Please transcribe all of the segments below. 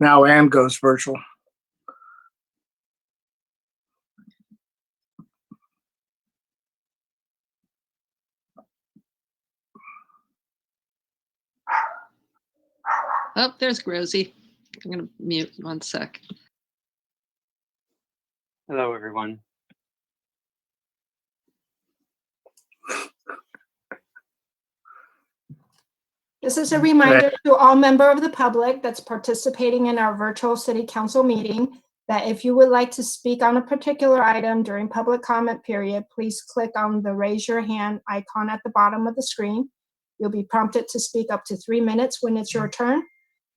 now and goes virtual. Oh, there's Rosie. I'm going to mute 1 sec. Hello, everyone. This is a reminder to all members of the public that's participating in our virtual city council meeting that if you would like to speak on a particular item during public comment period, please click on the raise your hand icon at the bottom of the screen. You'll be prompted to speak up to 3 minutes when it's your turn.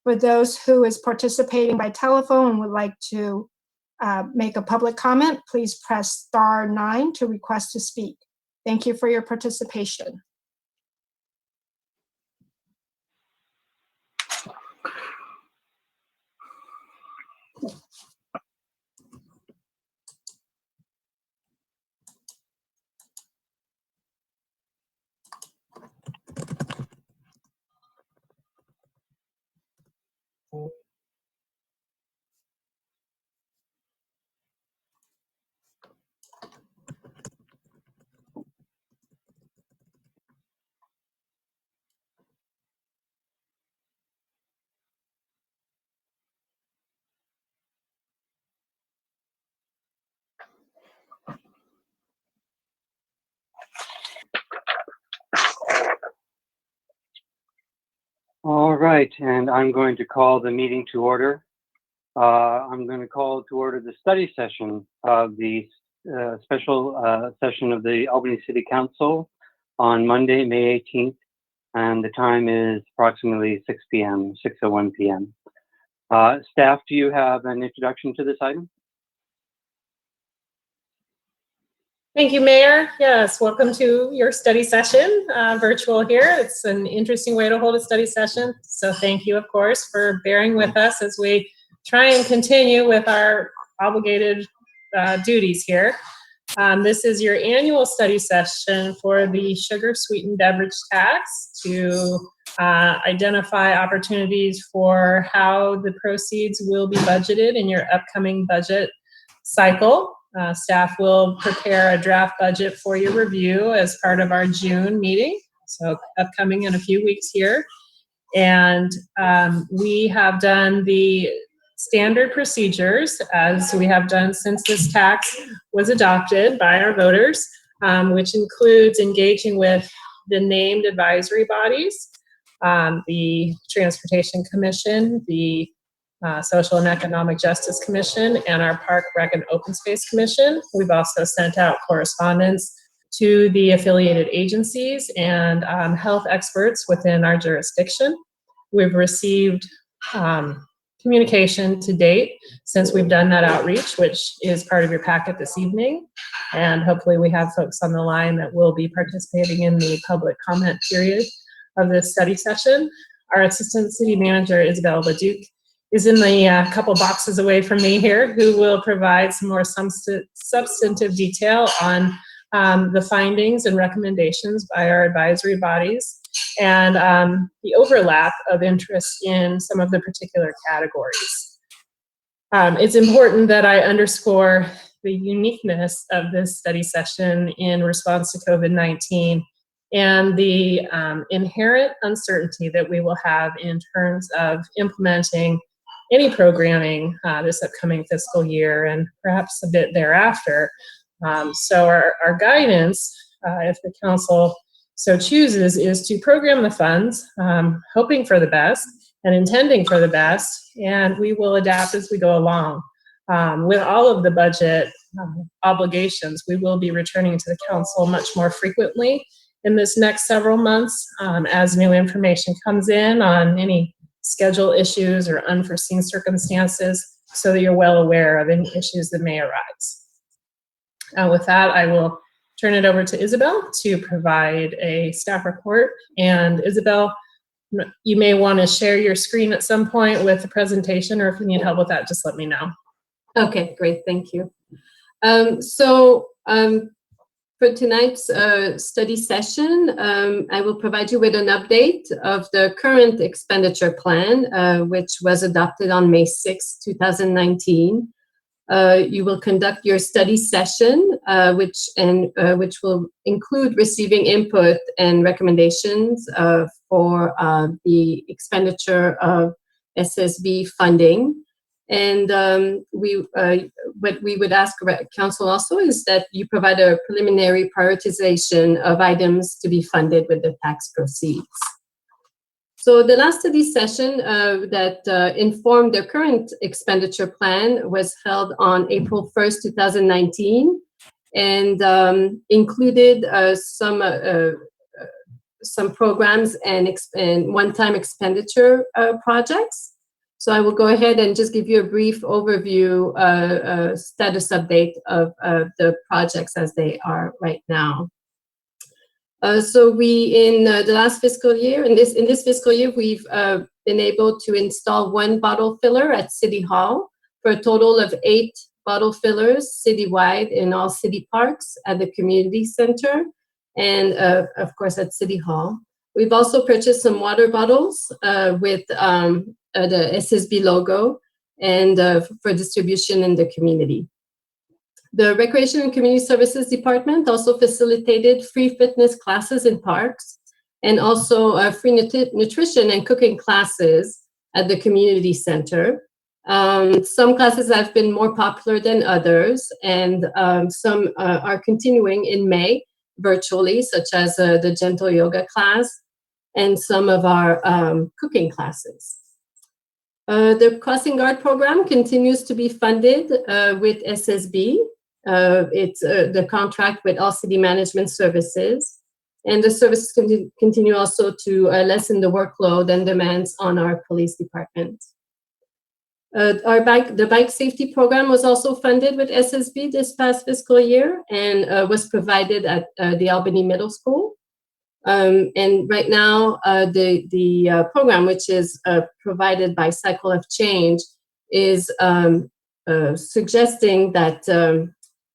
For those who is participating by telephone and would like to make a public comment, please press *9 to request to speak. Thank you for your participation. All right, and I'm going to call the meeting to order. I'm going to call to order the study session of the special session of the Albany City Council on Monday, May 18th, and the time is approximately 6 p.m., 6:01 p.m. Staff, do you have an introduction to this item? Thank you, Mayor. Yes, welcome to your study session, virtual here. It's an interesting way to hold a study session. So thank you, of course, for bearing with us as we try and continue with our obligated duties here. This is your annual study session for the sugar sweetened beverage tax to identify opportunities for how the proceeds will be budgeted in your upcoming budget cycle. Staff will prepare a draft budget for your review as part of our June meeting, so upcoming in a few weeks here. And we have done the standard procedures as we have done since this tax was adopted by our voters, which includes engaging with the named advisory bodies, the Transportation Commission, the Social and Economic Justice Commission, and our Park, Rec, and Open Space Commission. We've also sent out correspondence to the affiliated agencies and health experts within our jurisdiction. We've received communication to date since we've done that outreach, which is part of your packet this evening. And hopefully we have folks on the line that will be participating in the public comment period of this study session. Our Assistant City Manager, Isabel Leduc, is in the couple boxes away from me here, who will provide some more substantive detail on the findings and recommendations by our advisory bodies and the overlap of interest in some of the particular categories. It's important that I underscore the uniqueness of this study session in response to COVID-19 and the inherent uncertainty that we will have in terms of implementing any programming this upcoming fiscal year and perhaps a bit thereafter. So our guidance, if the council so chooses, is to program the funds, hoping for the best and intending for the best, and we will adapt as we go along. With all of the budget obligations, we will be returning to the council much more frequently in this next several months as new information comes in on any schedule issues or unforeseen circumstances, so that you're well aware of any issues that may arise. With that, I will turn it over to Isabel to provide a staff report. And Isabel, you may want to share your screen at some point with the presentation, or if you need help with that, just let me know. Okay, great, thank you. For tonight's study session, I will provide you with an update of the current expenditure plan, which was adopted on May 6, 2019. You will conduct your study session, which will include receiving input and recommendations for the expenditure of SSB funding. And what we would ask council also is that you provide a preliminary prioritization of items to be funded with the tax proceeds. So the last study session that informed the current expenditure plan was held on April 1st, 2019, and included some programs and one-time expenditure projects. So I will go ahead and just give you a brief overview, status update of the projects as they are right now. So we, in the last fiscal year, in this fiscal year, we've been able to install 1 bottle filler at City Hall for a total of 8 bottle fillers citywide in all city parks, at the community center, and of course at City Hall. We've also purchased some water bottles with the SSB logo and for distribution in the community. The Recreation and Community Services Department also facilitated free fitness classes in parks, and also free nutrition and cooking classes at the community center. Some classes have been more popular than others, and some are continuing in May virtually, such as the gentle yoga class and some of our cooking classes. The Crossing Guard program continues to be funded with SSB. It's the contract with all city management services, and the services continue also to lessen the workload and demands on our police department. The bike safety program was also funded with SSB this past fiscal year, and was provided at the Albany Middle School. And right now, the program, which is provided by Cycle of Change, is suggesting that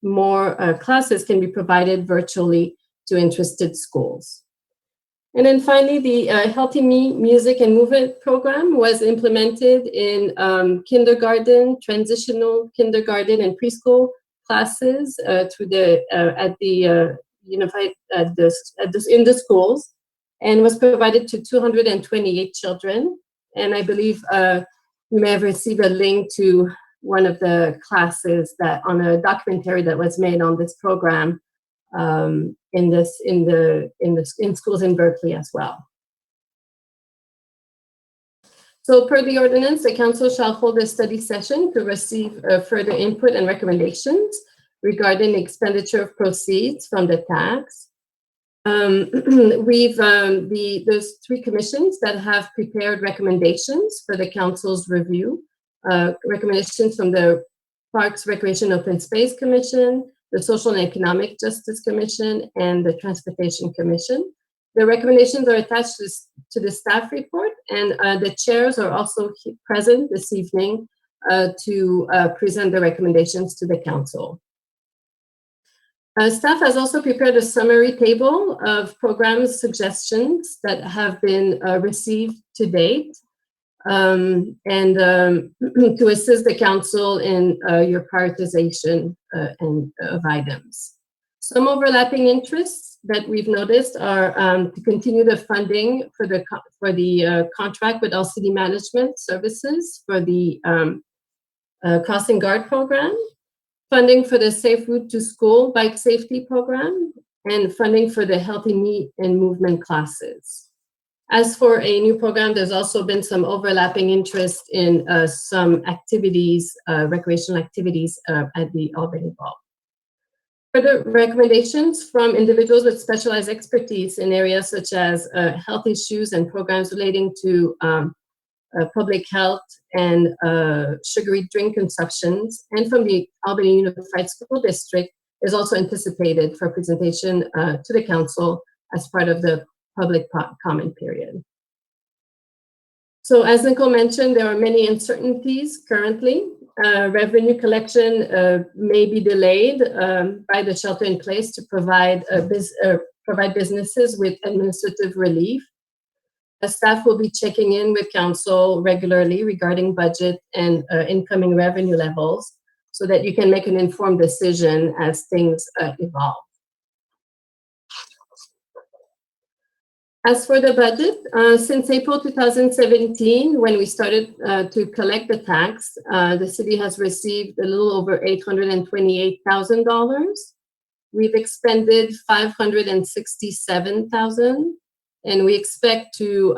more classes can be provided virtually to interested schools. And then finally, the Healthy Me Music and Movement program was implemented in kindergarten, transitional kindergarten, and preschool classes through the unified in the schools, and was provided to 228 children. And I believe you may have received a link to one of the classes that on a documentary that was made on this program in schools in Berkeley as well. So per the ordinance, the council shall hold a study session to receive further input and recommendations regarding the expenditure of proceeds from the tax. There's 3 commissions that have prepared recommendations for the council's review. Recommendations from the Parks, Recreation, Open Space Commission, the Social and Economic Justice Commission, and the Transportation Commission. The recommendations are attached to the staff report, and the chairs are also present this evening to present the recommendations to the council. Staff has also prepared a summary table of program suggestions that have been received to date, and to assist the council in your prioritization of items. Some overlapping interests that we've noticed are to continue the funding for the contract with all city management services for the Crossing Guard program, funding for the Safe Route to School bike safety program, and funding for the Healthy Me and Movement classes. As for a new program, there's also been some overlapping interest in some activities, recreational activities at the Albany Ball. Further recommendations from individuals with specialized expertise in areas such as health issues and programs relating to public health and sugary drink consumptions, and from the Albany Unified School District is also anticipated for presentation to the council as part of the public comment period. So as Nicole mentioned, there are many uncertainties currently, revenue collection may be delayed by the shelter in place to provide businesses with administrative relief. Staff will be checking in with council regularly regarding budget and incoming revenue levels so that you can make an informed decision as things evolve. As for the budget, since April 2017, when we started to collect the tax, the city has received a little over $828,000. We've expended $567,000, and we expect to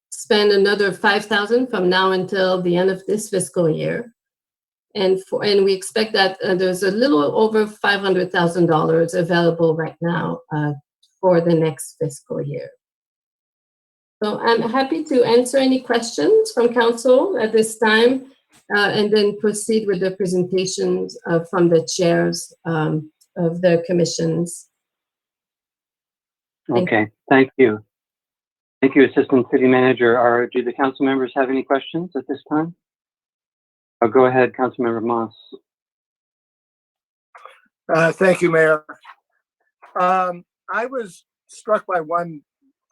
spend another $5,000 from now until the end of this fiscal year. And we expect that there's a little over $500,000 available right now for the next fiscal year. So I'm happy to answer any questions from council at this time, and then proceed with the presentations from the chairs of the commissions. Okay, thank you. Thank you, Assistant City Manager. Do the council members have any questions at this time? Oh, go ahead, Councilmember Moss. Thank you, Mayor. I was struck by one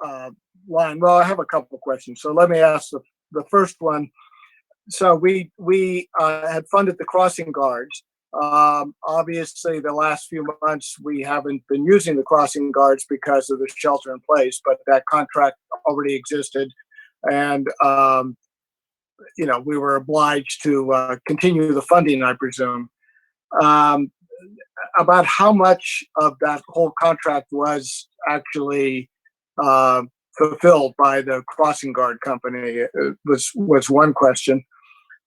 line. Well, I have a couple of questions, so let me ask the first one. So we had funded the crossing guards. Obviously, the last few months we haven't been using the crossing guards because of the shelter in place, but that contract already existed, and you know, we were obliged to continue the funding, I presume. About how much of that whole contract was actually fulfilled by the crossing guard company was one question.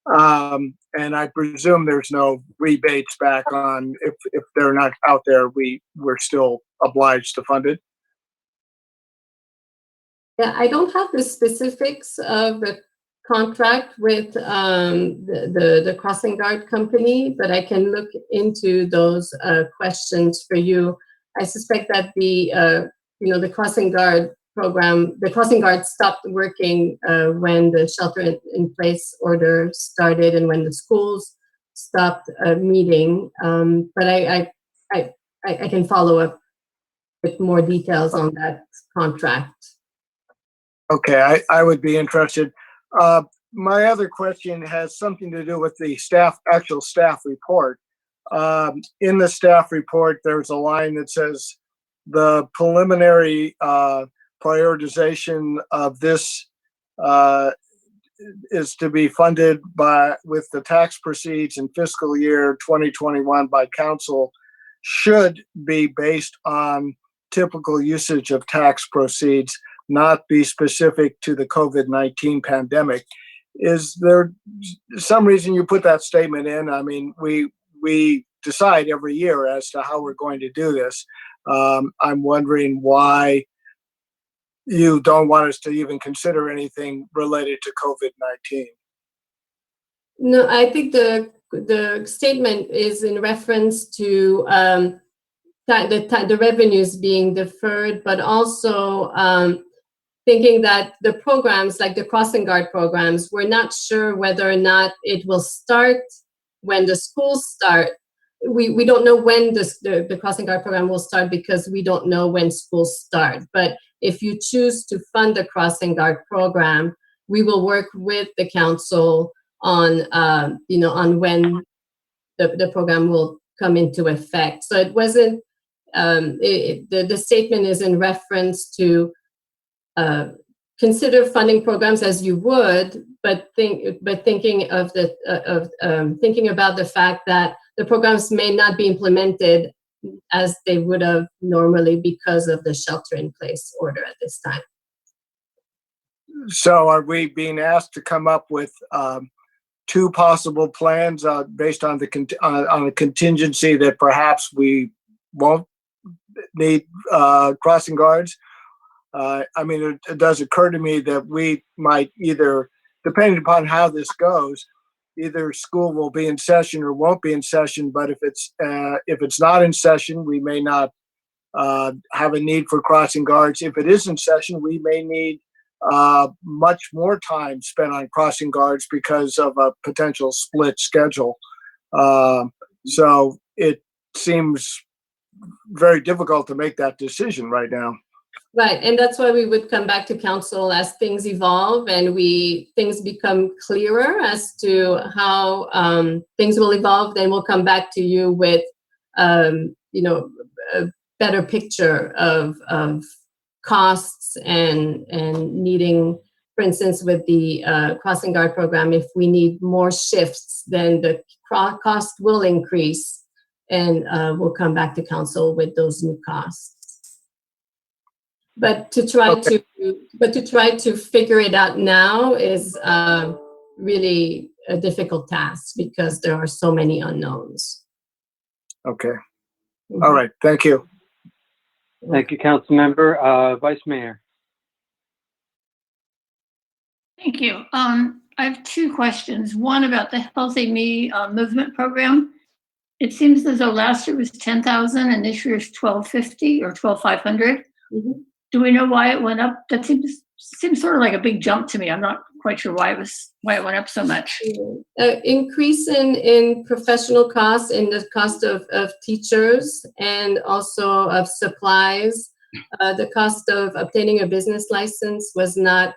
And I presume there's no rebates back on if they're not out there, we're still obliged to fund it. Yeah, I don't have the specifics of the contract with the crossing guard company, but I can look into those questions for you. I suspect that the crossing guard program, the crossing guard stopped working when the shelter in place order started and when the schools stopped meeting. But I can follow up with more details on that contract. Okay, I would be interested. My other question has something to do with the actual staff report. In the staff report, there's a line that says the preliminary prioritization of this is to be funded with the tax proceeds in fiscal year 2021 by council should be based on typical usage of tax proceeds, not be specific to the COVID-19 pandemic. Is there some reason you put that statement in? I mean, we decide every year as to how we're going to do this. I'm wondering why you don't want us to even consider anything related to COVID-19. No, I think the statement is in reference to the revenues being deferred, but also thinking that the programs, like the crossing guard programs, we're not sure whether or not it will start when the schools start. We don't know when the crossing guard program will start because we don't know when schools start. But if you choose to fund the crossing guard program, we will work with the council on on when the program will come into effect. So it wasn't the statement is in reference to consider funding programs as you would, but thinking of thinking about the fact that the programs may not be implemented as they would have normally because of the shelter in place order at this time. So are we being asked to come up with two possible plans based on the contingency that perhaps we won't need crossing guards? I mean, it does occur to me that we might either, depending upon how this goes, either school will be in session or won't be in session. But if it's not in session, we may not have a need for crossing guards. If it is in session, we may need much more time spent on crossing guards because of a potential split schedule. So it seems very difficult to make that decision right now. Right, and that's why we would come back to council as things evolve and things become clearer as to how things will evolve. Then we'll come back to you with, you know, a better picture of costs and needing, for instance, with the crossing guard program, if we need more shifts, then the cost will increase, and we'll come back to council with those new costs. But to try to figure it out now is really a difficult task because there are so many unknowns. Okay. All right. Thank you. Thank you, Council Member. Vice Mayor. Thank you. I have two questions. One about the Healthy Me movement program. It seems as though last year was 10,000 and this year is 1250 or 12,500. Mm-hmm. Do we know why it went up? That seems sort of like a big jump to me. I'm not quite sure why it went up so much. Increase in professional costs, in the cost of teachers, and also of supplies. The cost of obtaining a business license was not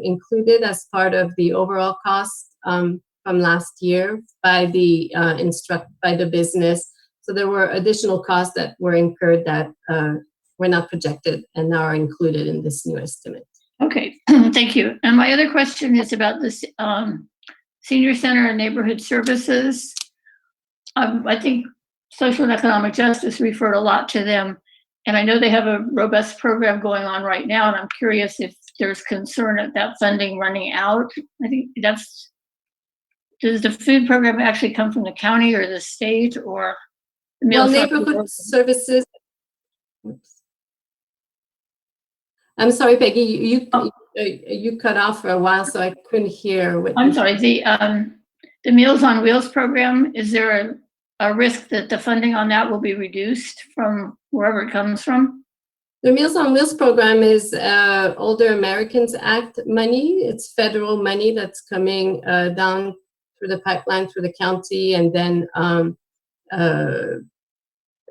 included as part of the overall cost from last year by the business. So there were additional costs that were incurred that were not projected and now are included in this new estimate. Okay, thank you. And my other question is about this senior center and neighborhood services. I think social and economic justice referred a lot to them. And I know they have a robust program going on right now. And I'm curious if there's concern at that funding running out. I think does the food program actually come from the county or the state or the Well, neighborhood services. Oops. I'm sorry, Peggy, you cut off for a while, so I couldn't hear what. I'm sorry, the Meals on Wheels program, is there a risk that the funding on that will be reduced from wherever it comes from? The Meals on Wheels program is Older Americans Act money. It's federal money that's coming down through the pipeline through the county and then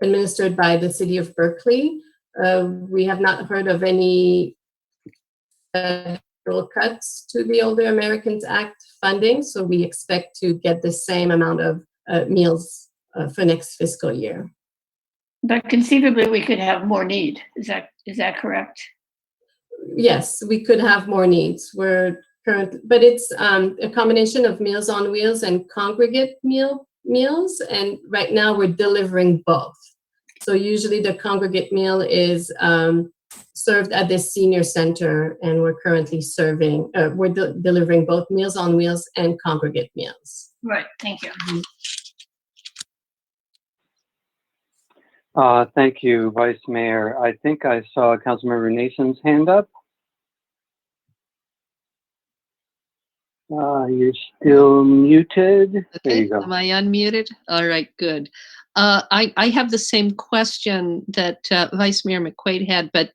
administered by the city of Berkeley. We have not heard of any federal cuts to the Older Americans Act funding, so we expect to get the same amount of meals for next fiscal year. But conceivably, we could have more need. Is that correct? Yes, we could have more needs. But it's a combination of Meals on Wheels and congregate meals, and right now we're delivering both. So usually the congregate meal is served at this senior center, and we're currently delivering both Meals on Wheels and congregate meals. Right, thank you. Thank you, Vice Mayor. I think I saw Councilmember Nason's hand up. You're still muted. Okay, there you go. Am I unmuted? All right, good. I have the same question that Vice Mayor McQuaid had, but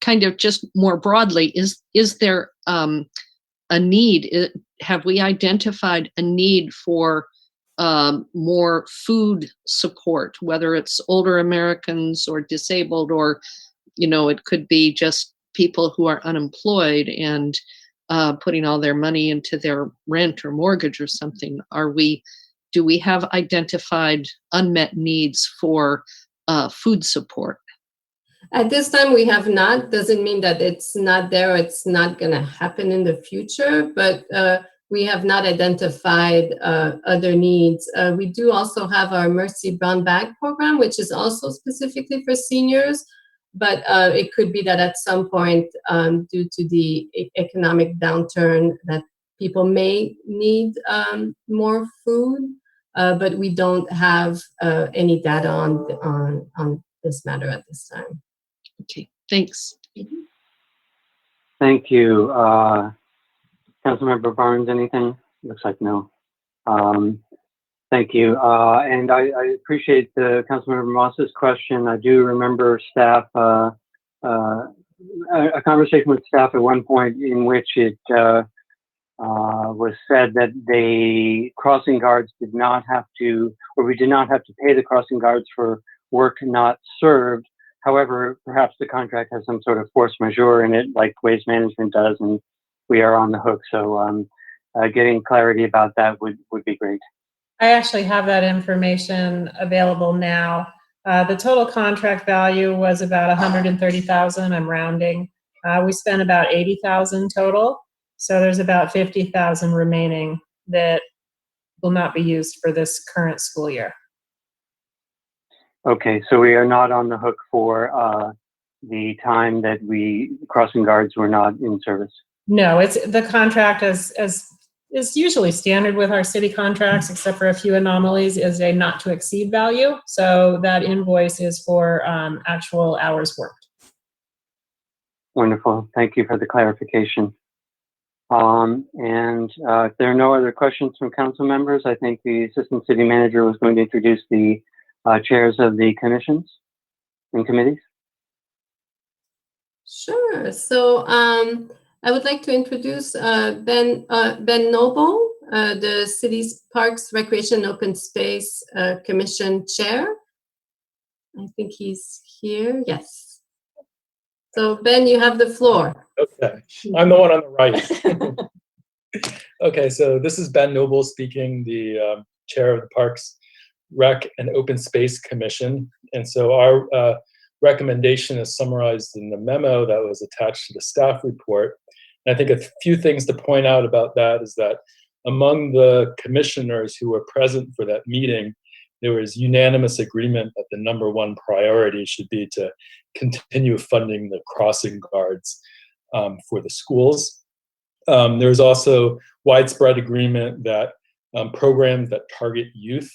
kind of just more broadly, is there a need? Have we identified a need for more food support, whether it's older Americans or disabled, or, it could be just people who are unemployed and putting all their money into their rent or mortgage or something? Do we have identified unmet needs for food support? At this time, we have not. Doesn't mean that it's not there or it's not going to happen in the future, but we have not identified other needs. We do also have our Mercy Brown Bag program, which is also specifically for seniors, but it could be that at some point, due to the economic downturn, that people may need more food, but we don't have any data on this matter at this time. Okay, thanks. Thank you. Councilmember Barnes, anything? Looks like no. Thank you. And I appreciate the Councilmember Moss's question. I do remember staff a conversation with staff at one point in which it was said that the crossing guards did not have to, or we did not have to pay the crossing guards for work not served. However, perhaps the contract has some sort of force majeure in it, like waste management does, and we are on the hook. So getting clarity about that would be great. I actually have that information available now. The total contract value was about 130,000. I'm rounding. We spent about 80,000 total. So there's about 50,000 remaining that will not be used for this current school year. Okay, so we are not on the hook for the time that crossing guards were not in service. No, it's the contract as is usually standard with our city contracts, except for a few anomalies, is a not to exceed value. So that invoice is for actual hours worked. Wonderful. Thank you for the clarification. If there are no other questions from council members, I think the assistant city manager was going to introduce the chairs of the commissions and committees. Sure. So I would like to introduce Ben Noble, the city's Parks, Recreation, Open Space Commission Chair. I think he's here. Yes. So Ben, you have the floor. Okay, I'm the one on the right. Okay, so this is Ben Noble speaking, the chair of the Parks, Rec, and Open Space Commission. And so our recommendation is summarized in the memo that was attached to the staff report. And I think a few things to point out about that is that among the commissioners who were present for that meeting, there was unanimous agreement that the #1 priority should be to continue funding the crossing guards for the schools. There's also widespread agreement that programs that target youth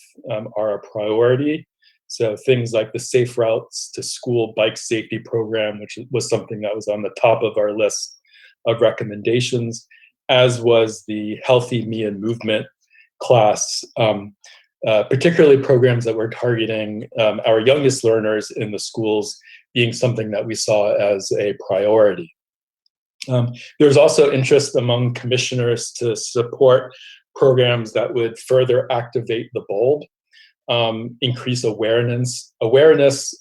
are a priority. So things like the Safe Routes to School Bike Safety Program, which was something that was on the top of our list of recommendations, as was the Healthy Me and Movement class, particularly programs that were targeting our youngest learners in the schools being something that we saw as a priority. There's also interest among commissioners to support programs that would further activate the bulb, increase awareness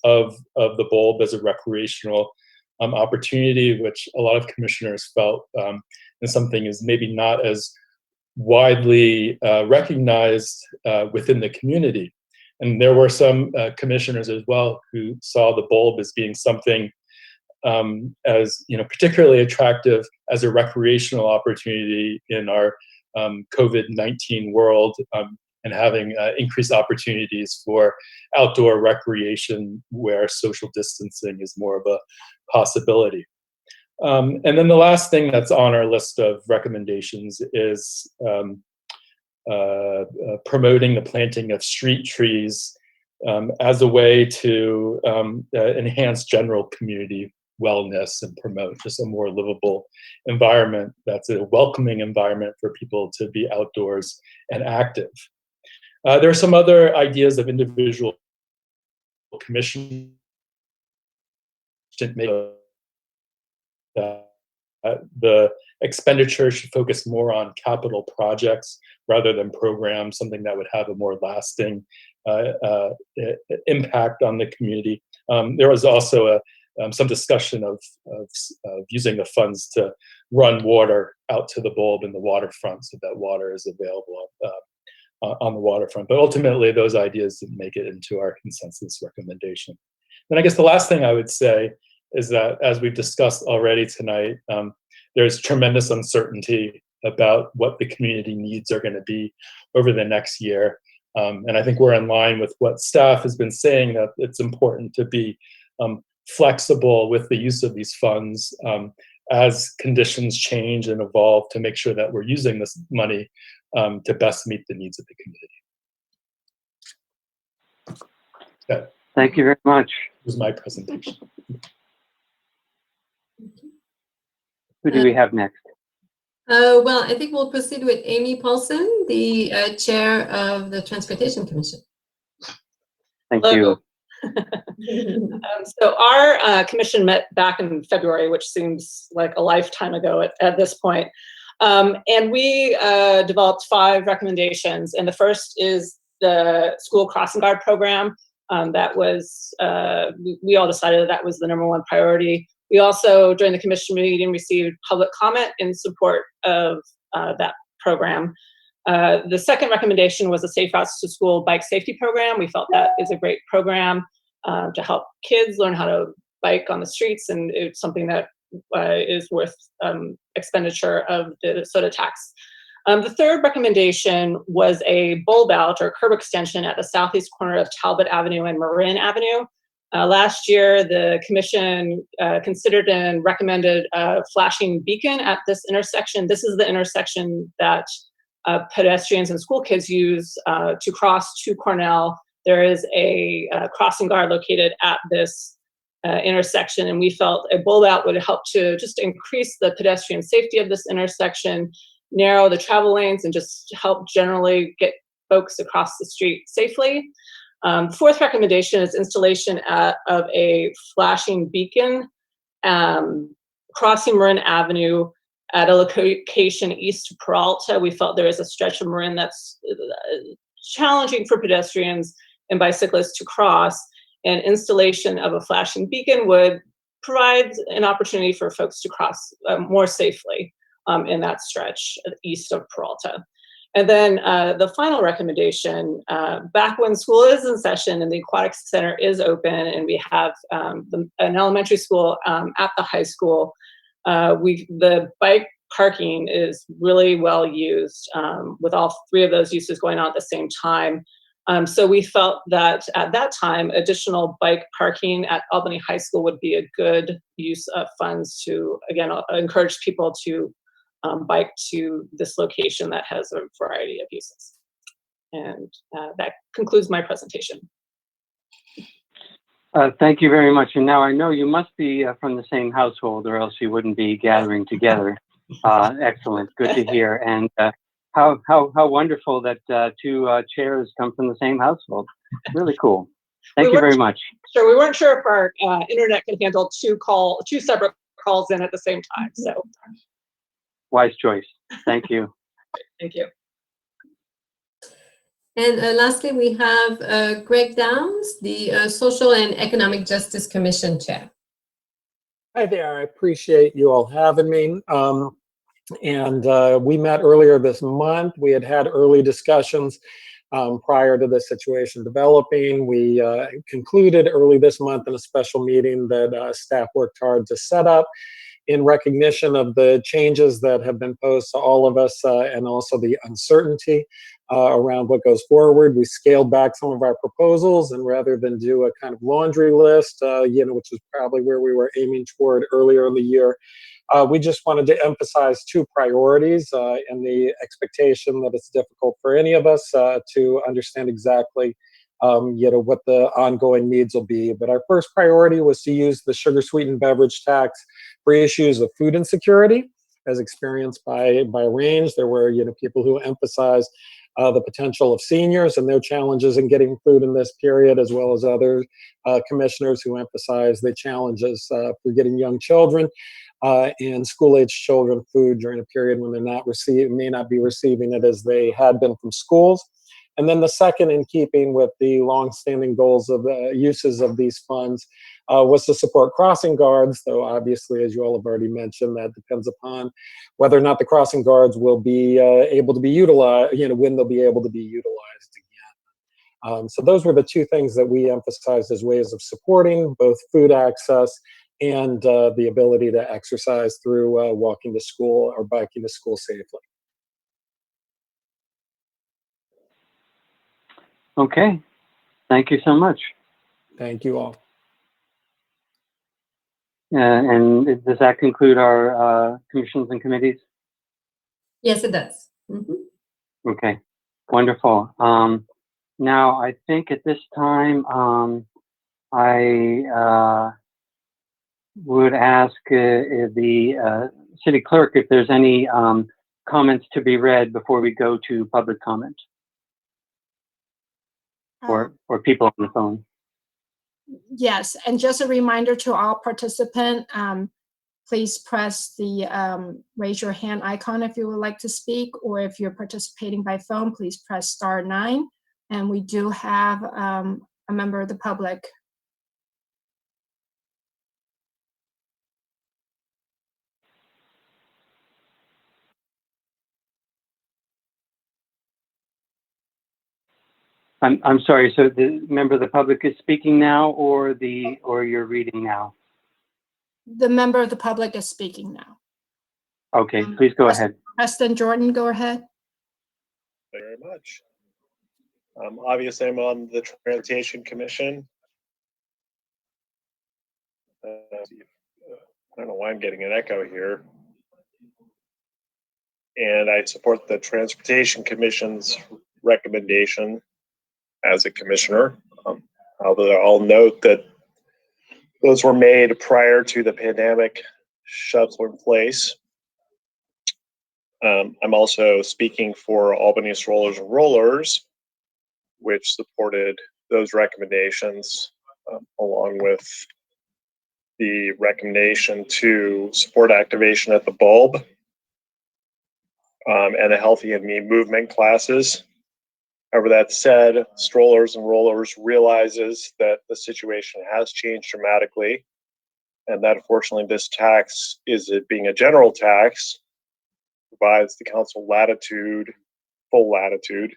of the bulb as a recreational opportunity, which a lot of commissioners felt is something is maybe not as widely recognized within the community. And there were some commissioners as well who saw the bulb as being something as particularly attractive as a recreational opportunity in our COVID-19 world, and having increased opportunities for outdoor recreation where social distancing is more of a possibility. And then the last thing that's on our list of recommendations is promoting the planting of street trees as a way to enhance general community wellness and promote just a more livable environment that's a welcoming environment for people to be outdoors and active. There are some other ideas of individual commission the expenditure should focus more on capital projects rather than programs, something that would have a more lasting impact on the community. There was also some discussion of using the funds to run water out to the bulb in the waterfront so that water is available on the waterfront. But ultimately, those ideas didn't make it into our consensus recommendation. And I guess the last thing I would say is that, as we've discussed already tonight, there's tremendous uncertainty about what the community needs are going to be over the next year. And I think we're in line with what staff has been saying, that it's important to be flexible with the use of these funds as conditions change and evolve, to make sure that we're using this money to best meet the needs of the community. That Thank you very much. was my presentation. Who do we have next? Well, I think we'll proceed with Amy Paulson, the chair of the Transportation Commission. Thank Hello. you. So our commission met back in February, which seems like a lifetime ago at this point. And we developed 5 recommendations. And the first is the school crossing guard program. That was, we all decided that was the #1 priority. We also, during the commission meeting, received public comment in support of that program. The second recommendation was a Safe Routes to School bike safety program. We felt that is a great program to help kids learn how to bike on the streets, and it's something that is worth expenditure of the soda tax. The third recommendation was a bulb out or curb extension at the southeast corner of Talbot Avenue and Marin Avenue. Last year, the commission considered and recommended a flashing beacon at this intersection. This is the intersection that pedestrians and school kids use to cross to Cornell. There is a crossing guard located at this intersection, and we felt a bulb out would help to just increase the pedestrian safety of this intersection, narrow the travel lanes, and just help generally get folks across the street safely. Fourth recommendation is installation of a flashing beacon crossing Marin Avenue at a location east of Peralta. We felt there is a stretch of Marin that's challenging for pedestrians and bicyclists to cross, and installation of a flashing beacon would provide an opportunity for folks to cross more safely in that stretch east of Peralta. And then the final recommendation, back when school is in session and the aquatic center is open and we have an elementary school at the high school, the bike parking is really well used with all 3 of those uses going on at the same time. So we felt that at that time, additional bike parking at Albany High School would be a good use of funds to, again, encourage people to bike to this location that has a variety of uses. And that concludes my presentation. Thank you very much. And now I know you must be from the same household, or else you wouldn't be gathering together. Excellent. Good to hear. And how wonderful that 2 chairs come from the same household. Really cool. Thank you very much. Sure, we weren't sure if our internet could handle 2 separate calls in at the same time. So. Wise choice. Thank you. Thank you. And lastly, we have Greg Downs, the Social and Economic Justice Commission Chair. Hi there. I appreciate you all having me. We met earlier this month. We had early discussions prior to the situation developing. We concluded early this month in a special meeting that staff worked hard to set up in recognition of the changes that have been posed to all of us and also the uncertainty around what goes forward. We scaled back some of our proposals, and rather than do a kind of laundry list, which is probably where we were aiming toward earlier in the year, we just wanted to emphasize 2 priorities and the expectation that it's difficult for any of us to understand exactly what the ongoing needs will be. But our first priority was to use the sugar sweetened beverage tax for issues of food insecurity, as experienced by range. There were people who emphasized the potential of seniors and their challenges in getting food in this period, as well as other commissioners who emphasize the challenges for getting young children and school-age children food during a period when they're may not be receiving it as they had been from schools. And then the second, in keeping with the long-standing goals of uses of these funds, was to support crossing guards, though obviously, as you all have already mentioned, that depends upon whether or not the crossing guards will be able to be utilized, when they'll be able to be utilized again. So those were the 2 things that we emphasized as ways of supporting both food access and the ability to exercise through walking to school or biking to school safely. Okay. Thank you so much. Thank you all. And does that conclude our commissions and committees? Yes, it does. Mm-hmm. Okay, wonderful. Now, I think at this time, I would ask the city clerk if there's any comments to be read before we go to public comment, or people on the phone. Yes, and just a reminder to all participants, please press the raise your hand icon if you would like to speak, or if you're participating by phone, please press *9. And we do have a member of the public. I'm sorry, so the member of the public is speaking now, or you're reading now? The member of the public is speaking now. Okay, please go ahead. Preston Jordan, go ahead. Thank you very much. Obviously, I'm on the Transportation Commission. I don't know why I'm getting an echo here. And I support the Transportation Commission's recommendation as a commissioner. Although I'll note that those were made prior to the pandemic shelter in place. I'm also speaking for Albany Strollers and Rollers, which supported those recommendations, along with the recommendation to support activation at the bulb and a healthy and me movement classes. However, that said, Strollers and Rollers realizes that the situation has changed dramatically, and that unfortunately this tax, it being a general tax, provides the council full latitude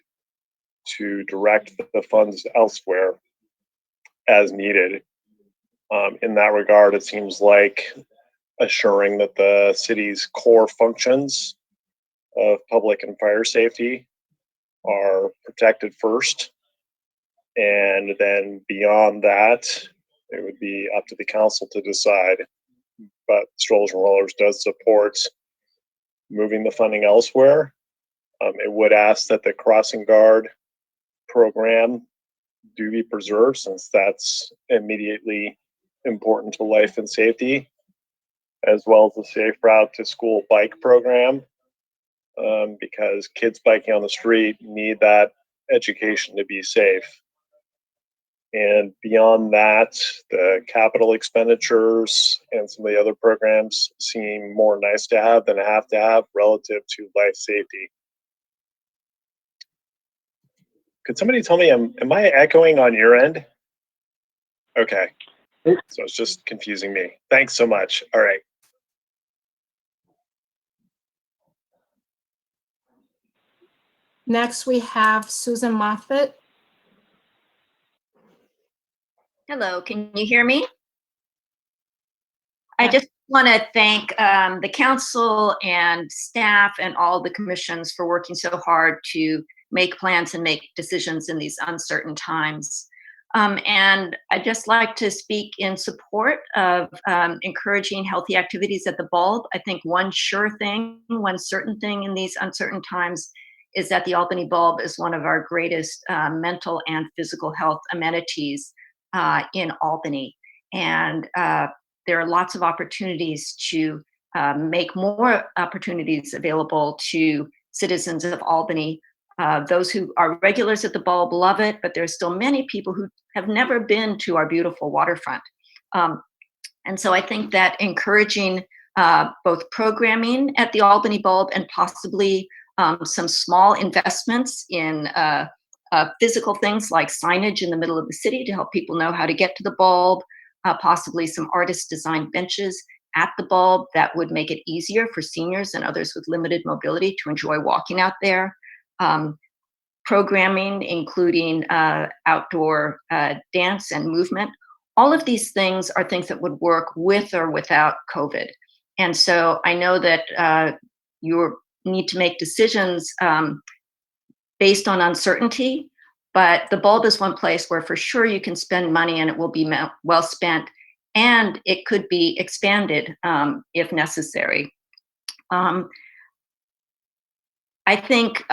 to direct the funds elsewhere as needed. In that regard, it seems like assuring that the city's core functions of public and fire safety are protected first, and then beyond that, it would be up to the council to decide. But Strollers and Rollers does support moving the funding elsewhere. It would ask that the crossing guard program do be preserved, since that's immediately important to life and safety, as well as the Safe Route to School bike program, because kids biking on the street need that education to be safe. And beyond that, the capital expenditures and some of the other programs seem more nice to have than have to have relative to life safety. Could somebody tell me, am I echoing on your end? Okay, so it's just confusing me. Thanks so much. All right. Next, we have Susan Moffett. Hello, can you hear me? I just want to thank the council and staff and all the commissions for working so hard to make plans and make decisions in these uncertain times. And I'd just like to speak in support of encouraging healthy activities at the bulb. I think one certain thing in these uncertain times is that the Albany bulb is one of our greatest mental and physical health amenities in Albany. And there are lots of opportunities to make more opportunities available to citizens of Albany. Those who are regulars at the bulb love it, but there's still many people who have never been to our beautiful waterfront. And so I think that encouraging both programming at the Albany bulb and possibly some small investments in physical things like signage in the middle of the city to help people know how to get to the bulb, possibly some artist designed benches at the bulb that would make it easier for seniors and others with limited mobility to enjoy walking out there. Programming, including outdoor dance and movement. All of these things are things that would work with or without COVID. And so I know that you need to make decisions based on uncertainty, but the bulb is one place where for sure you can spend money and it will be well spent, and it could be expanded if necessary. I think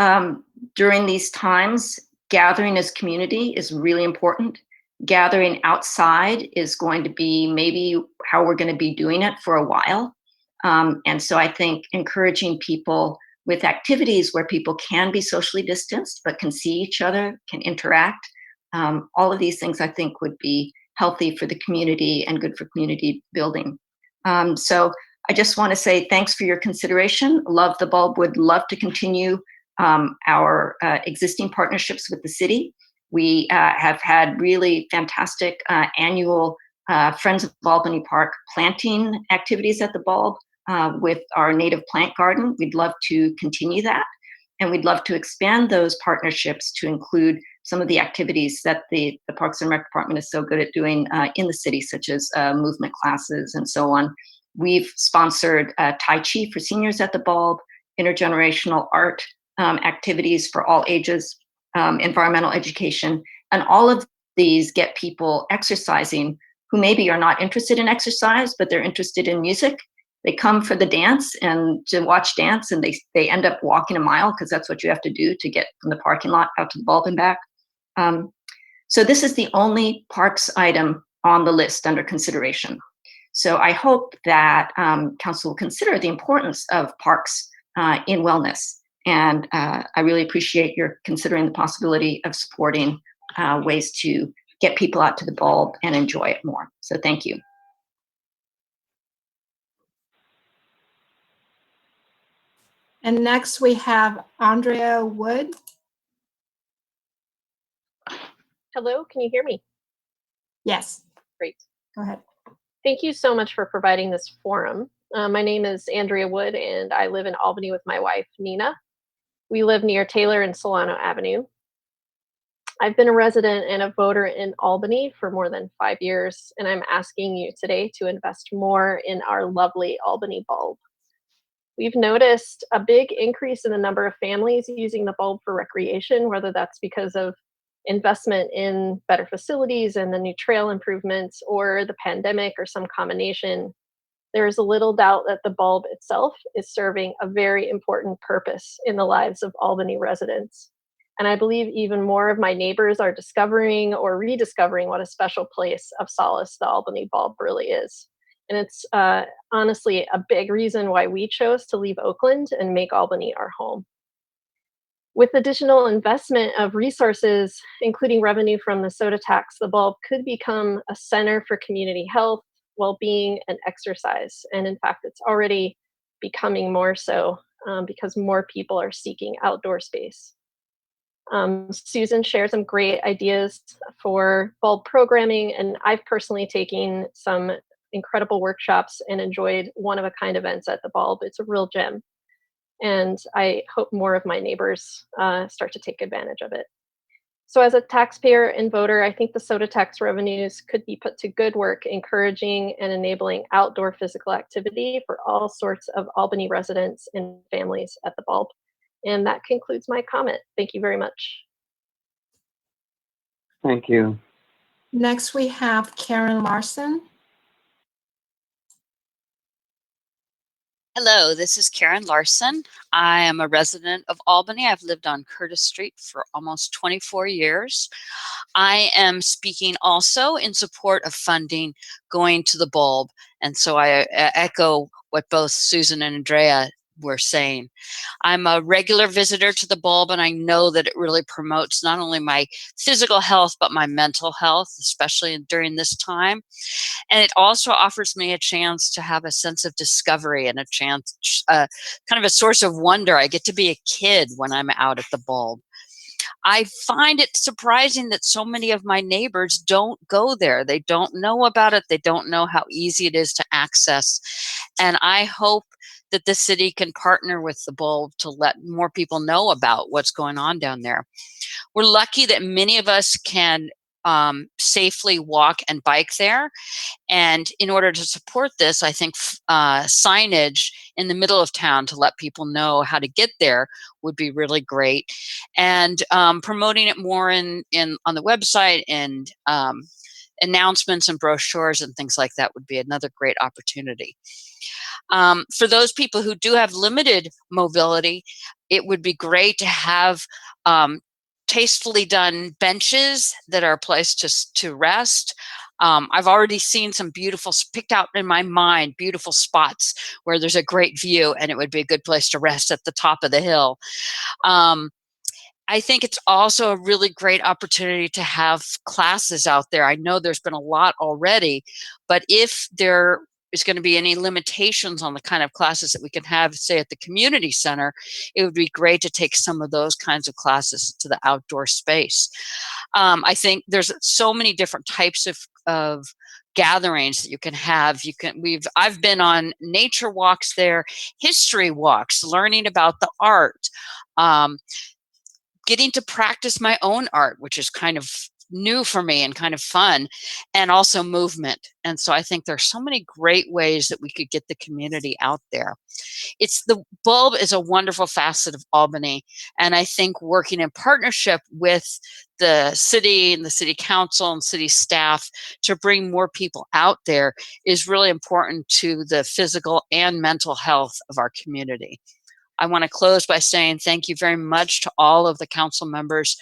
during these times, gathering as community is really important. Gathering outside is going to be maybe how we're going to be doing it for a while. And so I think encouraging people with activities where people can be socially distanced, but can see each other, can interact. All of these things I think would be healthy for the community and good for community building. So I just want to say thanks for your consideration. Love the Bulb, would love to continue our existing partnerships with the city. We have had really fantastic annual Friends of Albany Park planting activities at the Bulb with our native plant garden. We'd love to continue that. And we'd love to expand those partnerships to include some of the activities that the Parks and Rec Department is so good at doing in the city, such as movement classes and so on. We've sponsored Tai Chi for seniors at the Bulb, intergenerational art activities for all ages, environmental education, and all of these get people exercising who maybe are not interested in exercise, but they're interested in music. They come for the dance and to watch dance, and they end up walking a mile because that's what you have to do to get from the parking lot out to the Bulb and back. So this is the only parks item on the list under consideration. So I hope that council will consider the importance of parks in wellness. And I really appreciate your considering the possibility of supporting ways to get people out to the Bulb and enjoy it more. So thank you. And next we have Andrea Wood. Hello, can you hear me? Yes. Great. Go ahead. Thank you so much for providing this forum. My name is Andrea Wood, and I live in Albany with my wife, Nina. We live near Taylor and Solano Avenue. I've been a resident and a voter in Albany for more than 5 years, and I'm asking you today to invest more in our lovely Albany Bulb. We've noticed a big increase in the number of families using the Bulb for recreation, whether that's because of investment in better facilities and the new trail improvements, or the pandemic, or some combination. There is a little doubt that the Bulb itself is serving a very important purpose in the lives of Albany residents. And I believe even more of my neighbors are discovering or rediscovering what a special place of solace the Albany Bulb really is. And it's honestly a big reason why we chose to leave Oakland and make Albany our home. With additional investment of resources, including revenue from the soda tax, the Bulb could become a center for community health, well-being, and exercise. And in fact, it's already becoming more so because more people are seeking outdoor space. Susan shared some great ideas for Bulb programming, and I've personally taken some incredible workshops and enjoyed one-of-a-kind events at the Bulb. It's a real gem. And I hope more of my neighbors start to take advantage of it. So as a taxpayer and voter, I think the soda tax revenues could be put to good work, encouraging and enabling outdoor physical activity for all sorts of Albany residents and families at the Bulb. And that concludes my comment. Thank you very much. Thank you. Next we have Karen Larson. Hello, this is Karen Larson. I am a resident of Albany. I've lived on Curtis Street for almost 24 years. I am speaking also in support of funding going to the Bulb. And so I echo what both Susan and Andrea were saying. I'm a regular visitor to the Bulb, and I know that it really promotes not only my physical health, but my mental health, especially during this time. And it also offers me a chance to have a sense of discovery and a chance, kind of a source of wonder. I get to be a kid when I'm out at the Bulb. I find it surprising that so many of my neighbors don't go there. They don't know about it. They don't know how easy it is to access. And I hope that the city can partner with the Bulb to let more people know about what's going on down there. We're lucky that many of us can safely walk and bike there. And in order to support this, I think signage in the middle of town to let people know how to get there would be really great. And promoting it more on the website and announcements and brochures and things like that would be another great opportunity. For those people who do have limited mobility, it would be great to have tastefully done benches that are a place to rest. I've already seen some beautiful, picked out in my mind, beautiful spots where there's a great view and it would be a good place to rest at the top of the hill. I think it's also a really great opportunity to have classes out there. I know there's been a lot already, but if there is going to be any limitations on the kind of classes that we can have, say, at the community center, it would be great to take some of those kinds of classes to the outdoor space. I think there's so many different types of gatherings that you can have. I've been on nature walks there, history walks, learning about the art, getting to practice my own art, which is kind of new for me and kind of fun, and also movement. And so I think there's so many great ways that we could get the community out there. The bulb is a wonderful facet of Albany, and I think working in partnership with the city and the city council and city staff to bring more people out there is really important to the physical and mental health of our community. I want to close by saying thank you very much to all of the council members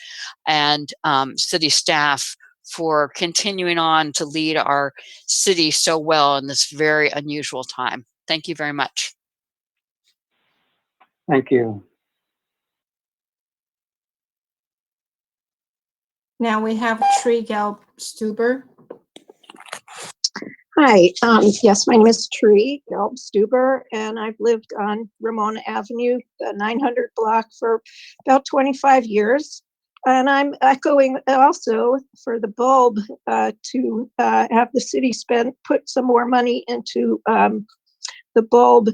and city staff for continuing on to lead our city so well in this very unusual time. Thank you very much. Thank you. Now we have Tree KALB Stuber. Hi, yes, my name is Tree KALB Stuber, and I've lived on Ramona Avenue, the 900 block, for about 25 years. And I'm echoing also for the bulb to have the city put some more money into the bulb.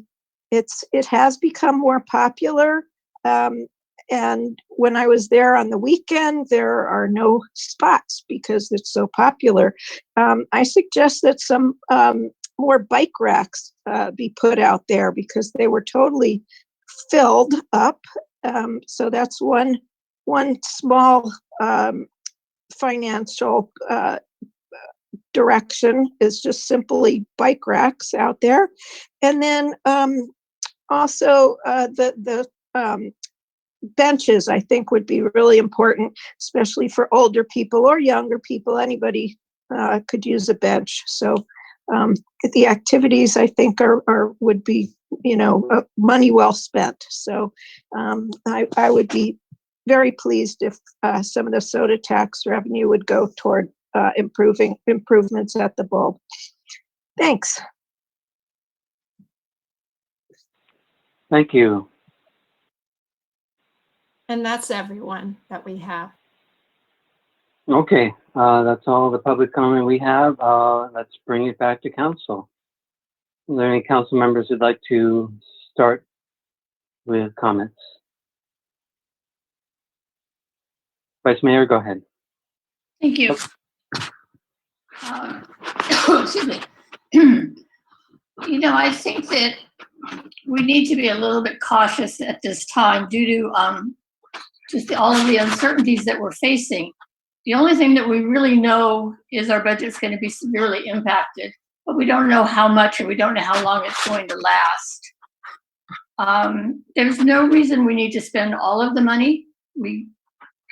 It has become more popular. And when I was there on the weekend, there are no spots because it's so popular. I suggest that some more bike racks be put out there because they were totally filled up. So that's one small financial direction, is just simply bike racks out there. And then also the benches, I think, would be really important, especially for older people or younger people. Anybody could use a bench. So the activities, I think, would be, money well spent. So I would be very pleased if some of the soda tax revenue would go toward improvements at the bulb. Thanks. Thank you. And that's everyone that we have. Okay, that's all the public comment we have. Let's bring it back to council. Are there any council members who'd like to start with comments? Vice Mayor, go ahead. Thank you. Excuse me. I think that we need to be a little bit cautious at this time due to just all of the uncertainties that we're facing. The only thing that we really know is our budget's going to be severely impacted, but we don't know how much and we don't know how long it's going to last. There's no reason we need to spend all of the money. We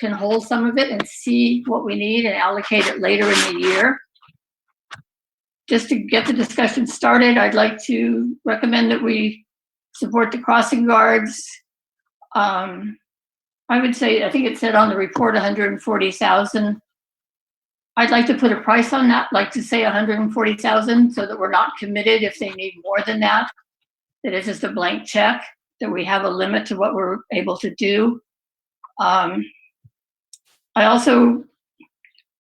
can hold some of it and see what we need and allocate it later in the year. Just to get the discussion started, I'd like to recommend that we support the crossing guards. I would say, I think it said on the report 140,000. I'd like to put a price on that, like to say 140,000, so that we're not committed if they need more than that. That it's just a blank check, that we have a limit to what we're able to do. I'd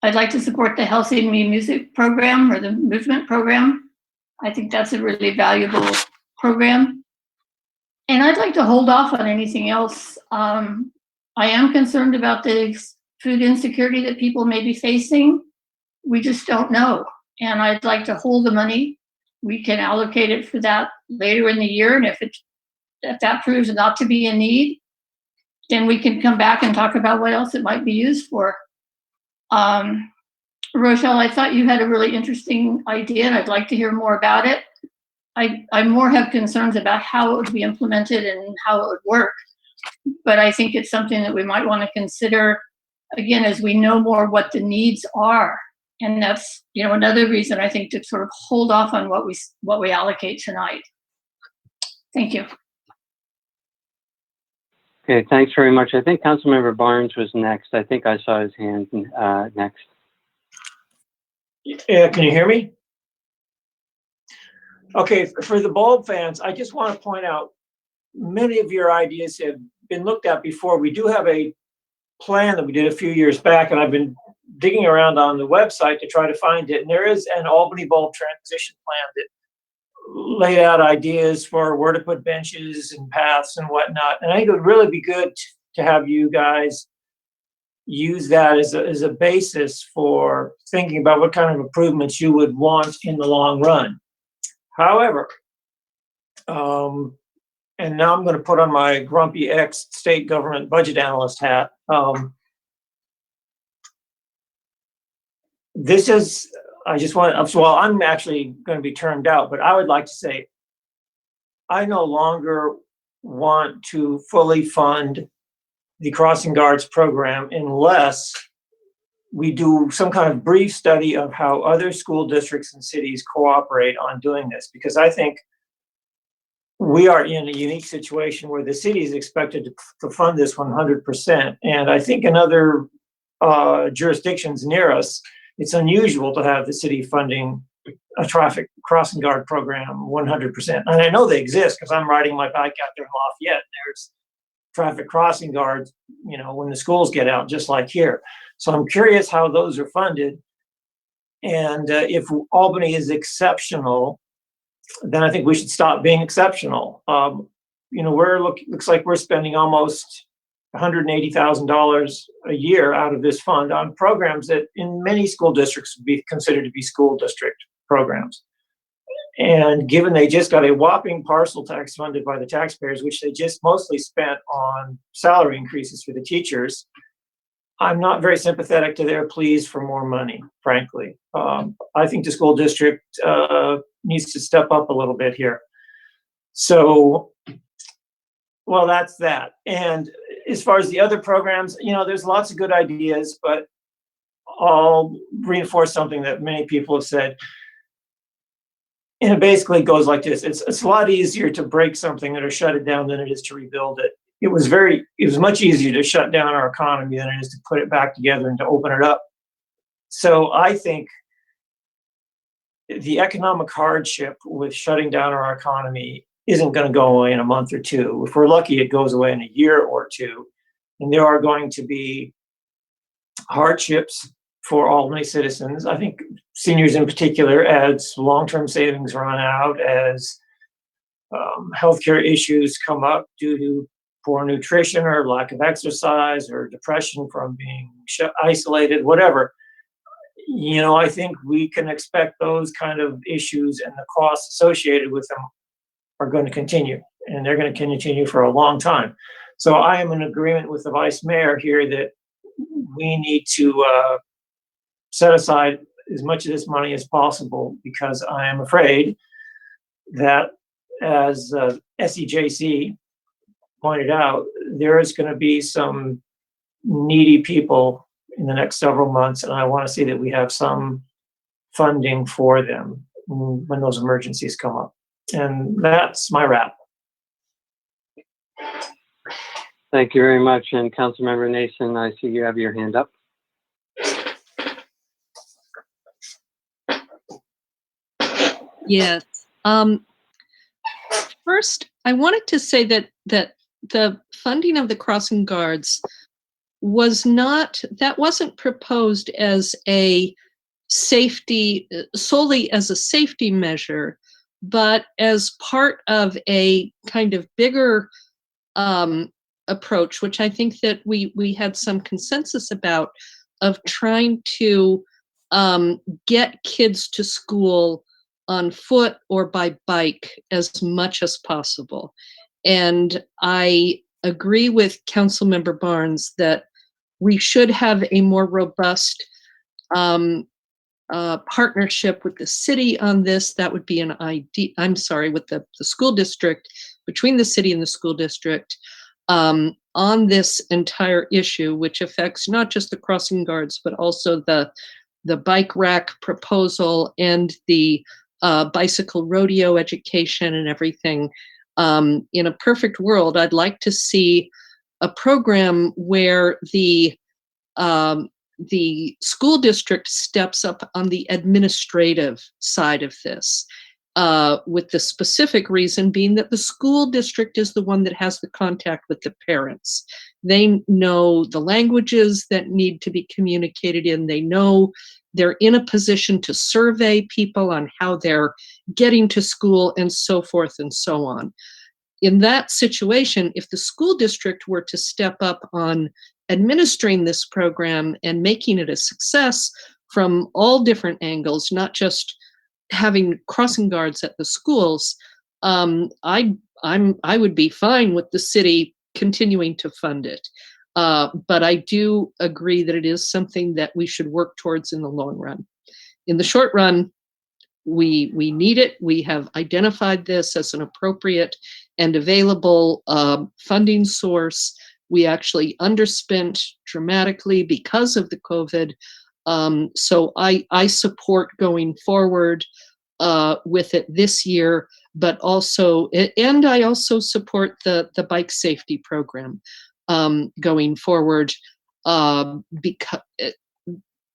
like to support the Healthy Me Music program or the movement program. I think that's a really valuable program. And I'd like to hold off on anything else. I am concerned about the food insecurity that people may be facing. We just don't know. And I'd like to hold the money. We can allocate it for that later in the year. And if that proves not to be a need, then we can come back and talk about what else it might be used for. Rochelle, I thought you had a really interesting idea, and I'd like to hear more about it. I more have concerns about how it would be implemented and how it would work. But I think it's something that we might want to consider, again, as we know more what the needs are. And that's, another reason I think to sort of hold off on what we allocate tonight. Thank you. Okay, thanks very much. I think Councilmember Barnes was next. I think I saw his hand next. Yeah, can you hear me? Okay, for the bulb fans, I just want to point out, many of your ideas have been looked at before. We do have a plan that we did a few years back, and I've been digging around on the website to try to find it. And there is an Albany bulb transition plan that laid out ideas for where to put benches and paths and whatnot. And I think it would really be good to have you guys use that as a basis for thinking about what kind of improvements you would want in the long run. However, and now I'm going to put on my grumpy ex-state government budget analyst hat. This is, I just want, well, I'm actually going to be termed out, but I would like to say, I no longer want to fully fund the Crossing Guards program unless we do some kind of brief study of how other school districts and cities cooperate on doing this, because I think we are in a unique situation where the city is expected to fund this 100%. And I think in other jurisdictions near us, it's unusual to have the city funding a traffic crossing guard program 100%. And I know they exist because I'm riding my bike out there in Lafayette, and there's traffic crossing guards, you know, when the schools get out, just like here. So I'm curious how those are funded. And if Albany is exceptional, then I think we should stop being exceptional. You know, looks like we're spending almost $180,000 a year out of this fund on programs that in many school districts would be considered to be school district programs. And given they just got a whopping parcel tax funded by the taxpayers, which they just mostly spent on salary increases for the teachers, I'm not very sympathetic to their pleas for more money, frankly. I think the school district needs to step up a little bit here. So, well, that's that. And as far as the other programs, you know, there's lots of good ideas, but I'll reinforce something that many people have said. And it basically goes like this. It's a lot easier to break something or shut it down than it is to rebuild it. It was much easier to shut down our economy than it is to put it back together and to open it up. So I think the economic hardship with shutting down our economy isn't going to go away in a month or two. If we're lucky, it goes away in a year or two. And there are going to be hardships for Albany citizens. I think seniors in particular, as long-term savings run out, as healthcare issues come up due to poor nutrition or lack of exercise or depression from being isolated, whatever. You know, I think we can expect those kind of issues and the costs associated with them are going to continue, and they're going to continue for a long time. So I am in agreement with the vice mayor here that we need to set aside as much of this money as possible, because I am afraid that, as SEJC pointed out, there is going to be some needy people in the next several months, and I want to see that we have some funding for them when those emergencies come up. And that's my wrap. Thank you very much. And Councilmember Nason, I see you have your hand up. Yes. First, I wanted to say that the funding of the crossing guards wasn't proposed as a safety, solely as a safety measure, but as part of a kind of bigger approach, which I think that we had some consensus about, of trying to get kids to school on foot or by bike as much as possible. And I agree with Councilmember Barnes that we should have a more robust partnership with the city on this. That would be an idea. I'm sorry, with the school district, between the city and the school district, on this entire issue, which affects not just the crossing guards, but also the bike rack proposal and the bicycle rodeo education and everything. In a perfect world, I'd like to see a program where the school district steps up on the administrative side of this, with the specific reason being that the school district is the one that has the contact with the parents. They know the languages that need to be communicated in. They know they're in a position to survey people on how they're getting to school and so forth and so on. In that situation, if the school district were to step up on administering this program and making it a success from all different angles, not just having crossing guards at the schools, I would be fine with the city continuing to fund it. But I do agree that it is something that we should work towards in the long run. In the short run, we need it. We have identified this as an appropriate and available funding source. We actually underspent dramatically because of the COVID. So I support going forward with it this year, but also, and I also support the bike safety program going forward,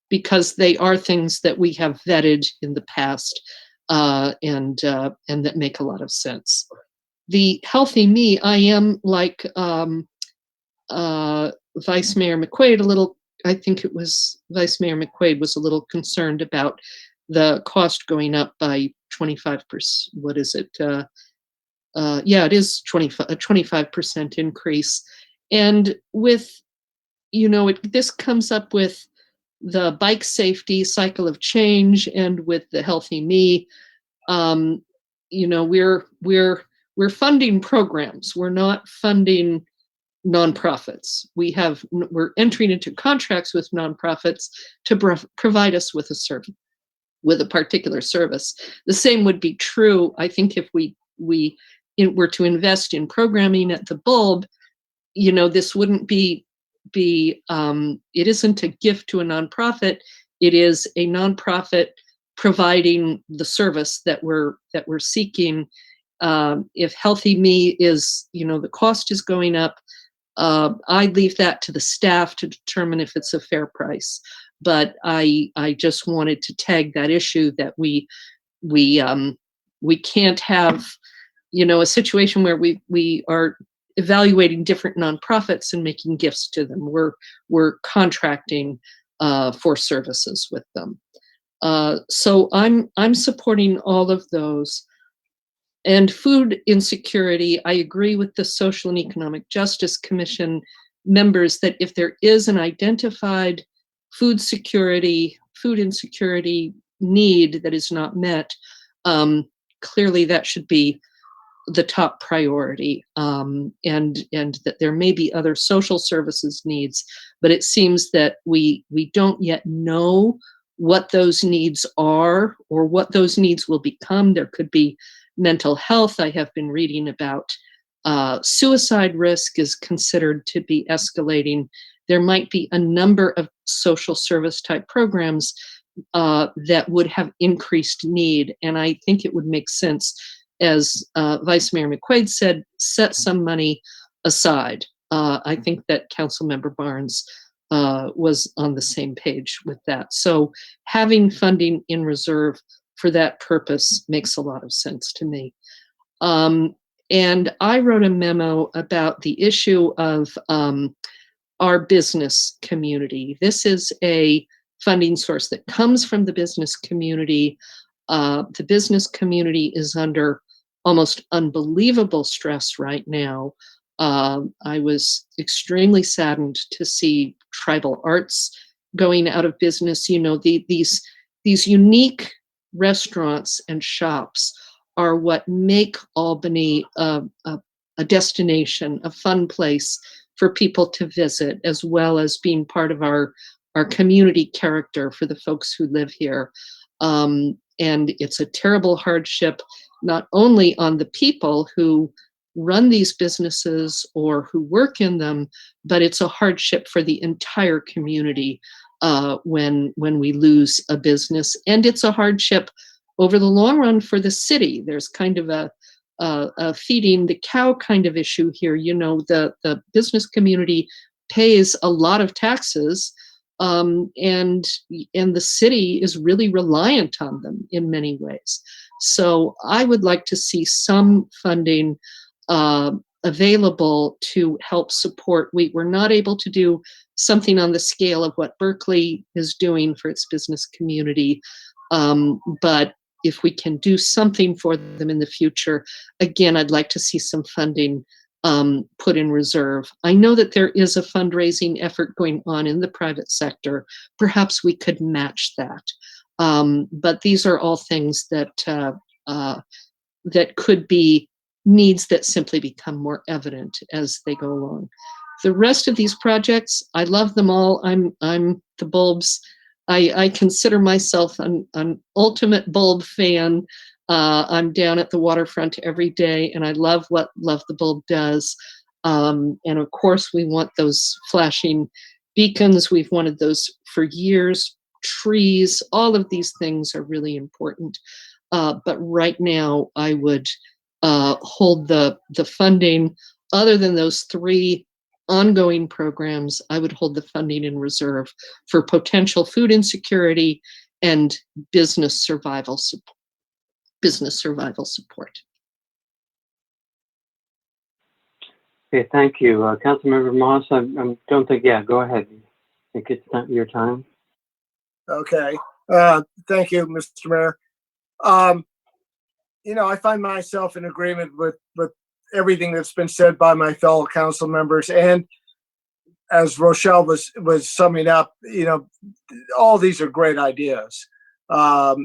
because they are things that we have vetted in the past, and that make a lot of sense. The Healthy Me, I am like Vice Mayor McQuaid, a little, I think it was Vice Mayor McQuaid was a little concerned about the cost going up by 25%. What is it? Yeah, it is a 25% increase. And with, this comes up with the bike safety cycle of change and with the Healthy Me. We're funding programs. We're not funding nonprofits. We're entering into contracts with nonprofits to provide us with a particular service. The same would be true, I think, if we were to invest in programming at the Bulb. This wouldn't be it isn't a gift to a nonprofit. It is a nonprofit providing the service that we're seeking. If Healthy Me is, the cost is going up, I leave that to the staff to determine if it's a fair price. But I just wanted to tag that issue that we can't have, a situation where we are evaluating different nonprofits and making gifts to them. We're contracting for services with them. So I'm supporting all of those. And food insecurity, I agree with the Social and Economic Justice Commission members that if there is an identified food insecurity need that is not met, clearly that should be the top priority, and that there may be other social services needs, but it seems that we don't yet know what those needs are or what those needs will become. There could be mental health. I have been reading about suicide risk is considered to be escalating. There might be a number of social service type programs that would have increased need, and I think it would make sense, as Vice Mayor McQuaid said, set some money aside. I think that Councilmember Barnes was on the same page with that. So having funding in reserve for that purpose makes a lot of sense to me. And I wrote a memo about the issue of our business community. This is a funding source that comes from the business community. The business community is under almost unbelievable stress right now. I was extremely saddened to see tribal arts going out of business. These unique restaurants and shops are what make Albany a destination, a fun place for people to visit, as well as being part of our community character for the folks who live here. And it's a terrible hardship, not only on the people who run these businesses or who work in them, but it's a hardship for the entire community when we lose a business. And it's a hardship over the long run for the city. There's kind of feeding the cow kind of issue here. You know, the business community pays a lot of taxes, and the city is really reliant on them in many ways. So I would like to see some funding available to help support. We were not able to do something on the scale of what Berkeley is doing for its business community, but if we can do something for them in the future, again, I'd like to see some funding put in reserve. I know that there is a fundraising effort going on in the private sector. Perhaps we could match that. But these are all things that that could be needs that simply become more evident as they go along. The rest of these projects, I love them all. I'm the bulbs. I consider myself an ultimate bulb fan. I'm down at the waterfront every day, and I love what Love the Bulb does. And of course, we want those flashing beacons. We've wanted those for years. Trees, all of these things are really important. But right now, I would hold the funding. Other than those 3 ongoing programs, I would hold the funding in reserve for potential food insecurity and business survival support. Okay, thank you. Councilmember Moss, I don't think, yeah, go ahead. I think it's not your time. Okay. Thank you, Mr. Mayor. You know, I find myself in agreement with everything that's been said by my fellow council members, and as Rochelle was summing up, you know, all these are great ideas. But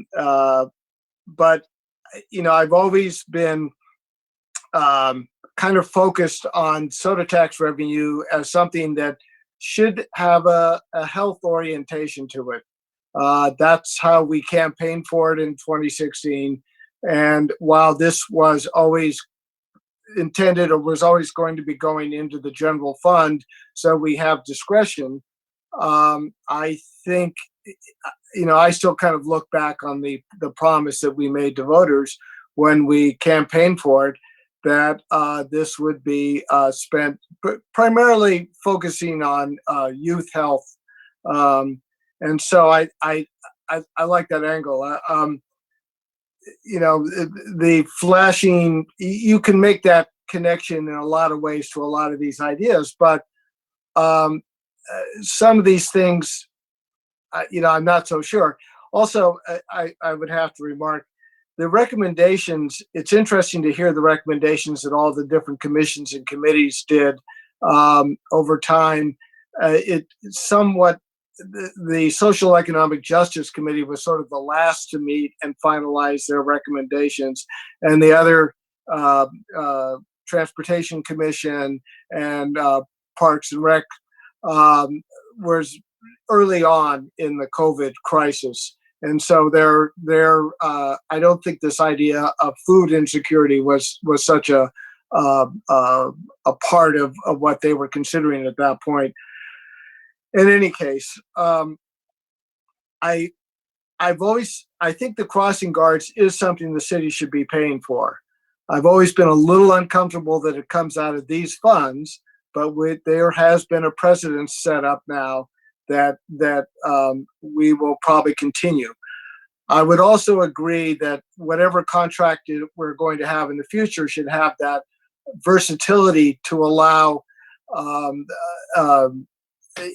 you know, I've always been kind of focused on soda tax revenue as something that should have a health orientation to it. That's how we campaigned for it in 2016. And while this was always intended or was always going to be going into the general fund, so we have discretion, I think, you know, I still kind of look back on the promise that we made to voters when we campaigned for it, that this would be spent primarily focusing on youth health. And so I like that angle. You know, the flashing, you can make that connection in a lot of ways to a lot of these ideas, but some of these things, you know, I'm not so sure. Also, I would have to remark, the recommendations, it's interesting to hear the recommendations that all the different commissions and committees did over time. It somewhat, the Social Economic Justice Committee was sort of the last to meet and finalize their recommendations, and the other Transportation Commission and Parks and Rec was early on in the COVID crisis. And so I don't think this idea of food insecurity was such a part of what they were considering at that point. In any case, I think the crossing guards is something the city should be paying for. I've always been a little uncomfortable that it comes out of these funds, but there has been a precedent set up now that we will probably continue. I would also agree that whatever contract we're going to have in the future should have that versatility to allow,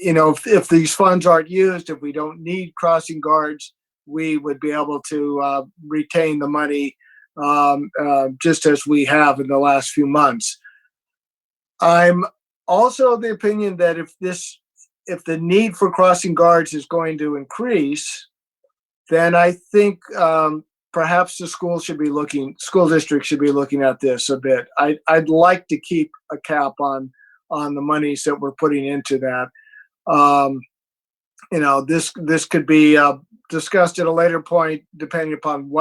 you know, if these funds aren't used, if we don't need crossing guards, we would be able to retain the money just as we have in the last few months. I'm also of the opinion that if the need for crossing guards is going to increase, then I think perhaps the school district should be looking at this a bit. I'd like to keep a cap on the monies that we're putting into that. You know, this could be discussed at a later point, depending upon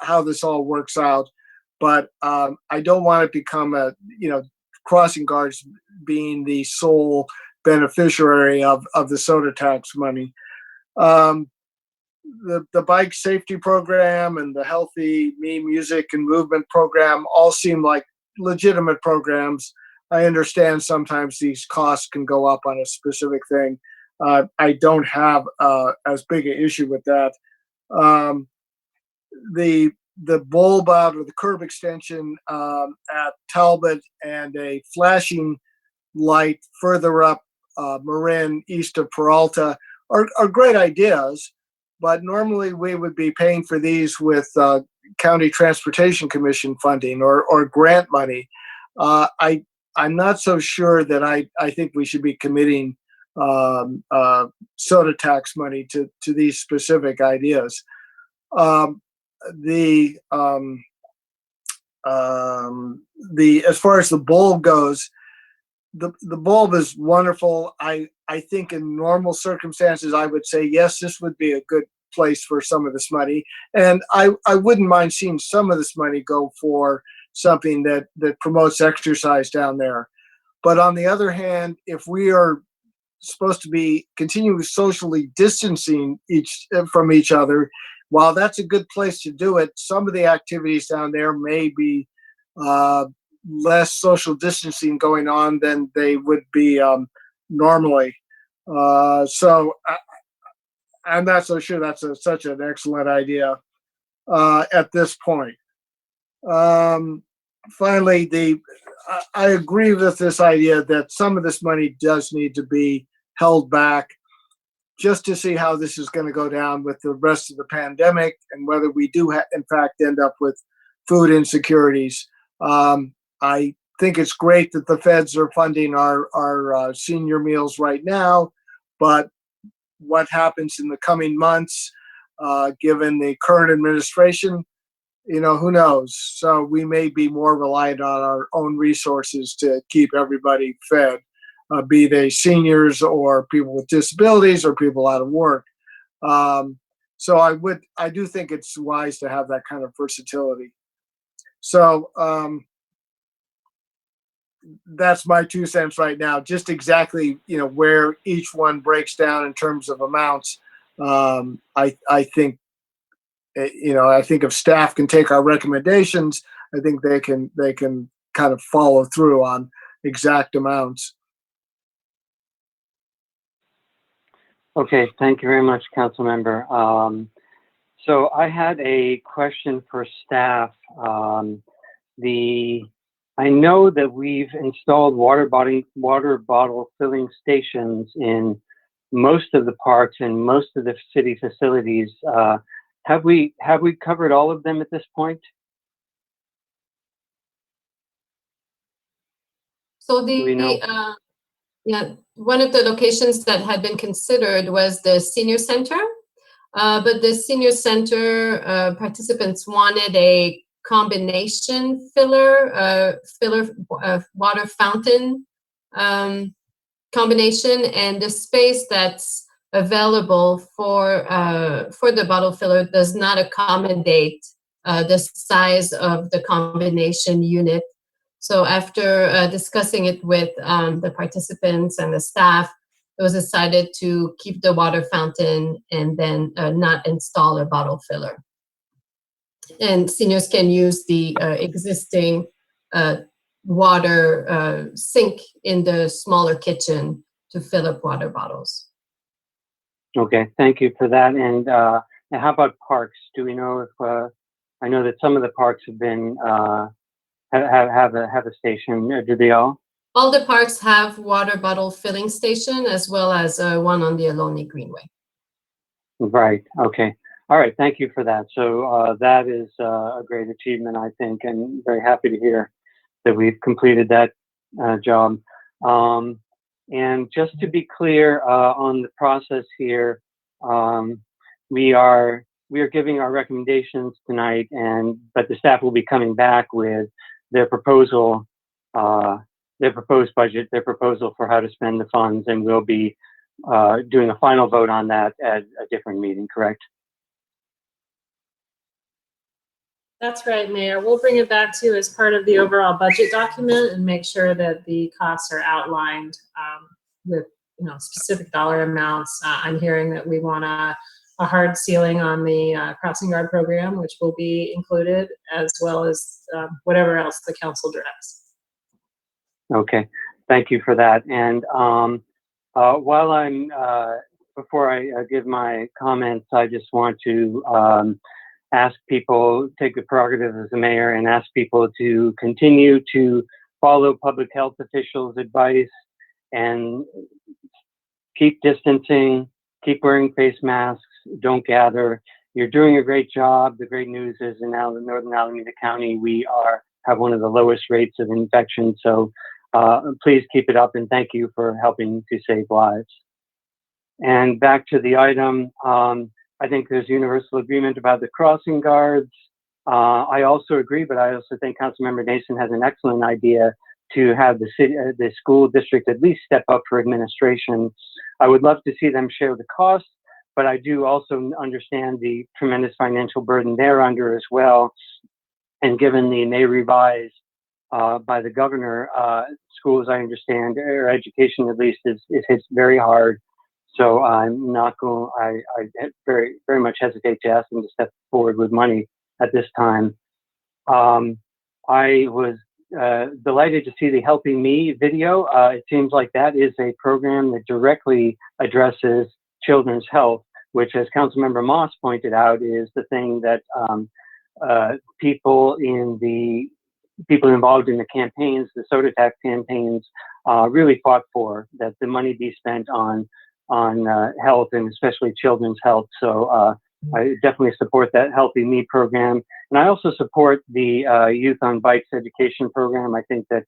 how this all works out. But I don't want it to become crossing guards being the sole beneficiary of the soda tax money. the bike safety program and the Healthy Me music and movement program all seem like legitimate programs. I understand sometimes these costs can go up on a specific thing. I don't have as big an issue with that. The bulb out or the curb extension at Talbot and a flashing light further up Marin east of Peralta are great ideas, but normally we would be paying for these with County Transportation Commission funding or grant money. I'm not so sure that I think we should be committing soda tax money to these specific ideas. The as far as the bulb goes, the bulb is wonderful. I think in normal circumstances, I would say, yes, this would be a good place for some of this money. And I wouldn't mind seeing some of this money go for something that promotes exercise down there. But on the other hand, if we are supposed to be continuing socially distancing from each other, while that's a good place to do it, some of the activities down there may be less social distancing going on than they would be normally. So I'm not so sure that's such an excellent idea at this point. Finally, I agree with this idea that some of this money does need to be held back just to see how this is going to go down with the rest of the pandemic and whether we do in fact end up with food insecurities. I think it's great that the feds are funding our senior meals right now, but what happens in the coming months, given the current administration, who knows? So we may be more reliant on our own resources to keep everybody fed, be they seniors or people with disabilities or people out of work. So I do think it's wise to have that kind of versatility. So that's my 2 cents right now. Just exactly, where each one breaks down in terms of amounts. I think, I think if staff can take our recommendations, I think they can kind of follow through on exact amounts. Okay, thank you very much, Council Member. So I had a question for staff. I know that we've installed water bottle filling stations in most of the parks and most of the city facilities. Have we covered all of them at this point? So Do we know? one of the locations that had been considered was the senior center, but the senior center participants wanted a combination filler water fountain combination, and the space that's available for the bottle filler does not accommodate the size of the combination unit. So after discussing it with the participants and the staff, it was decided to keep the water fountain and then not install a bottle filler. And seniors can use the existing water sink in the smaller kitchen to fill up water bottles. Okay, thank you for that. And how about parks? Do we know if I know that some of the parks have been have a station? Do they all? All the parks have water bottle filling station, as well as one on the Albany Greenway. Right. Okay. All right. Thank you for that. So that is a great achievement, I think, and very happy to hear that we've completed that job. And just to be clear on the process here, we are giving our recommendations tonight, but the staff will be coming back with their proposal, their proposed budget, their proposal for how to spend the funds, and we'll be doing a final vote on that at a different meeting, correct? That's right, Mayor. We'll bring it back to you as part of the overall budget document and make sure that the costs are outlined with specific dollar amounts. I'm hearing that we want to a hard ceiling on the crossing guard program, which will be included, as well as whatever else the council directs. Okay, thank you for that. And while I'm, before I give my comments, I just want to ask people, take the prerogative as the mayor and ask people to continue to follow public health officials' advice and keep distancing, keep wearing face masks, don't gather. You're doing a great job. The great news is in Northern Alameda County, we have one of the lowest rates of infection. So please keep it up, and thank you for helping to save lives. And back to the item, I think there's universal agreement about the crossing guards. I also agree, but I also think Councilmember Nason has an excellent idea to have the school district at least step up for administration. I would love to see them share the cost, but I do also understand the tremendous financial burden they're under as well. And given the May revise by the governor, schools, I understand, or education at least, is hit very hard. So I'm not going, I very, very much hesitate to ask them to step forward with money at this time. I was delighted to see the Helping Me video. It seems like that is a program that directly addresses children's health, which, as Councilmember Moss pointed out, is the thing that people involved in the campaigns, the soda tax campaigns, really fought for, that the money be spent on health, and especially children's health. So I definitely support that Helping Me program. And I also support the Youth on Bikes education program. I think that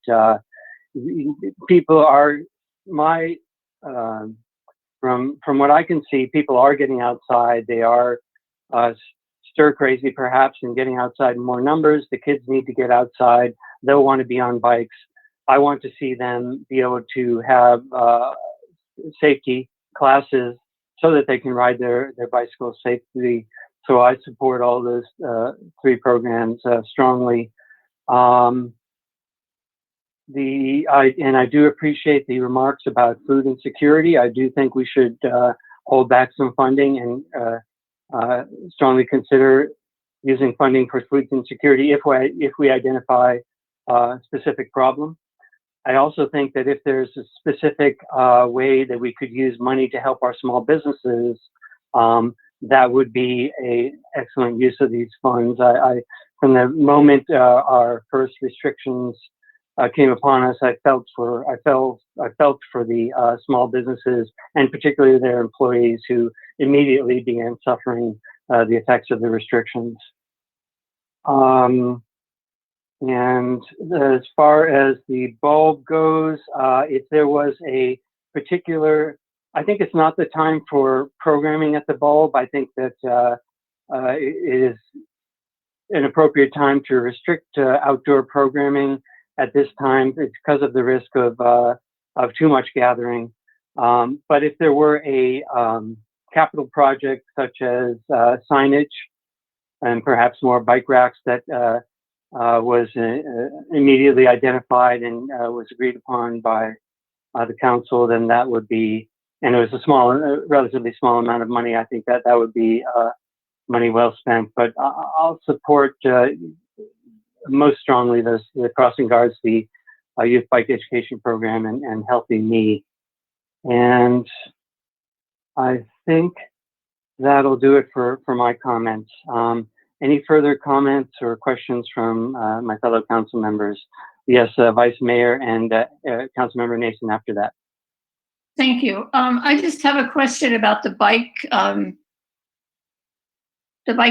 people are, from what I can see, people are getting outside. They are stir crazy perhaps and getting outside in more numbers. The kids need to get outside. They'll want to be on bikes. I want to see them be able to have safety classes so that they can ride their bicycles safely. So I support all those three programs strongly. And I do appreciate the remarks about food insecurity. I do think we should hold back some funding and strongly consider using funding for food insecurity if we identify a specific problem. I also think that if there's a specific way that we could use money to help our small businesses, that would be an excellent use of these funds. From the moment our first restrictions came upon us, I felt for the small businesses, and particularly their employees, who immediately began suffering the effects of the restrictions. And as far as the bulb goes, if there was a particular, I think it's not the time for programming at the bulb. I think that it is an appropriate time to restrict outdoor programming at this time. It's because of the risk of too much gathering. But if there were a capital project such as signage and perhaps more bike racks that was immediately identified and was agreed upon by the council, then that would be, and it was a relatively small amount of money, I think that would be money well spent. But I'll support most strongly the crossing guards, the youth bike education program, and Helping Me. And I think that'll do it for my comments. Any further comments or questions from my fellow council members? Yes, Vice Mayor and Councilmember Nason after that. Thank you. I just have a question about the bike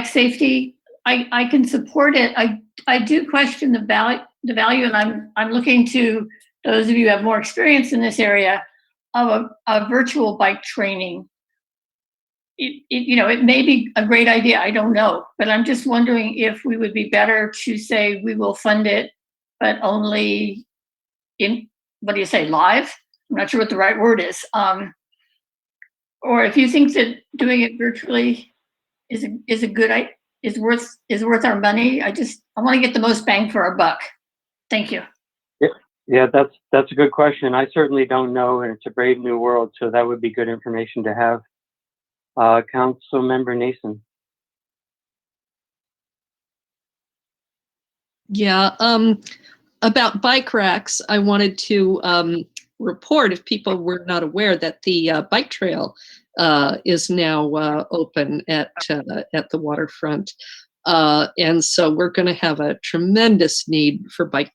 safety. I can support it. I do question the value, and I'm looking to those of you who have more experience in this area of a virtual bike training. It may be a great idea, I don't know, but I'm just wondering if we would be better to say we will fund it, but only in, what do you say, live? I'm not sure what the right word is. Or if you think that doing it virtually is worth our money. I want to get the most bang for our buck. Thank you. Yeah, that's a good question. I certainly don't know, and it's a brave new world, so that would be good information to have. Council Member Nason. Yeah, about bike racks, I wanted to report, if people were not aware, that the bike trail is now open at the waterfront. And so we're going to have a tremendous need for bike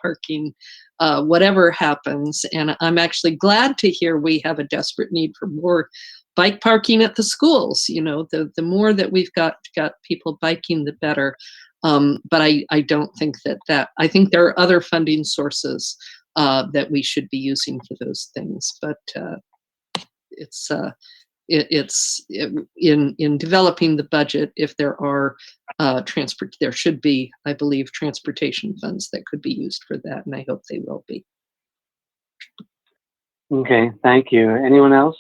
parking, whatever happens. And I'm actually glad to hear we have a desperate need for more bike parking at the schools. You know, the more that we've got people biking, the better. But I don't think that I think there are other funding sources that we should be using for those things. But in developing the budget, if there are there should be, I believe, transportation funds that could be used for that, and I hope they will be. Okay, thank you. Anyone else?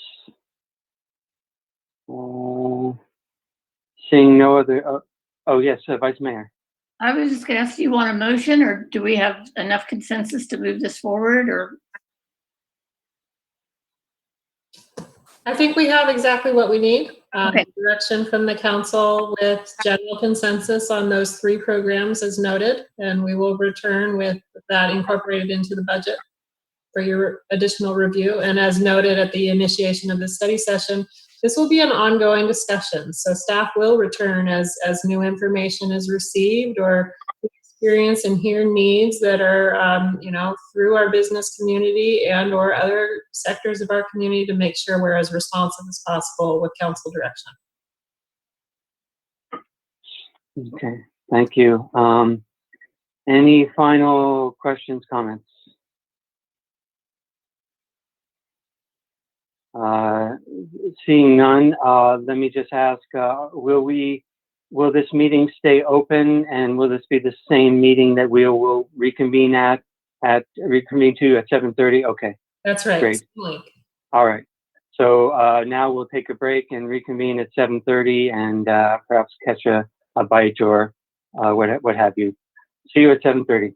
Seeing no other. Oh yes, Vice Mayor. I was just gonna ask, do you want a motion, or do we have enough consensus to move this forward, or? I think we have exactly what we need. Okay. Direction from the council with general consensus on those 3 programs as noted, and we will return with that incorporated into the budget for your additional review. And as noted at the initiation of the study session, this will be an ongoing discussion. So staff will return as new information is received or experience and hear needs that are, through our business community and or other sectors of our community to make sure we're as responsive as possible with council direction. Okay, thank you. Any final questions, comments? Seeing none, let me just ask, will this meeting stay open, and will this be the same meeting that we will reconvene to at 7:30? Okay. That's right. Great. All right. So now we'll take a break and reconvene at 7:30 and perhaps catch a bite or what have you. See you at 7:30.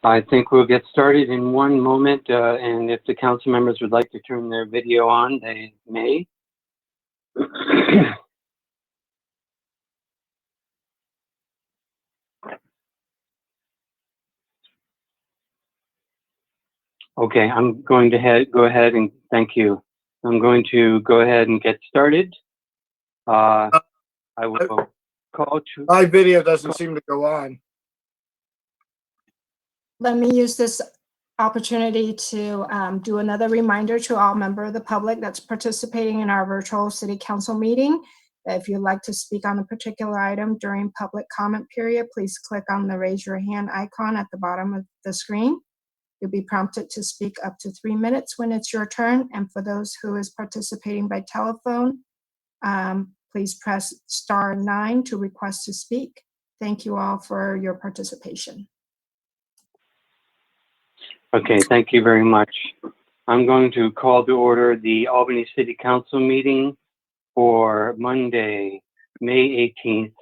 I think we'll get started in one moment, and if the council members would like to turn their video on, they may. Okay, I'm going to go ahead and thank you. I'm going to go ahead and get started. I will call to. My video doesn't seem to go on. Let me use this opportunity to do another reminder to all members of the public that's participating in our virtual city council meeting. If you'd like to speak on a particular item during public comment period, please click on the raise your hand icon at the bottom of the screen. You'll be prompted to speak up to 3 minutes when it's your turn. And for those who is participating by telephone, please press *9 to request to speak. Thank you all for your participation. Okay, thank you very much. I'm going to call to order the Albany City Council meeting for Monday, May 18th.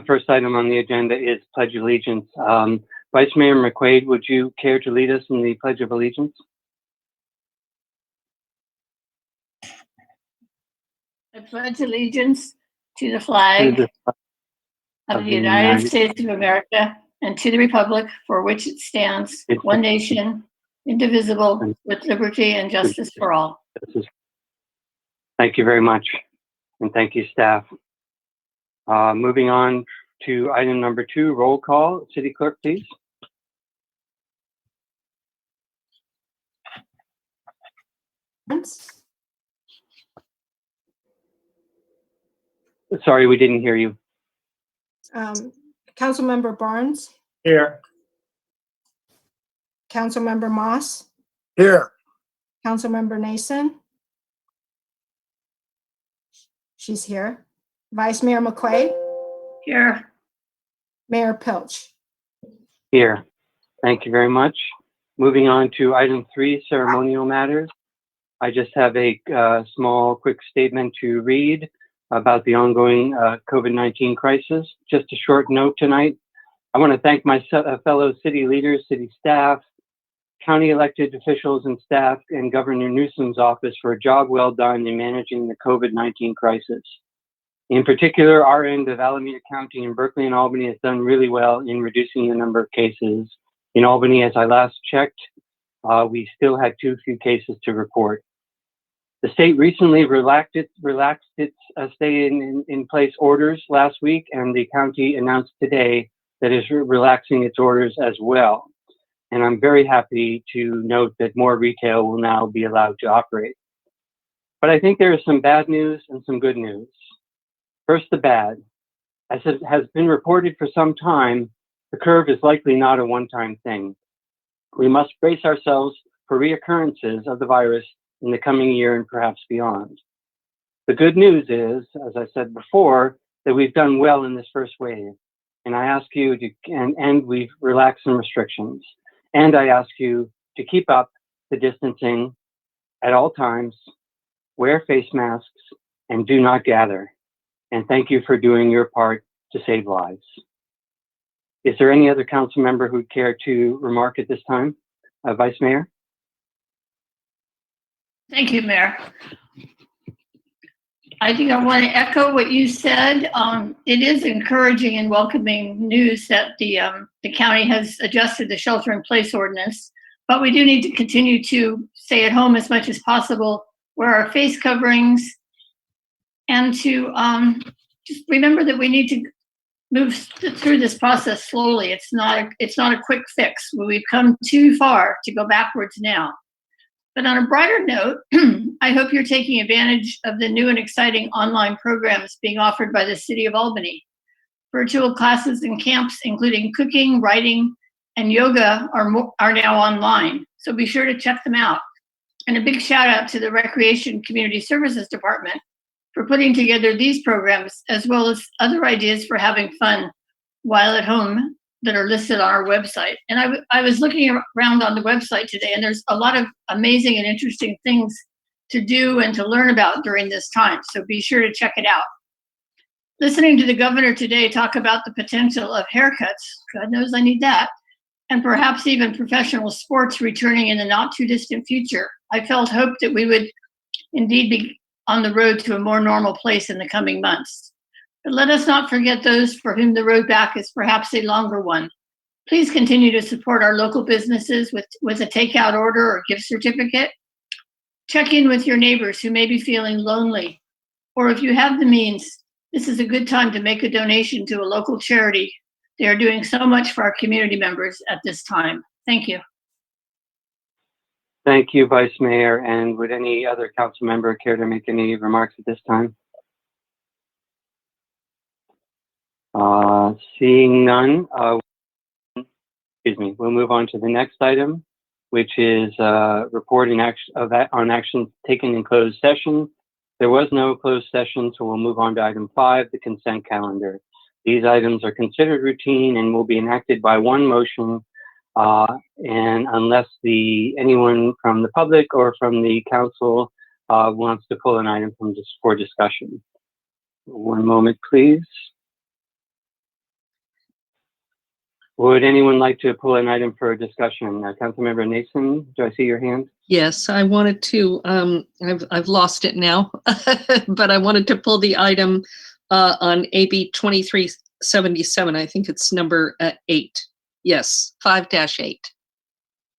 First item on the agenda is Pledge of Allegiance. Vice Mayor McQuaid, would you care to lead us in the Pledge of Allegiance? I pledge allegiance to the flag of the United States of America and to the republic for which it stands, one nation, indivisible, with liberty and justice for all. Thank you very much, and thank you, staff. Moving on to item number 2, roll call. City Clerk, please. Sorry, we didn't hear you. Councilmember Barnes, Here. Councilmember Moss, Here. Councilmember Nason. She's here. Vice Mayor McQuaid. Here. Mayor Pilch. Here. Thank you very much. Moving on to item 3, ceremonial matters. I just have a small, quick statement to read about the ongoing COVID-19 crisis. Just a short note tonight. I want to thank my fellow city leaders, city staff, county elected officials and staff, and Governor Newsom's office for a job well done in managing the COVID-19 crisis. In particular, our end of Alameda County and Berkeley and Albany has done really well in reducing the number of cases. In Albany, as I last checked, we still had too few cases to report. The state recently relaxed its stay in place orders last week, and the county announced today that it is relaxing its orders as well. And I'm very happy to note that more retail will now be allowed to operate. But I think there is some bad news and some good news. First, the bad. As it has been reported for some time, the curve is likely not a one-time thing. We must brace ourselves for reoccurrences of the virus in the coming year and perhaps beyond. The good news is, as I said before, that we've done well in this first wave. And I ask you to, and we've relaxed some restrictions. And I ask you to keep up the distancing at all times, wear face masks, and do not gather. And thank you for doing your part to save lives. Is there any other council member who'd care to remark at this time? Vice Mayor? Thank you, Mayor. I think I want to echo what you said. It is encouraging and welcoming news that the county has adjusted the shelter-in-place ordinance, but we do need to continue to stay at home as much as possible, wear our face coverings, and to just remember that we need to move through this process slowly. It's not a quick fix. We've come too far to go backwards now. But on a brighter note, I hope you're taking advantage of the new and exciting online programs being offered by the City of Albany. Virtual classes and camps, including cooking, writing, and yoga, are now online. So be sure to check them out. And a big shout out to the Recreation Community Services Department for putting together these programs, as well as other ideas for having fun while at home that are listed on our website. And I was looking around on the website today, and there's a lot of amazing and interesting things to do and to learn about during this time. So be sure to check it out. Listening to the governor today talk about the potential of haircuts, God knows I need that, and perhaps even professional sports returning in the not too distant future, I felt hope that we would indeed be on the road to a more normal place in the coming months. But let us not forget those for whom the road back is perhaps a longer one. Please continue to support our local businesses with a takeout order or gift certificate. Check in with your neighbors who may be feeling lonely, or if you have the means, this is a good time to make a donation to a local charity. They are doing so much for our community members at this time. Thank you. Thank you, Vice Mayor. And would any other council member care to make any remarks at this time? Seeing none, we'll move on to the next item, which is reporting on actions taken in closed session. There was no closed session, so we'll move on to item 5, the consent calendar. These items are considered routine and will be enacted by one motion, and unless anyone from the public or from the council wants to pull an item for discussion. One moment, please. Would anyone like to pull an item for discussion? Councilmember Nason, do I see your hand? Yes, I wanted to, I've lost it now, but I wanted to pull the item on AB 2377. I think it's number 8. Yes, 5-8.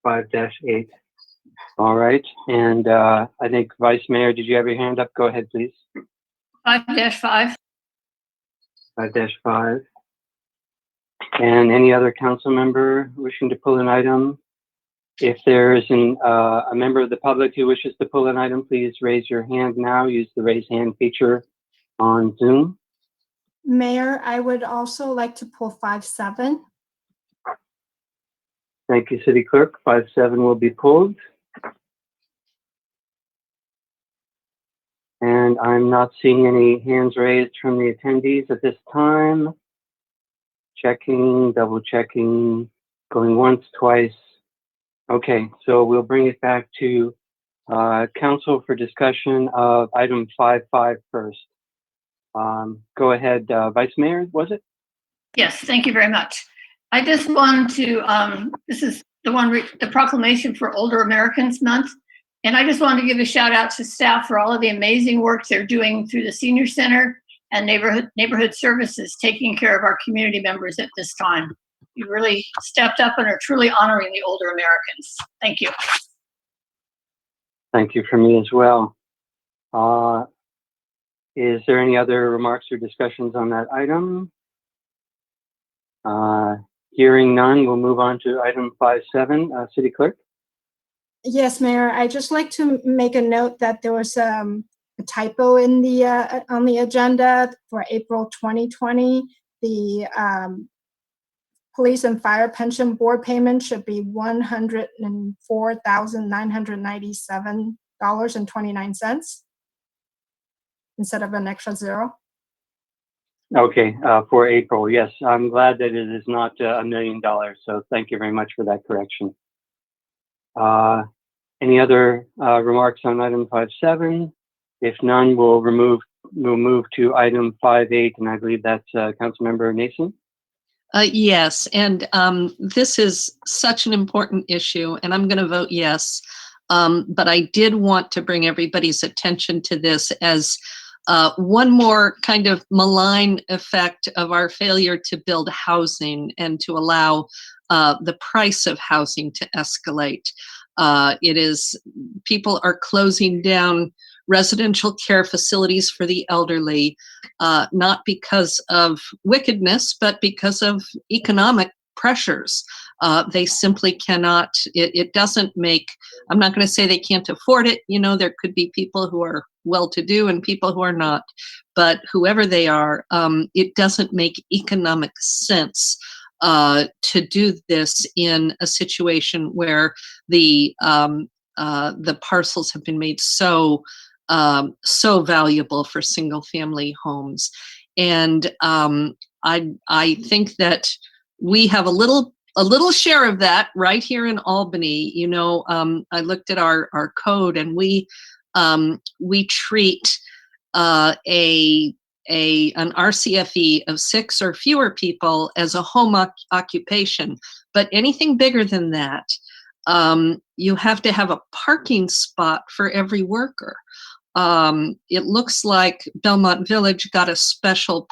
5-8. All right. And I think Vice Mayor, did you have your hand up? Go ahead, please. 5-5. 5-5. And any other council member wishing to pull an item? If there is a member of the public who wishes to pull an item, please raise your hand now. Use the raise hand feature on Zoom. Mayor, I would also like to pull 5-7. Thank you, City Clerk. 5-7 will be pulled. And I'm not seeing any hands raised from the attendees at this time. Checking, double checking, going once, twice. Okay, so we'll bring it back to council for discussion of item 5-5 first. Go ahead, Vice Mayor, was it? Yes, thank you very much. I just wanted to, this is the Proclamation for Older Americans Month. And I just wanted to give a shout out to staff for all of the amazing work they're doing through the Senior Center and neighborhood services, taking care of our community members at this time. You really stepped up and are truly honoring the older Americans. Thank you. Thank you from me as well. Is there any other remarks or discussions on that item? Hearing none, we'll move on to item 5-7, City Clerk. Yes, Mayor. I'd just like to make a note that there was a typo in the on the agenda for April 2020. The Police and Fire Pension Board payment should be $104,997.29 instead of an extra 0. Okay, for April, yes. I'm glad that it is not $1 million, so thank you very much for that correction. Any other remarks on item 5-7? If none, we'll move to item 5-8, and I believe that's Councilmember Nason. Yes, and this is such an important issue, and I'm going to vote yes. But I did want to bring everybody's attention to this as one more kind of malign effect of our failure to build housing and to allow the price of housing to escalate. People are closing down residential care facilities for the elderly, not because of wickedness, but because of economic pressures. They simply cannot, it doesn't make, I'm not going to say they can't afford it. You know, there could be people who are well-to-do and people who are not, but whoever they are, it doesn't make economic sense to do this in a situation where the parcels have been made so valuable for single-family homes. And I think that we have a little share of that right here in Albany. You know, I looked at our code, and we treat a an RCFE of 6 or fewer people as a home occupation. But anything bigger than that, you have to have a parking spot for every worker. It looks like Belmont Village got a special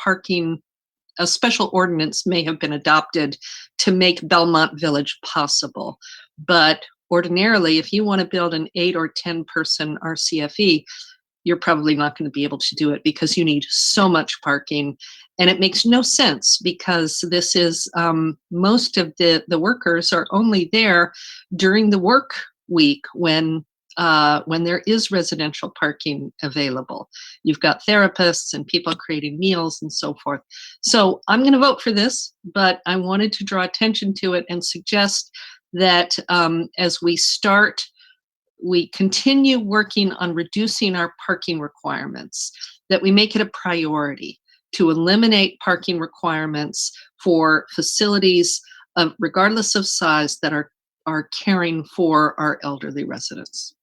ordinance may have been adopted to make Belmont Village possible. But ordinarily, if you want to build an 8 or 10 person RCFE, you're probably not going to be able to do it because you need so much parking. And it makes no sense because this is, most of the workers are only there during the work week when there is residential parking available. You've got therapists and people creating meals and so forth. So I'm going to vote for this, but I wanted to draw attention to it and suggest that as we continue working on reducing our parking requirements, that we make it a priority to eliminate parking requirements for facilities, regardless of size, that are caring for our elderly residents.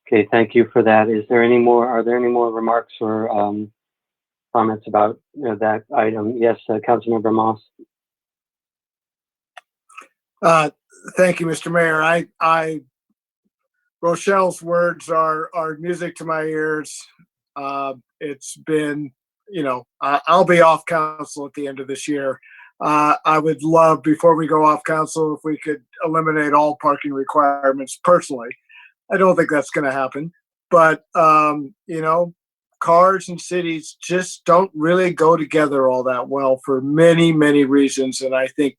Okay, thank you for that. Are there any more remarks or comments about that item? Yes, Councilmember Moss. Thank you, Mr. Mayor. Rochelle's words are music to my ears. It's been, I'll be off council at the end of this year. I would love, before we go off council, if we could eliminate all parking requirements personally. I don't think that's going to happen, but, cars and cities just don't really go together all that well for many, many reasons. And I think,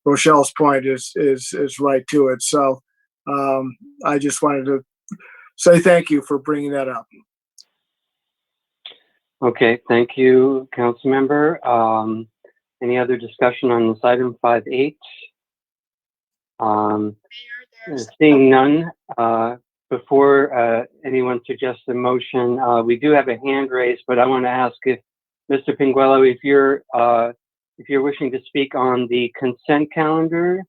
Rochelle's point is right to it. So I just wanted to say thank you for bringing that up. Okay, thank you, Council Member. Any other discussion on this item 5.8? Seeing none, before anyone suggests a motion, we do have a hand raised, but I want to ask if Mr. Pinguello, if you're wishing to speak on the consent calendar,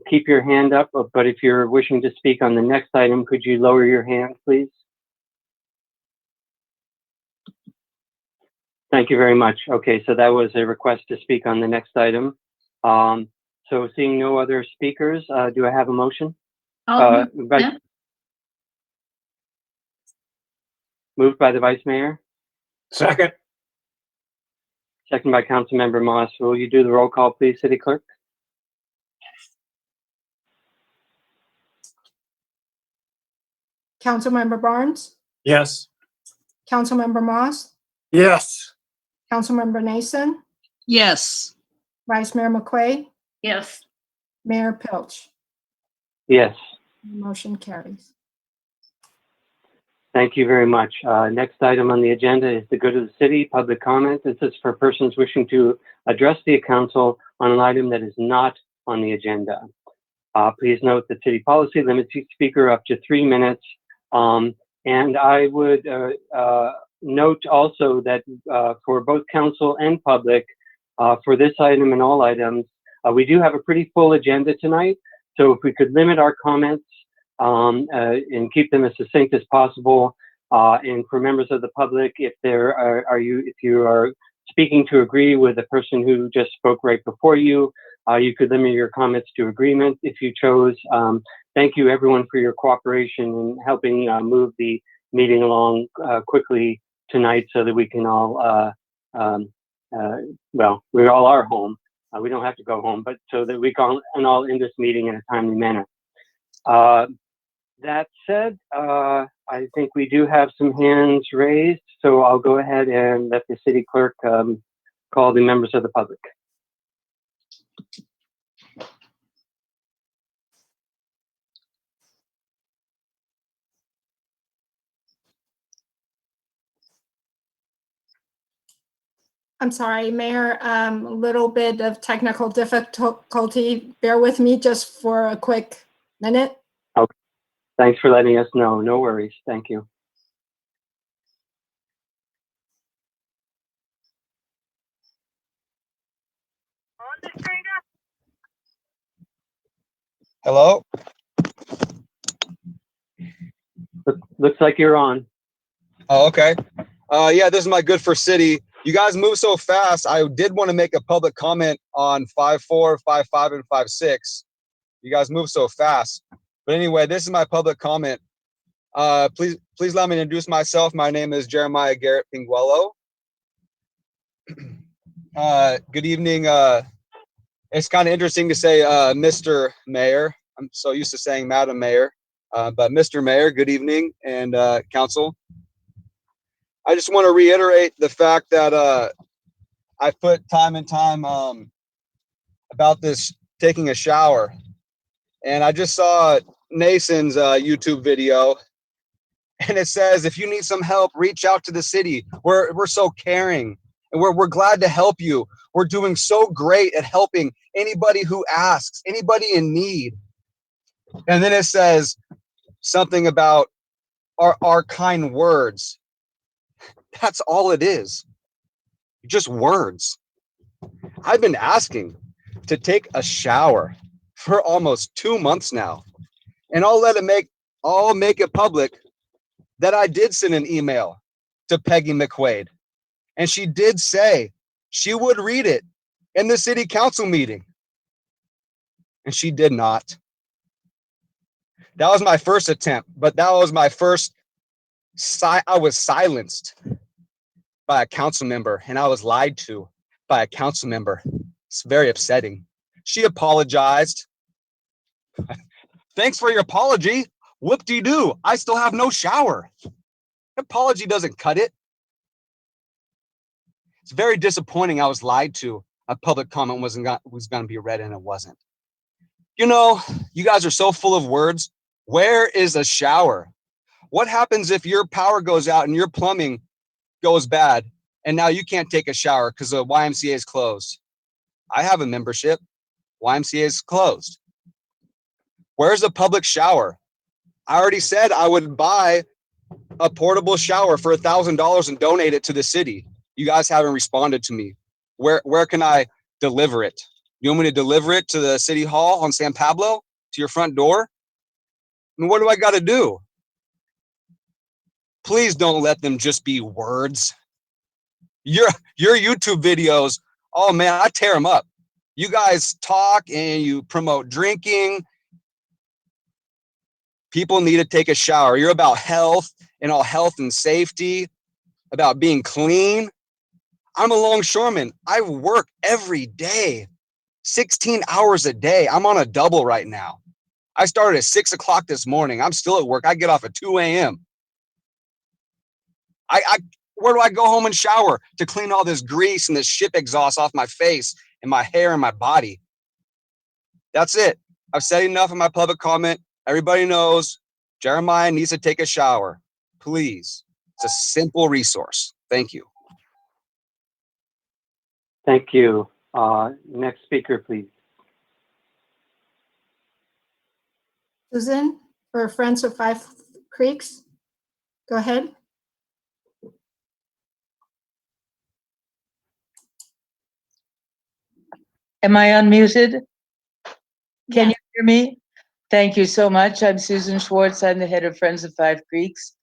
keep your hand up, but if you're wishing to speak on the next item, could you lower your hand, please? Thank you very much. Okay, so that was a request to speak on the next item. So seeing no other speakers, do I have a motion? Moved by the Vice Mayor. Second. Second by Councilmember Moss. Will you do the roll call, please, City Clerk? Councilmember Barnes, Yes. Councilmember Moss, Yes. Councilmember Nason, Yes. Vice Mayor McQuaid, Yes. Mayor Pilch. Yes. Motion carries. Thank you very much. Next item on the agenda is the good of the city, public comment. This is for persons wishing to address the council on an item that is not on the agenda. Please note that city policy limits each speaker up to 3 minutes. And I would note also that for both council and public, for this item and all items, we do have a pretty full agenda tonight. So if we could limit our comments and keep them as succinct as possible. And for members of the public, if you are speaking to agree with the person who just spoke right before you, you could limit your comments to agreement if you chose. Thank you everyone for your cooperation in helping move the meeting along quickly tonight so that we can all, well, we all are home. We don't have to go home, but so that we can all end this meeting in a timely manner. That said, I think we do have some hands raised, so I'll go ahead and let the city clerk call the members of the public. I'm sorry, Mayor, a little bit of technical difficulty. Bear with me just for a quick minute. Okay. Thanks for letting us know. No worries. Thank you. Hello? Looks like you're on. Oh, okay. Yeah, this is my good for city. You guys move so fast. I did want to make a public comment on 5.4, 5.5, and 5.6. You guys move so fast. But anyway, this is my public comment. Please let me introduce myself. My name is Jeremiah Garrett Pinguello. Good evening. It's kind of interesting to say Mr. Mayor. I'm so used to saying Madam Mayor. But Mr. Mayor, good evening, and council. I just want to reiterate the fact that I put time and time about this taking a shower. And I just saw Nason's YouTube video, and it says, if you need some help, reach out to the city. We're so caring, and we're glad to help you. We're doing so great at helping anybody who asks, anybody in need. And then it says something about our kind words. That's all it is. Just words. I've been asking to take a shower for almost 2 months now. And I'll make it public that I did send an email to Peggy McQuaid. And she did say she would read it in the city council meeting. And she did not. That was my first attempt, but that was my first, I was silenced by a council member, and I was lied to by a council member. It's very upsetting. She apologized. Thanks for your apology. Whoop-de-doo. I still have no shower. Apology doesn't cut it. It's very disappointing. I was lied to. A public comment was going to be read, and it wasn't. You know, you guys are so full of words. Where is a shower? What happens if your power goes out and your plumbing goes bad, and now you can't take a shower because the YMCA is closed? I have a membership. YMCA is closed. Where's the public shower? I already said I would buy a portable shower for $1,000 and donate it to the city. You guys haven't responded to me. Where can I deliver it? You want me to deliver it to the city hall on San Pablo, to your front door? I mean, what do I got to do? Please don't let them just be words. Your YouTube videos, oh man, I tear them up. You guys talk and you promote drinking. People need to take a shower. You're about health and all health and safety, about being clean. I'm a longshoreman. I work every day, 16 hours a day. I'm on a double right now. I started at 6 o'clock this morning. I'm still at work. I get off at 2 a.m. Where do I go home and shower to clean all this grease and this ship exhaust off my face and my hair and my body? That's it. I've said enough in my public comment. Everybody knows Jeremiah needs to take a shower. Please. It's a simple resource. Thank you. Thank you. Next speaker, please. Susan, for Friends of Five Creeks, go ahead. Am I unmuted? Can you hear me? Thank you so much. I'm Susan Schwartz. I'm the head of Friends of Five Creeks.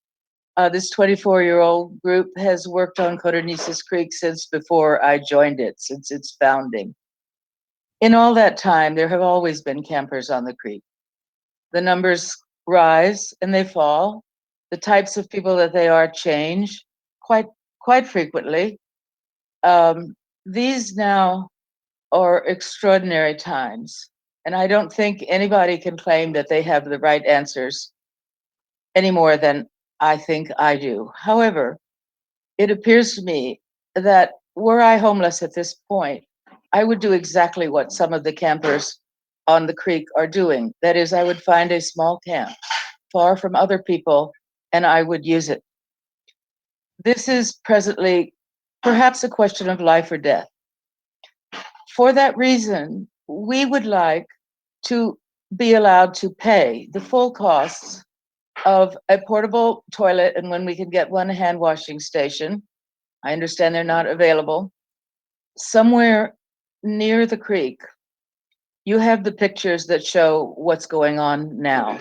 This 24-year-old group has worked on Codornices Creek since before I joined it, since its founding. In all that time, there have always been campers on the creek. The numbers rise and they fall. The types of people that they are change quite frequently. These now are extraordinary times, and I don't think anybody can claim that they have the right answers any more than I think I do. However, it appears to me that were I homeless at this point, I would do exactly what some of the campers on the creek are doing. That is, I would find a small camp far from other people, and I would use it. This is presently perhaps a question of life or death. For that reason, we would like to be allowed to pay the full costs of a portable toilet, and when we can get one, hand washing station. I understand they're not available. Somewhere near the creek, you have the pictures that show what's going on now.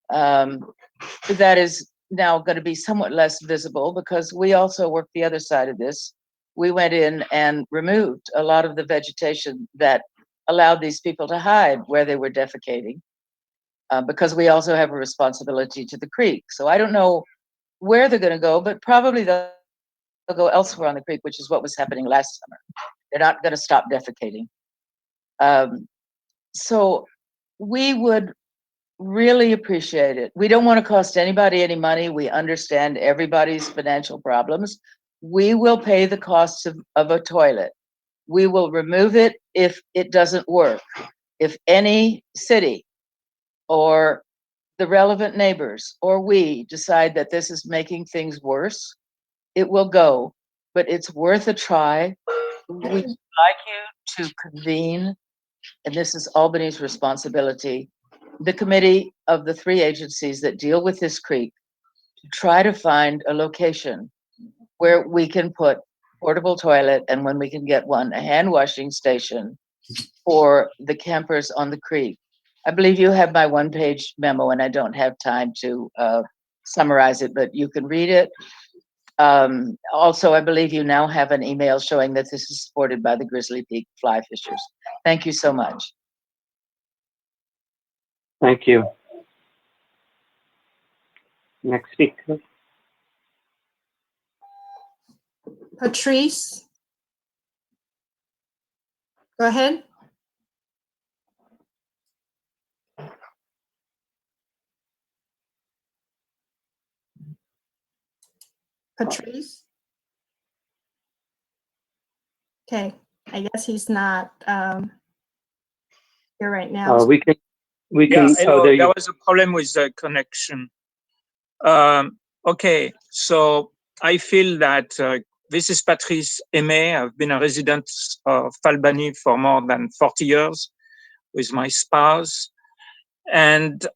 That is now going to be somewhat less visible because we also work the other side of this. We went in and removed a lot of the vegetation that allowed these people to hide where they were defecating, because we also have a responsibility to the creek. So I don't know where they're going to go, but probably they'll go elsewhere on the creek, which is what was happening last summer. They're not going to stop defecating. So we would really appreciate it. We don't want to cost anybody any money. We understand everybody's financial problems. We will pay the cost of a toilet. We will remove it if it doesn't work. If any city or the relevant neighbors or we decide that this is making things worse, it will go, but it's worth a try. We would like you to convene, and this is Albany's responsibility, the committee of the 3 agencies that deal with this creek, to try to find a location where we can put portable toilet, and when we can get one, a hand washing station for the campers on the creek. I believe you have my 1-page memo, and I don't have time to summarize it, but you can read it. Also, I believe you now have an email showing that this is supported by the Grizzly Peak Fly Fishers. Thank you so much. Thank you. Next speaker. Patrice? Go ahead. Patrice? Okay, I guess he's not here right now. We can. Yeah, hello, there you there was a problem with the connection. Okay, so I feel that this is Patrice Aimé. I've been a resident of Albany for more than 40 years with my spouse. And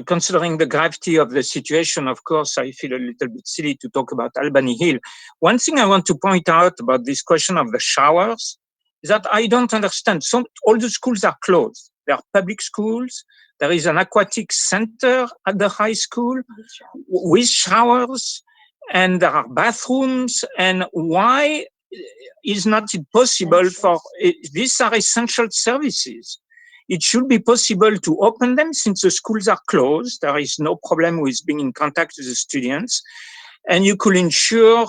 considering the gravity of the situation, of course, I feel a little bit silly to talk about Albany Hill. One thing I want to point out about this question of the showers is that I don't understand. All the schools are closed. They are public schools. There is an aquatic center at the high school with showers, and there are bathrooms. And why is not it possible for, these are essential services. It should be possible to open them since the schools are closed. There is no problem with being in contact with the students. And you could ensure,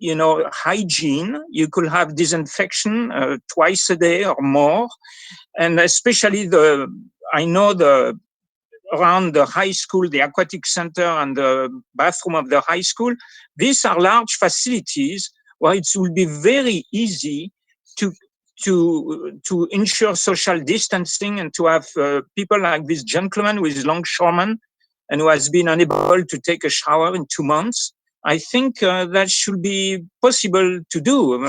hygiene. You could have disinfection twice a day or more. And especially around the high school, the aquatic center and the bathroom of the high school, these are large facilities where it will be very easy to ensure social distancing and to have people like this gentleman who is longshoreman and who has been unable to take a shower in 2 months. I think that should be possible to do.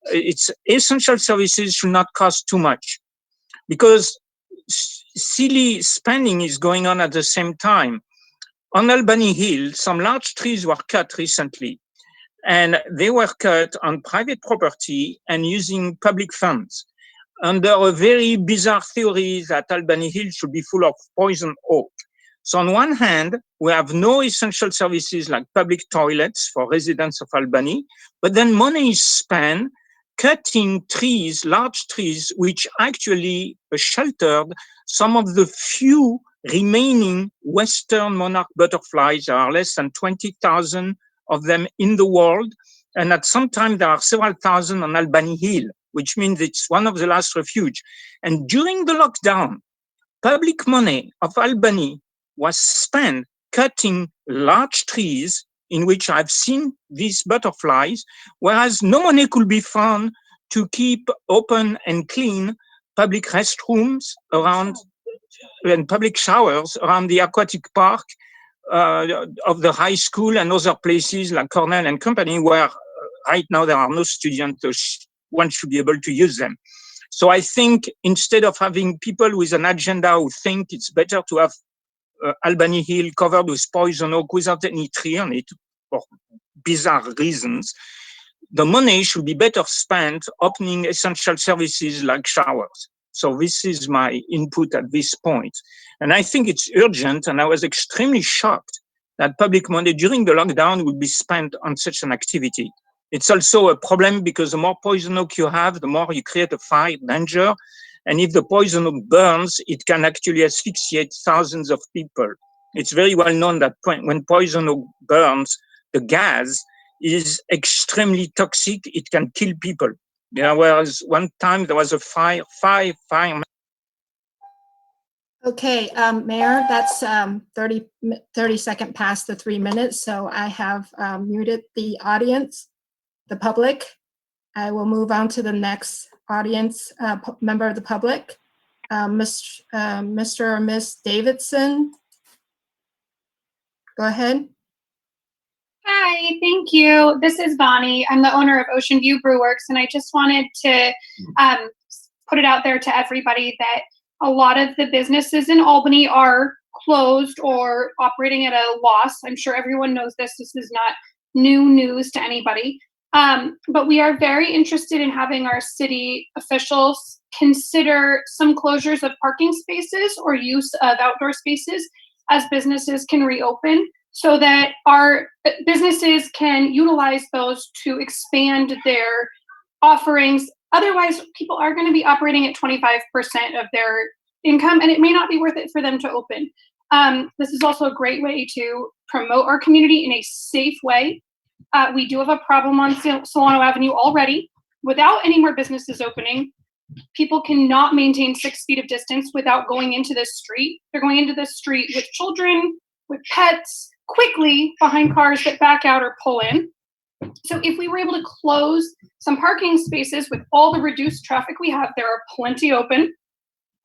It's essential services should not cost too much, because silly spending is going on at the same time. On Albany Hill, some large trees were cut recently, and they were cut on private property and using public funds under a very bizarre theory that Albany Hill should be full of poison oak. So on one hand, we have no essential services like public toilets for residents of Albany, but then money is spent cutting trees, large trees, which actually sheltered some of the few remaining Western monarch butterflies. There are less than 20,000 of them in the world. And at some time, there are several thousand on Albany Hill, which means it's one of the last refuge. And during the lockdown, public money of Albany was spent cutting large trees in which I've seen these butterflies, whereas no money could be found to keep open and clean public restrooms around and public showers around the aquatic park of the high school and other places like Cornell and company, where right now there are no students, one should be able to use them. So I think instead of having people with an agenda who think it's better to have Albany Hill covered with poison oak without any tree on it for bizarre reasons, the money should be better spent opening essential services like showers. So this is my input at this point. And I think it's urgent, and I was extremely shocked that public money during the lockdown would be spent on such an activity. It's also a problem because the more poison oak you have, the more you create a fire danger. And if the poison oak burns, it can actually asphyxiate thousands of people. It's very well known that when poison oak burns, the gas is extremely toxic. It can kill people. There was one time there was a fire. Okay, Mayor, that's 30 second past the 3 minutes, so I have muted the audience, the public. I will move on to the next audience member of the public, Mr. or Miss Davidson. Go ahead. Hi, thank you. This is Bonnie. I'm the owner of Ocean View Brewworks, and I just wanted to put it out there to everybody that a lot of the businesses in Albany are closed or operating at a loss. I'm sure everyone knows this. This is not new news to anybody. But we are very interested in having our city officials consider some closures of parking spaces or use of outdoor spaces as businesses can reopen, so that our businesses can utilize those to expand their offerings. Otherwise, people are going to be operating at 25% of their income, and it may not be worth it for them to open. This is also a great way to promote our community in a safe way. We do have a problem on Solano Avenue already. Without any more businesses opening, people cannot maintain 6 feet of distance without going into the street. They're going into the street with children, with pets, quickly behind cars that back out or pull in. So if we were able to close some parking spaces with all the reduced traffic we have, there are plenty open.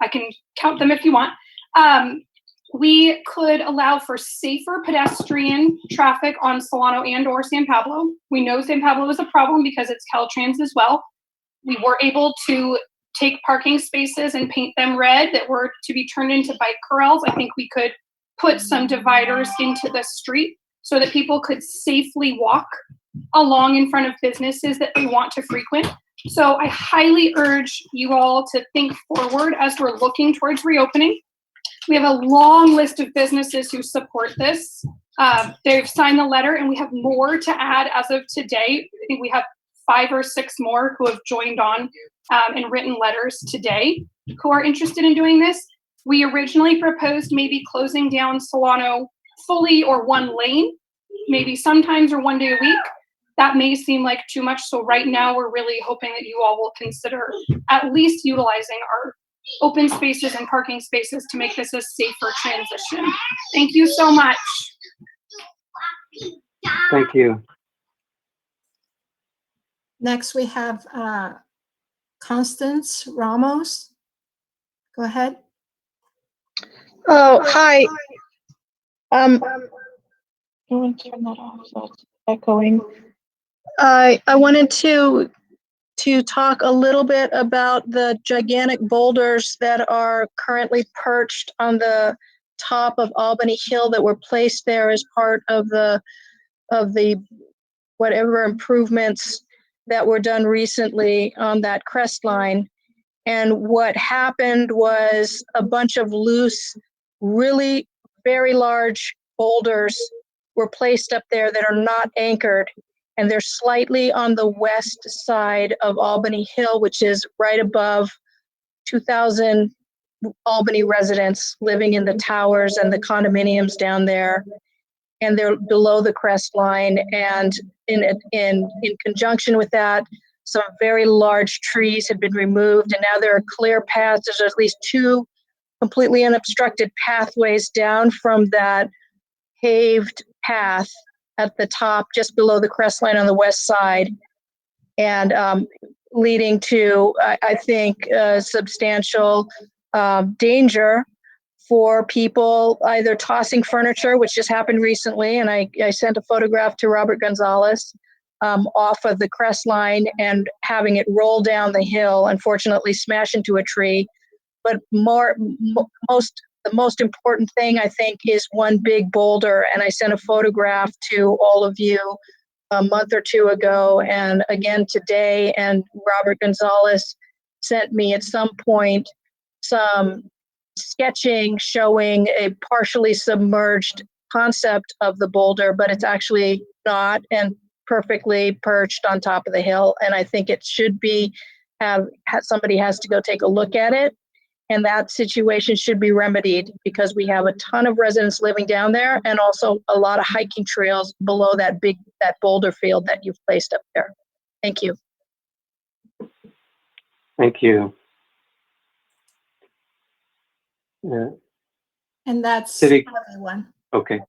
I can count them if you want. We could allow for safer pedestrian traffic on Solano and or San Pablo. We know San Pablo is a problem because it's Caltrans as well. We were able to take parking spaces and paint them red that were to be turned into bike corrals. I think we could put some dividers into the street so that people could safely walk along in front of businesses that they want to frequent. So I highly urge you all to think forward as we're looking towards reopening. We have a long list of businesses who support this. They've signed the letter, and we have more to add as of today. I think we have 5 or 6 more who have joined on and written letters today who are interested in doing this. We originally proposed maybe closing down Solano fully or one lane, maybe sometimes or one day a week. That may seem like too much. So right now we're really hoping that you all will consider at least utilizing our open spaces and parking spaces to make this a safer transition. Thank you so much. Thank you. Next, we have Constance Ramos. Go ahead. Oh, hi. I'm going to turn that off so it's echoing. I wanted to talk a little bit about the gigantic boulders that are currently perched on the top of Albany Hill that were placed there as part of the whatever improvements that were done recently on that crest line. And what happened was a bunch of loose, really very large boulders were placed up there that are not anchored. And they're slightly on the west side of Albany Hill, which is right above 2,000 Albany residents living in the towers and the condominiums down there. And they're below the crest line. And in conjunction with that, some very large trees had been removed, and now there are clear paths. There's at least 2 completely unobstructed pathways down from that paved path at the top, just below the crest line on the west side, and leading to, I think, substantial danger for people either tossing furniture, which just happened recently, and I sent a photograph to Robert Gonzalez, off of the crest line and having it roll down the hill, unfortunately smash into a tree. But the most important thing, I think, is one big boulder. And I sent a photograph to all of you a month or 2 ago, and again today. And Robert Gonzalez sent me at some point some sketching showing a partially submerged concept of the boulder, but it's actually not and perfectly perched on top of the hill. And I think it should be somebody has to go take a look at it. And that situation should be remedied because we have a ton of residents living down there and also a lot of hiking trails below that boulder field that you've placed up there. Thank you. Thank you. And that's City. everyone. Okay.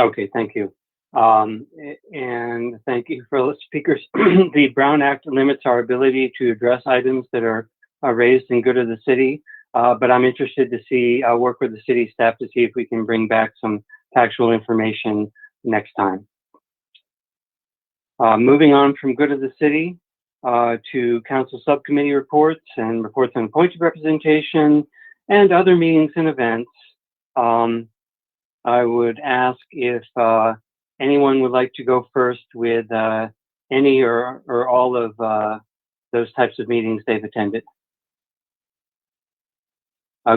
Okay, thank you. And thank you for the speakers. The Brown Act limits our ability to address items that are raised in good of the city, but I'm interested to see, work with the city staff to see if we can bring back some factual information next time. Moving on from good of the city to council subcommittee reports and reports on appointed representation and other meetings and events. I would ask if anyone would like to go first with any or all of those types of meetings they've attended.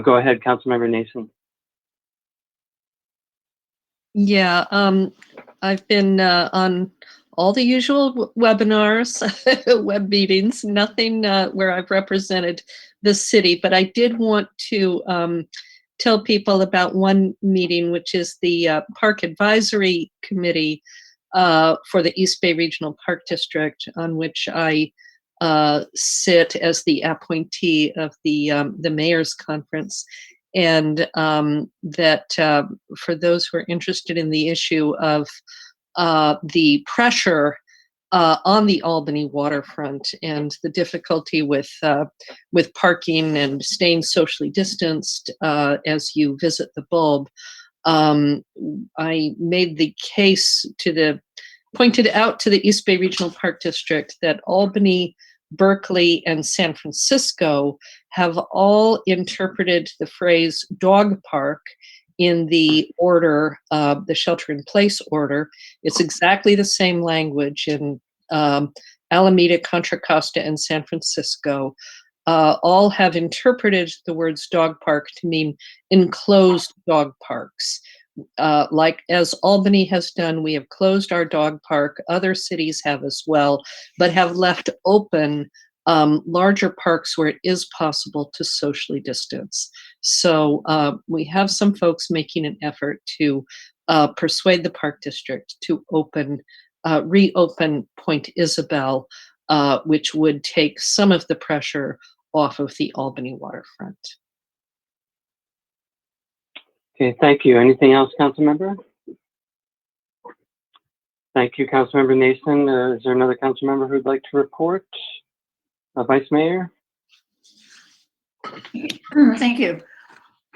Go ahead, Councilmember Nason. Yeah, I've been on all the usual webinars, web meetings, nothing where I've represented the city, but I did want to tell people about one meeting, which is the Park Advisory Committee for the East Bay Regional Park District, on which I sit as the appointee of the Mayor's Conference. And that for those who are interested in the issue of the pressure on the Albany waterfront and the difficulty with parking and staying socially distanced as you visit the bulb, I made the case pointed out to the East Bay Regional Park District that Albany, Berkeley, and San Francisco have all interpreted the phrase dog park in the order, the shelter-in-place order. It's exactly the same language in Alameda, Contra Costa, and San Francisco. All have interpreted the words dog park to mean enclosed dog parks. Like as Albany has done, we have closed our dog park. Other cities have as well, but have left open larger parks where it is possible to socially distance. So we have some folks making an effort to persuade the Park District to reopen Point Isabel, which would take some of the pressure off of the Albany waterfront. Okay, thank you. Anything else, Councilmember? Thank you, Councilmember Nason. Is there another Councilmember who'd like to report? Vice Mayor? Thank you.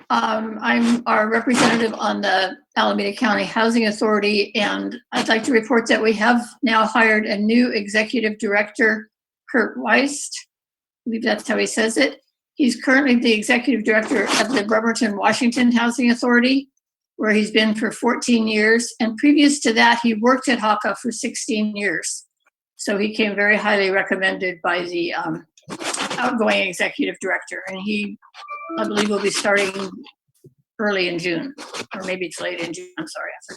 I'm our representative on the Alameda County Housing Authority, and I'd like to report that we have now hired a new executive director, Kurt Weist. I believe that's how he says it. He's currently the executive director of the Bremerton, Washington Housing Authority, where he's been for 14 years. And previous to that, he worked at HACA for 16 years. So he came very highly recommended by the outgoing executive director. And he, I believe, will be starting early in June, or maybe it's late in June. I'm sorry, I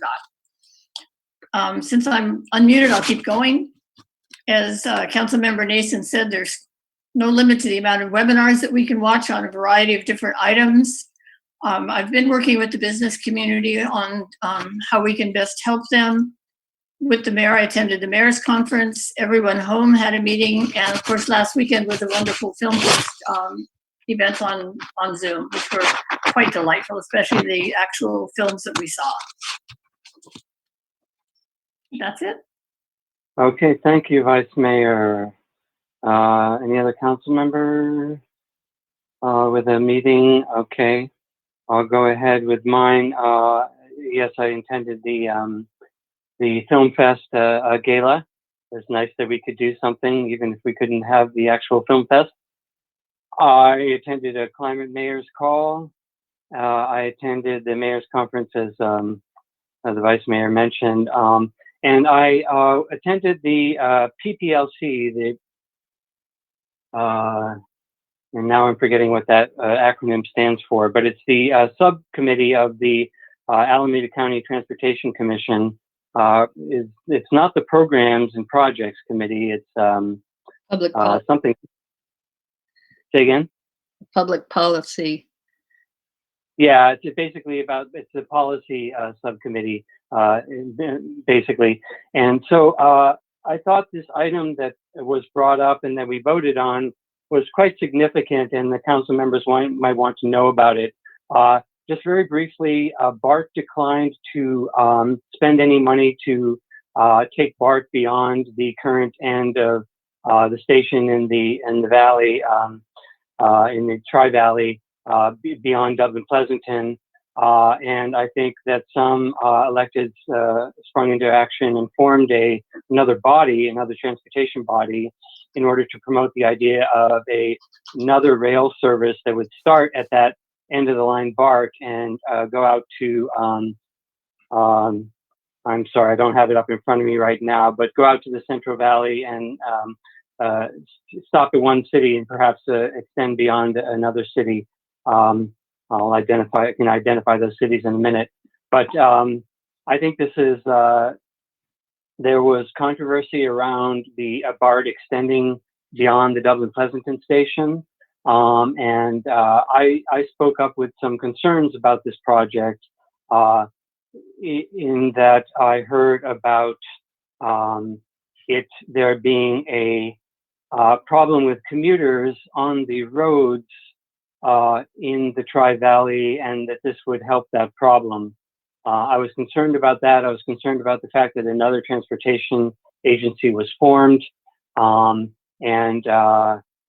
forgot. Since I'm unmuted, I'll keep going. As Councilmember Nason said, there's no limit to the amount of webinars that we can watch on a variety of different items. I've been working with the business community on how we can best help them. With the mayor, I attended the mayor's conference. Everyone Home had a meeting, and of course, last weekend was a wonderful film event on Zoom, which were quite delightful, especially the actual films that we saw. That's it. Okay, thank you, Vice Mayor. Any other council member with a meeting? Okay, I'll go ahead with mine. Yes, I attended the Film Fest gala. It was nice that we could do something, even if we couldn't have the actual Film Fest. I attended a climate mayor's call. I attended the mayor's conference, as the vice mayor mentioned, and I attended the PPLC, and now I'm forgetting what that acronym stands for, but it's the subcommittee of the Alameda County Transportation Commission. It's not the Programs and Projects Committee. It's Public policy. something. Say again. Public policy. Yeah, it's basically it's a policy subcommittee, basically. And so I thought this item that was brought up and that we voted on was quite significant, and the council members might want to know about it. Just very briefly, BART declined to spend any money to take BART beyond the current end of the station in the valley, in the Tri-Valley, beyond Dublin Pleasanton. And I think that some electeds sprung into action and formed another transportation body, in order to promote the idea of another rail service that would start at that end of the line BART and go out to, I'm sorry, I don't have it up in front of me right now, but go out to the Central Valley and stop at one city and perhaps extend beyond another city. I'll identify those cities in a minute. But I think this is, there was controversy around the BART extending beyond the Dublin Pleasanton station. And I spoke up with some concerns about this project, in that I heard about there being a problem with commuters on the roads in the Tri-Valley, and that this would help that problem. I was concerned about that. I was concerned about the fact that another transportation agency was formed.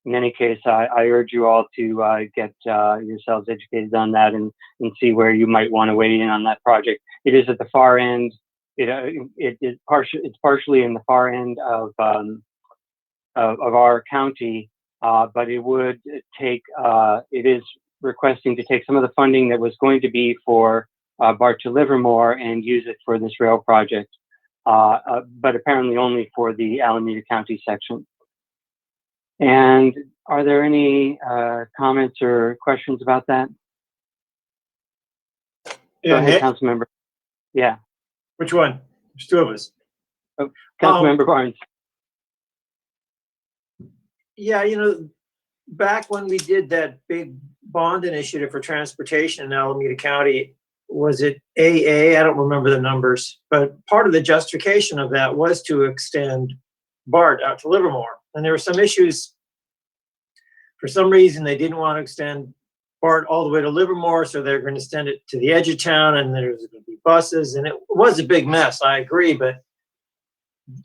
In any case, I urge you all to get yourselves educated on that and see where you might want to weigh in on that project. It is at the far end. It's partially in the far end of our county, but it would take. It is requesting to take some of the funding that was going to be for BART to Livermore and use it for this rail project, but apparently only for the Alameda County section. And are there any comments or questions about that? Yeah, Go ahead, Councilmember. Yeah. Which one? There's two of us. Oh, Councilmember Barnes. Yeah, back when we did that big bond initiative for transportation in Alameda County, was it AA? I don't remember the numbers, but part of the justification of that was to extend BART out to Livermore. And there were some issues. For some reason, they didn't want to extend BART all the way to Livermore, so they're going to extend it to the edge of town, and there's going to be buses, and it was a big mess, I agree, but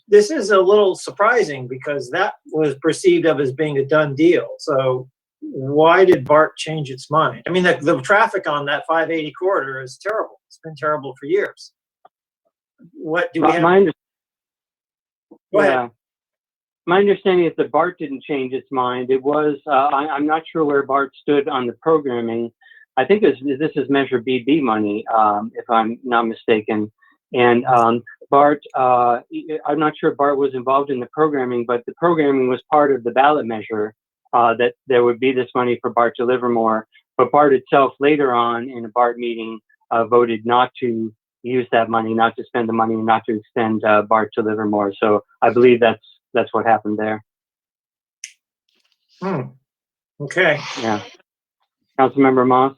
this is a little surprising because that was perceived of as being a done deal. So why did BART change its mind? I mean, the traffic on that 580 corridor is terrible. It's been terrible for years. What do we have? Go ahead. My understanding is that BART didn't change its mind. It was, I'm not sure where BART stood on the programming. I think this is Measure BB money, if I'm not mistaken. And BART, I'm not sure if BART was involved in the programming, but the programming was part of the ballot measure, that there would be this money for BART to Livermore. But BART itself later on in a BART meeting voted not to use that money, not to spend the money, not to extend BART to Livermore. So I believe that's what happened there. Okay. Yeah. Councilmember Moss?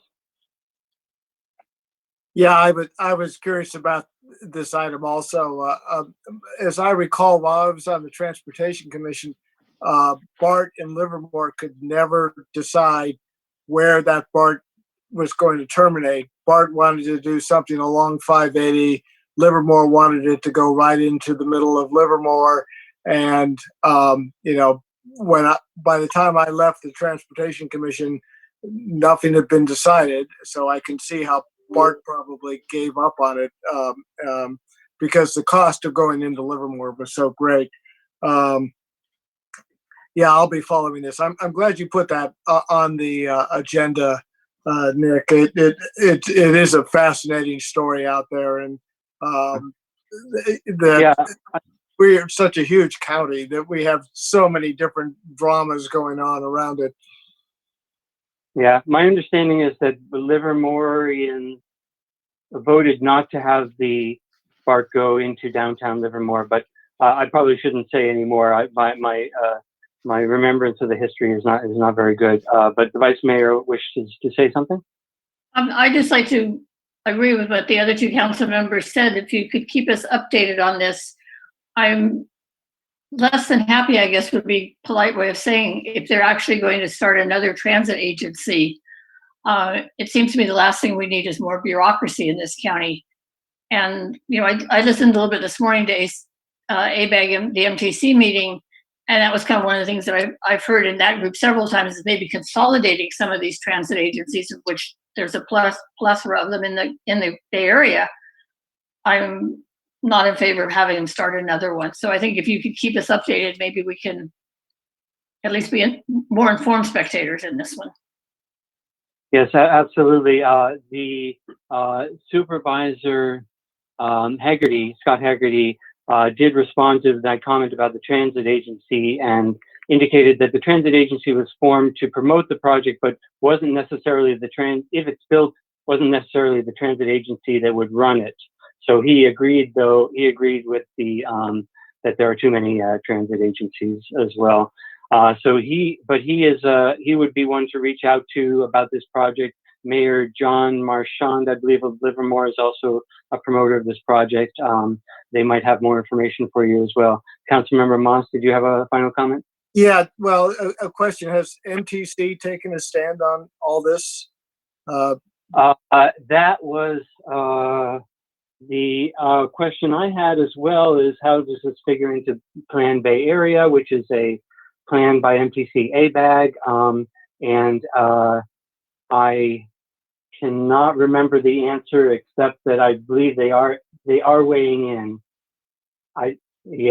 Yeah, I was curious about this item also. As I recall, while I was on the Transportation Commission, BART and Livermore could never decide where that BART was going to terminate. BART wanted to do something along 580. Livermore wanted it to go right into the middle of Livermore. And, by the time I left the Transportation Commission, nothing had been decided. So I can see how BART probably gave up on it because the cost of going into Livermore was so great. Yeah, I'll be following this. I'm glad you put that on the agenda, Nick. It is a fascinating story out there, and we're such a huge county that we have so many different dramas going on around it. Yeah, my understanding is that the Livermoreans voted not to have the BART go into downtown Livermore, but I probably shouldn't say any more. My remembrance of the history is not very good. But the Vice Mayor wishes to say something. I'd just like to agree with what the other two council members said. If you could keep us updated on this, I'm less than happy, I guess would be a polite way of saying, if they're actually going to start another transit agency. It seems to me the last thing we need is more bureaucracy in this county. And, you know, I listened a little bit this morning to ABAG, the MTC meeting, and that was kind of one of the things that I've heard in that group several times, is maybe consolidating some of these transit agencies, of which there's a plethora of them in the Bay Area. I'm not in favor of having them start another one. So I think if you could keep us updated, maybe we can at least be more informed spectators in this one. Yes, absolutely. The supervisor, Scott Haggerty, did respond to that comment about the transit agency and indicated that the transit agency was formed to promote the project, but wasn't necessarily if it's built, wasn't necessarily the transit agency that would run it. So he agreed with the that there are too many transit agencies as well. So he would be one to reach out to about this project. Mayor John Marchand, I believe, of Livermore, is also a promoter of this project. They might have more information for you as well. Councilmember Moss, did you have a final comment? Yeah, well, a question. Has MTC taken a stand on all this? That was the question I had as well, is how does this figure into Plan Bay Area, which is a plan by MTC ABAG, and I cannot remember the answer except that I believe they are weighing in.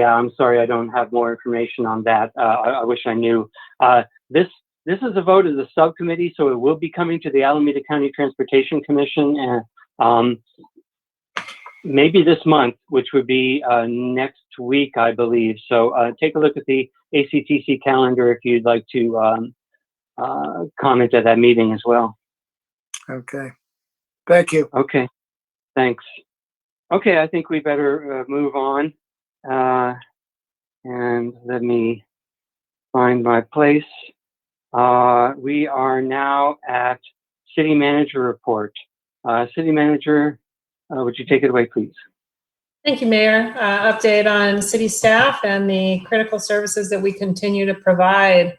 I'm sorry, I don't have more information on that. I wish I knew. This is a vote of the subcommittee, so it will be coming to the Alameda County Transportation Commission, and maybe this month, which would be next week, I believe. So take a look at the ACTC calendar if you'd like to comment at that meeting as well. Okay. Thank you. Okay. Thanks. Okay, I think we better move on. And let me find my place. We are now at City Manager Report. City Manager, would you take it away, please? Thank you, Mayor. Update on city staff and the critical services that we continue to provide.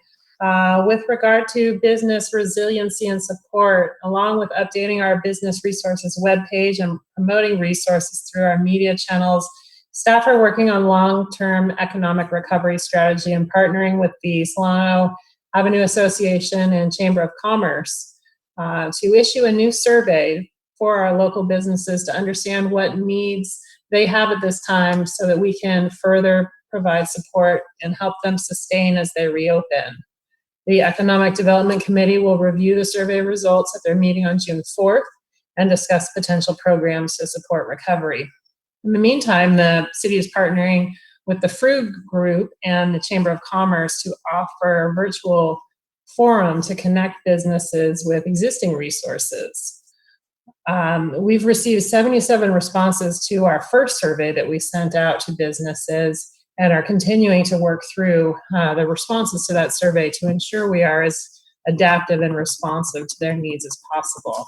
With regard to business resiliency and support, along with updating our business resources webpage and promoting resources through our media channels, staff are working on long-term economic recovery strategy and partnering with the Solano Avenue Association and Chamber of Commerce to issue a new survey for our local businesses to understand what needs they have at this time so that we can further provide support and help them sustain as they reopen. The Economic Development Committee will review the survey results at their meeting on June 4th and discuss potential programs to support recovery. In the meantime, the city is partnering with the Frug Group and the Chamber of Commerce to offer a virtual forum to connect businesses with existing resources. We've received 77 responses to our first survey that we sent out to businesses and are continuing to work through the responses to that survey to ensure we are as adaptive and responsive to their needs as possible.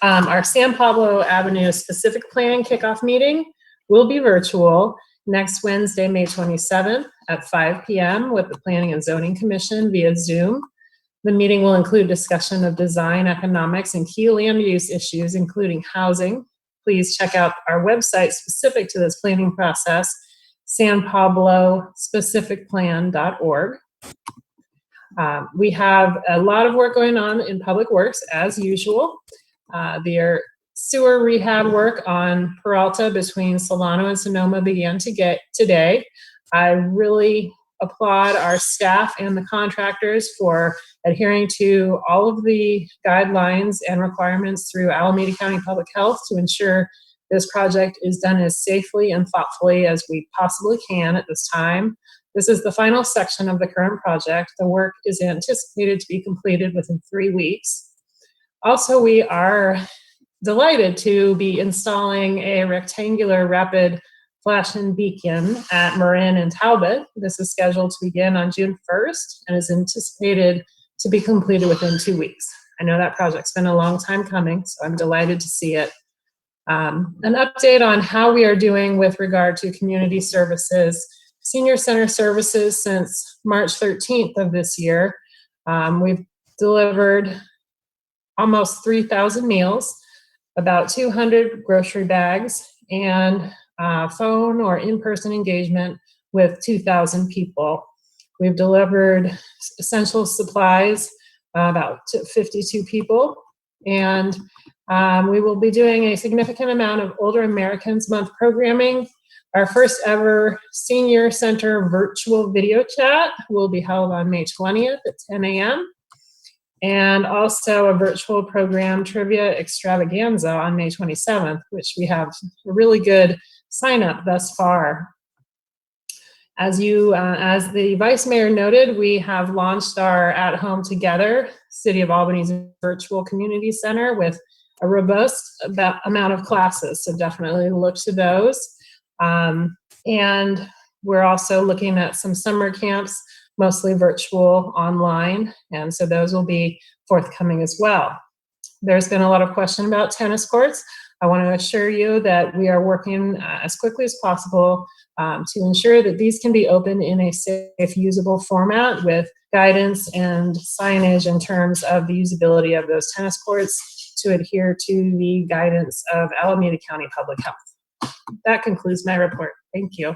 Our San Pablo Avenue specific plan kickoff meeting will be virtual next Wednesday, May 27th at 5 p.m. with the Planning and Zoning Commission via Zoom. The meeting will include discussion of design, economics, and key land use issues, including housing. Please check out our website specific to this planning process, sanpablospecificplan.org. We have a lot of work going on in Public Works as usual. Their sewer rehab work on Peralta between Solano and Sonoma began today. I really applaud our staff and the contractors for adhering to all of the guidelines and requirements through Alameda County Public Health to ensure this project is done as safely and thoughtfully as we possibly can at this time. This is the final section of the current project. The work is anticipated to be completed within 3 weeks. Also, we are delighted to be installing a rectangular rapid flashing beacon at Marin and Talbot. This is scheduled to begin on June 1st and is anticipated to be completed within 2 weeks. I know that project's been a long time coming, so I'm delighted to see it. An update on how we are doing with regard to community services. Senior Center services since March 13th of this year. We've delivered almost 3,000 meals, about 200 grocery bags, and phone or in-person engagement with 2,000 people. We've delivered essential supplies, about 52 people, and we will be doing a significant amount of Older Americans Month programming. Our first ever Senior Center virtual video chat will be held on May 20th at 10 a.m. And also a virtual program trivia extravaganza on May 27th, which we have a really good sign up thus far. As the Vice Mayor noted, we have launched our At Home Together City of Albany's virtual community center with a robust amount of classes, so definitely look to those. And we're also looking at some summer camps, mostly virtual online, and so those will be forthcoming as well. There's been a lot of question about tennis courts. I want to assure you that we are working as quickly as possible to ensure that these can be opened in a safe, usable format with guidance and signage in terms of the usability of those tennis courts to adhere to the guidance of Alameda County Public Health. That concludes my report. Thank you.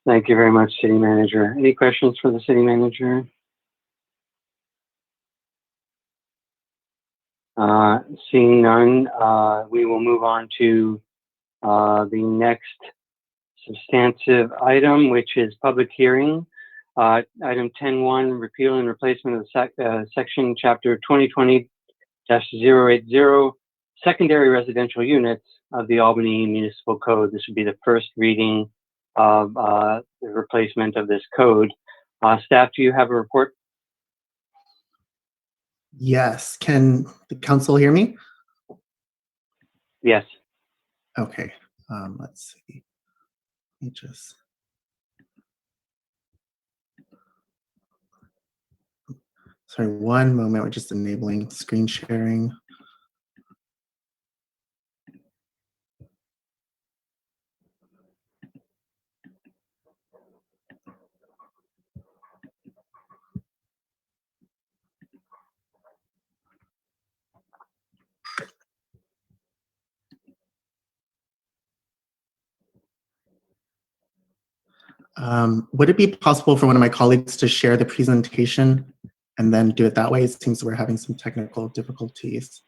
Thank you very much, City Manager. Any questions for the City Manager? Seeing none, we will move on to the next substantive item, which is public hearing. Item 10.1, repeal and replacement of section chapter 2020-080, secondary residential units of the Albany Municipal Code. This would be the first reading of the replacement of this code. Staff, do you have a report? Yes. Can the council hear me? Yes. Okay. Let's see. Let me just. Sorry, one moment. We're just enabling screen sharing. Would it be possible for one of my colleagues to share the presentation and then do it that way? It seems we're having some technical difficulties.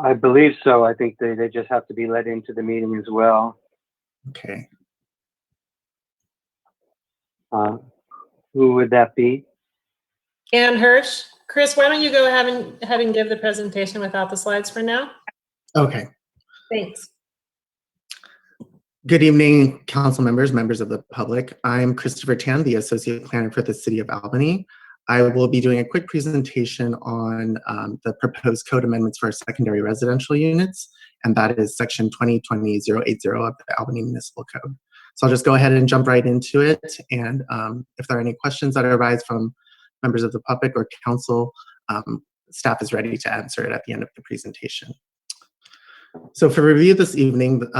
I believe so. I think they just have to be let into the meeting as well. Okay. Who would that be? Ann Hirsch. Chris, why don't you go ahead and give the presentation without the slides for now? Okay. Thanks. Good evening, council members, members of the public. I'm Christopher Tan, the Associate Planner for the City of Albany. I will be doing a quick presentation on the proposed code amendments for our secondary residential units, and that is section 2020-080 of the Albany Municipal Code. So I'll just go ahead and jump right into it, and if there are any questions that arise from members of the public or council, staff is ready to answer it at the end of the presentation. So for review this evening,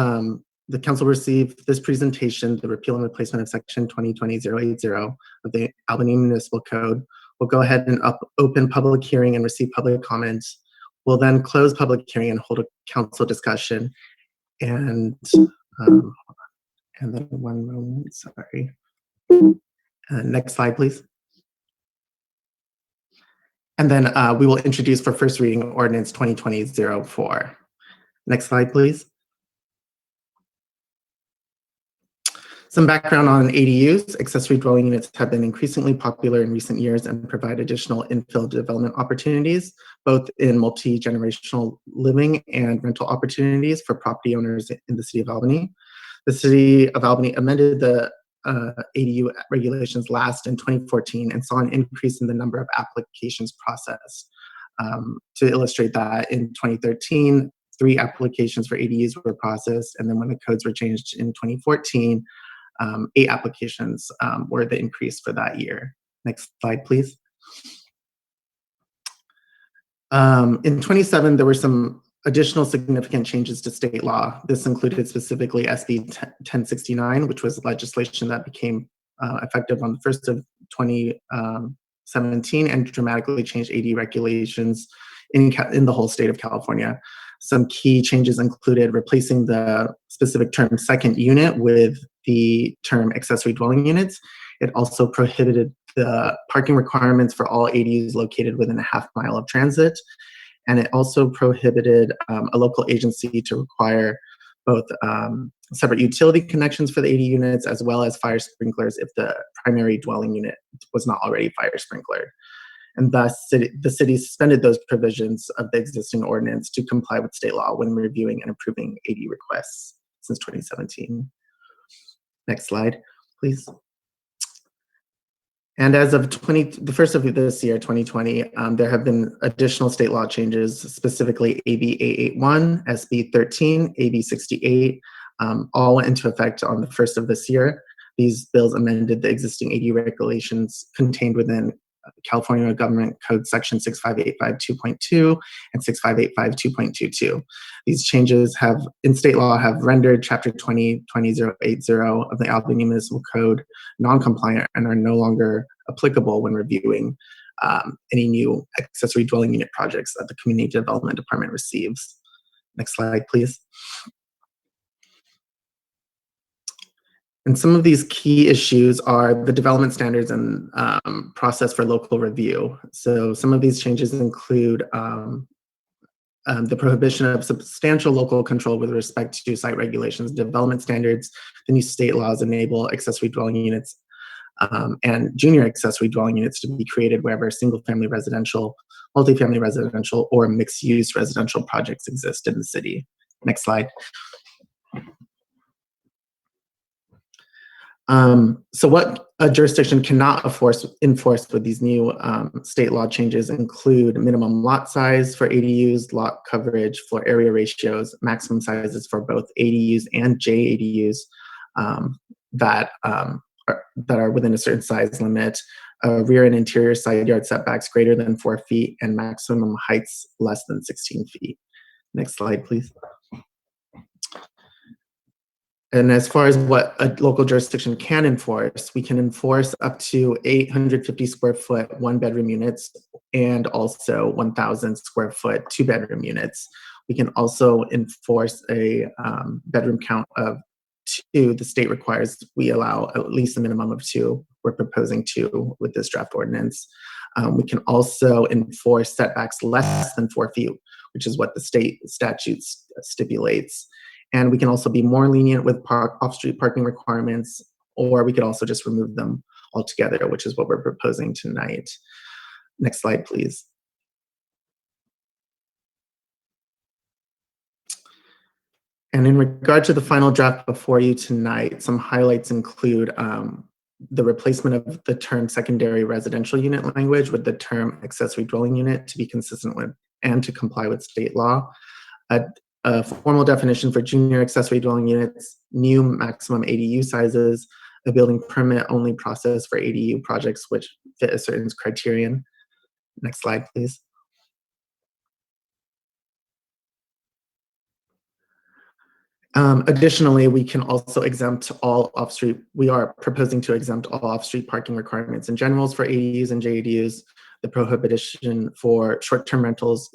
the council received this presentation, the repeal and replacement of section 2020-080 of the Albany Municipal Code. We'll go ahead and open public hearing and receive public comments. We'll then close public hearing and hold a council discussion. And then one moment, sorry. Next slide, please. And then we will introduce for first reading Ordinance 2020-04. Next slide, please. Some background on ADUs. Accessory dwelling units have been increasingly popular in recent years and provide additional infill development opportunities, both in multi-generational living and rental opportunities for property owners in the City of Albany. The City of Albany amended the ADU regulations last in 2014 and saw an increase in the number of applications processed. To illustrate that, in 2013, 3 applications for ADUs were processed, and then when the codes were changed in 2014, 8 applications were the increase for that year. Next slide, please. In 27, there were some additional significant changes to state law. This included specifically SB 1069, which was legislation that became effective on the 1st of 2017 and dramatically changed AD regulations in the whole state of California. Some key changes included replacing the specific term second unit with the term accessory dwelling units. It also prohibited the parking requirements for all ADUs located within a half mile of transit. And it also prohibited a local agency to require both separate utility connections for the AD units as well as fire sprinklers if the primary dwelling unit was not already fire sprinklered. And thus, the city suspended those provisions of the existing ordinance to comply with state law when reviewing and approving AD requests since 2017. Next slide, please. And as of the first of this year, 2020, there have been additional state law changes, specifically AB 881, SB 13, AB 68, all went into effect on the first of this year. These bills amended the existing AD regulations contained within California Government Code Section 65852.2 and 65852.22. These changes in state law have rendered Chapter 20.20.080 of the Albany Municipal Code non-compliant and are no longer applicable when reviewing any new accessory dwelling unit projects that the Community Development Department receives. Next slide, please. And some of these key issues are the development standards and process for local review. So some of these changes include the prohibition of substantial local control with respect to site regulations, development standards. The new state laws enable accessory dwelling units and junior accessory dwelling units to be created wherever single-family residential, multifamily residential, or mixed-use residential projects exist in the city. Next slide. So what a jurisdiction cannot enforce with these new state law changes include minimum lot size for ADUs, lot coverage, floor area ratios, maximum sizes for both ADUs and JADUs that are within a certain size limit, rear and interior side yard setbacks greater than 4 feet, and maximum heights less than 16 feet. Next slide, please. And as far as what a local jurisdiction can enforce, we can enforce up to 850 square foot 1-bedroom units and also 1,000 square foot 2-bedroom units. We can also enforce a bedroom count of 2. The state requires we allow at least a minimum of 2. We're proposing 2 with this draft ordinance. We can also enforce setbacks less than 4 feet, which is what the state statute stipulates. And we can also be more lenient with off-street parking requirements, or we could also just remove them altogether, which is what we're proposing tonight. Next slide, please. And in regard to the final draft before you tonight, some highlights include the replacement of the term secondary residential unit language with the term accessory dwelling unit to be consistent with and to comply with state law. A formal definition for junior accessory dwelling units, new maximum ADU sizes, a building permit only process for ADU projects which fit a certain criterion. Next slide, please. Additionally, we can also exempt all off-street, we are proposing to exempt all off-street parking requirements and generals for ADUs and JADUs. The prohibition for short-term rentals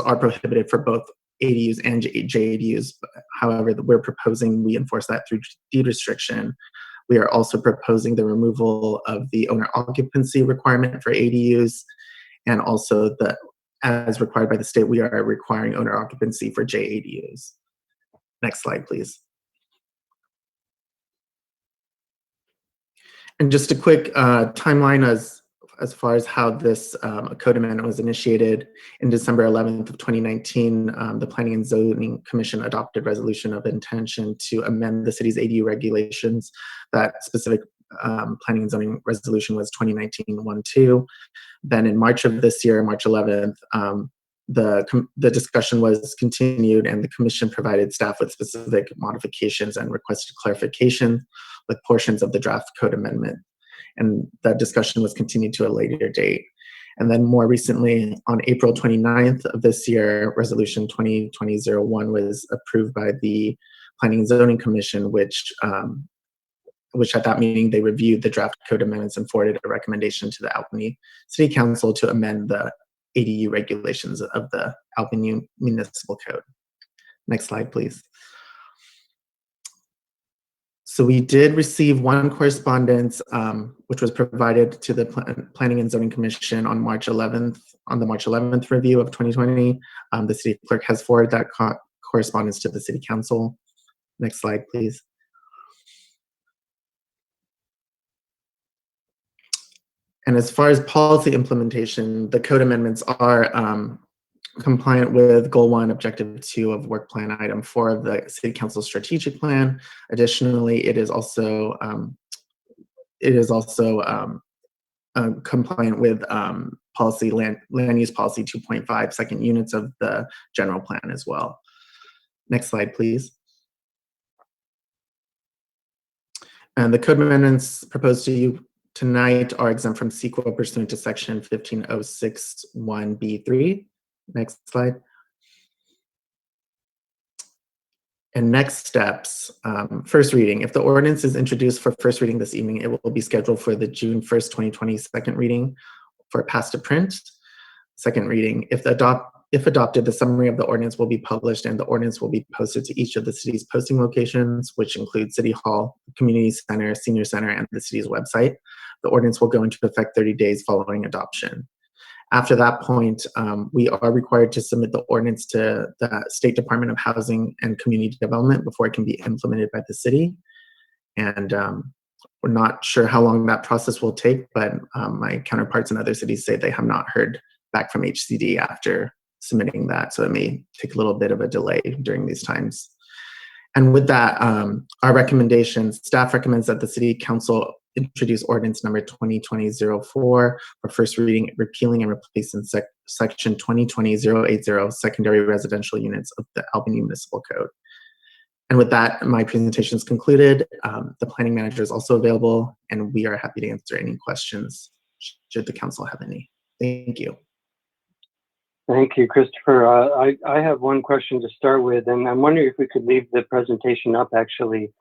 are prohibited for both ADUs and JADUs. However, we're proposing we enforce that through deed restriction. We are also proposing the removal of the owner occupancy requirement for ADUs, and also as required by the state, we are requiring owner occupancy for JADUs. Next slide, please. And just a quick timeline as far as how this code amendment was initiated. In December 11th of 2019, the Planning and Zoning Commission adopted resolution of intention to amend the city's ADU regulations that Planning and Zoning resolution was 2019-12. Then in March of this year, March 11th, the discussion was continued, and the commission provided staff with specific modifications and requested clarification with portions of the draft code amendment. And that discussion was continued to a later date. And then more recently, on April 29th of this year, Resolution 2020-01 was approved by the Planning and Zoning Commission, which at that meeting, they reviewed the draft code amendments and forwarded a recommendation to the Albany City Council to amend the ADU regulations of the Albany Municipal Code. Next slide, please. So we did receive one correspondence, which was provided to the Planning and Zoning Commission on March 11th, on the March 11th review of 2020. The city clerk has forwarded that correspondence to the City Council. Next slide, please. And as far as policy implementation, the code amendments are compliant with Goal 1, Objective 2 of Work Plan Item 4 of the City Council Strategic Plan. Additionally, it is also compliant with policy land use policy 2.5 second units of the general plan as well. Next slide, please. And the code amendments proposed to you tonight are exempt from CEQA pursuant to section 15061B3. Next slide. And next steps, first reading. If the ordinance is introduced for first reading this evening, it will be scheduled for the June 1st, 2020 second reading for pass to print. Second reading, if adopted, the summary of the ordinance will be published and the ordinance will be posted to each of the city's posting locations, which include City Hall, Community Center, Senior Center, and the city's website. The ordinance will go into effect 30 days following adoption. After that point, we are required to submit the ordinance to the State Department of Housing and Community Development before it can be implemented by the city. And we're not sure how long that process will take, but my counterparts in other cities say they have not heard back from HCD after submitting that. So it may take a little bit of a delay during these times. And with that, our recommendations, staff recommends that the City Council introduce ordinance number 2020-04 for first reading, repealing and replacing section 2020-080 secondary residential units of the Albany Municipal Code. And with that, my presentation is concluded. The planning manager is also available, and we are happy to answer any questions should the council have any. Thank you. Thank you, Christopher. I have one question to start with, and I'm wondering if we could leave the presentation up, actually.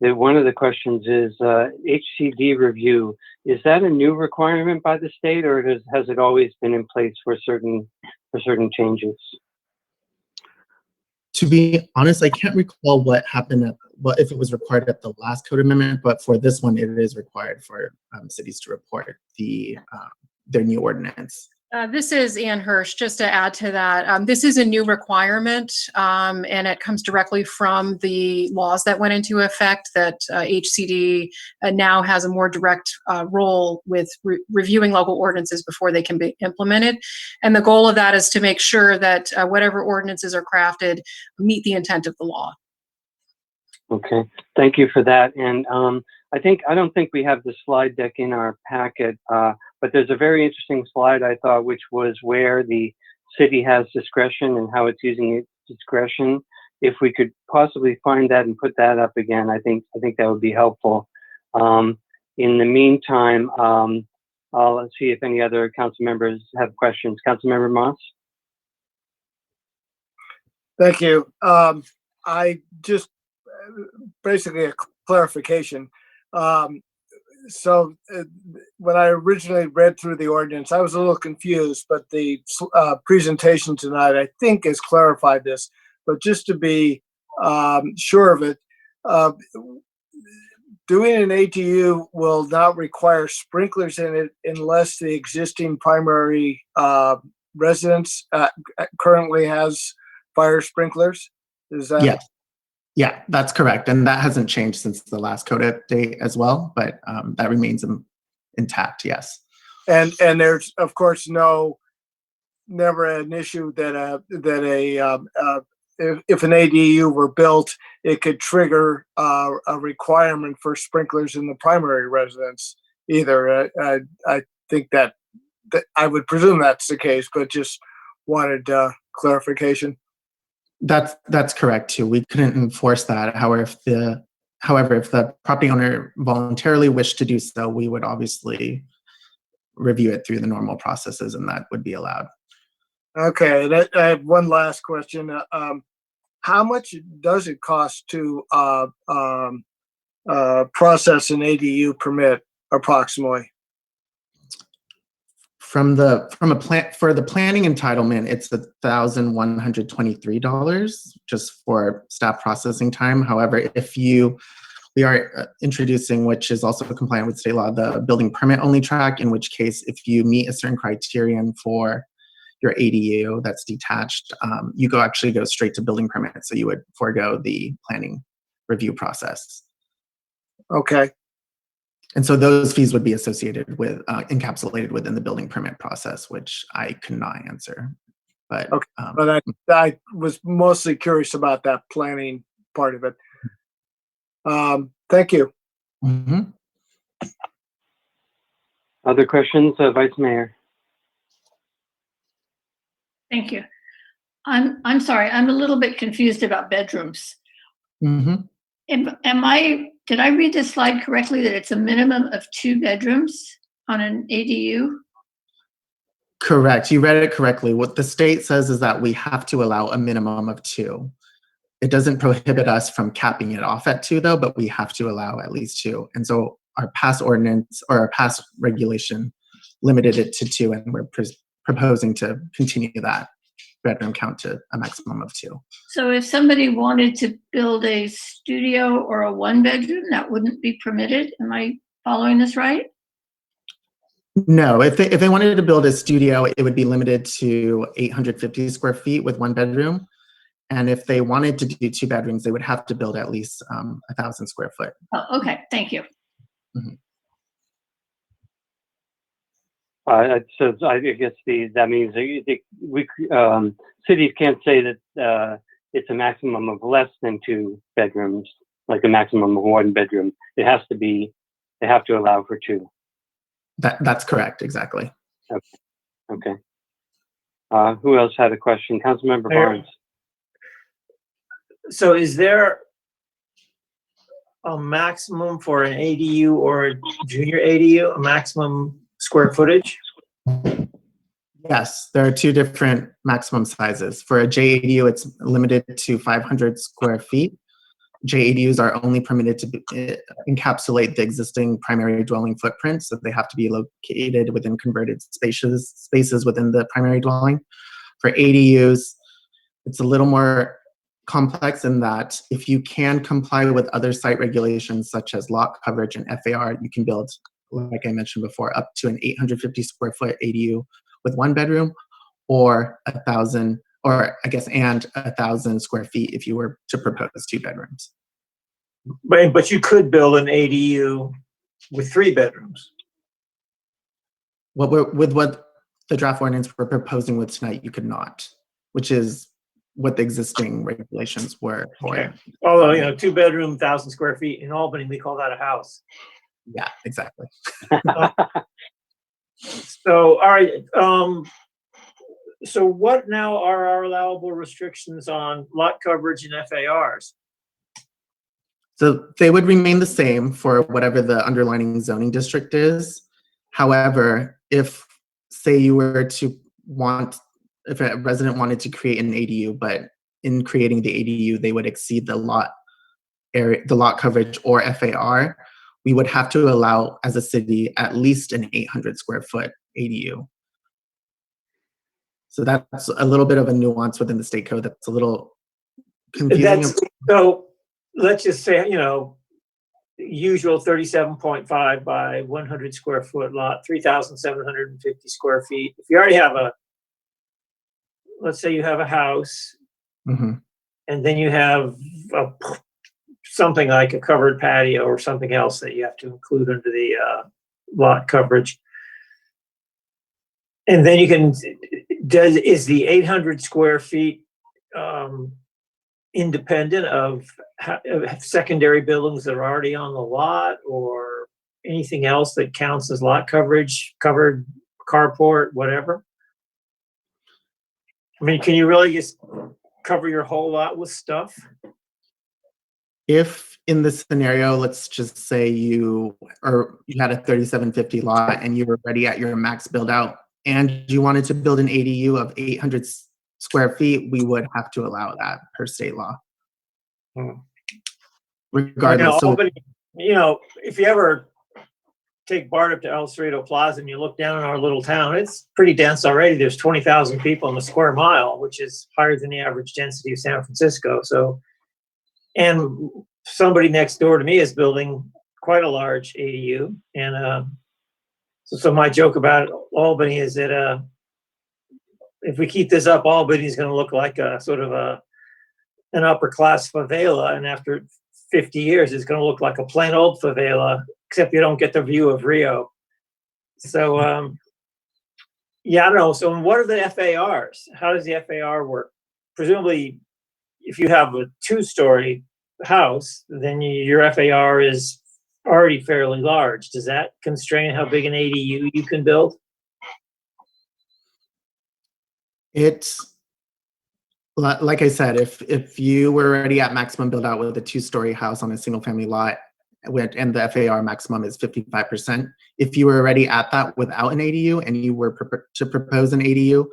One of the questions is HCD review. Is that a new requirement by the state, or has it always been in place for certain changes? To be honest, I can't recall what happened if it was required at the last code amendment, but for this one, it is required for cities to report their new ordinance. This is Ann Hirsch. Just to add to that, this is a new requirement, and it comes directly from the laws that went into effect that HCD now has a more direct role with reviewing local ordinances before they can be implemented. And the goal of that is to make sure that whatever ordinances are crafted meet the intent of the law. Okay, thank you for that. And I don't think we have the slide deck in our packet, but there's a very interesting slide, I thought, which was where the city has discretion and how it's using its discretion. If we could possibly find that and put that up again, I think that would be helpful. In the meantime, I'll see if any other council members have questions. Councilmember Moss? Thank you. I just basically a clarification. So when I originally read through the ordinance, I was a little confused, but the presentation tonight, I think, has clarified this. But just to be sure of it, doing an ADU will not require sprinklers in it unless the existing primary residence currently has fire sprinklers. Is that? Yes. Yeah, that's correct. And that hasn't changed since the last code update as well, but that remains intact, yes. And there's, of course, never an issue that a if an ADU were built, it could trigger a requirement for sprinklers in the primary residence either. I think that I would presume that's the case, but just wanted clarification. That's correct too. We couldn't enforce that. However, if the property owner voluntarily wished to do so, we would obviously review it through the normal processes, and that would be allowed. Okay, I have one last question. How much does it cost to process an ADU permit approximately? For the planning entitlement, it's $1,123 just for staff processing time. However, we are introducing, which is also compliant with state law, the building permit only track, in which case, if you meet a certain criterion for your ADU that's detached, you actually go straight to building permit. So you would forego the planning review process. Okay. And so those fees would be associated with, encapsulated within the building permit process, which I cannot answer. But, okay. But I was mostly curious about that planning part of it. Thank you. Mm-hmm. Other questions, Vice Mayor? Thank you. I'm sorry, I'm a little bit confused about bedrooms. Mm-hmm. Did I read this slide correctly that it's a minimum of 2 bedrooms on an ADU? Correct. You read it correctly. What the state says is that we have to allow a minimum of 2. It doesn't prohibit us from capping it off at 2 though, but we have to allow at least 2. And so our past ordinance or our past regulation limited it to 2, and we're proposing to continue that bedroom count to a maximum of 2. So if somebody wanted to build a studio or a 1-bedroom, that wouldn't be permitted? Am I following this right? No, if they wanted to build a studio, it would be limited to 850 square feet with 1 bedroom. And if they wanted to do 2 bedrooms, they would have to build at least 1,000 square foot. Oh, okay, thank you. Mm-hmm. So I guess that means cities can't say that it's a maximum of less than 2 bedrooms, like a maximum of 1 bedroom. They have to allow for 2. That's correct, exactly. Okay. Who else had a question? Councilmember Barnes. So is there a maximum for an ADU or a junior ADU, a maximum square footage? Yes, there are 2 different maximum sizes. For a JADU, it's limited to 500 square feet. JADUs are only permitted to encapsulate the existing primary dwelling footprint, so they have to be located within converted spaces within the primary dwelling. For ADUs, it's a little more complex in that if you can comply with other site regulations such as lot coverage and FAR, you can build, like I mentioned before, up to an 850 square foot ADU with 1 bedroom, or 1,000, or I guess, and 1,000 square feet if you were to propose 2 bedrooms. But you could build an ADU with 3 bedrooms. With what the draft ordinance we're proposing with tonight, you could not, which is what the existing regulations were for. Okay. Although, 2 bedroom, 1,000 square feet in Albany, we call that a house. Yeah, exactly. So, all right. So what now are our allowable restrictions on lot coverage and FARs? So they would remain the same for whatever the underlying zoning district is. However, if, say, if a resident wanted to create an ADU, but in creating the ADU, they would exceed the lot area, the lot coverage or FAR, we would have to allow, as a city, at least an 800 square foot ADU. So that's a little bit of a nuance within the state code that's a little confusing. So let's just say, usual 37.5 by 100 square foot lot, 3,750 square feet. If you already have let's say you have a house, mm-hmm. and then you have something like a covered patio or something else that you have to include under the lot coverage. And then you can, is the 800 square feet independent of secondary buildings that are already on the lot, or anything else that counts as lot coverage, covered carport, whatever? I mean, can you really just cover your whole lot with stuff? If in this scenario, let's just say you had a 3750 lot and you were already at your max build out and you wanted to build an ADU of 800 square feet, we would have to allow that per state law. Regardless. So, if you ever take Bart up to El Cerrito Plaza and you look down in our little town, it's pretty dense already. There's 20,000 people in a square mile, which is higher than the average density of San Francisco. So, and somebody next door to me is building quite a large ADU. And so my joke about Albany is that if we keep this up, Albany is going to look like a sort of an upper class favela. And after 50 years, it's going to look like a plain old favela, except you don't get the view of Rio. So, I don't know. So what are the FARs? How does the FAR work? Presumably, if you have a 2-story house, then your FAR is already fairly large. Does that constrain how big an ADU you can build? It's like I said, if you were already at maximum build out with a 2-story house on a single family lot, and the FAR maximum is 55%, if you were already at that without an ADU and you were to propose an ADU,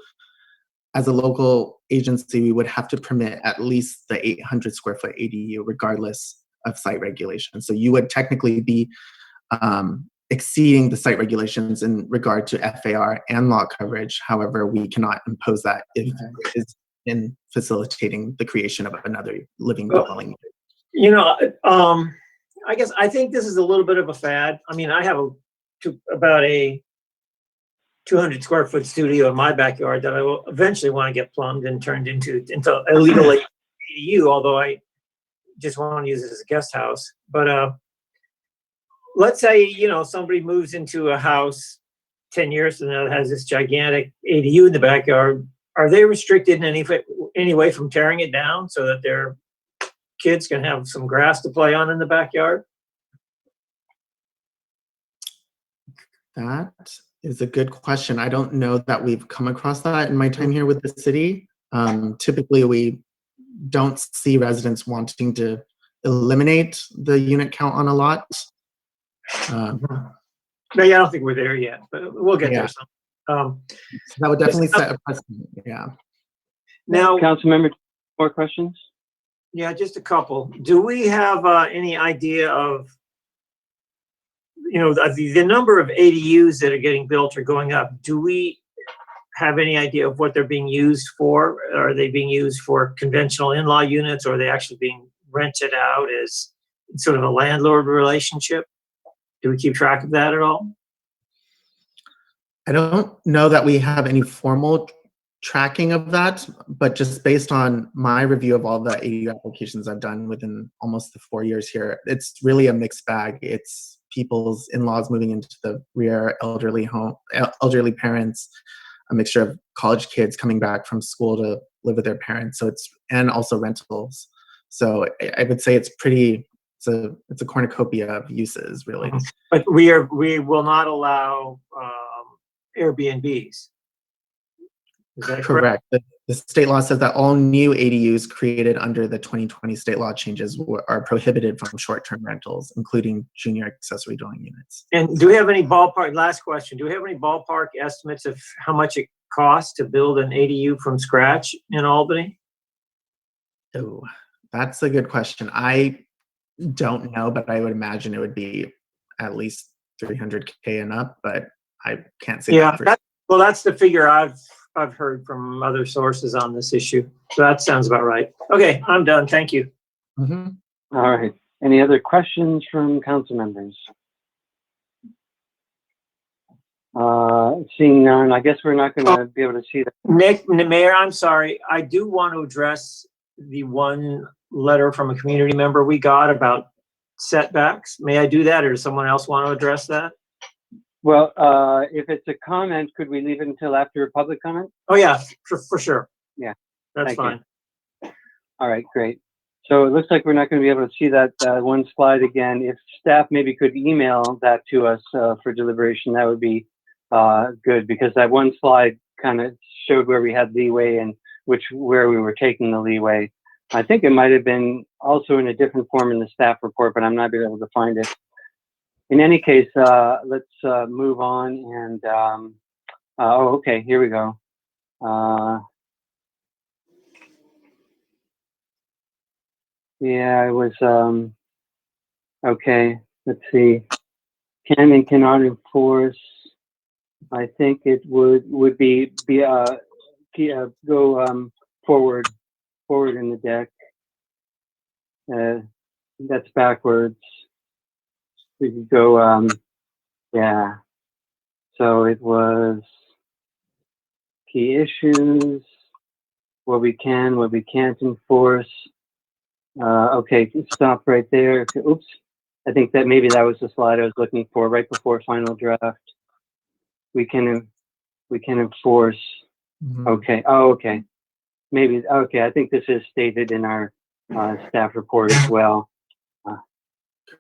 as a local agency, we would have to permit at least the 800 square foot ADU, regardless of site regulations. So you would technically be exceeding the site regulations in regard to FAR and lot coverage. However, we cannot impose that if it is in facilitating the creation of another living dwelling. I guess I think this is a little bit of a fad. I mean, I have about a 200 square foot studio in my backyard that I will eventually want to get plumbed and turned into a legal ADU, although I just want to use it as a guest house. But let's say, somebody moves into a house 10 years from now that has this gigantic ADU in the backyard. Are they restricted in any way from tearing it down so that their kids can have some grass to play on in the backyard? That is a good question. I don't know that we've come across that in my time here with the city. Typically, we don't see residents wanting to eliminate the unit count on a lot. No, I don't think we're there yet, but we'll get there. So that would definitely set a precedent. Yeah. Now, Councilmember, more questions? Yeah, just a couple. Do we have any idea of, the number of ADUs that are getting built or going up? Do we have any idea of what they're being used for? Are they being used for conventional in-law units, or are they actually being rented out as sort of a landlord relationship? Do we keep track of that at all? I don't know that we have any formal tracking of that, but just based on my review of all the ADU applications I've done within almost the 4 years here, it's really a mixed bag. It's people's in-laws moving into the rear, elderly parents, a mixture of college kids coming back from school to live with their parents. And also rentals. So I would say it's a cornucopia of uses, really. But we will not allow Airbnbs. Is that correct? The state law says that all new ADUs created under the 2020 state law changes are prohibited from short-term rentals, including junior accessory dwelling units. And do we have any last question, do we have any ballpark estimates of how much it costs to build an ADU from scratch in Albany? Oh, that's a good question. I don't know, but I would imagine it would be at least $300K and up, but I can't say that. Well, that's the figure I've heard from other sources on this issue. So that sounds about right. Okay, I'm done. Thank you. Mm-hmm. All right. Any other questions from council members? Seeing none, I guess we're not going to be able to see that. Mayor, I'm sorry. I do want to address the one letter from a community member we got about setbacks. May I do that, or does someone else want to address that? Well, if it's a comment, could we leave it until after public comment? Oh, yeah, for sure. Yeah. That's fine. All right, great. So it looks like we're not going to be able to see that one slide again. If staff maybe could email that to us for deliberation, that would be good, because that one slide kind of showed where we had leeway and where we were taking the leeway. I think it might have been also in a different form in the staff report, but I'm not able to find it. In any case, let's move on and, oh, okay, here we go. Yeah, it was, okay, let's see. Can and cannot enforce. I think it would be go forward in the deck. That's backwards. We could go, yeah. So it was key issues, what we can, what we can't enforce. Okay, stop right there. Oops. I think that maybe that was the slide I was looking for right before final draft. We can enforce. Okay. Oh, okay. Maybe. Okay. I think this is stated in our staff report as well.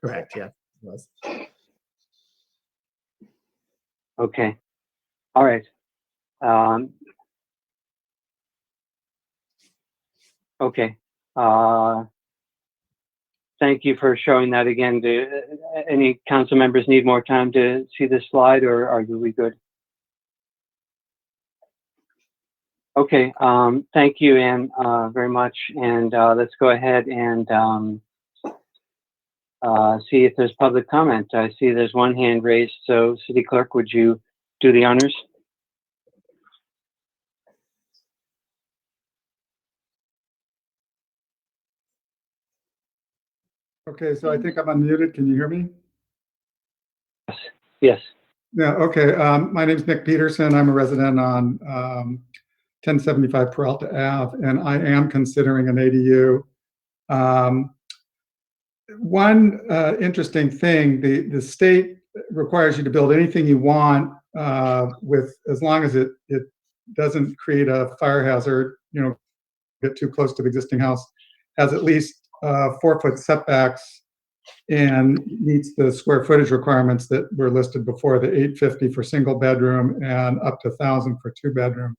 Correct. Yeah. It was. Okay. All right. Okay. Thank you for showing that again. Do any council members need more time to see this slide, or are we good? Okay. Thank you, Anne, very much. And let's go ahead and see if there's public comment. I see there's one hand raised. So, City Clerk, would you do the honors? Okay, so I think I'm unmuted. Can you hear me? Yes. Yeah, okay. My name is Nick Peterson. I'm a resident on 1075 Peralta Ave, and I am considering an ADU. One interesting thing, the state requires you to build anything you want with, as long as it doesn't create a fire hazard, you know, get too close to the existing house, has at least 4-foot setbacks and meets the square footage requirements that were listed before, the 850 for single bedroom and up to 1,000 for 2-bedroom.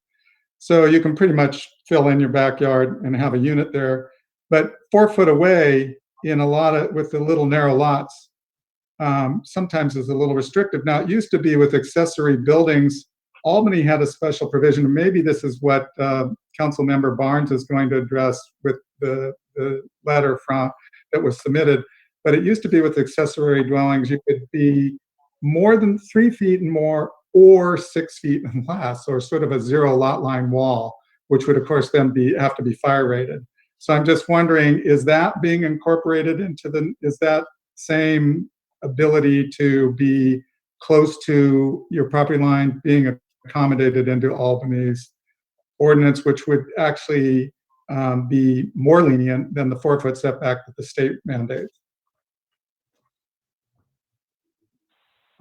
So you can pretty much fill in your backyard and have a unit there. But 4 foot away in a lot of, with the little narrow lots, sometimes is a little restrictive. Now, it used to be with accessory buildings. Albany had a special provision, and maybe this is what Council Member Barnes is going to address with the letter that was submitted. But it used to be with accessory dwellings, you could be more than 3 feet and more, or 6 feet and less, or sort of a zero lot line wall, which would of course then have to be fire rated. So I'm just wondering, is that being incorporated into is that same ability to be close to your property line being accommodated into Albany's ordinance, which would actually be more lenient than the 4-foot setback that the state mandates?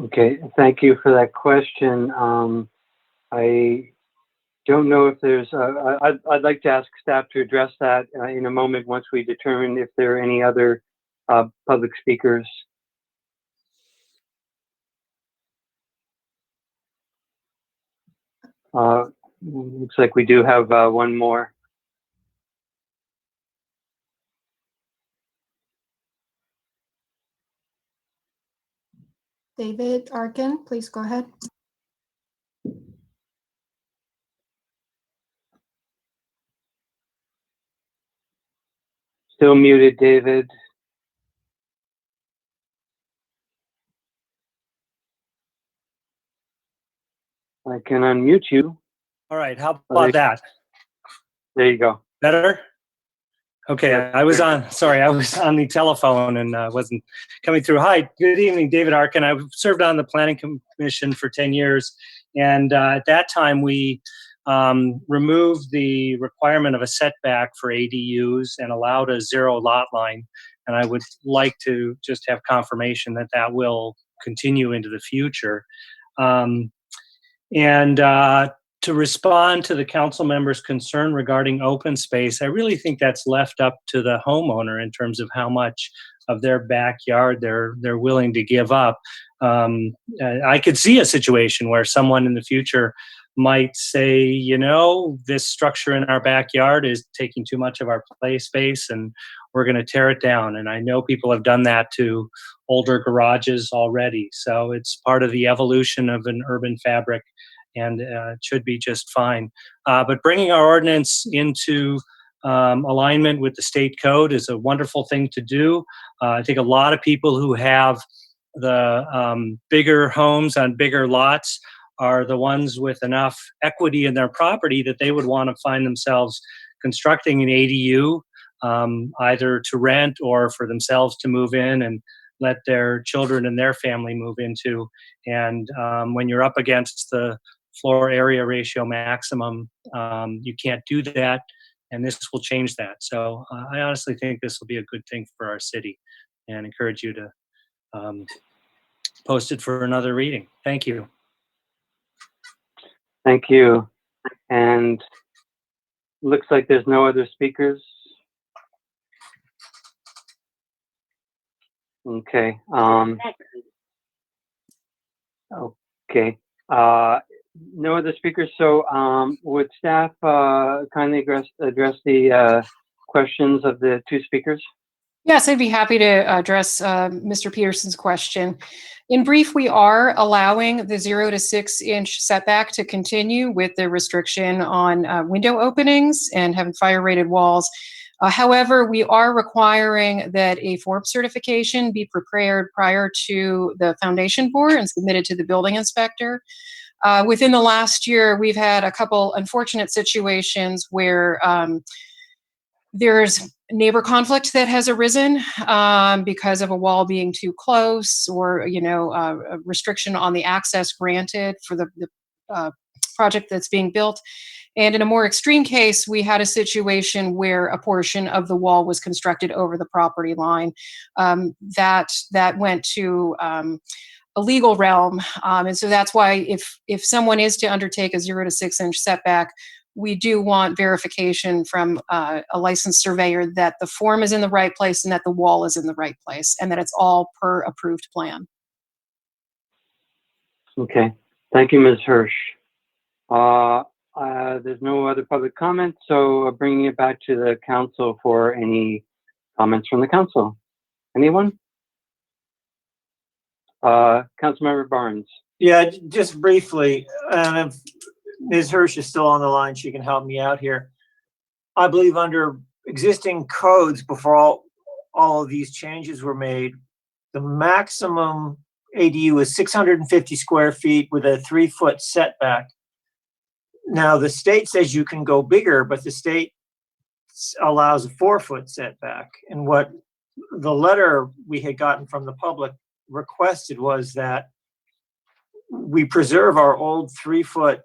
Okay, thank you for that question. I don't know if there's, I'd like to ask staff to address that in a moment once we determine if there are any other public speakers. Looks like we do have one more. David Arkin, please go ahead. Still muted, David. I can unmute you. All right, how about that? There you go. Better? Okay, I was on the telephone and wasn't coming through. Hi, good evening, David Arkin. I've served on the Planning Commission for 10 years. And at that time, we removed the requirement of a setback for ADUs and allowed a zero lot line. And I would like to just have confirmation that that will continue into the future. to respond to the council member's concern regarding open space, I really think that's left up to the homeowner in terms of how much of their backyard they're willing to give up. I could see a situation where someone in the future might say, you know, this structure in our backyard is taking too much of our play space and we're going to tear it down. And I know people have done that to older garages already. So it's part of the evolution of an urban fabric, and it should be just fine. But bringing our ordinance into alignment with the state code is a wonderful thing to do. I think a lot of people who have the bigger homes on bigger lots are the ones with enough equity in their property that they would want to find themselves constructing an ADU, either to rent or for themselves to move in and let their children and their family move into. And when you're up against the floor area ratio maximum, you can't do that, and this will change that. So I honestly think this will be a good thing for our city, and encourage you to post it for another reading. Thank you. Thank you. And looks like there's no other speakers. Okay. Okay. No other speakers. So would staff kindly address the questions of the two speakers? Yes, I'd be happy to address Mr. Peterson's question. In brief, we are allowing the 0 to 6 inch setback to continue with the restriction on window openings and having fire rated walls. However, we are requiring that a form certification be prepared prior to the foundation board and submitted to the building inspector. Within the last year, we've had a couple unfortunate situations where there's neighbor conflict that has arisen because of a wall being too close, or a restriction on the access granted for the project that's being built. And in a more extreme case, we had a situation where a portion of the wall was constructed over the property line. That went to a legal realm, and so that's why if someone is to undertake a 0 to 6 inch setback, we do want verification from a licensed surveyor that the form is in the right place and that the wall is in the right place and that it's all per approved plan. Okay. Thank you, Ms. Hirsch. There's no other public comments, so bringing it back to the council for any comments from the council. Anyone? Councilmember Barnes. Yeah, just briefly, if Ms. Hirsch is still on the line, she can help me out here. I believe under existing codes, before all of these changes were made, the maximum ADU is 650 square feet with a 3-foot setback. Now, the state says you can go bigger, but the state allows a 4-foot setback. And what the letter we had gotten from the public requested was that we preserve our old 3-foot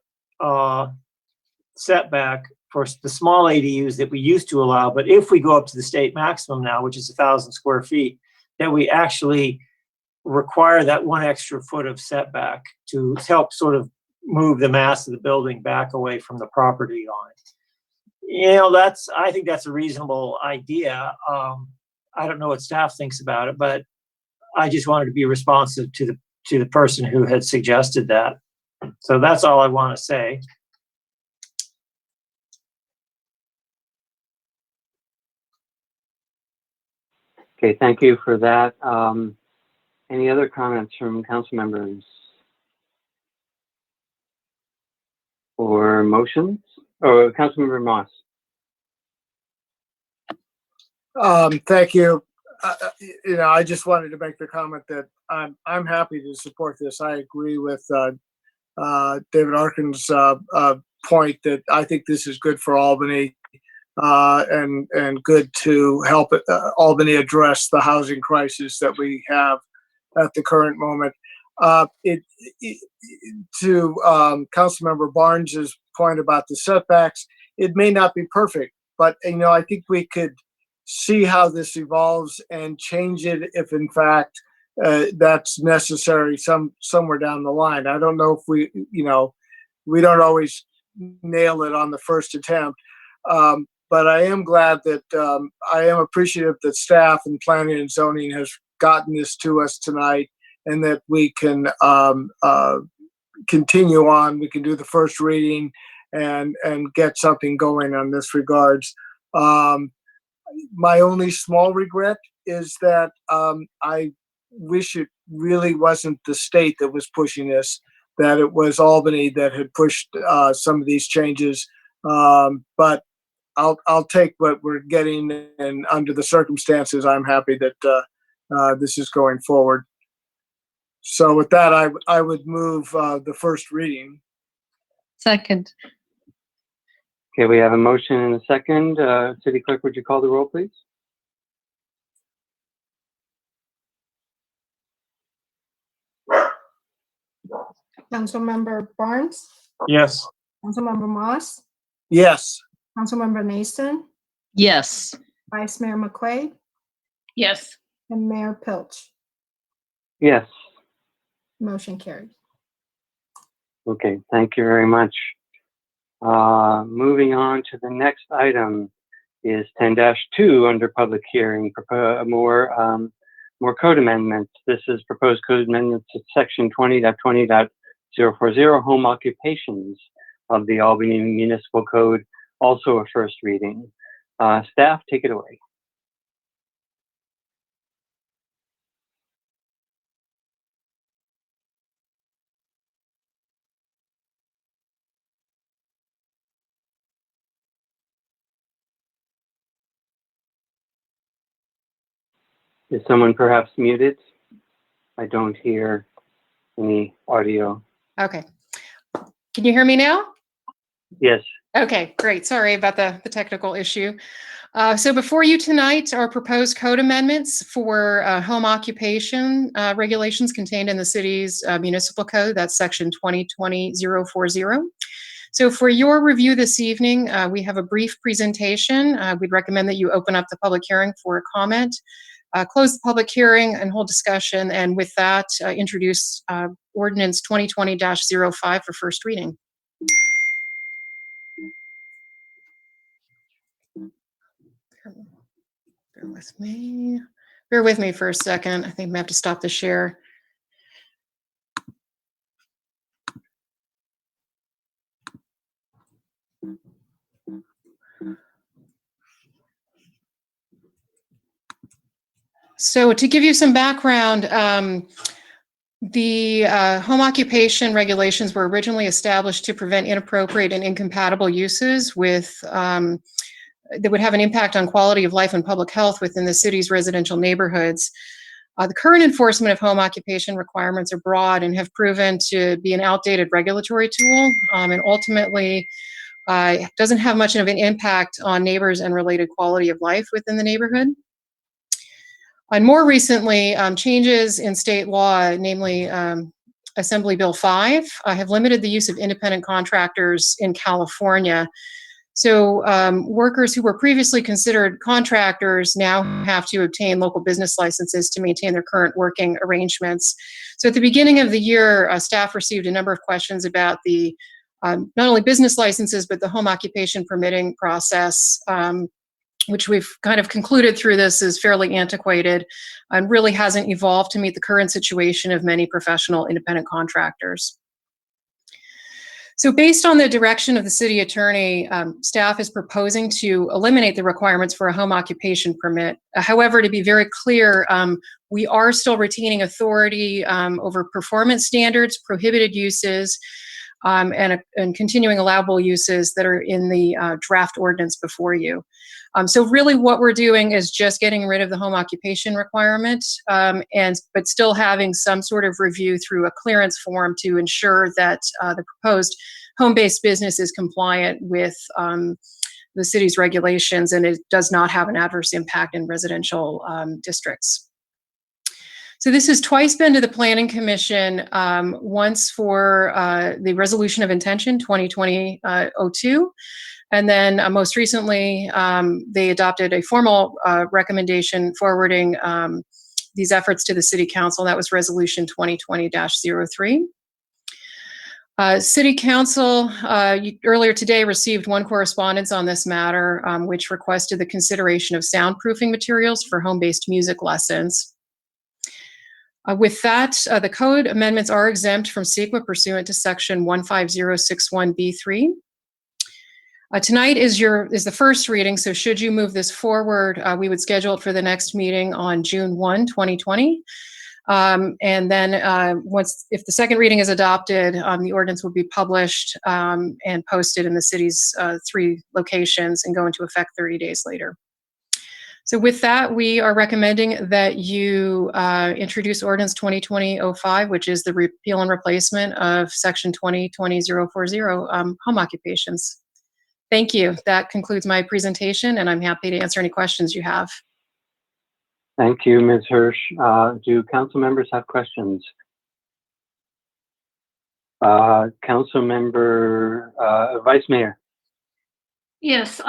setback for the small ADUs that we used to allow, but if we go up to the state maximum now, which is 1,000 square feet, that we actually require that 1 extra foot of setback to help sort of move the mass of the building back away from the property line. I think that's a reasonable idea. I don't know what staff thinks about it, but I just wanted to be responsive to the person who had suggested that. So that's all I want to say. Okay, thank you for that. Any other comments from council members or motions? Or Councilmember Moss? Thank you. I just wanted to make the comment that I'm happy to support this. I agree with David Arkin's point that I think this is good for Albany and good to help Albany address the housing crisis that we have at the current moment. To Councilmember Barnes's point about the setbacks, it may not be perfect, but I think we could see how this evolves and change it if in fact that's necessary somewhere down the line. I don't know if we don't always nail it on the first attempt. But I am glad that I am appreciative that staff and planning and zoning has gotten this to us tonight, and that we can continue on. We can do the first reading and get something going on this regards. My only small regret is that I wish it really wasn't the state that was pushing this, that it was Albany that had pushed some of these changes. But I'll take what we're getting, and under the circumstances, I'm happy that this is going forward. So with that, I would move the first reading. Second. Okay, we have a motion and a second. City Clerk, would you call the roll, please? Councilmember Barnes, Yes. Councilmember Moss, Yes. Councilmember Nason, Yes. Vice Mayor McQuaid, Yes. and Mayor Pilch. Yes. Motion carried. Okay, thank you very much. Moving on to the next item is 10-2 under public hearing, more code amendments. This is proposed code amendments to section 20.20.040 home occupations of the Albany Municipal Code, also a first reading. Staff, take it away. Is someone perhaps muted? I don't hear any audio. Okay. Can you hear me now? Yes. Okay, great. Sorry about the technical issue. So before you tonight are proposed code amendments for home occupation regulations contained in the city's municipal code. That's section 2020-040. So for your review this evening, we have a brief presentation. We'd recommend that you open up the public hearing for a comment. Close the public hearing and hold discussion, and with that, introduce Ordinance 2020-05 for first reading. Bear with me for a second. I think I have to stop the share. So to give you some background, the home occupation regulations were originally established to prevent inappropriate and incompatible uses with that would have an impact on quality of life and public health within the city's residential neighborhoods. The current enforcement of home occupation requirements are broad and have proven to be an outdated regulatory tool, and ultimately doesn't have much of an impact on neighbors and related quality of life within the neighborhood. And more recently, changes in state law, namely Assembly Bill 5, have limited the use of independent contractors in California. So workers who were previously considered contractors now have to obtain local business licenses to maintain their current working arrangements. So at the beginning of the year, staff received a number of questions about the not only business licenses, but the home occupation permitting process, which we've kind of concluded through this is fairly antiquated and really hasn't evolved to meet the current situation of many professional independent contractors. So based on the direction of the city attorney, staff is proposing to eliminate the requirements for a home occupation permit. However, to be very clear, we are still retaining authority over performance standards, prohibited uses, and continuing allowable uses that are in the draft ordinance before you. So really what we're doing is just getting rid of the home occupation requirement, but still having some sort of review through a clearance form to ensure that the proposed home-based business is compliant with the city's regulations, and it does not have an adverse impact in residential districts. So this has twice been to the Planning Commission, once for the Resolution of Intention 2020-02, and then most recently they adopted a formal recommendation forwarding these efforts to the City Council. That was Resolution 2020-03. City Council earlier today received one correspondence on this matter, which requested the consideration of soundproofing materials for home-based music lessons. With that, the code amendments are exempt from CEQA pursuant to section 15061B3. Tonight is the first reading, so should you move this forward, we would schedule it for the next meeting on June 1, 2020. And then if the second reading is adopted, the ordinance will be published and posted in the city's 3 locations and go into effect 30 days later. So with that, we are recommending that you introduce Ordinance 2020-05, which is the repeal and replacement of Section 2020-040, home occupations. Thank you. That concludes my presentation, and I'm happy to answer any questions you have. Thank you, Ms. Hirsch. Do council members have questions? Council member, Vice Mayor. Yes,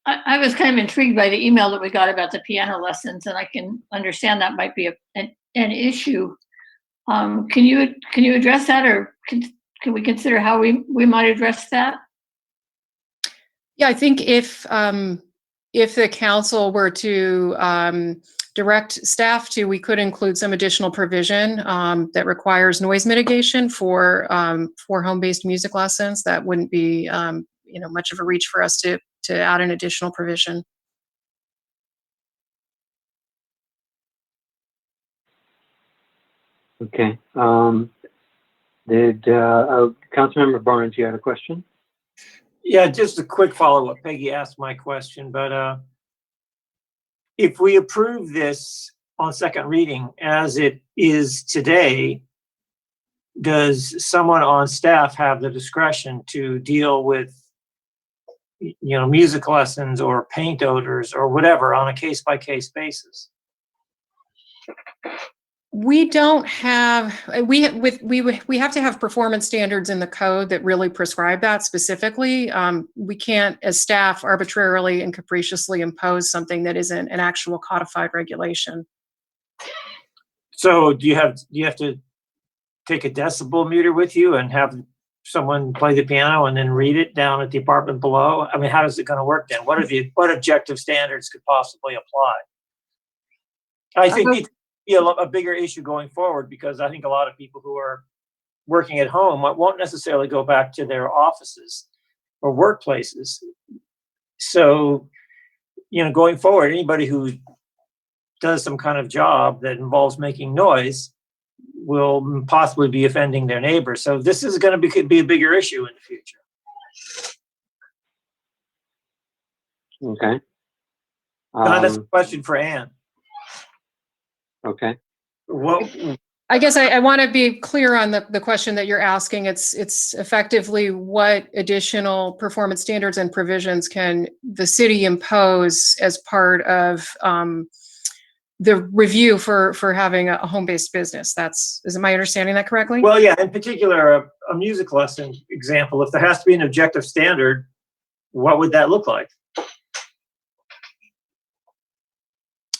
I was kind of intrigued by the email that we got about the piano lessons, and I can understand that might be an issue. Can you address that, or can we consider how we might address that? Yeah, I think if the council were to direct staff to, we could include some additional provision that requires noise mitigation for home-based music lessons. That wouldn't be much of a reach for us to add an additional provision. Okay. Did Councilmember Barnes, you had a question? Yeah, just a quick follow-up. Peggy asked my question, but if we approve this on second reading as it is today, does someone on staff have the discretion to deal with, music lessons or paint odors or whatever on a case-by-case basis? We don't have, we have to have performance standards in the code that really prescribe that specifically. We can't, as staff, arbitrarily and capriciously impose something that isn't an actual codified regulation. So do you have to take a decibel meter with you and have someone play the piano and then read it down at the apartment below? I mean, how is it going to work then? What objective standards could possibly apply? I think it's a bigger issue going forward, because I think a lot of people who are working at home won't necessarily go back to their offices or workplaces. So, going forward, anybody who does some kind of job that involves making noise will possibly be offending their neighbors. So this is going to be a bigger issue in the future. Okay. That's a question for Ann. Okay. Well, I guess I want to be clear on the question that you're asking. It's effectively what additional performance standards and provisions can the city impose as part of the review for having a home-based business. Is my understanding that correctly? Well, yeah, in particular, a music lesson example, if there has to be an objective standard, what would that look like?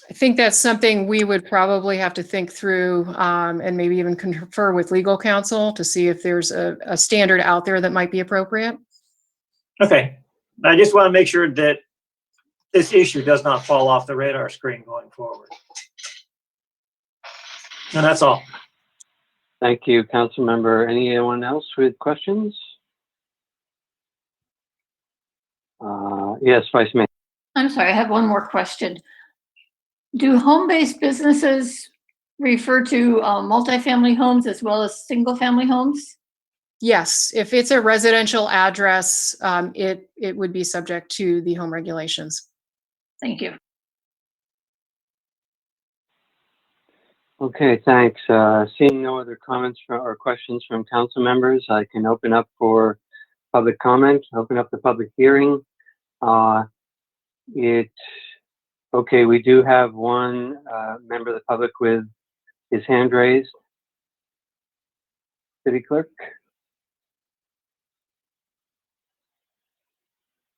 I think that's something we would probably have to think through and maybe even confer with legal counsel to see if there's a standard out there that might be appropriate. Okay. I just want to make sure that this issue does not fall off the radar screen going forward. And that's all. Thank you, Council Member. Anyone else with questions? Yes, Vice Mayor. I'm sorry, I have one more question. Do home-based businesses refer to multifamily homes as well as single-family homes? Yes, if it's a residential address, it would be subject to the home regulations. Thank you. Okay, thanks. Seeing no other comments or questions from council members, I can open up for public comment, open up the public hearing. Okay, we do have one member of the public with his hand raised. City Clerk.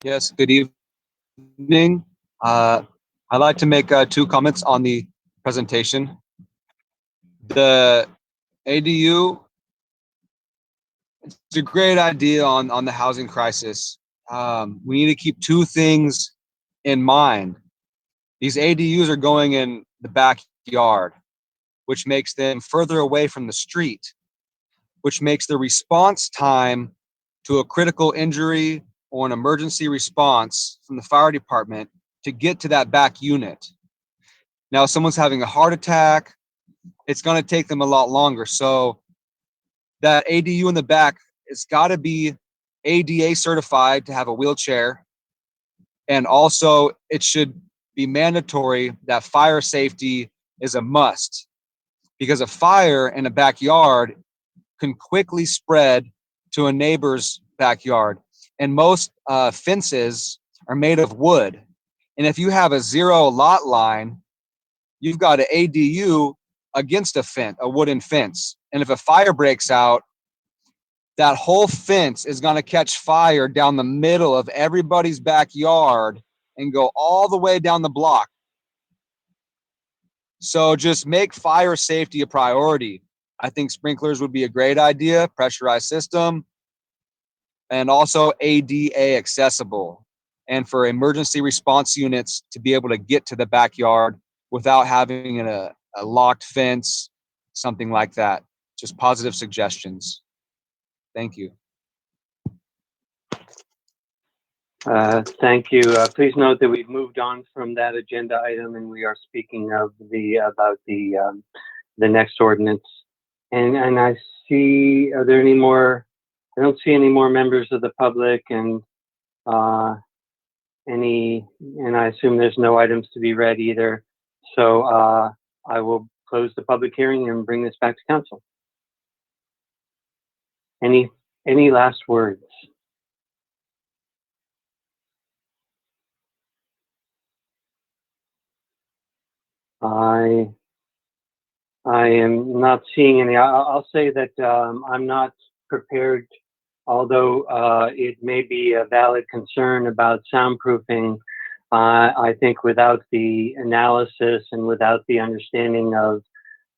Yes, good evening. I'd like to make 2 comments on the presentation. The ADU it's a great idea on the housing crisis. We need to keep two things in mind. These ADUs are going in the backyard, which makes them further away from the street, which makes the response time to a critical injury or an emergency response from the fire department to get to that back unit. Now, if someone's having a heart attack, it's going to take them a lot longer. So that ADU in the back, it's got to be ADA certified to have a wheelchair. And also it should be mandatory that fire safety is a must, because a fire in a backyard can quickly spread to a neighbor's backyard. And most fences are made of wood. And if you have a 0 lot line, you've got an ADU against a fence, a wooden fence. And if a fire breaks out, that whole fence is going to catch fire down the middle of everybody's backyard and go all the way down the block. So just make fire safety a priority. I think sprinklers would be a great idea, pressurized system, and also ADA accessible. And for emergency response units to be able to get to the backyard without having a locked fence, something like that. Just positive suggestions. Thank you. Thank you. Please note that we've moved on from that agenda item, and we are speaking of about the next ordinance. And I see, are there any more? I don't see any more members of the public, and I assume there's no items to be read either. So I will close the public hearing and bring this back to council. Any last words? I am not seeing any. I'll say that I'm not prepared, although it may be a valid concern about soundproofing. I think without the analysis and without the understanding of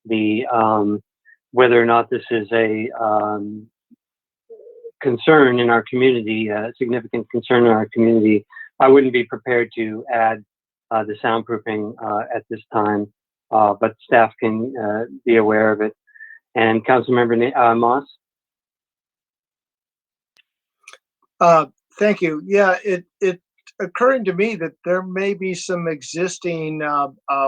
the whether or not this is a concern in our community, a significant concern in our community, I wouldn't be prepared to add the soundproofing at this time, but staff can be aware of it. And Councilmember Moss? Thank you. Yeah, it occurring to me that there may be some existing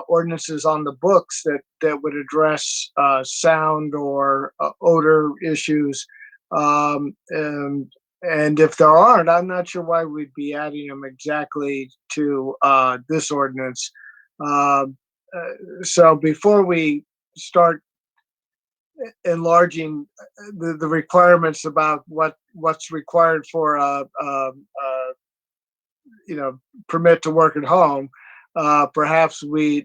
ordinances on the books that would address sound or odor issues. And if there aren't, I'm not sure why we'd be adding them exactly to this ordinance. So before we start enlarging the requirements about what's required for permit to work at home, perhaps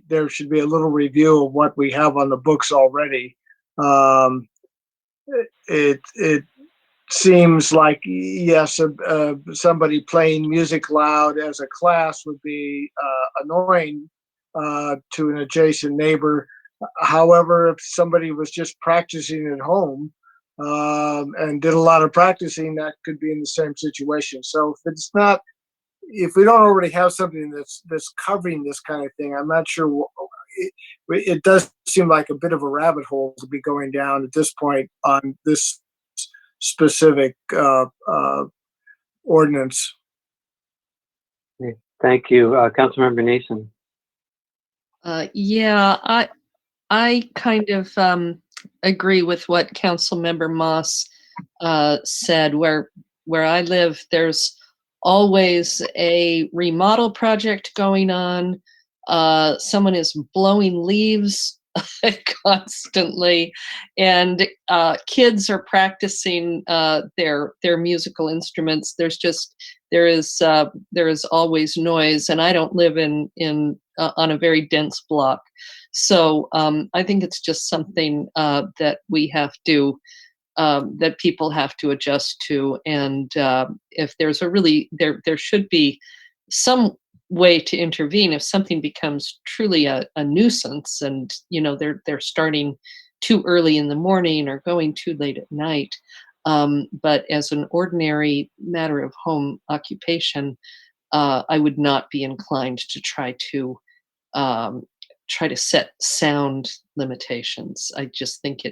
there should be a little review of what we have on the books already. It seems like, yes, somebody playing music loud as a class would be annoying to an adjacent neighbor. However, if somebody was just practicing at home and did a lot of practicing, that could be in the same situation. So if we don't already have something that's covering this kind of thing, I'm not sure. It does seem like a bit of a rabbit hole to be going down at this point on this specific ordinance. Thank you. Councilmember Nason. Yeah, I kind of agree with what Councilmember Moss said. Where I live, there's always a remodel project going on. Someone is blowing leaves constantly, and kids are practicing their musical instruments. There is always noise, and I don't live in on a very dense block. So I think it's just something that we have to, that people have to adjust to. And if there's there should be some way to intervene if something becomes truly a nuisance, and they're starting too early in the morning or going too late at night. But as an ordinary matter of home occupation, I would not be inclined to try to set sound limitations. I just think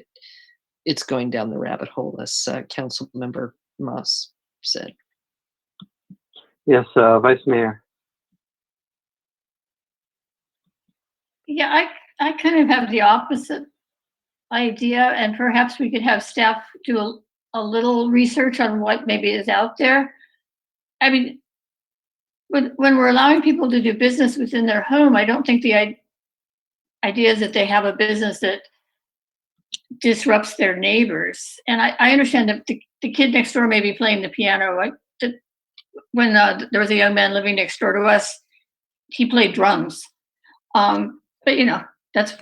it's going down the rabbit hole, as Council Member Moss said. Yes, Vice Mayor. Yeah, I kind of have the opposite idea, and perhaps we could have staff do a little research on what maybe is out there. I mean, when we're allowing people to do business within their home, I don't think the idea is that they have a business that disrupts their neighbors. And I understand that the kid next door may be playing the piano. When there was a young man living next door to us, he played drums. But you know, that's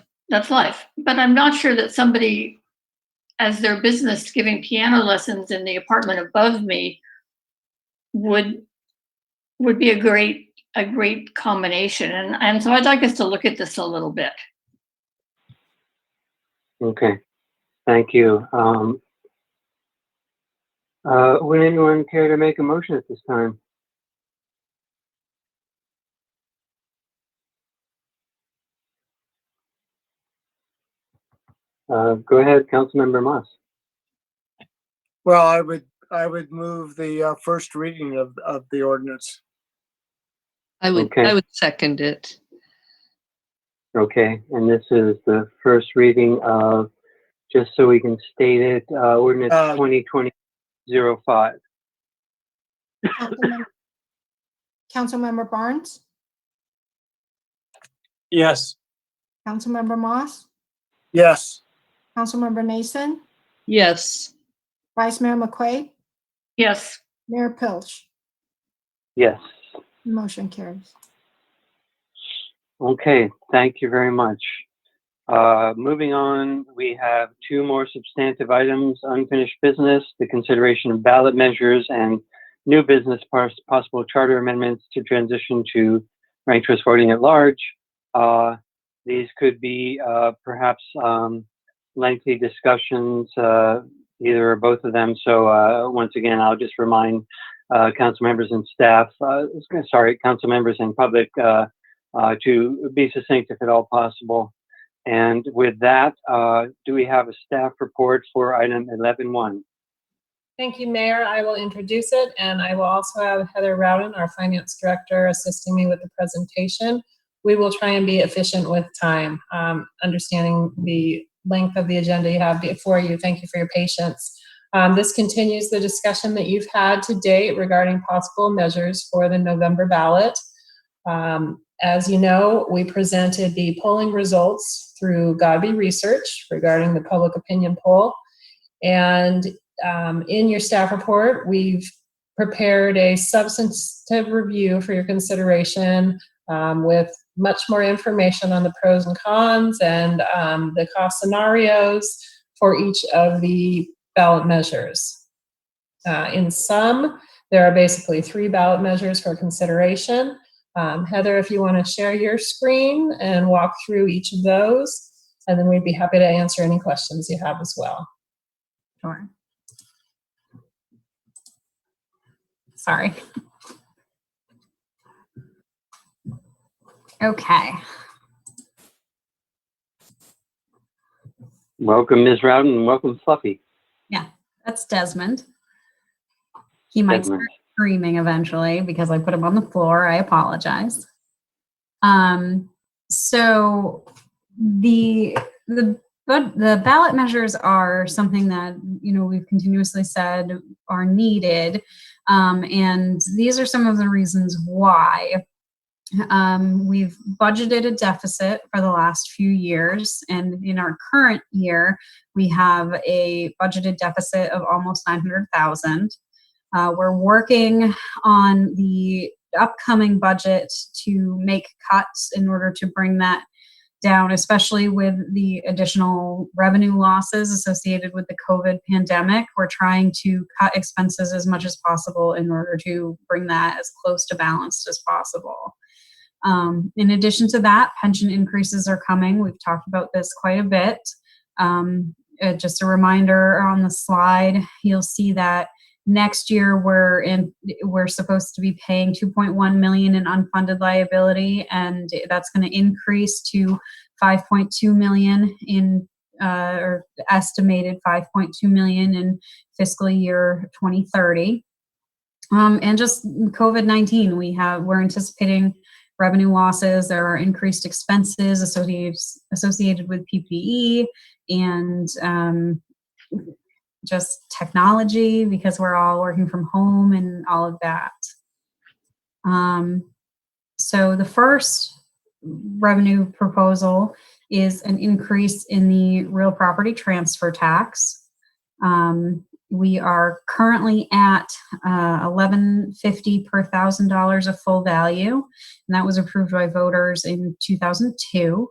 life. But I'm not sure that somebody as their business giving piano lessons in the apartment above me would be a great combination. And so I'd like us to look at this a little bit. Okay, thank you. Would anyone care to make a motion at this time? Go ahead, Councilmember Moss. Well, I would move the first reading of the ordinance. I would second it. Okay, and this is the first reading of, just so we can state it, Ordinance 2020-05. Councilmember Barnes, Yes. Councilmember Moss, Yes. Councilmember Nason, Yes. Vice Mayor McQuaid, Yes. Mayor Pilch. Yes. Motion carries. Okay, thank you very much. Moving on, we have two more substantive items: unfinished business, the consideration of ballot measures, and new business, possible charter amendments to transition to ranked choice voting at large. These could be perhaps lengthy discussions, either or both of them. So once again, I'll just remind council members and staff, council members and public, to be succinct if at all possible. And with that, do we have a staff report for item 11.1? Thank you, Mayor. I will introduce it, and I will also have Heather Rowden, our Finance Director, assisting me with the presentation. We will try and be efficient with time, understanding the length of the agenda you have before you. Thank you for your patience. This continues the discussion that you've had to date regarding possible measures for the November ballot. As you know, we presented the polling results through Godby Research regarding the public opinion poll. And in your staff report, we've prepared a substantive review for your consideration with much more information on the pros and cons and the cost scenarios for each of the ballot measures. In sum, there are basically 3 ballot measures for consideration. Heather, if you want to share your screen and walk through each of those, and then we'd be happy to answer any questions you have as well. Sure. Sorry. Okay. Welcome, Ms. Rowden, and welcome, Fluffy. Yeah, that's Desmond. He might start screaming eventually because I put him on the floor. I apologize. So the ballot measures are something that, you know, we've continuously said are needed. And these are some of the reasons why. We've budgeted a deficit for the last few years, and in our current year, we have a budgeted deficit of almost $900,000. We're working on the upcoming budget to make cuts in order to bring that down, especially with the additional revenue losses associated with the COVID pandemic. We're trying to cut expenses as much as possible in order to bring that as close to balanced as possible. In addition to that, pension increases are coming. We've talked about this quite a bit. just a reminder on the slide, you'll see that next year we're supposed to be paying 2.1 million in unfunded liability, and that's going to increase to 5.2 million in or estimated 5.2 million in fiscal year 2030. And just COVID-19, we're anticipating revenue losses. There are increased expenses associated with PPE and just technology, because we're all working from home and all of that. So the first revenue proposal is an increase in the real property transfer tax. We are currently at $11.50 per $1,000 of full value, and that was approved by voters in 2002.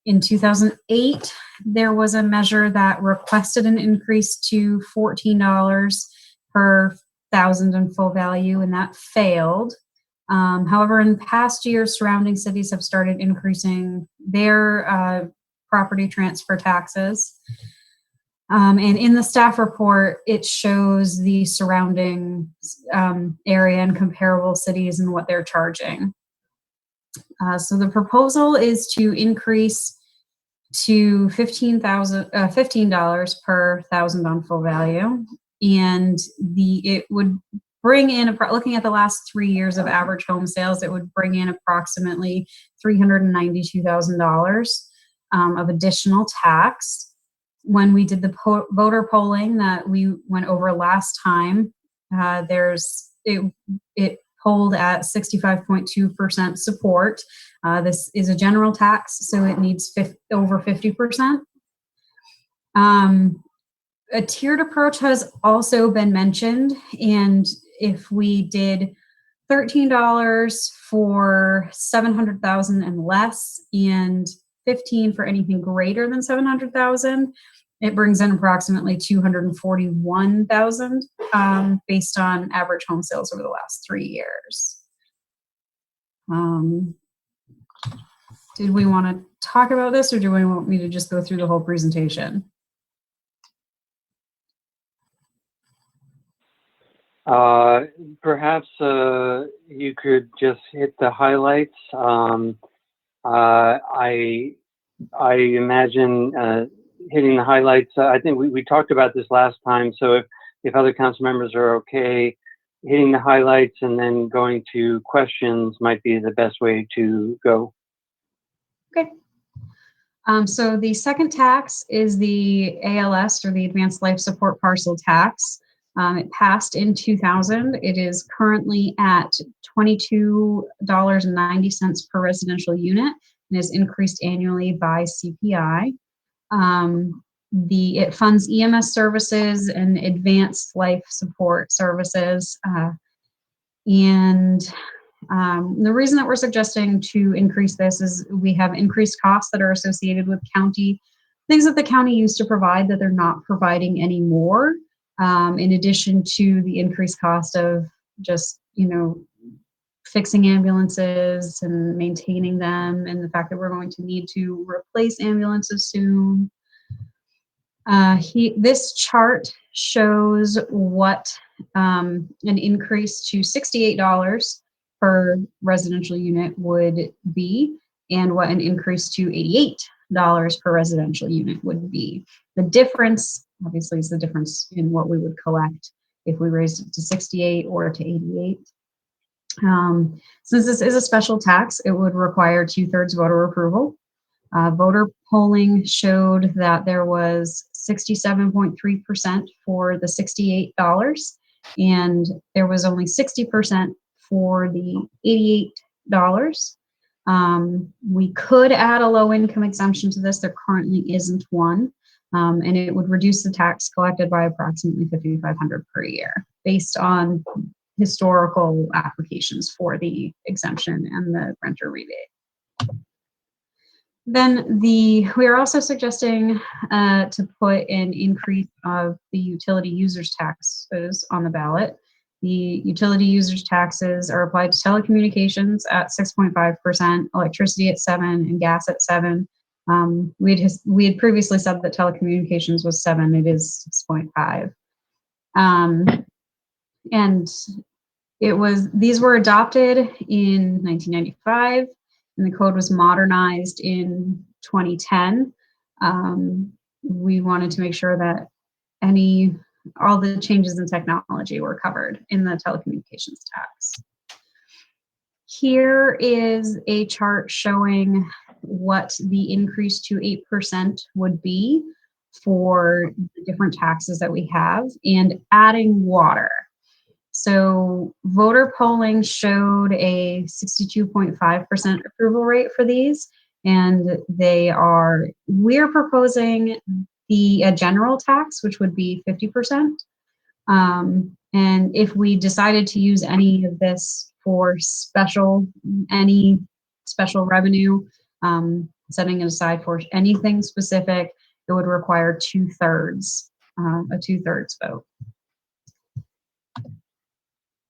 In 2008, there was a measure that requested an increase to $14 per $1,000 in full value, and that failed. However, in past years, surrounding cities have started increasing their property transfer taxes. And in the staff report, it shows the surrounding area and comparable cities and what they're charging. So the proposal is to increase to $15 per $1,000 on full value, and it would bring in, looking at the last 3 years of average home sales, it would bring in approximately $392,000 of additional tax. When we did the voter polling that we went over last time, it polled at 65.2% support. This is a general tax, so it needs over 50%. A tiered approach has also been mentioned, and if we did $13 for 700,000 and less, and 15 for anything greater than 700,000, it brings in approximately 241,000 based on average home sales over the last 3 years. Did we want to talk about this, or do we want me to just go through the whole presentation? Perhaps you could just hit the highlights. I imagine hitting the highlights. I think we talked about this last time, so if other council members are okay, hitting the highlights and then going to questions might be the best way to go. Okay. So the second tax is the ALS, or the Advanced Life Support Parcel Tax. It passed in 2000. It is currently at $22.90 per residential unit and is increased annually by CPI. It funds EMS services and advanced life support services. And the reason that we're suggesting to increase this is we have increased costs that are associated with things that the county used to provide that they're not providing anymore. In addition to the increased cost of just, fixing ambulances and maintaining them, and the fact that we're going to need to replace ambulances soon. This chart shows what an increase to $68 per residential unit would be, and what an increase to $88 per residential unit would be. The difference, obviously, is the difference in what we would collect if we raised it to 68 or to 88. Since this is a special tax, it would require 2/3 voter approval. Voter polling showed that there was 67.3% for the $68, and there was only 60% for the $88. We could add a low-income exemption to this. There currently isn't one, and it would reduce the tax collected by approximately $5,500 per year, based on historical applications for the exemption and the renter rebate. Then we are also suggesting to put an increase of the utility users taxes on the ballot. The utility users taxes are applied to telecommunications at 6.5%, electricity at 7%, and gas at 7%. We had previously said that telecommunications was 7. It is 6.5. And these were adopted in 1995, and the code was modernized in 2010. We wanted to make sure that all the changes in technology were covered in the telecommunications tax. Here is a chart showing what the increase to 8% would be for the different taxes that we have, and adding water. So voter polling showed a 62.5% approval rate for these, and we're proposing a general tax, which would be 50%. And if we decided to use any of this for any special revenue, setting it aside for anything specific, it would require a 2/3 vote.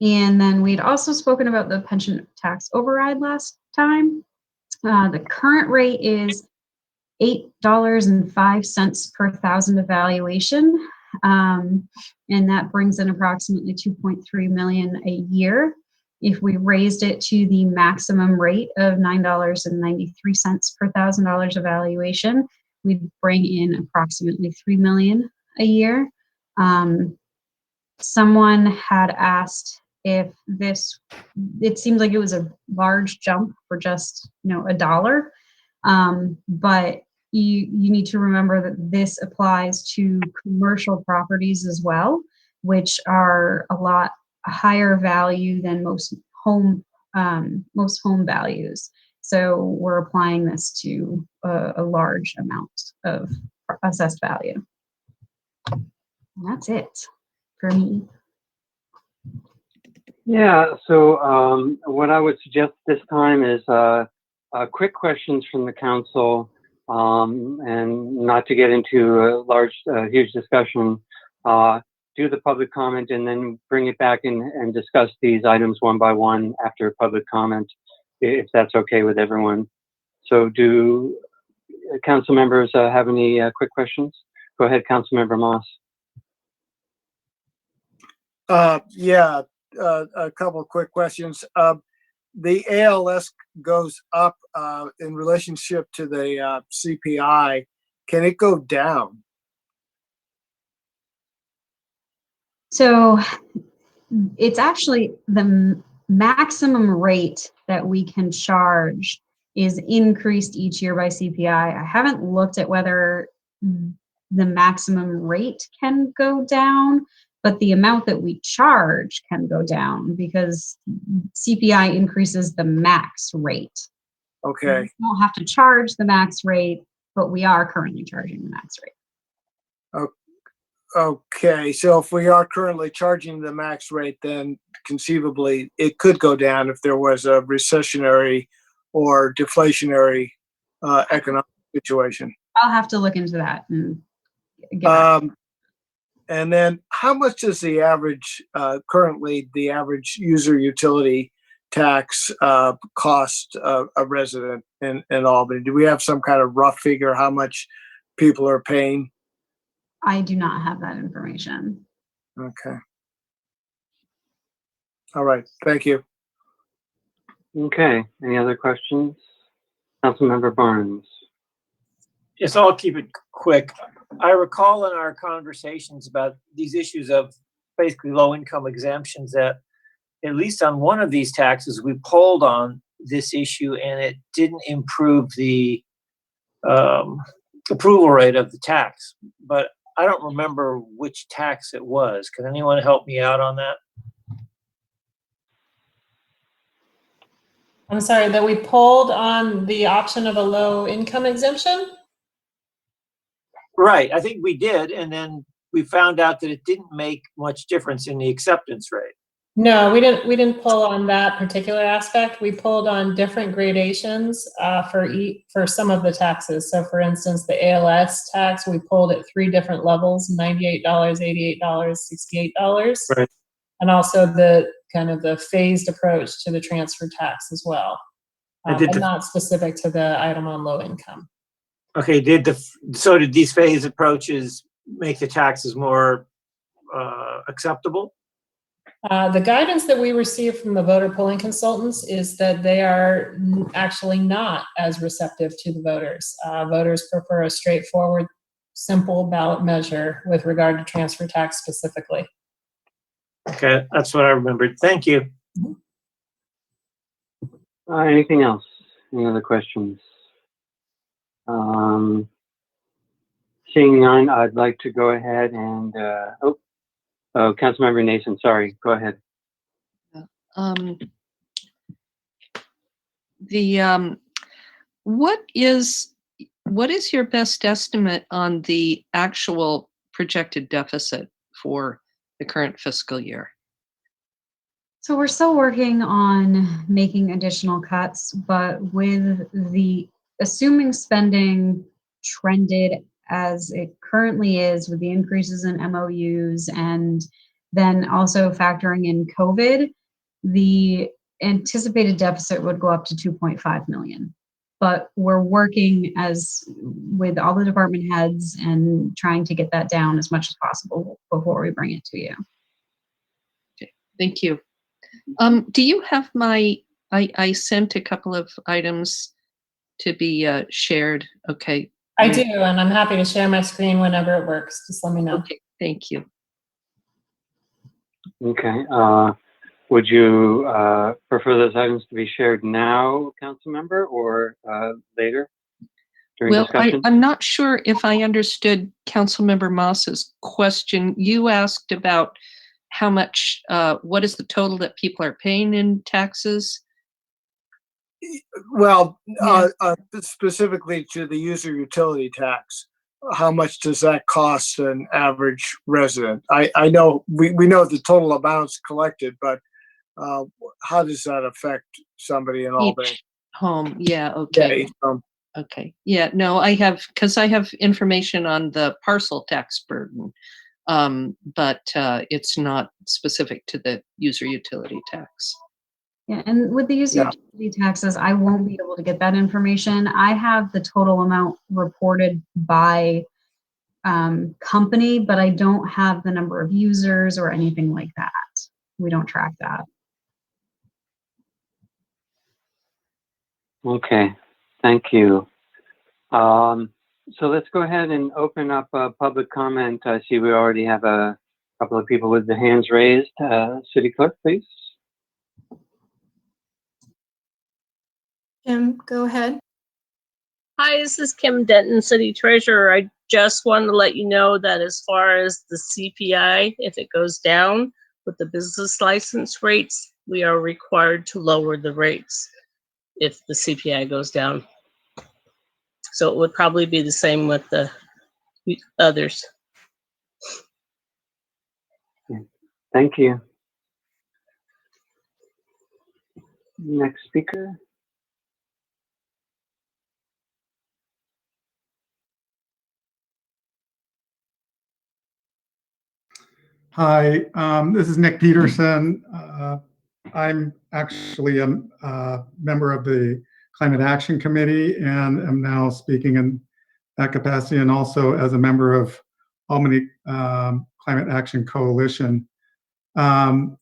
And then we'd also spoken about the pension tax override last time. The current rate is $8.05 per thousand evaluation. And that brings in approximately $2.3 million a year. If we raised it to the maximum rate of $9.93 per $1,000 evaluation, we'd bring in approximately $3 million a year. Someone had asked if it seemed like it was a large jump for just $1. But you need to remember that this applies to commercial properties as well, which are a lot higher value than most home values. So we're applying this to a large amount of assessed value. And that's it for me. Yeah, so what I would suggest this time is quick questions from the council, and not to get into a huge discussion. Do the public comment and then bring it back and discuss these items one by one after public comment, if that's okay with everyone. So do council members have any quick questions? Go ahead, Council Member Moss. Yeah, a couple of quick questions. The ALS goes up in relationship to the CPI. Can it go down? So it's actually the maximum rate that we can charge is increased each year by CPI. I haven't looked at whether the maximum rate can go down, but the amount that we charge can go down because CPI increases the max rate. Okay. We don't have to charge the max rate, but we are currently charging the max rate. Okay, so if we are currently charging the max rate, then conceivably it could go down if there was a recessionary or deflationary economic situation. I'll have to look into that and get back. And then how much does the average, currently the average user utility tax cost a resident in Albany? Do we have some kind of rough figure how much people are paying? I do not have that information. Okay. All right, thank you. Okay, any other questions? Councilmember Barnes. Yes, I'll keep it quick. I recall in our conversations about these issues of basically low-income exemptions that at least on one of these taxes, we polled on this issue and it didn't improve the approval rate of the tax. But I don't remember which tax it was. Can anyone help me out on that? I'm sorry, that we polled on the option of a low income exemption? Right, I think we did, and then we found out that it didn't make much difference in the acceptance rate. No, we didn't poll on that particular aspect. We polled on different gradations for some of the taxes. So for instance, the ALS tax, we polled at 3 different levels, $98, $88, $68. Right. And also the kind of the phased approach to the transfer tax as well. But not specific to the item on low income. Okay, did these phased approaches make the taxes more acceptable? The guidance that we received from the voter polling consultants is that they are actually not as receptive to the voters. Voters prefer a straightforward, simple ballot measure with regard to transfer tax specifically. Okay, that's what I remembered. Thank you. Anything else? Any other questions? Seeing none, I'd like to go ahead and, Councilmember Nason, sorry, go ahead. What is your best estimate on the actual projected deficit for the current fiscal year? So we're still working on making additional cuts, but with the assuming spending trended as it currently is with the increases in MOUs and then also factoring in COVID, the anticipated deficit would go up to 2.5 million. But we're working with all the department heads and trying to get that down as much as possible before we bring it to you. Okay, thank you. Do you have I sent a couple of items to be shared. Okay. I do, and I'm happy to share my screen whenever it works. Just let me know. Okay, thank you. Okay. Would you prefer those items to be shared now, council member, or later during discussion? I'm not sure if I understood Councilmember Moss's question. You asked about how much, what is the total that people are paying in taxes? Well, specifically to the user utility tax, how much does that cost an average resident? I know we know the total amounts collected, but how does that affect somebody in Albany? Each home, yeah, okay. Yeah, each home. Okay, yeah, no, I have information on the parcel tax burden, but it's not specific to the user utility tax. Yeah, and with the user utility taxes, I won't be able to get that information. I have the total amount reported by company, but I don't have the number of users or anything like that. We don't track that. Okay, thank you. So let's go ahead and open up public comment. I see we already have a couple of people with their hands raised. City Clerk, please. Kim, go ahead. Hi, this is Kim Denton, City Treasurer. I just wanted to let you know that as far as the CPI, if it goes down with the business license rates, we are required to lower the rates if the CPI goes down. So it would probably be the same with the others. Thank you. Next speaker. Hi, this is Nick Peterson. I'm actually a member of the Climate Action Committee and am now speaking in that capacity and also as a member of Albany Climate Action Coalition.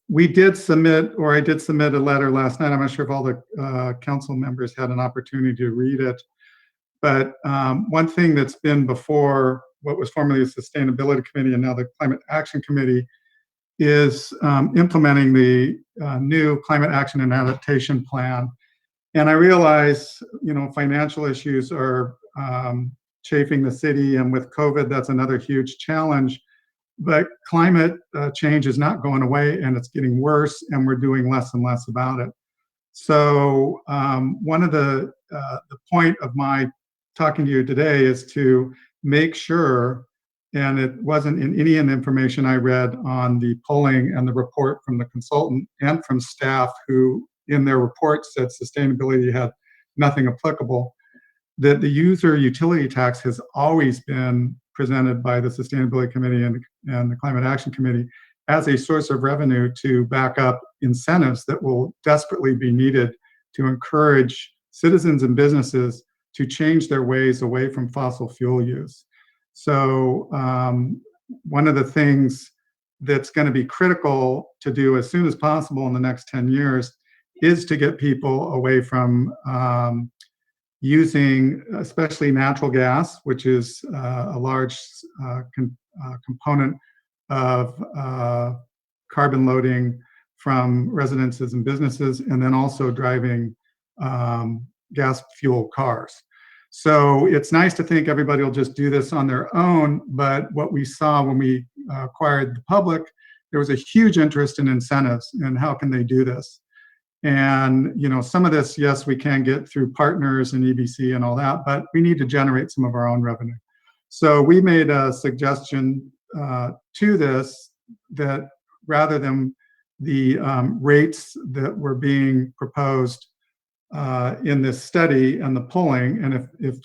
We did submit, or I did submit a letter last night. I'm not sure if all the council members had an opportunity to read it, but one thing that's been before what was formerly the Sustainability Committee and now the Climate Action Committee is implementing the new Climate Action and Adaptation Plan. And I realize, financial issues are chafing the city, and with COVID, that's another huge challenge. But climate change is not going away, and it's getting worse, and we're doing less and less about it. So one of the point of my talking to you today is to make sure, and it wasn't in any of the information I read on the polling and the report from the consultant and from staff who in their report said sustainability had nothing applicable, that the user utility tax has always been presented by the Sustainability Committee and the Climate Action Committee as a source of revenue to back up incentives that will desperately be needed to encourage citizens and businesses to change their ways away from fossil fuel use. So one of the things that's going to be critical to do as soon as possible in the next 10 years is to get people away from using especially natural gas, which is a large component of carbon loading from residences and businesses, and then also driving gas fuel cars. So it's nice to think everybody will just do this on their own, but what we saw when we acquired the public, there was a huge interest in incentives and how can they do this. And some of this, yes, we can get through partners and EBC and all that, but we need to generate some of our own revenue. So we made a suggestion to this, that rather than the rates that were being proposed in this study and the polling, and if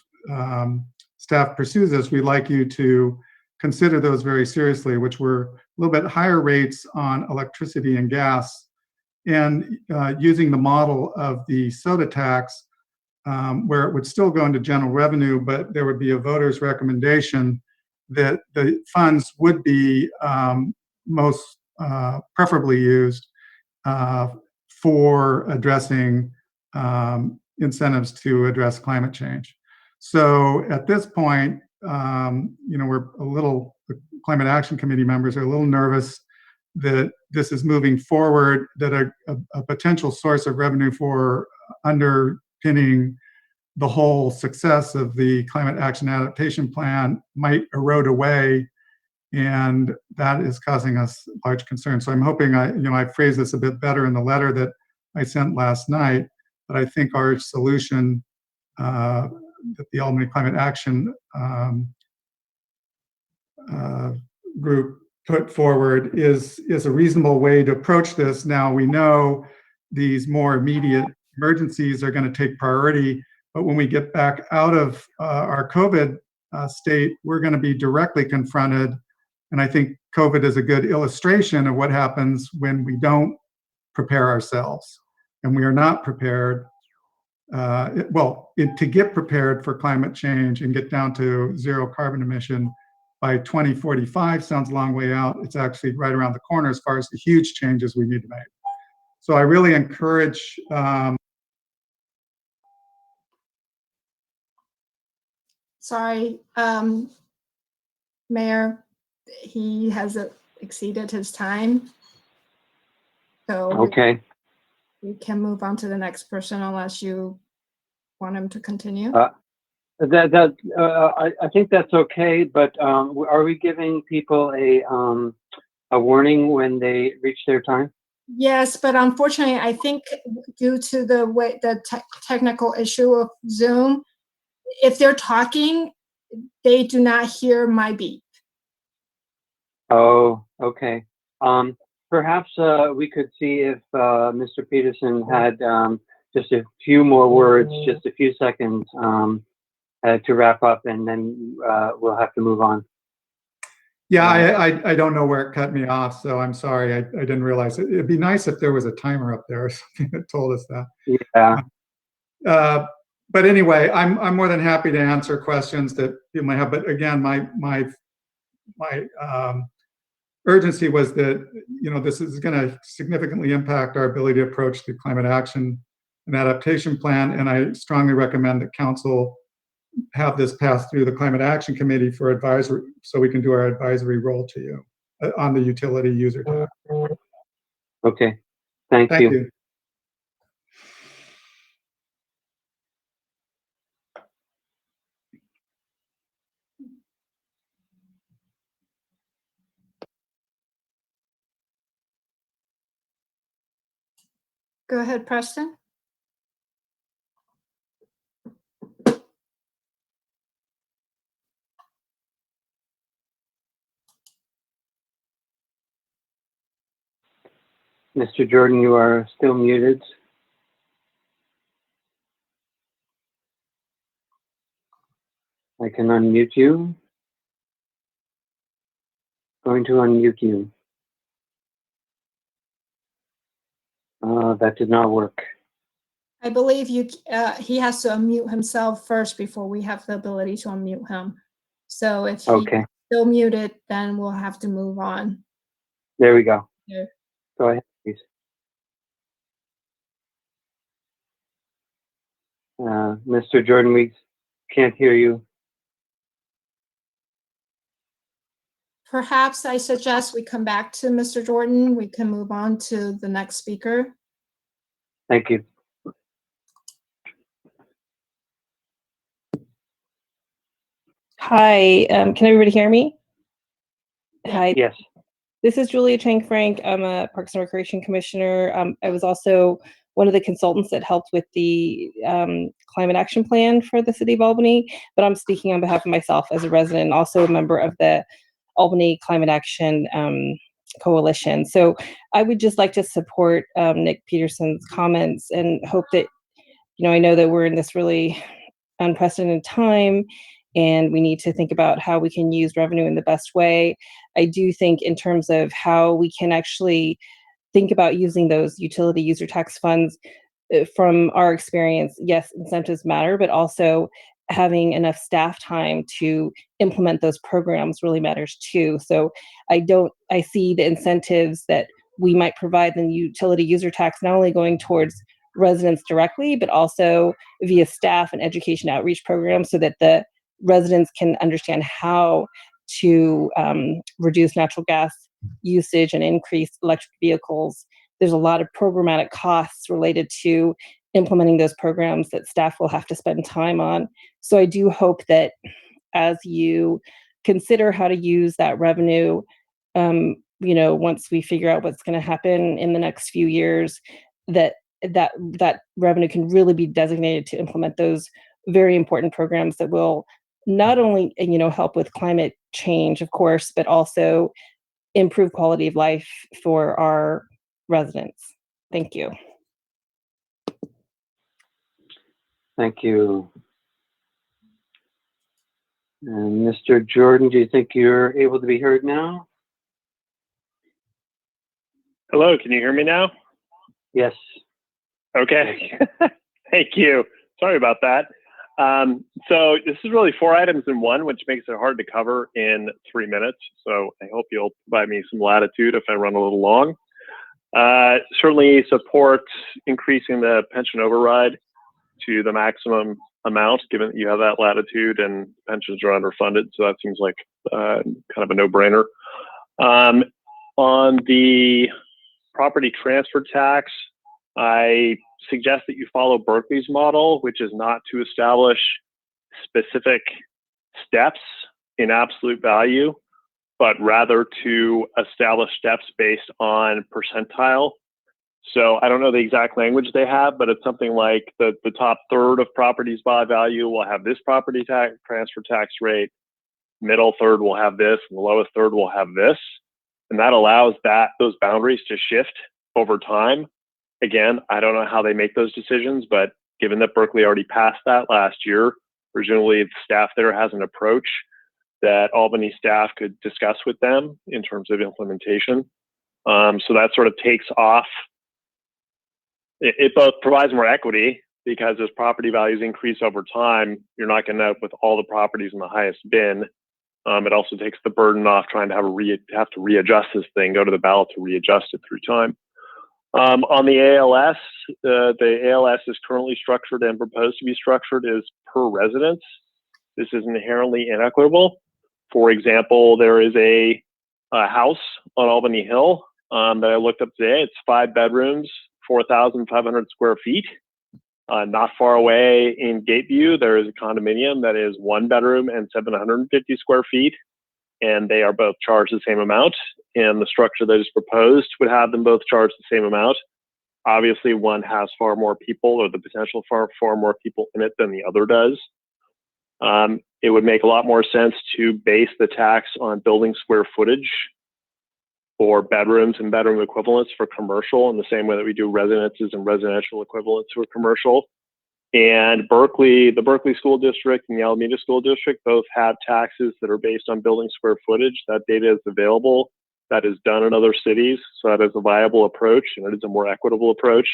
staff pursues this, we'd like you to consider those very seriously, which were a little bit higher rates on electricity and gas, and using the model of the soda tax, where it would still go into general revenue, but there would be a voter's recommendation that the funds would be most preferably used for addressing incentives to address climate change. So at this point, we're the Climate Action Committee members are a little nervous that this is moving forward, that a potential source of revenue for underpinning the whole success of the Climate Action Adaptation Plan might erode away, and that is causing us large concern. So I'm hoping I phrased this a bit better in the letter that I sent last night, but I think our solution that the Albany Climate Action group put forward is a reasonable way to approach this. Now we know these more immediate emergencies are going to take priority, but when we get back out of our COVID state, we're going to be directly confronted. And I think COVID is a good illustration of what happens when we don't prepare ourselves, and we are not prepared. To get prepared for climate change and get down to zero carbon emission by 2045 sounds a long way out. It's actually right around the corner as far as the huge changes we need to make. So I really encourage Sorry, Mayor, he has exceeded his time. So okay. we can move on to the next person unless you want him to continue. I think that's okay, but are we giving people a warning when they reach their time? Yes, but unfortunately, I think due to the technical issue of Zoom, if they're talking, they do not hear my beep. Oh, okay. Perhaps we could see if Mr. Peterson had just a few more words, just a few seconds to wrap up, and then we'll have to move on. Yeah, I don't know where it cut me off, so I'm sorry. I didn't realize it. It'd be nice if there was a timer up there or something that told us that. Yeah. But anyway, I'm more than happy to answer questions that you might have. But again, my urgency was that this is going to significantly impact our ability to approach the Climate Action and Adaptation Plan, and I strongly recommend that Council have this pass through the Climate Action Committee for advisory, so we can do our advisory role to you on the utility user tax. Okay, thank you. Go ahead, Preston. Mr. Jordan, you are still muted. I can unmute you. Going to unmute you. That did not work. I believe he has to unmute himself first before we have the ability to unmute him. So if he's Okay, still muted, then we'll have to move on. there we go. Yeah. Go ahead, please. Mr. Jordan, we can't hear you. Perhaps I suggest we come back to Mr. Jordan. We can move on to the next speaker. Thank you. Hi, can everybody hear me? Hi, Yes. this is Julia Chang Frank. I'm a Parks and Recreation Commissioner. I was also one of the consultants that helped with the climate action plan for the city of Albany, but I'm speaking on behalf of myself as a resident, also a member of the Albany Climate Action Coalition. So I would just like to support Nick Peterson's comments and hope that, I know that we're in this really unprecedented time and we need to think about how we can use revenue in the best way. I do think in terms of how we can actually think about using those utility user tax funds, from our experience, yes, incentives matter, but also having enough staff time to implement those programs really matters too. So I see the incentives that we might provide the utility user tax not only going towards residents directly, but also via staff and education outreach programs so that the residents can understand how to reduce natural gas usage and increase electric vehicles. There's a lot of programmatic costs related to implementing those programs that staff will have to spend time on. So I do hope that as you consider how to use that revenue, once we figure out what's going to happen in the next few years, that revenue can really be designated to implement those very important programs that will not only, help with climate change, of course, but also improve quality of life for our residents. Thank you. Thank you. And Mr. Jordan, do you think you're able to be heard now? Hello, can you hear me now? Yes. Okay. Thank you. Sorry about that. So this is really 4 items in one, which makes it hard to cover in 3 minutes. So I hope you'll provide me some latitude if I run a little long. Certainly support increasing the pension override to the maximum amount, given that you have that latitude and pensions are underfunded. So that seems like kind of a no-brainer. On the property transfer tax, I suggest that you follow Berkeley's model, which is not to establish specific steps in absolute value, but rather to establish steps based on percentile. So I don't know the exact language they have, but it's something like the top third of properties by value will have this property tax transfer tax rate, middle third will have this, and the lowest third will have this. And that allows those boundaries to shift over time. Again, I don't know how they make those decisions, but given that Berkeley already passed that last year, presumably the staff there has an approach that Albany staff could discuss with them in terms of implementation. So that sort of takes off. It both provides more equity because as property values increase over time, you're not going to end up with all the properties in the highest bin. It also takes the burden off trying to have to readjust this thing, go to the ballot to readjust it through time. On the ALS, the ALS is currently structured and proposed to be structured as per residence. This is inherently inequitable. For example, there is a house on Albany Hill that I looked up today. It's 5 bedrooms, 4,500 square feet. Not far away in Gateview, there is a condominium that is 1 bedroom and 750 square feet, and they are both charged the same amount. And the structure that is proposed would have them both charged the same amount. Obviously, one has far more people, or the potential for far more people in it than the other does. It would make a lot more sense to base the tax on building square footage for bedrooms and bedroom equivalents for commercial in the same way that we do residences and residential equivalents for commercial. And Berkeley, the Berkeley School District and the Alameda School District both have taxes that are based on building square footage. That data is available. That is done in other cities. So that is a viable approach, and it is a more equitable approach.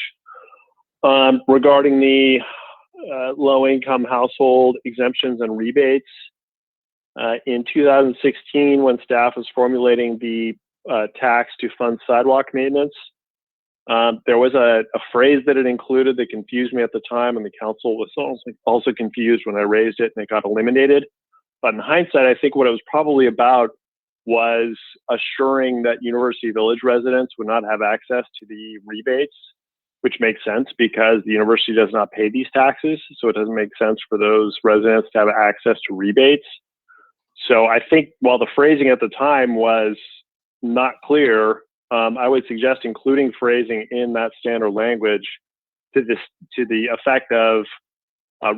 regarding the low-income household exemptions and rebates. In 2016, when staff was formulating the tax to fund sidewalk maintenance, there was a phrase that it included that confused me at the time, and the council was also confused when I raised it, and it got eliminated. But in hindsight, I think what it was probably about was assuring that University Village residents would not have access to the rebates, which makes sense because the university does not pay these taxes. So it doesn't make sense for those residents to have access to rebates. So I think while the phrasing at the time was not clear, I would suggest including phrasing in that standard language to the effect of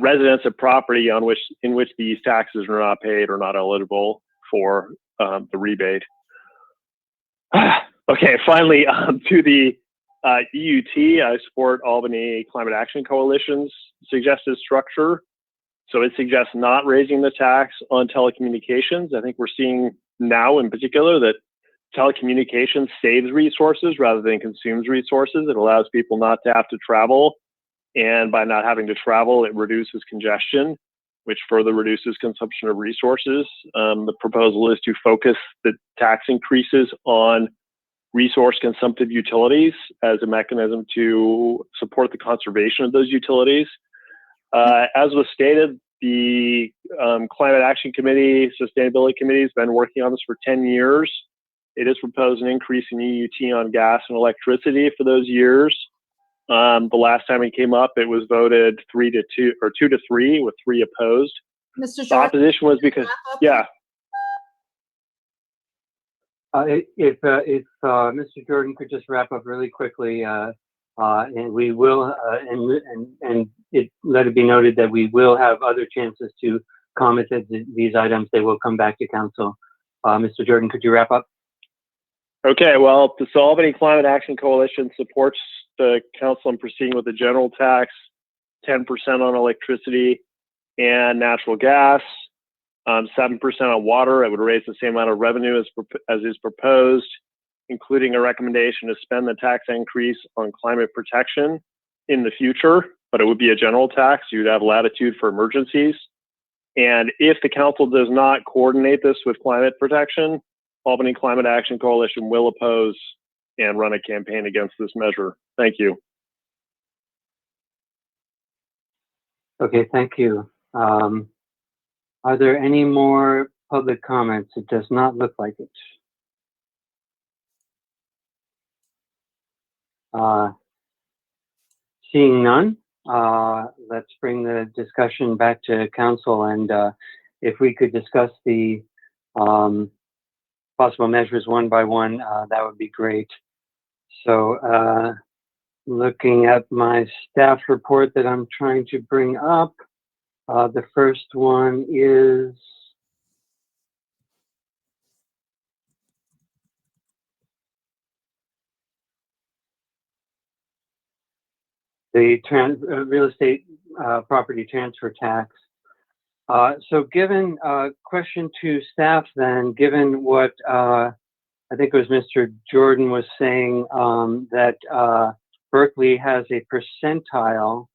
residents of property in which these taxes are not paid or not eligible for the rebate. Okay, finally, to the EUT, I support Albany Climate Action Coalition's suggested structure. So it suggests not raising the tax on telecommunications. I think we're seeing now in particular that telecommunications saves resources rather than consumes resources. It allows people not to have to travel. And by not having to travel, it reduces congestion, which further reduces consumption of resources. The proposal is to focus the tax increases on resource consumptive utilities as a mechanism to support the conservation of those utilities. As was stated, the Climate Action Committee, Sustainability Committee has been working on this for 10 years. It has proposed an increase in EUT on gas and electricity for those years. The last time it came up, it was voted 3-2 or 2-3 with 3 opposed. Mr. The Jordan, opposition was because, yeah. If Mr. Jordan could just wrap up really quickly, and we will, let it be noted that we will have other chances to comment at these items. They will come back to council. Mr. Jordan, could you wrap up? Okay, well, the Albany Climate Action Coalition supports the council in proceeding with the general tax, 10% on electricity and natural gas, 7% on water. It would raise the same amount of revenue as is proposed, including a recommendation to spend the tax increase on climate protection in the future, but it would be a general tax. You'd have latitude for emergencies. And if the council does not coordinate this with climate protection, Albany Climate Action Coalition will oppose and run a campaign against this measure. Thank you. Okay, thank you. Are there any more public comments? It does not look like it. Seeing none, let's bring the discussion back to council, and if we could discuss the possible measures one by one, that would be great. So looking at my staff report that I'm trying to bring up, the first one is the real estate property transfer tax. So given question to staff then, given what I think it was Mr. Jordan was saying, that Berkeley has a percentile,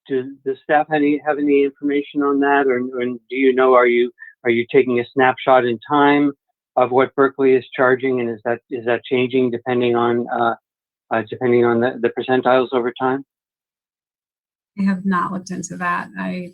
does the staff have any information on that, or do you know, are you taking a snapshot in time of what Berkeley is charging, and is that changing depending on the percentiles over time? I have not looked into that. I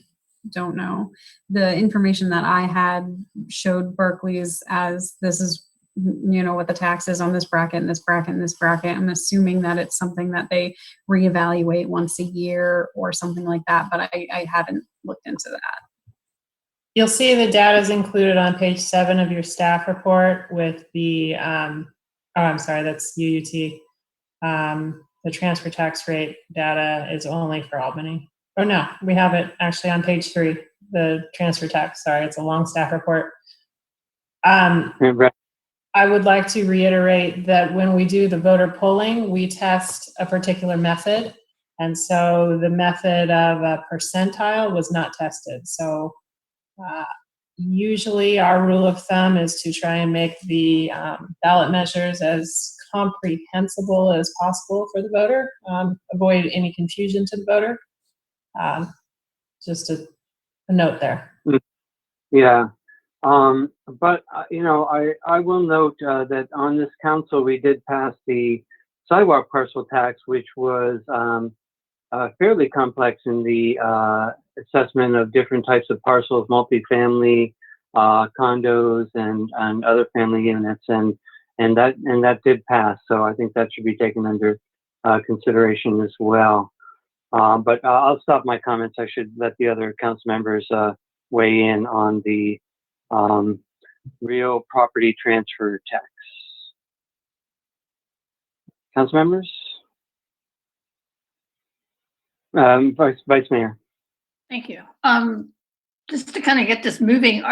don't know. The information that I had showed Berkeley's as this is, you know, what the tax is on this bracket and this bracket and this bracket. I'm assuming that it's something that they reevaluate once a year or something like that, but I haven't looked into that. You'll see the data is included on page 7 of your staff report with the, oh, I'm sorry, that's UUT. The transfer tax rate data is only for Albany. Oh no, we have it actually on page 3, the transfer tax. Sorry, it's a long staff report. I would like to reiterate that when we do the voter polling, we test a particular method. And so the method of a percentile was not tested. So usually our rule of thumb is to try and make the ballot measures as comprehensible as possible for the voter, avoid any confusion to the voter. Just a note there. Yeah. But I will note that on this council, we did pass the sidewalk parcel tax, which was fairly complex in the assessment of different types of parcels, multifamily, condos, and other family units, and that did pass. So I think that should be taken under consideration as well. But I'll stop my comments. I should let the other council members weigh in on the real property transfer tax. Council members? Vice Mayor. Thank you. Just to kind of get this moving,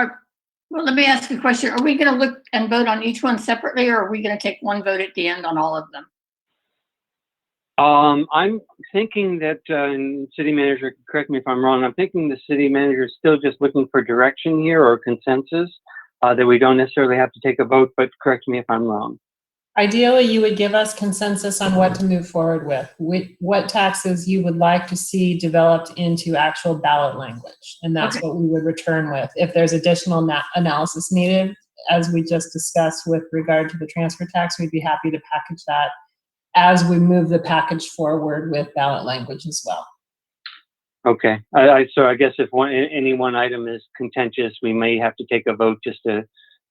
well, let me ask a question. Are we going to look and vote on each one separately, or are we going to take one vote at the end on all of them? I'm thinking that, and city manager, correct me if I'm wrong, I'm thinking the city manager is still just looking for direction here or consensus, that we don't necessarily have to take a vote, but correct me if I'm wrong. Ideally, you would give us consensus on what to move forward with, what taxes you would like to see developed into actual ballot language. And that's what we would return with. If there's additional analysis needed, as we just discussed with regard to the transfer tax, we'd be happy to package that as we move the package forward with ballot language as well. Okay. So I guess if any one item is contentious, we may have to take a vote just to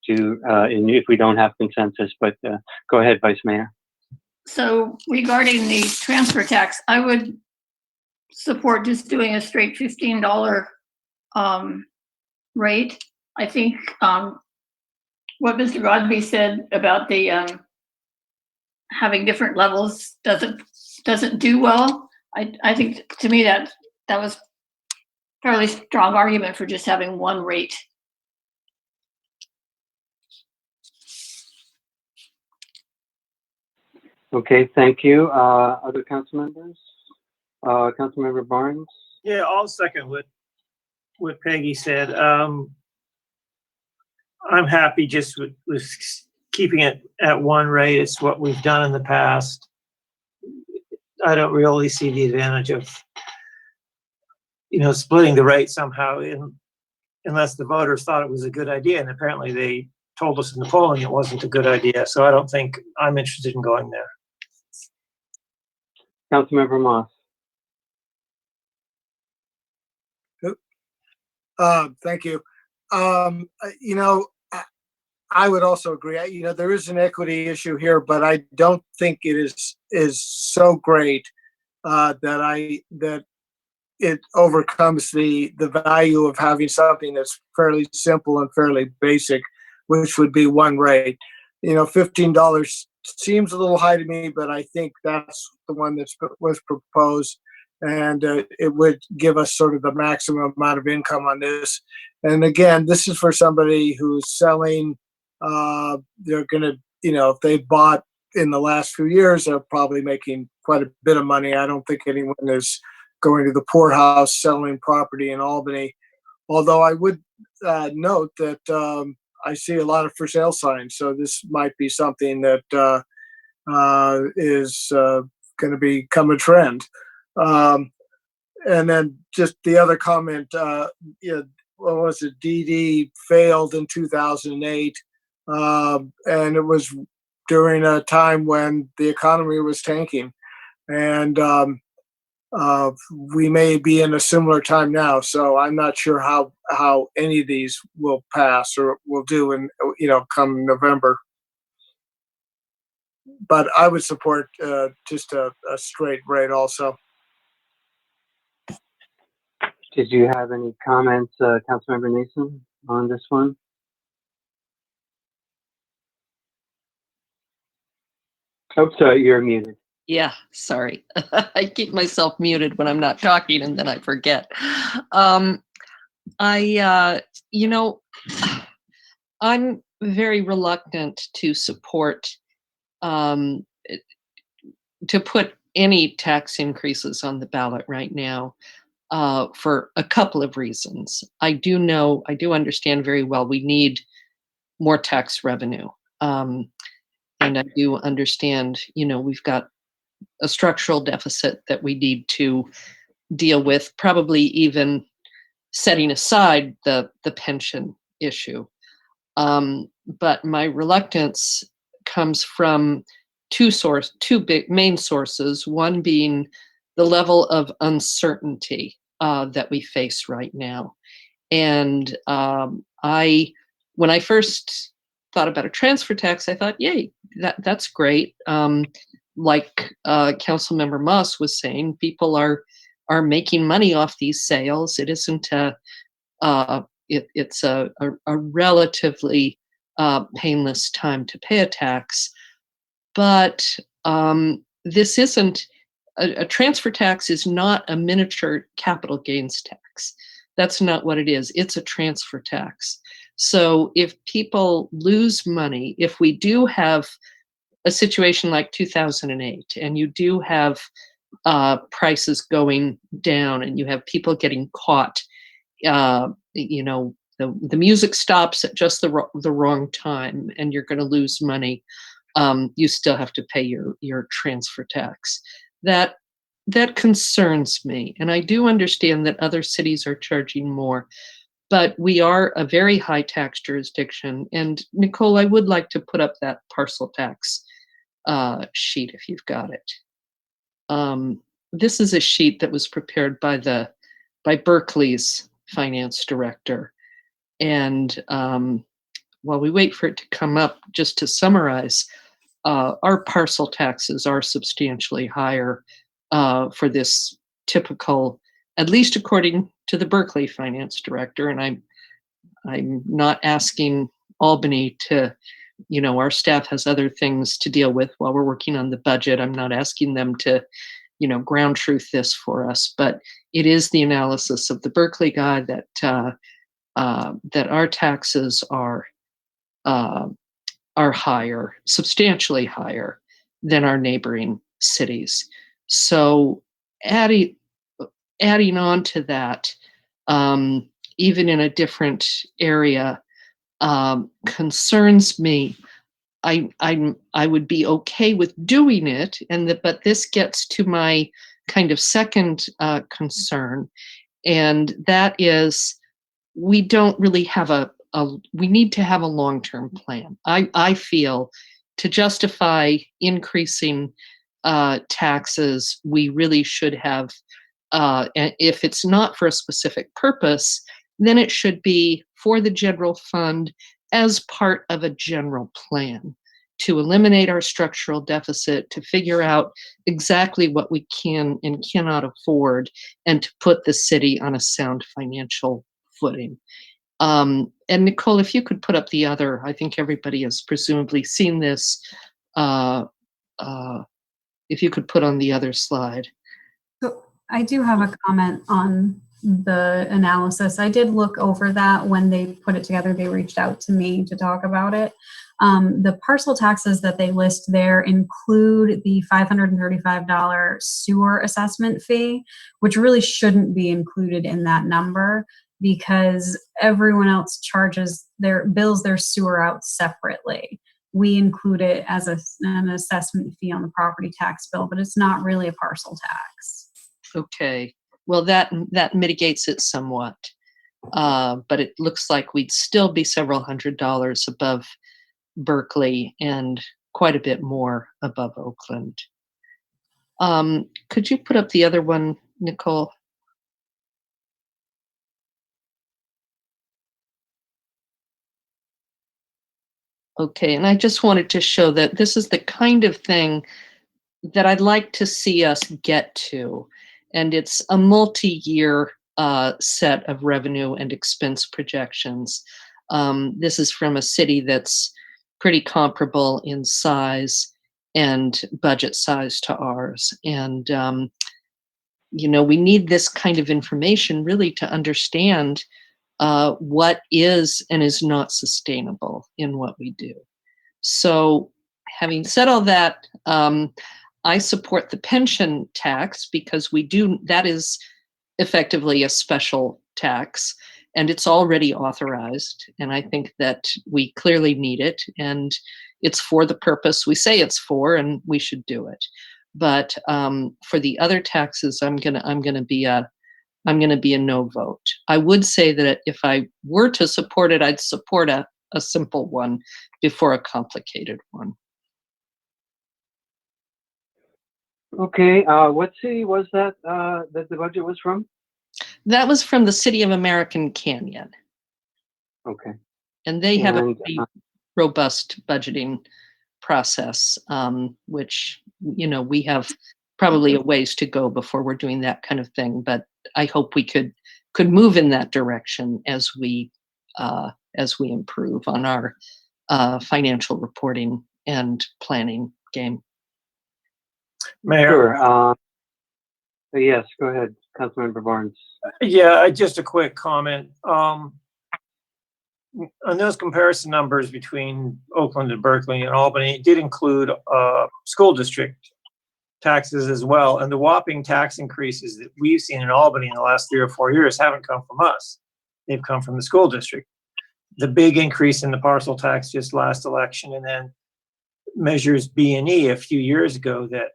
if we don't have consensus, but go ahead, Vice Mayor. So regarding the transfer tax, I would support just doing a straight $15 rate. I think what Mr. Godby said about the having different levels doesn't do well. I think, to me, that was fairly strong argument for just having one rate. Okay, thank you. Other council members? Councilmember Barnes? Yeah, I'll second what Peggy said. I'm happy just with keeping it at one rate. It's what we've done in the past. I don't really see the advantage of, splitting the rate somehow unless the voters thought it was a good idea. And apparently they told us in the polling it wasn't a good idea. So I don't think I'm interested in going there. Councilmember Moss. Thank you. I would also agree. There is an equity issue here, but I don't think it is so great that it overcomes the value of having something that's fairly simple and fairly basic, which would be one rate. $15 seems a little high to me, but I think that's the one that was proposed, and it would give us sort of the maximum amount of income on this. And again, this is for somebody who's selling. They're going to, if they bought in the last few years, they're probably making quite a bit of money. I don't think anyone is going to the poorhouse selling property in Albany. Although I would note that I see a lot of for sale signs, so this might be something that is going to become a trend. And then just the other comment, what was it? DD failed in 2008, and it was during a time when the economy was tanking, and we may be in a similar time now. So I'm not sure how any of these will pass or will do in come November. But I would support just a straight rate also. Did you have any comments, Councilmember Nason, on this one? Oh, sorry, you're muted. Yeah, sorry. I keep myself muted when I'm not talking and then I forget. I'm very reluctant to support, to put any tax increases on the ballot right now for a couple of reasons. I do understand very well we need more tax revenue. And I do understand, we've got a structural deficit that we need to deal with, probably even setting aside the pension issue. But my reluctance comes from two big main sources, one being the level of uncertainty that we face right now. And when I first thought about a transfer tax, I thought, yay, that's great. Like Councilmember Moss was saying, people are making money off these sales. It isn't it's a relatively painless time to pay a tax. But this isn't a transfer tax is not a miniature capital gains tax. That's not what it is. It's a transfer tax. So if people lose money, if we do have a situation like 2008, and you do have prices going down, and you have people getting caught, the music stops at just the wrong time, and you're going to lose money. You still have to pay your transfer tax. That concerns me, and I do understand that other cities are charging more, but we are a very high tax jurisdiction. And Nicole, I would like to put up that parcel tax sheet if you've got it. This is a sheet that was prepared by Berkeley's finance director, and while we wait for it to come up, just to summarize, our parcel taxes are substantially higher for this typical, at least according to the Berkeley finance director. And I'm not asking Albany to, our staff has other things to deal with while we're working on the budget. I'm not asking them to, ground truth this for us, but it is the analysis of the Berkeley guy that our taxes are higher, substantially higher than our neighboring cities. So adding on to that, even in a different area, concerns me. I would be okay with doing it, but this gets to my kind of second concern, and that is we don't really have we need to have a long-term plan. I feel to justify increasing taxes, we really should have, if it's not for a specific purpose, then it should be for the general fund as part of a general plan to eliminate our structural deficit, to figure out exactly what we can and cannot afford, and to put the city on a sound financial footing. And Nicole, if you could put up the other, I think everybody has presumably seen this. If you could put on the other slide. So I do have a comment on the analysis. I did look over that when they put it together. They reached out to me to talk about it. The parcel taxes that they list there include the $535 sewer assessment fee, which really shouldn't be included in that number because everyone else bills their sewer out separately. We include it as an assessment fee on the property tax bill, but it's not really a parcel tax. Okay, well that mitigates it somewhat, but it looks like we'd still be several $100s above Berkeley and quite a bit more above Oakland. Could you put up the other one, Nicole? Okay, and I just wanted to show that this is the kind of thing that I'd like to see us get to. And it's a multi-year set of revenue and expense projections. This is from a city that's pretty comparable in size and budget size to ours. And, we need this kind of information really to understand what is and is not sustainable in what we do. So having said all that, I support the pension tax because that is effectively a special tax. and it's already authorized. And I think that we clearly need it, and it's for the purpose we say it's for, and we should do it. But for the other taxes, I'm gonna be a no vote. I would say that if I were to support it, I'd support a simple one before a complicated one. Okay, what city was that that the budget was from? That was from the City of American Canyon, Okay. and they have a And, pretty robust budgeting process, which, we have probably a ways to go before we're doing that kind of thing. But I hope we could move in that direction as we improve on our financial reporting and planning game. Mayor. Sure. Yes, go ahead, Councilmember Barnes. Yeah, just a quick comment. On those comparison numbers between Oakland and Berkeley and Albany, it did include school district taxes as well. And the whopping tax increases that we've seen in Albany in the last 3 or 4 years haven't come from us. They've come from the school district. The big increase in the parcel tax just last election, and then measures B and E a few years ago that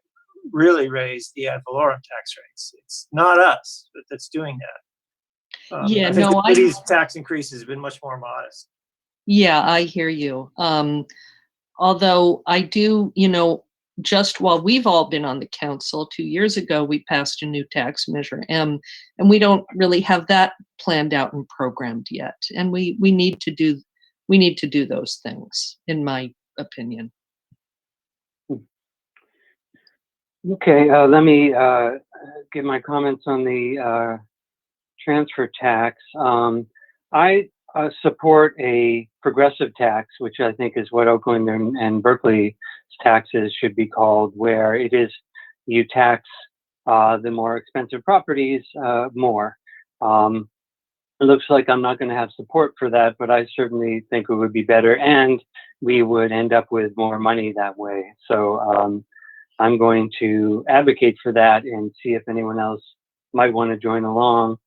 really raised the ad valorem tax rates. It's not us that's doing that. Yeah, I think no, the city's tax increases have been much more modest. Yeah, I hear you. Although I do, just while we've all been on the council, 2 years ago, we passed a new tax measure M, and we don't really have that planned out and programmed yet. And we need to do those things, in my opinion. Okay, let me give my comments on the transfer tax. I support a progressive tax, which I think is what Oakland and Berkeley's taxes should be called, where it is you tax the more expensive properties more. It looks like I'm not going to have support for that, but I certainly think it would be better, and we would end up with more money that way. So I'm going to advocate for that and see if anyone else might want to join along.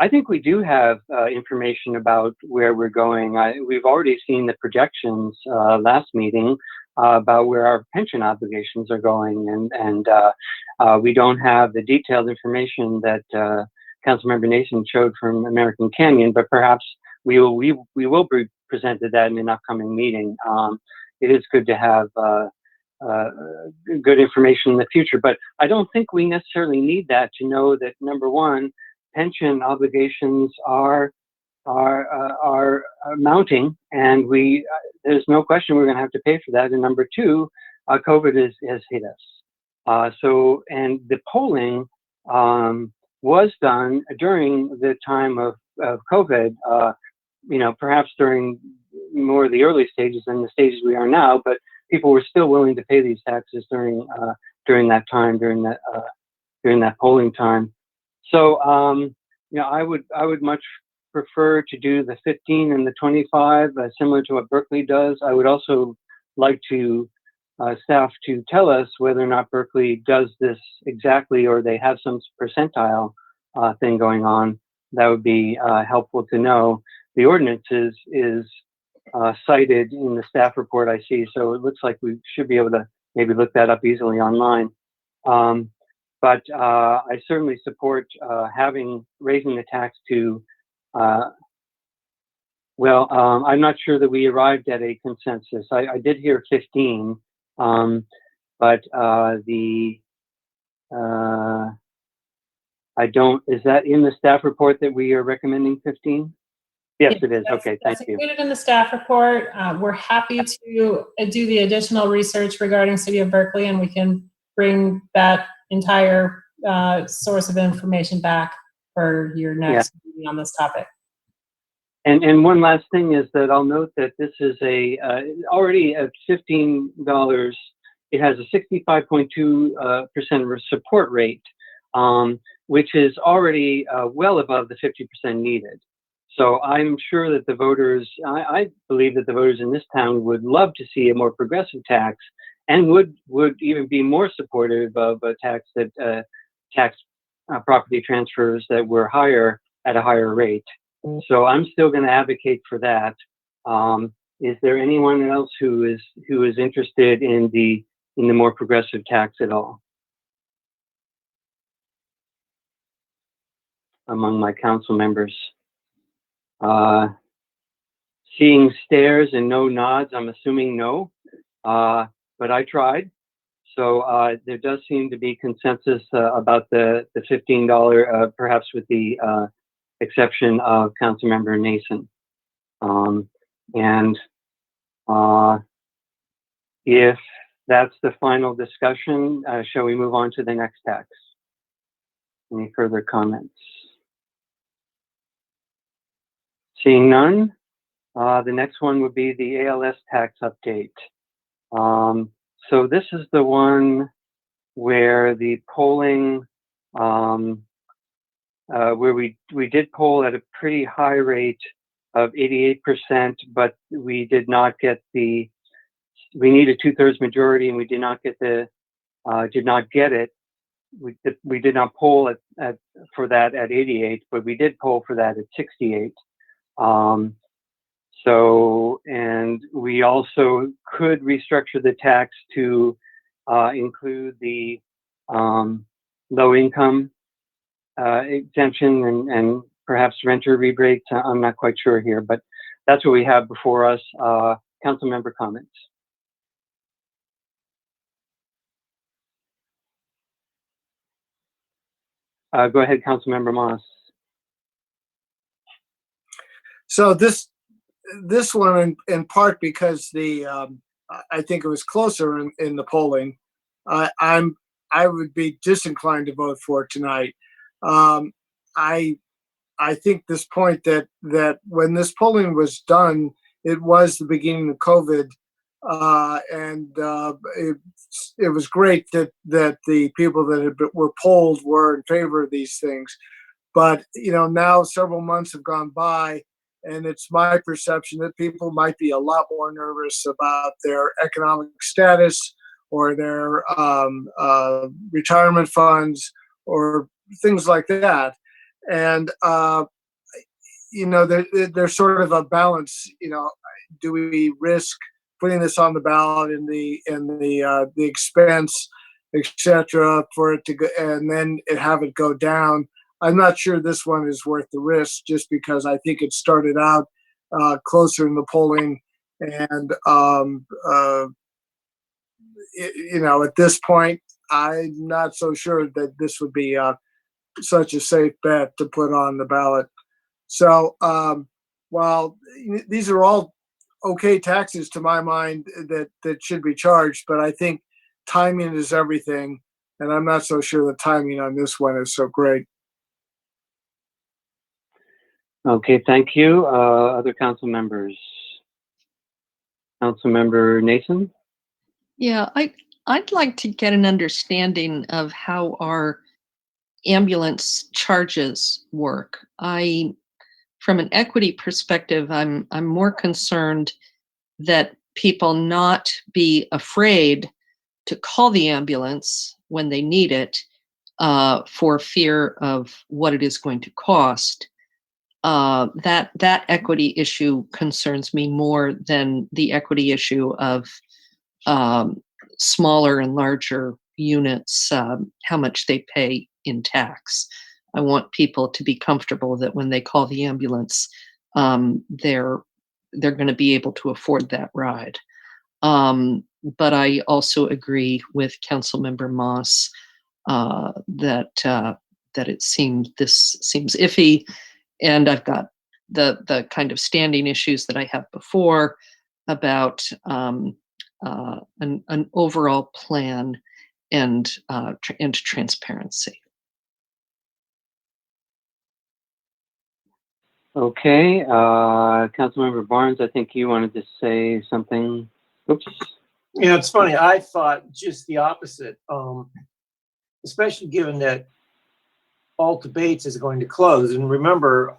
I think we do have information about where we're going. We've already seen the projections last meeting about where our pension obligations are going, and we don't have the detailed information that Councilmember Nason showed from American Canyon, but perhaps we will be presented that in an upcoming meeting. It is good to have good information in the future, but I don't think we necessarily need that to know that, number one, pension obligations are mounting, and there's no question we're going to have to pay for that. And number two, COVID has hit us. And the polling was done during the time of COVID. Perhaps during more of the early stages than the stages we are now, but people were still willing to pay these taxes during that time, during that polling time. So, I would much prefer to do the 15 and the 25, similar to what Berkeley does. I would also like to staff to tell us whether or not Berkeley does this exactly, or they have some percentile thing going on. That would be helpful to know. The ordinance is cited in the staff report I see, so it looks like we should be able to maybe look that up easily online. But I certainly support raising the tax to, I'm not sure that we arrived at a consensus. I did hear 15, but is that in the staff report that we are recommending 15? Yes, it is. Okay, thank you. That's included in the staff report. We're happy to do the additional research regarding City of Berkeley, and we can bring that entire source of information back for your next meeting on this topic. And one last thing is that I'll note that this is already at $15. It has a 65.2% support rate, which is already well above the 50% needed. So I'm sure that the voters, I believe that the voters in this town would love to see a more progressive tax, and would even be more supportive of a tax that tax property transfers that were higher at a higher rate. So I'm still going to advocate for that. Is there anyone else who is interested in the more progressive tax at all among my council members? Seeing stares and no nods, I'm assuming no, but I tried. So there does seem to be consensus about the $15, perhaps with the exception of Councilmember Nason. And if that's the final discussion, shall we move on to the next tax? Any further comments? Seeing none, the next one would be the ALS tax update. So this is the one where the polling, where we did poll at a pretty high rate of 88%, but we did not get we needed 2/3 majority, and we did not get it. We did not poll for that at 88, but we did poll for that at 68. So, and we also could restructure the tax to include the low income exemption and perhaps renter rebates. I'm not quite sure here, but that's what we have before us. Council member comments. Go ahead, Councilmember Moss. So this one, in part because I think it was closer in the polling, I would be disinclined to vote for it tonight. I think this point that when this polling was done, it was the beginning of COVID, and it was great that the people that were polled were in favor of these things. But now several months have gone by, and it's my perception that people might be a lot more nervous about their economic status or their retirement funds or things like that. And there's sort of a balance. Do we risk putting this on the ballot and the expense, etc., for it to go, and then have it go down? I'm not sure this one is worth the risk, just because I think it started out closer in the polling, and at this point, I'm not so sure that this would be such a safe bet to put on the ballot. So while these are all okay taxes to my mind that should be charged, but I think timing is everything, and I'm not so sure the timing on this one is so great. Okay, thank you. Other council members? Councilmember Nason? Yeah, I'd like to get an understanding of how our ambulance charges work. From an equity perspective, I'm more concerned that people not be afraid to call the ambulance when they need it for fear of what it is going to cost. That equity issue concerns me more than the equity issue of smaller and larger units, how much they pay in tax. I want people to be comfortable that when they call the ambulance, they're going to be able to afford that ride. But I also agree with Councilmember Moss that this seems iffy, and I've got the kind of standing issues that I have before about an overall plan and transparency. Okay, Councilmember Barnes, I think you wanted to say something. Oops. It's funny. I thought just the opposite, especially given that Alta Bates is going to close. And remember,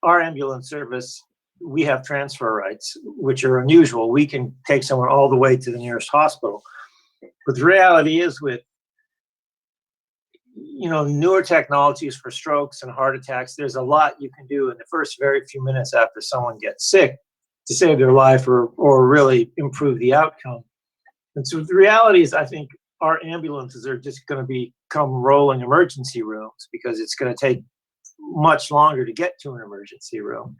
our ambulance service, we have transfer rights, which are unusual. We can take someone all the way to the nearest hospital. But the reality is, with newer technologies for strokes and heart attacks. There's a lot you can do in the first very few minutes after someone gets sick to save their life or really improve the outcome. And so the reality is, I think our ambulances are just going to become rolling emergency rooms because it's going to take much longer to get to an emergency room.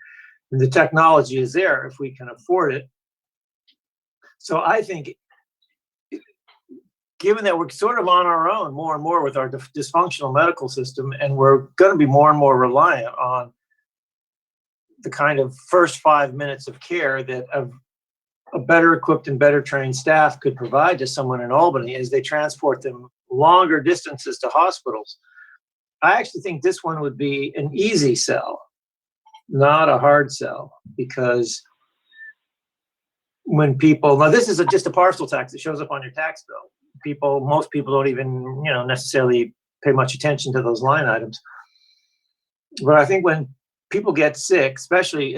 And the technology is there if we can afford it. So I think, given that we're sort of on our own more and more with our dysfunctional medical system, and we're going to be more and more reliant on the kind of first 5 minutes of care that a better equipped and better trained staff could provide to someone in Albany as they transport them longer distances to hospitals. I actually think this one would be an easy sell, not a hard sell, because when people, now this is just a parcel tax that shows up on your tax bill. Most people don't even, necessarily pay much attention to those line items. But I think when people get sick, especially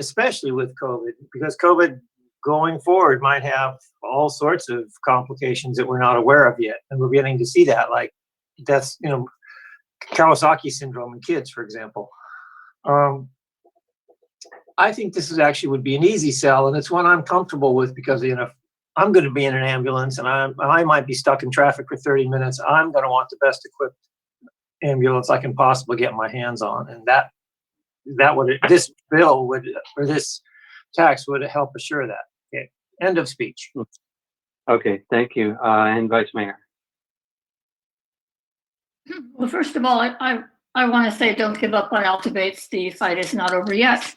with COVID, because COVID going forward might have all sorts of complications that we're not aware of yet. And we're beginning to see that, like that's, Kawasaki syndrome in kids, for example. I think this would be an easy sell, and it's one I'm comfortable with because, I'm going to be in an ambulance and I might be stuck in traffic for 30 minutes. I'm going to want the best equipped ambulance I can possibly get my hands on. And this bill or this tax would help assure that. Okay. End of speech. Okay, thank you. And Vice Mayor. Well, first of all, I want to say don't give up on Altibates. The fight is not over yet.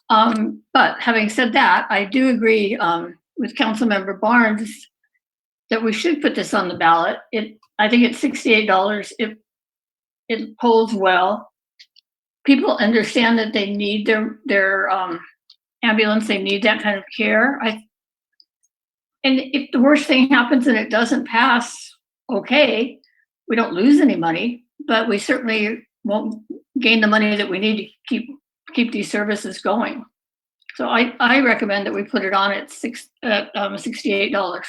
But having said that, I do agree with Councilmember Barnes that we should put this on the ballot. I think it's $68. It polls well. People understand that they need their ambulance. They need that kind of care. And if the worst thing happens and it doesn't pass, okay, we don't lose any money, but we certainly won't gain the money that we need to keep these services going. So I recommend that we put it on at $68.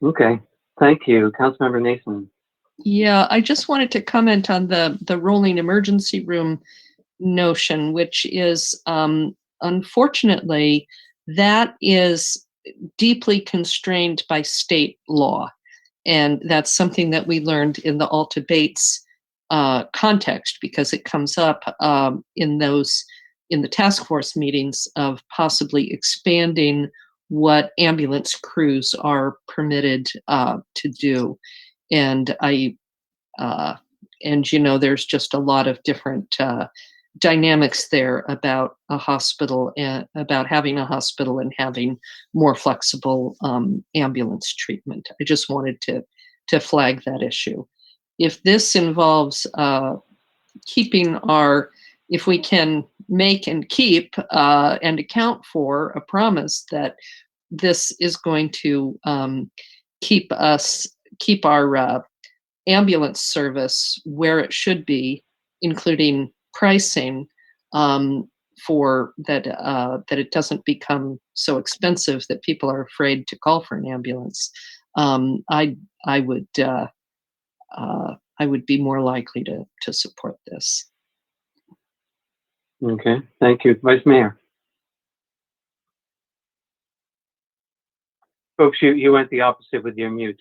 Okay, thank you. Councilmember Nason. Yeah, I just wanted to comment on the rolling emergency room notion, which is unfortunately, that is deeply constrained by state law. And that's something that we learned in the Altibates context, because it comes up in the task force meetings of possibly expanding what ambulance crews are permitted to do. And there's just a lot of different dynamics there about a hospital and about having a hospital and having more flexible ambulance treatment. I just wanted to flag that issue. If this involves keeping if we can make and keep and account for a promise that this is going to keep our ambulance service where it should be, including pricing, for that it doesn't become so expensive that people are afraid to call for an ambulance. I would be more likely to support this. Okay, thank you. Vice Mayor. Folks, you went the opposite with your mute.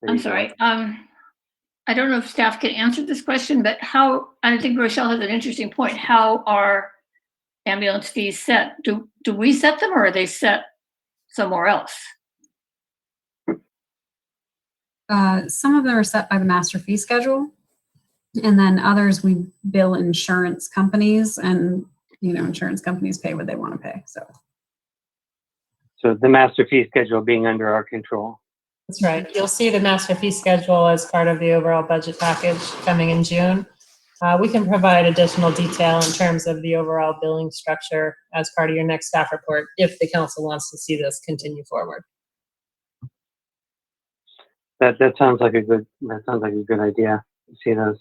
I'm sorry. I don't know if staff can answer this question, but I think Rochelle has an interesting point. How are ambulance fees set? Do we set them, or are they set somewhere else? Some of them are set by the master fee schedule, and then others we bill insurance companies, and insurance companies pay what they want to pay. So the master fee schedule being under our control. That's right. You'll see the master fee schedule as part of the overall budget package coming in June. We can provide additional detail in terms of the overall billing structure as part of your next staff report if the council wants to see this continue forward. That sounds like a good idea to see those.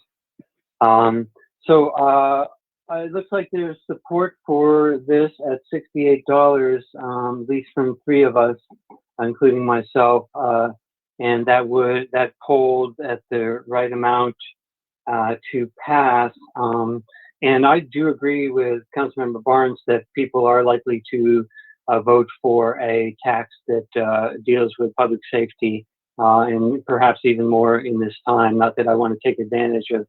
It looks like there's support for this at $68, at least from 3 of us, including myself. and that polled at the right amount to pass. And I do agree with Councilmember Barnes that people are likely to vote for a tax that deals with public safety, and perhaps even more in this time. Not that I want to take advantage of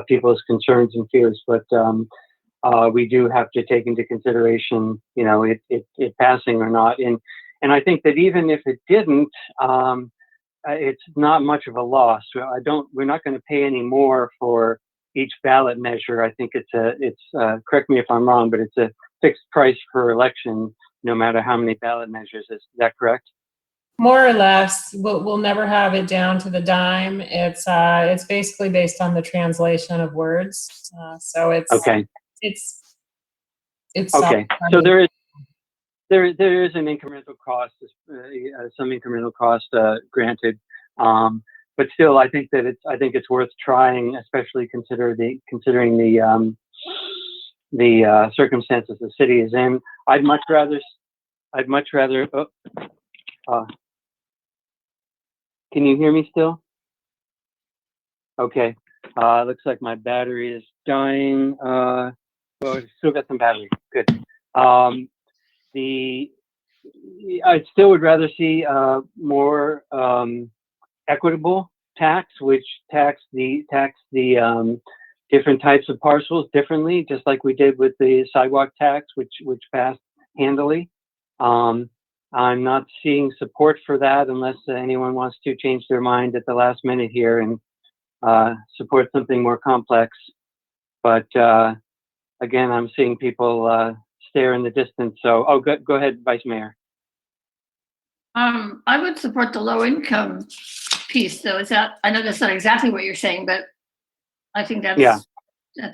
people's concerns and fears, but we do have to take into consideration, it passing or not. And I think that even if it didn't, it's not much of a loss. We're not going to pay any more for each ballot measure. I think it's correct me if I'm wrong, but it's a fixed price per election, no matter how many ballot measures. Is that correct? More or less. We'll never have it down to the dime. It's basically based on the translation of words. So it's okay. It's okay. So there is an incremental cost, some incremental cost granted, but still, I think it's worth trying, especially considering the circumstances the city is in. I'd much rather. Can you hear me still? Okay. Looks like my battery is dying. Well, I still got some battery. Good. I still would rather see more equitable tax, which tax the different types of parcels differently, just like we did with the sidewalk tax, which passed handily. I'm not seeing support for that unless anyone wants to change their mind at the last minute here and support something more complex. But again, I'm seeing people stare in the distance. So, go ahead, Vice Mayor. I would support the low income piece, though. I know that's not exactly what you're saying, but I think that's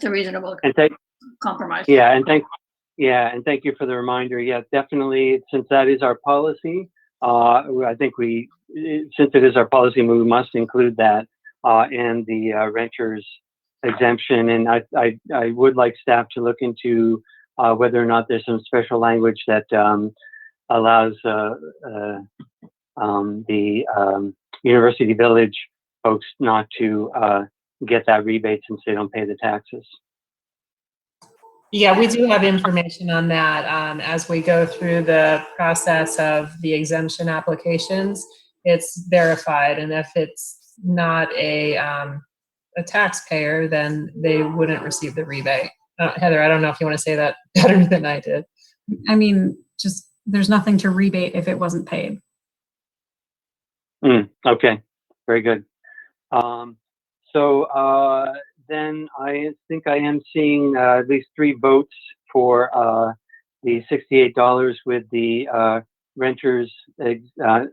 a reasonable compromise. And thank you for the reminder. Yeah, definitely. Since that is our policy, I think since it is our policy, we must include that and the renters exemption. And I would like staff to look into whether or not there's some special language that allows the University Village folks not to get that rebate since they don't pay the taxes. Yeah, we do have information on that as we go through the process of the exemption applications. It's verified, and if it's not a taxpayer, then they wouldn't receive the rebate. Heather, I don't know if you want to say that better than I did. I mean, just there's nothing to rebate if it wasn't paid. Okay, very good. Then I think I am seeing at least 3 votes for the $68 with the renters, with the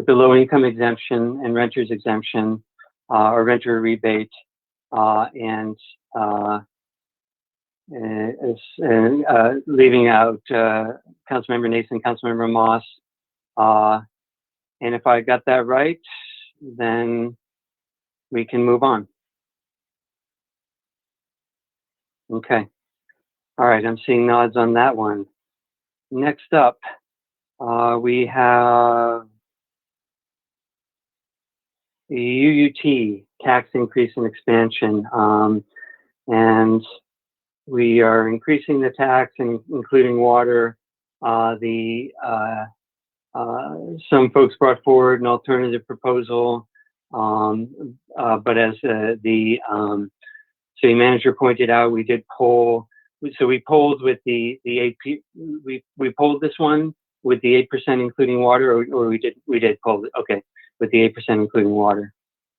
low income exemption and renters exemption, or renter rebate, and leaving out Councilmember Nason, Councilmember Moss. And if I got that right, then we can move on. Okay. All right. I'm seeing nods on that one. Next up, we have the UUT tax increase and expansion. And we are increasing the tax, including water. Some folks brought forward an alternative proposal, but as the city manager pointed out, we did poll. So we polled with the 8. We polled this one with the 8% including water, or we did poll it. Okay, with the 8% including water.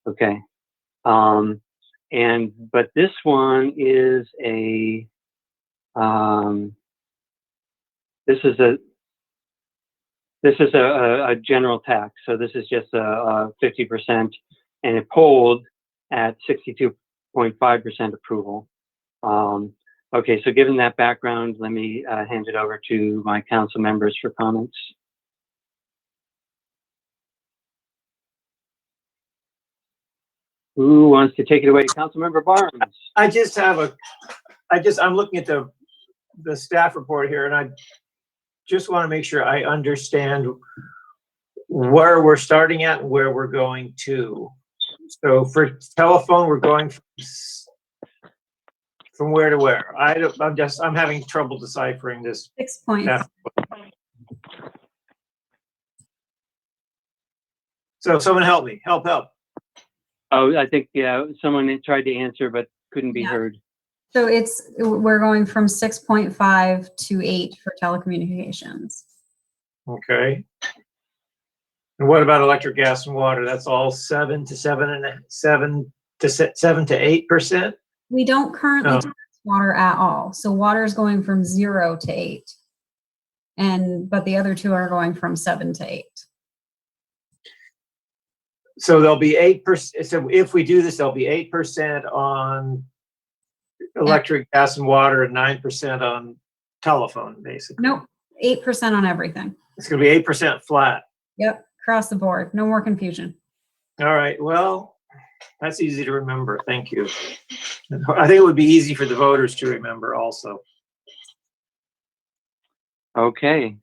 Okay, but this one is a this is a general tax. So this is just a 50%, and it polled at 62.5% approval. Okay, so given that background, let me hand it over to my council members for comments. Who wants to take it away? Councilmember Barnes. I'm looking at the staff report here, and I just want to make sure I understand where we're starting at and where we're going to. So for telephone, we're going from where to where? I'm having trouble deciphering this. 6 points. Yeah. So someone help me. Help. Oh, I think, yeah, someone tried to answer but couldn't be Yeah. heard. So we're going from 6.5 to 8 for telecommunications. Okay. And what about electric, gas, and water? That's all 7 to 8%? We don't currently tax water at all. So water is going from 0 to 8. But the other two are going from 7 to 8. So there'll be 8%. So if we do this, there'll be 8% on electric, gas, and water, and 9% on telephone, basically. Nope, 8% on everything. It's going to be 8% flat. Yep, across the board. No more confusion. All right. Well, that's easy to remember. Thank you. I think it would be easy for the voters to remember also. Okay.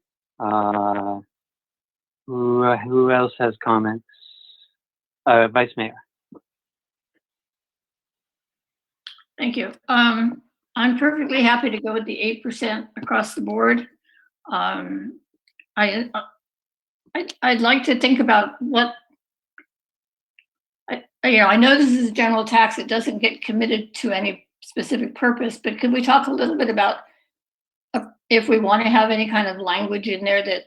Who else has comments? Vice Mayor. Thank you. I'm perfectly happy to go with the 8% across the board. I'd like to think about what, I know this is a general tax. It doesn't get committed to any specific purpose, but could we talk a little bit about if we want to have any kind of language in there that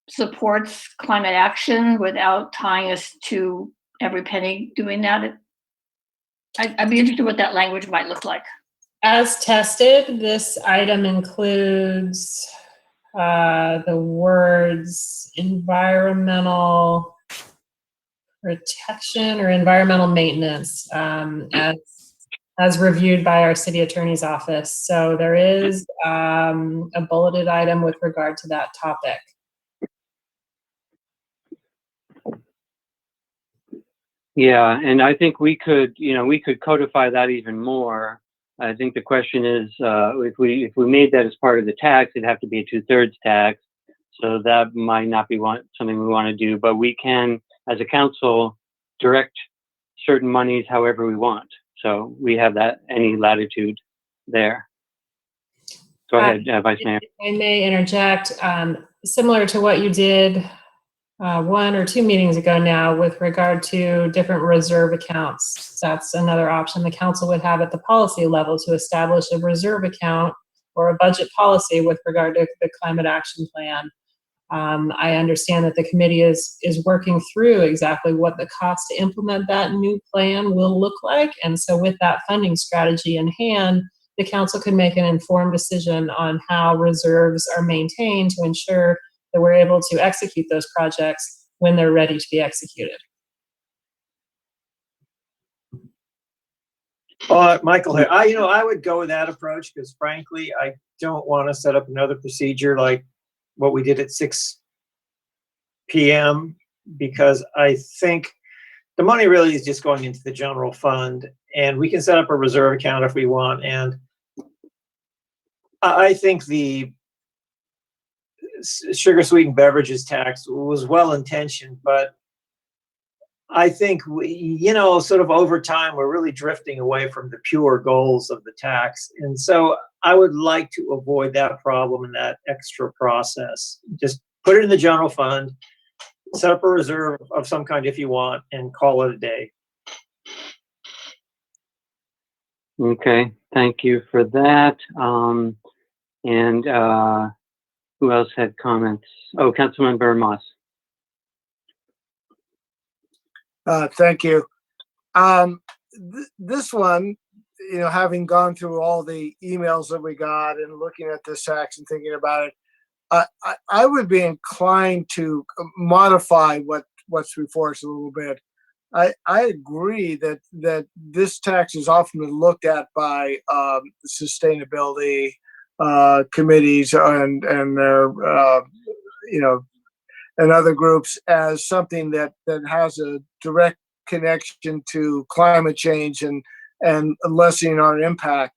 supports climate action without tying us to every penny doing that? I'd be interested in what that language might look like. As tested, this item includes the words environmental protection or environmental maintenance as reviewed by our city attorney's office. So there is a bulleted item with regard to that topic. Yeah, and I think we could codify that even more. I think the question is, if we made that as part of the tax, it'd have to be a 2/3 tax. So that might not be something we want to do, but we can, as a council, direct certain monies however we want. So we have any latitude there. Go ahead, Vice Mayor. I may interject, similar to what you did 1 or 2 meetings ago now with regard to different reserve accounts. That's another option the council would have at the policy level to establish a reserve account or a budget policy with regard to the climate action plan. I understand that the committee is working through exactly what the cost to implement that new plan will look like. And so with that funding strategy in hand, the council can make an informed decision on how reserves are maintained to ensure that we're able to execute those projects when they're ready to be executed. Michael here. I would go with that approach because frankly, I don't want to set up another procedure like what we did at 6 p.m. because I think the money really is just going into the general fund, and we can set up a reserve account if we want. And I think the sugar sweetened beverages tax was well intentioned, but I think sort of over time we're really drifting away from the pure goals of the tax, and so I would like to avoid that problem and that extra process. Just put it in the general fund, set up a reserve of some kind if you want, and call it a day. Okay, thank you for that. And who else had comments? Oh, Councilmember Moss. Thank you. This one, having gone through all the emails that we got and looking at this tax and thinking about it, I would be inclined to modify what's before us a little bit. I agree that this tax is often looked at by sustainability committees and their and other groups as something that has a direct connection to climate change and lessening our impact.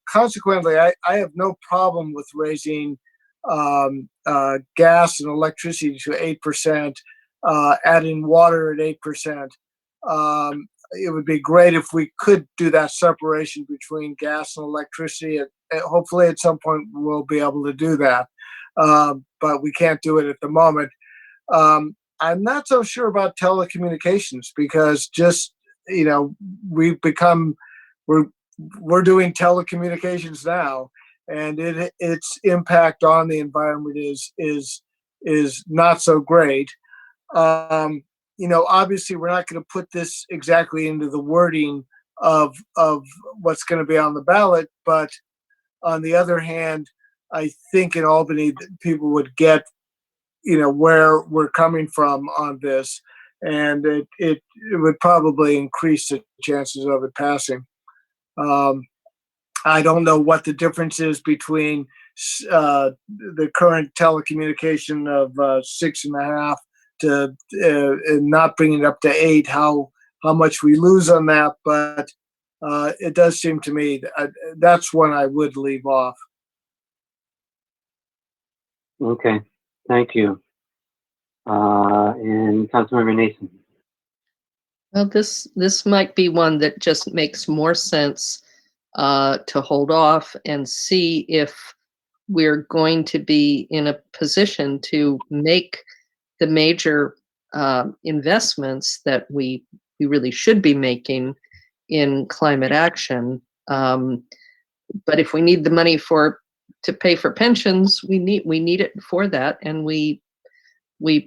Consequently, I have no problem with raising gas and electricity to 8%, adding water at 8%. It would be great if we could do that separation between gas and electricity. Hopefully at some point we'll be able to do that, but we can't do it at the moment. I'm not so sure about telecommunications because just, we've become, we're doing telecommunications now, and its impact on the environment is not so great. Obviously we're not going to put this exactly into the wording of what's going to be on the ballot, but on the other hand, I think in Albany people would get, where we're coming from on this, and it would probably increase the chances of it passing. I don't know what the difference is between the current telecommunication of 6.5 to not bringing it up to 8. How much we lose on that, but it does seem to me that's one I would leave off. Okay, thank you. And Councilmember Nason. Well, this might be one that just makes more sense to hold off and see if we're going to be in a position to make the major investments that we really should be making in climate action. But if we need the money to pay for pensions, we need it for that, and we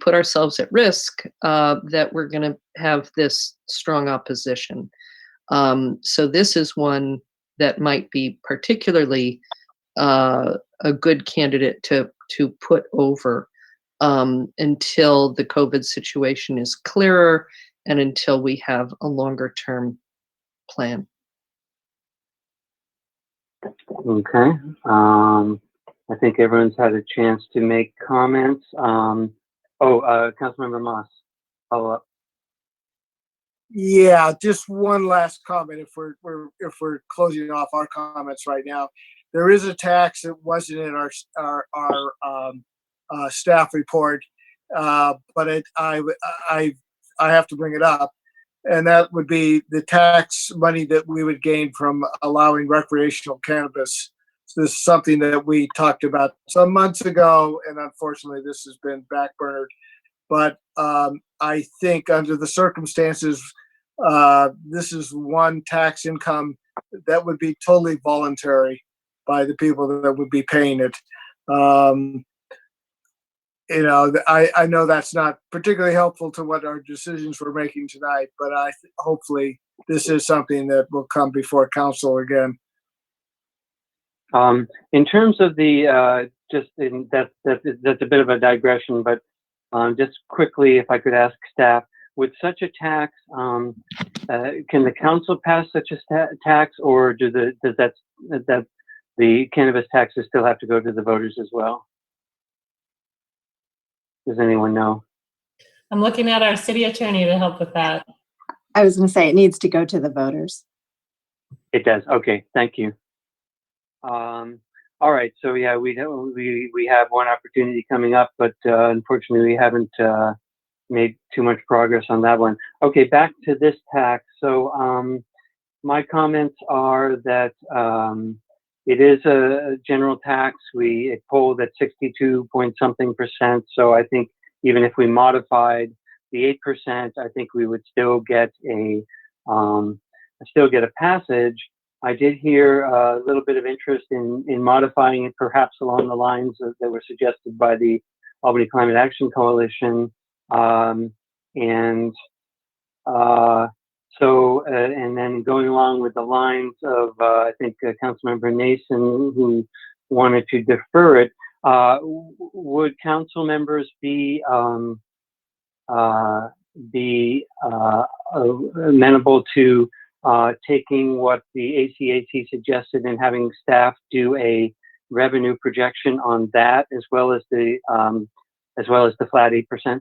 put ourselves at risk that we're going to have this strong opposition. So this is one that might be particularly a good candidate to put over until the COVID situation is clearer and until we have a longer term plan. Okay. I think everyone's had a chance to make comments. Councilmember Moss, follow up. Yeah, just one last comment. If we're closing off our comments right now, there is a tax that wasn't in our staff report, but I have to bring it up, and that would be the tax money that we would gain from allowing recreational cannabis. So this is something that we talked about some months ago, and unfortunately this has been backburnered. But I think under the circumstances, this is one tax income that would be totally voluntary by the people that would be paying it. I know that's not particularly helpful to what our decisions we're making tonight, but hopefully this is something that will come before council again. In terms of the that's a bit of a digression, but just quickly, if I could ask staff, with such a tax, can the council pass such a tax, or does the cannabis taxes still have to go to the voters as well? Does anyone know? I'm looking at our city attorney to help with that. I was going to say it needs to go to the voters. It does. Okay, thank you. All right, so yeah, we have one opportunity coming up, but unfortunately we haven't made too much progress on that one. Okay, back to this tax. So my comments are that it is a general tax. It polled at 62-point-something%. So I think even if we modified the 8%, I think we would still get a passage. I did hear a little bit of interest in modifying it, perhaps along the lines that were suggested by the Albany Climate Action Coalition. And then going along with the lines of, I think, Councilmember Nason, who wanted to defer it, would council members be amenable to taking what the ACAC suggested and having staff do a revenue projection on that, as well as the flat 8%?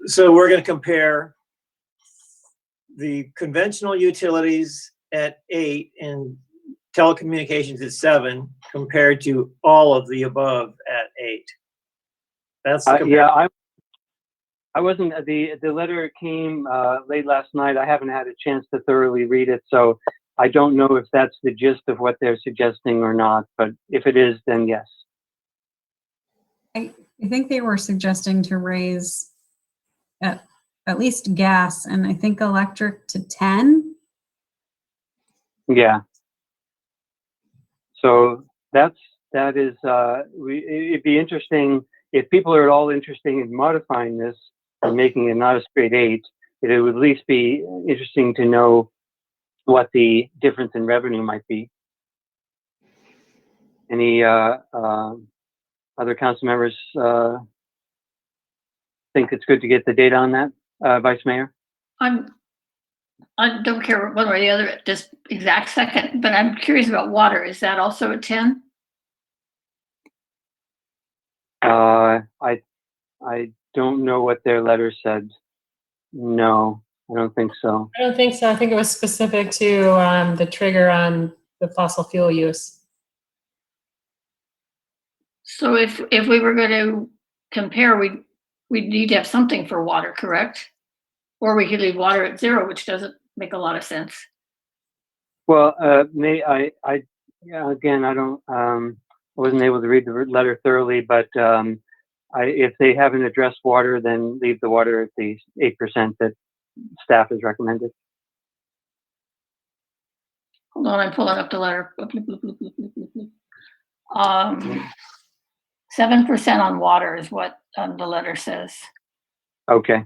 So we're going to compare the conventional utilities at 8 and telecommunications at 7 compared to all of the above at 8. That's the yeah, I wasn't, the letter came late last night. I haven't had a chance to thoroughly read it, so I don't know if that's the gist of what they're suggesting or not, but if it is, then yes. I think they were suggesting to raise at least gas and I think electric to 10. Yeah. So that is, it'd be interesting if people are at all interested in modifying this and making it not a straight 8, it would at least be interesting to know what the difference in revenue might be. Any other council members think it's good to get the data on that, Vice Mayor? I don't care one way or the other at this exact second, but I'm curious about water. Is that also a 10? I don't know what their letter said. No, I don't think so. I don't think so. I think it was specific to the trigger on the fossil fuel use. So if we were going to compare, we'd need to have something for water, correct? Or we could leave water at 0, which doesn't make a lot of sense. Well, again, I don't, I wasn't able to read the letter thoroughly, but if they haven't addressed water, then leave the water at the 8% that staff has recommended. Hold on, I'm pulling up the letter. 7% on water is what the letter says. Okay.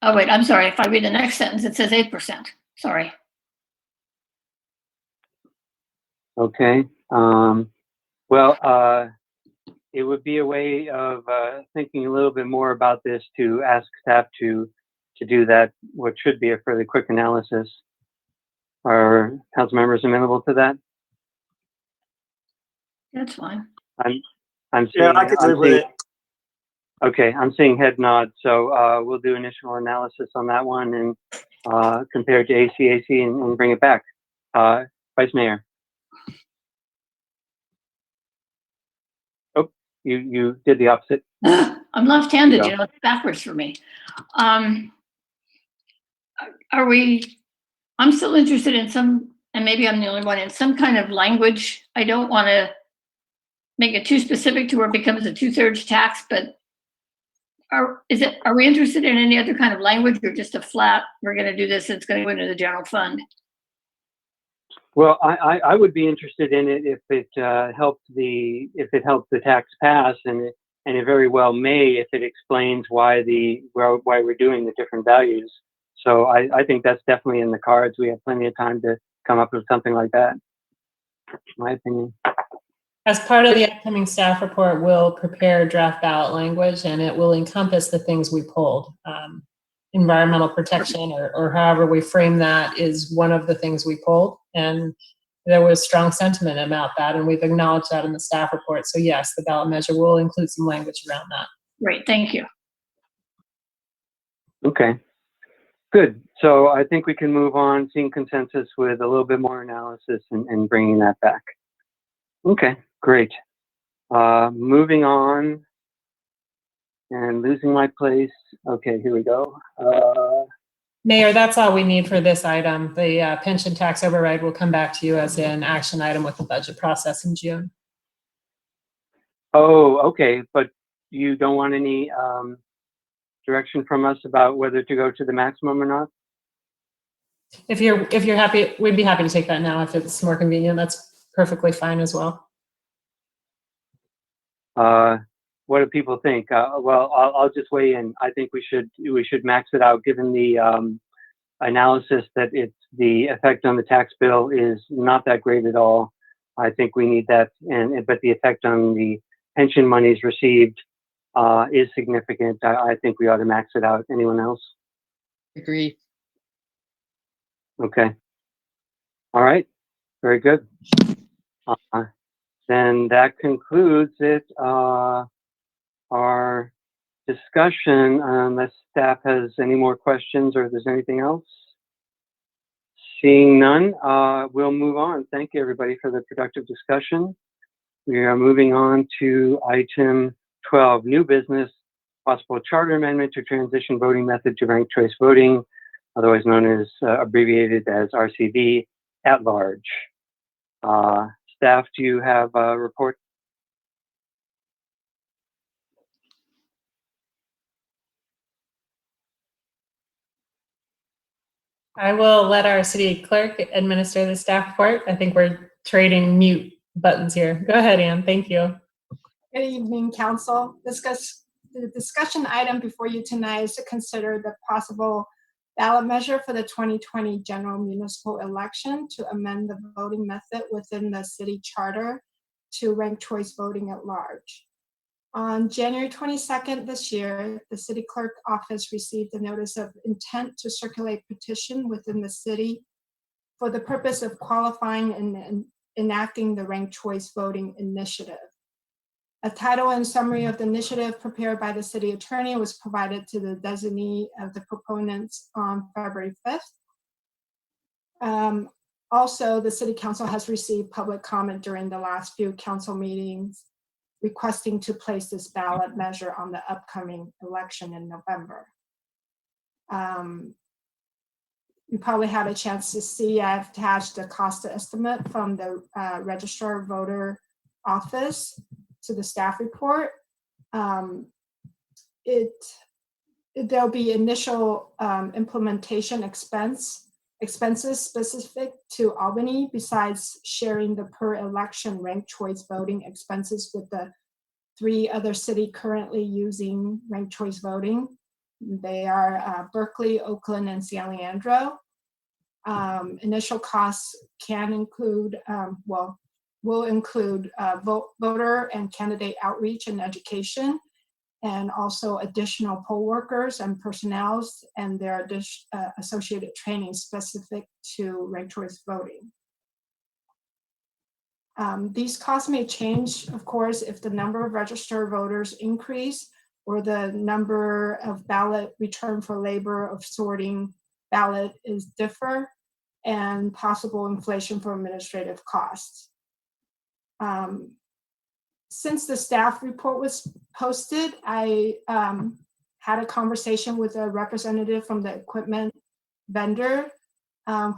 Oh, wait, I'm sorry. If I read the next sentence, it says 8%. Sorry. Okay. Well, it would be a way of thinking a little bit more about this to ask staff to do that, what should be a fairly quick analysis. Are council members amenable to that? That's fine. I'm seeing, Yeah, I could live with it. Okay, I'm seeing head nod, so we'll do initial analysis on that one and compare it to ACAC and bring it back. Vice Mayor. Oh, you did the opposite. I'm left-handed, you know, it's backwards for me. I'm still interested in some, and maybe I'm the only one, in some kind of language. I don't want to make it too specific to where it becomes a 2/3 tax, but are we interested in any other kind of language or just a flat, we're going to do this, it's going to go into the general fund? Well, I would be interested in it if it helped the tax pass, and it very well may if it explains why we're doing the different values. So I think that's definitely in the cards. We have plenty of time to come up with something like that, in my opinion. As part of the upcoming staff report, we'll prepare draft ballot language, and it will encompass the things we pulled. Environmental protection, or however we frame that, is one of the things we pulled, and there was strong sentiment about that, and we've acknowledged that in the staff report. So yes, the ballot measure will include some language around that. Great, thank you. Okay, good. So I think we can move on, seeing consensus with a little bit more analysis and bringing that back. Okay, great. Moving on and losing my place. Okay, here we go. Mayor, that's all we need for this item. The pension tax override will come back to you as an action item with the budget process in June. Oh, okay, but you don't want any direction from us about whether to go to the maximum or not? If you're happy, we'd be happy to take that now if it's more convenient. That's perfectly fine as well. What do people think? Well, I'll just weigh in. I think we should max it out, given the analysis that the effect on the tax bill is not that great at all. I think we need that, but the effect on the pension monies received is significant. I think we ought to max it out. Anyone else? Agree. Okay. All right. Very good. Then that concludes it. Our discussion, unless staff has any more questions or if there's anything else. Seeing none, we'll move on. Thank you, everybody, for the productive discussion. We are moving on to item 12, new business, possible charter amendment to transition voting method to ranked choice voting, otherwise known as abbreviated as RCV at large. Staff, do you have a report? I will let our city clerk administer the staff report. I think we're trading mute buttons here. Go ahead, Ann. Thank you. Good evening, council. The discussion item before you tonight is to consider the possible ballot measure for the 2020 general municipal election to amend the voting method within the city charter to ranked choice voting at large. On January 22nd this year, the city clerk office received a notice of intent to circulate petition within the city for the purpose of qualifying and enacting the ranked choice voting initiative. A title and summary of the initiative prepared by the city attorney was provided to the designee of the proponents on February 5th. Also, the city council has received public comment during the last few council meetings requesting to place this ballot measure on the upcoming election in November. You probably had a chance to see, I've attached a cost estimate from the registrar of voter office to the staff report. There'll be initial implementation expenses specific to Albany, besides sharing the per election ranked choice voting expenses with the 3 other cities currently using ranked choice voting. They are Berkeley, Oakland, and San Leandro. Initial costs can include, will include voter and candidate outreach and education, and also additional poll workers and personnel and their associated training specific to ranked choice voting. These costs may change, of course, if the number of registered voters increase or the number of ballot return for labor of sorting ballot is differ, and possible inflation for administrative costs. Since the staff report was posted, I had a conversation with a representative from the equipment vendor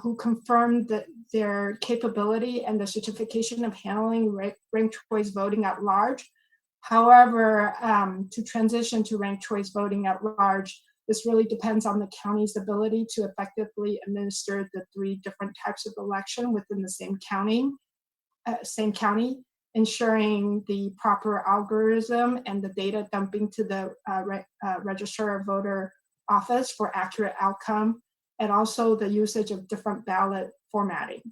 who confirmed that their capability and the certification of handling ranked choice voting at large. However, to transition to ranked choice voting at large, this really depends on the county's ability to effectively administer the 3 different types of election within the same county, ensuring the proper algorithm and the data dumping to the registrar of voter office for accurate outcome, and also the usage of different ballot formatting.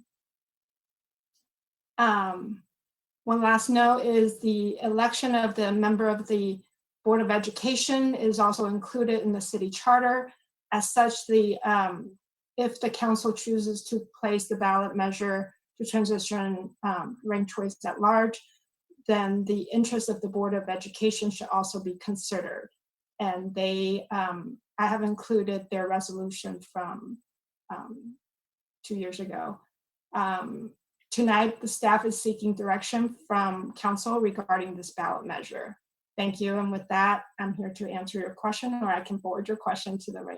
One last note is the election of the member of the Board of Education is also included in the city charter. As such, if the council chooses to place the ballot measure to transition ranked choice at large, then the interest of the Board of Education should also be considered. And I have included their resolution from 2 years ago. Tonight, the staff is seeking direction from council regarding this ballot measure. Thank you. And with that, I'm here to answer your question, or I can forward your question to the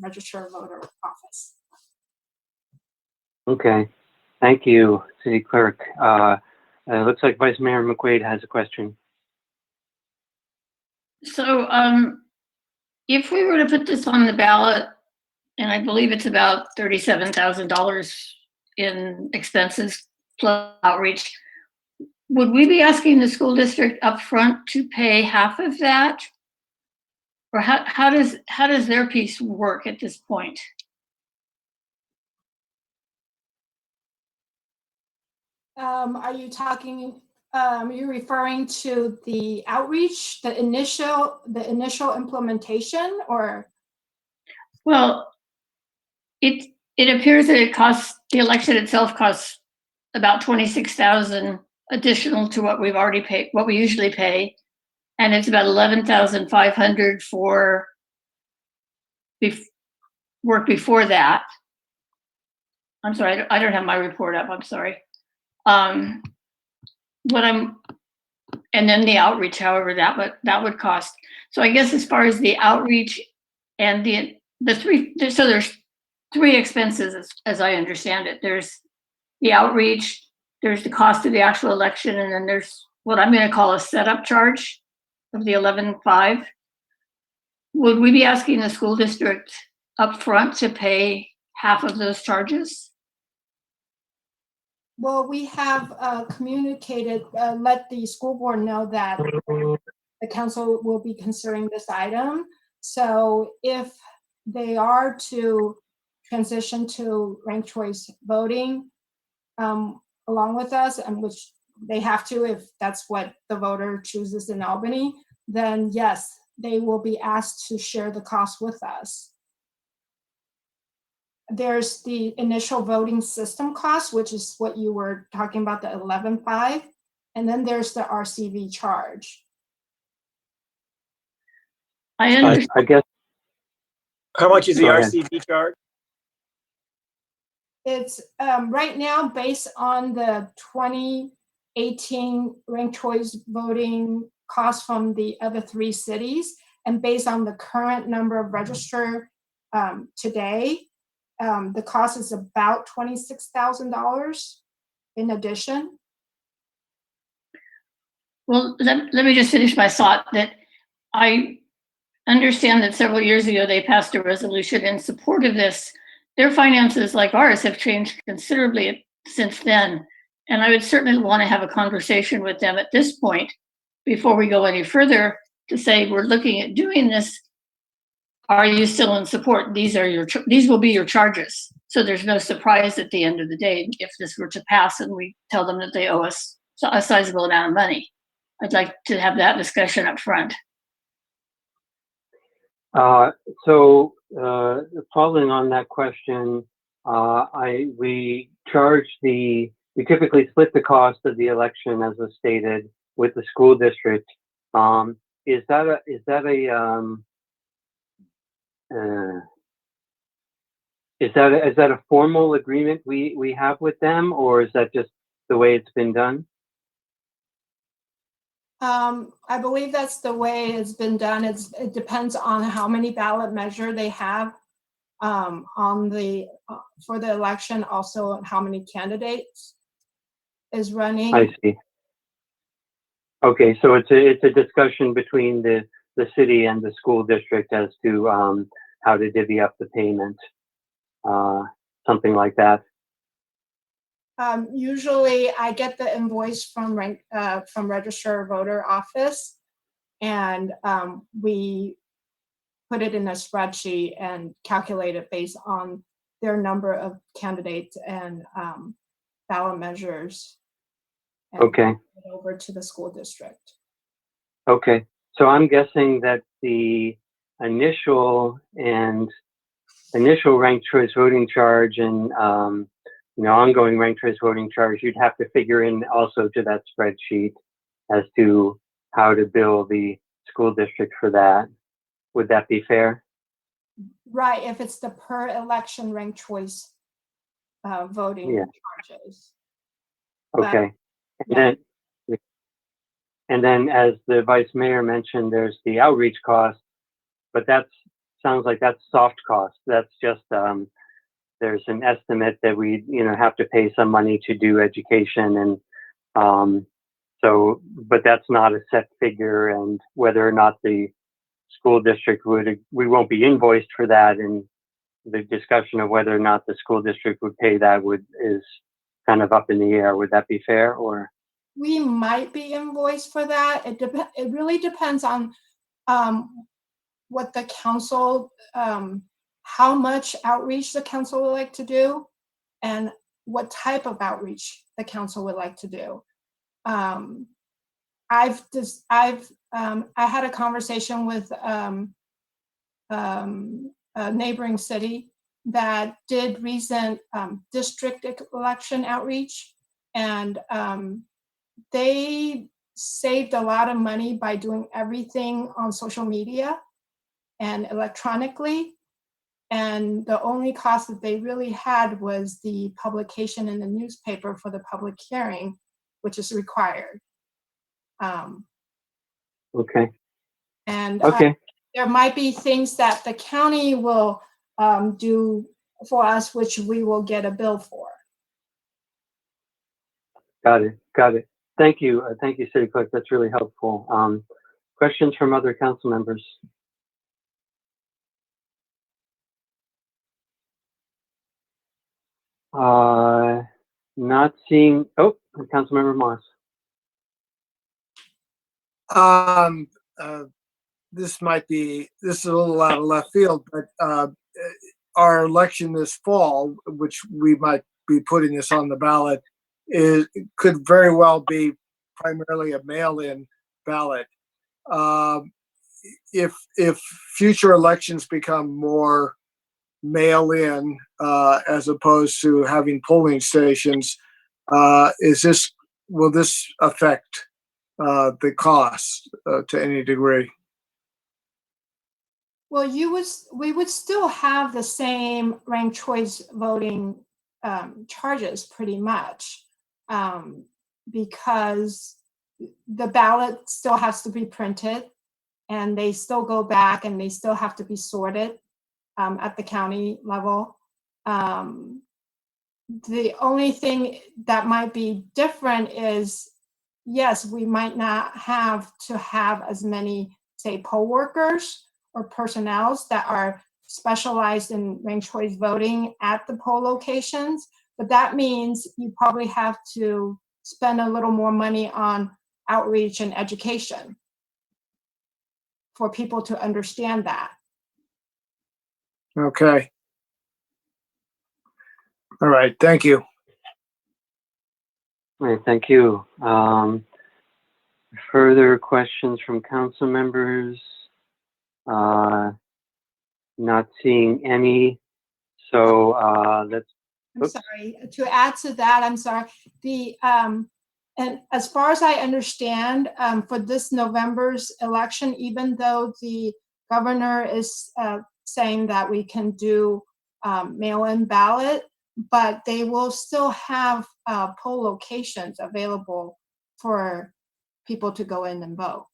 registrar of voter office. Okay. Thank you, City Clerk. It looks like Vice Mayor McQuaid has a question. So if we were to put this on the ballot, and I believe it's about $37,000 in expenses plus outreach, would we be asking the school district up front to pay half of that? Or how does their piece work at this point? Are you talking, are you referring to the outreach, the initial implementation, or? Well, it appears that it costs, the election itself costs about $26,000 additional to what we've already paid, what we usually pay. And it's about $11,500 for work before that. I'm sorry, I don't have my report up, I'm sorry. And then the outreach, however, that would cost. So I guess as far as the outreach and so there's three expenses as I understand it. There's the outreach, there's the cost of the actual election, and then there's what I'm going to call a setup charge of the 11.5. Would we be asking the school district up front to pay half of those charges? Well, we have communicated, let the school board know that the council will be considering this item. So if they are to transition to ranked choice voting along with us, and which they have to if that's what the voter chooses in Albany, then yes, they will be asked to share the cost with us. There's the initial voting system cost, which is what you were talking about, the 11.5, and then there's the RCV charge. I guess. How much is the Go ahead. RCV charge? It's right now based on the 2018 ranked choice voting cost from the other three cities, and based on the current number of registered today, the cost is about $26,000 in addition. Well, let me just finish my thought that I understand that several years ago they passed a resolution in support of this. Their finances, like ours, have changed considerably since then. And I would certainly want to have a conversation with them at this point before we go any further to say, we're looking at doing this. Are you still in support? These will be your charges. So there's no surprise at the end of the day if this were to pass and we tell them that they owe us a sizable amount of money. I'd like to have that discussion up front. So following on that question, we typically split the cost of the election, as was stated, with the school district. Is that a formal agreement we have with them, or is that just the way it's been done? I believe that's the way it's been done. It depends on how many ballot measure they have for the election, also how many candidates is running. I see. Okay, so it's a discussion between the city and the school district as to how to divvy up the payment, something like that. Usually I get the invoice from registered voter office, and we put it in a spreadsheet and calculate it based on their number of candidates and ballot measures. And Okay. over to the school district. Okay, so I'm guessing that the initial ranked choice voting charge and ongoing ranked choice voting charge, you'd have to figure in also to that spreadsheet as to how to bill the school district for that. Would that be fair? Right, if it's the per election ranked choice voting charges. Okay. And then as the vice mayor mentioned, there's the outreach cost, but sounds like that's soft cost. That's just there's an estimate that we have to pay some money to do education, and but that's not a set figure, and whether or not the school district we won't be invoiced for that, and the discussion of whether or not the school district would pay that is kind of up in the air. Would that be fair? Or we might be invoiced for that. It really depends on what the council, how much outreach the council would like to do, and what type of outreach the council would like to do. I had a conversation with a neighboring city that did recent district election outreach, and they saved a lot of money by doing everything on social media and electronically. And the only cost that they really had was the publication in the newspaper for the public hearing, which is required. Okay. And Okay. there might be things that the county will do for us, which we will get a bill for. Got it. Got it. Thank you. Thank you, City Clerk. That's really helpful. Questions from other council members? Not seeing. Oh, Councilmember Moss. This is a little out of left field, but our election this fall, which we might be putting this on the ballot, could very well be primarily a mail-in ballot. If future elections become more mail-in as opposed to having polling stations, will this affect the cost to any degree? Well, we would still have the same ranked choice voting charges pretty much, because the ballot still has to be printed and they still go back and they still have to be sorted at the county level. The only thing that might be different is, yes, we might not have to have as many, say, poll workers or personnels that are specialized in ranked choice voting at the poll locations, but that means you probably have to spend a little more money on outreach and education for people to understand that. Okay. All right. Thank you. All right. Thank you. Further questions from council members? Not seeing any. So let's. I'm sorry, to add to that, I'm sorry. And as far as I understand, for this November's election, even though the governor is saying that we can do mail-in ballot, but they will still have poll locations available for people to go in and vote.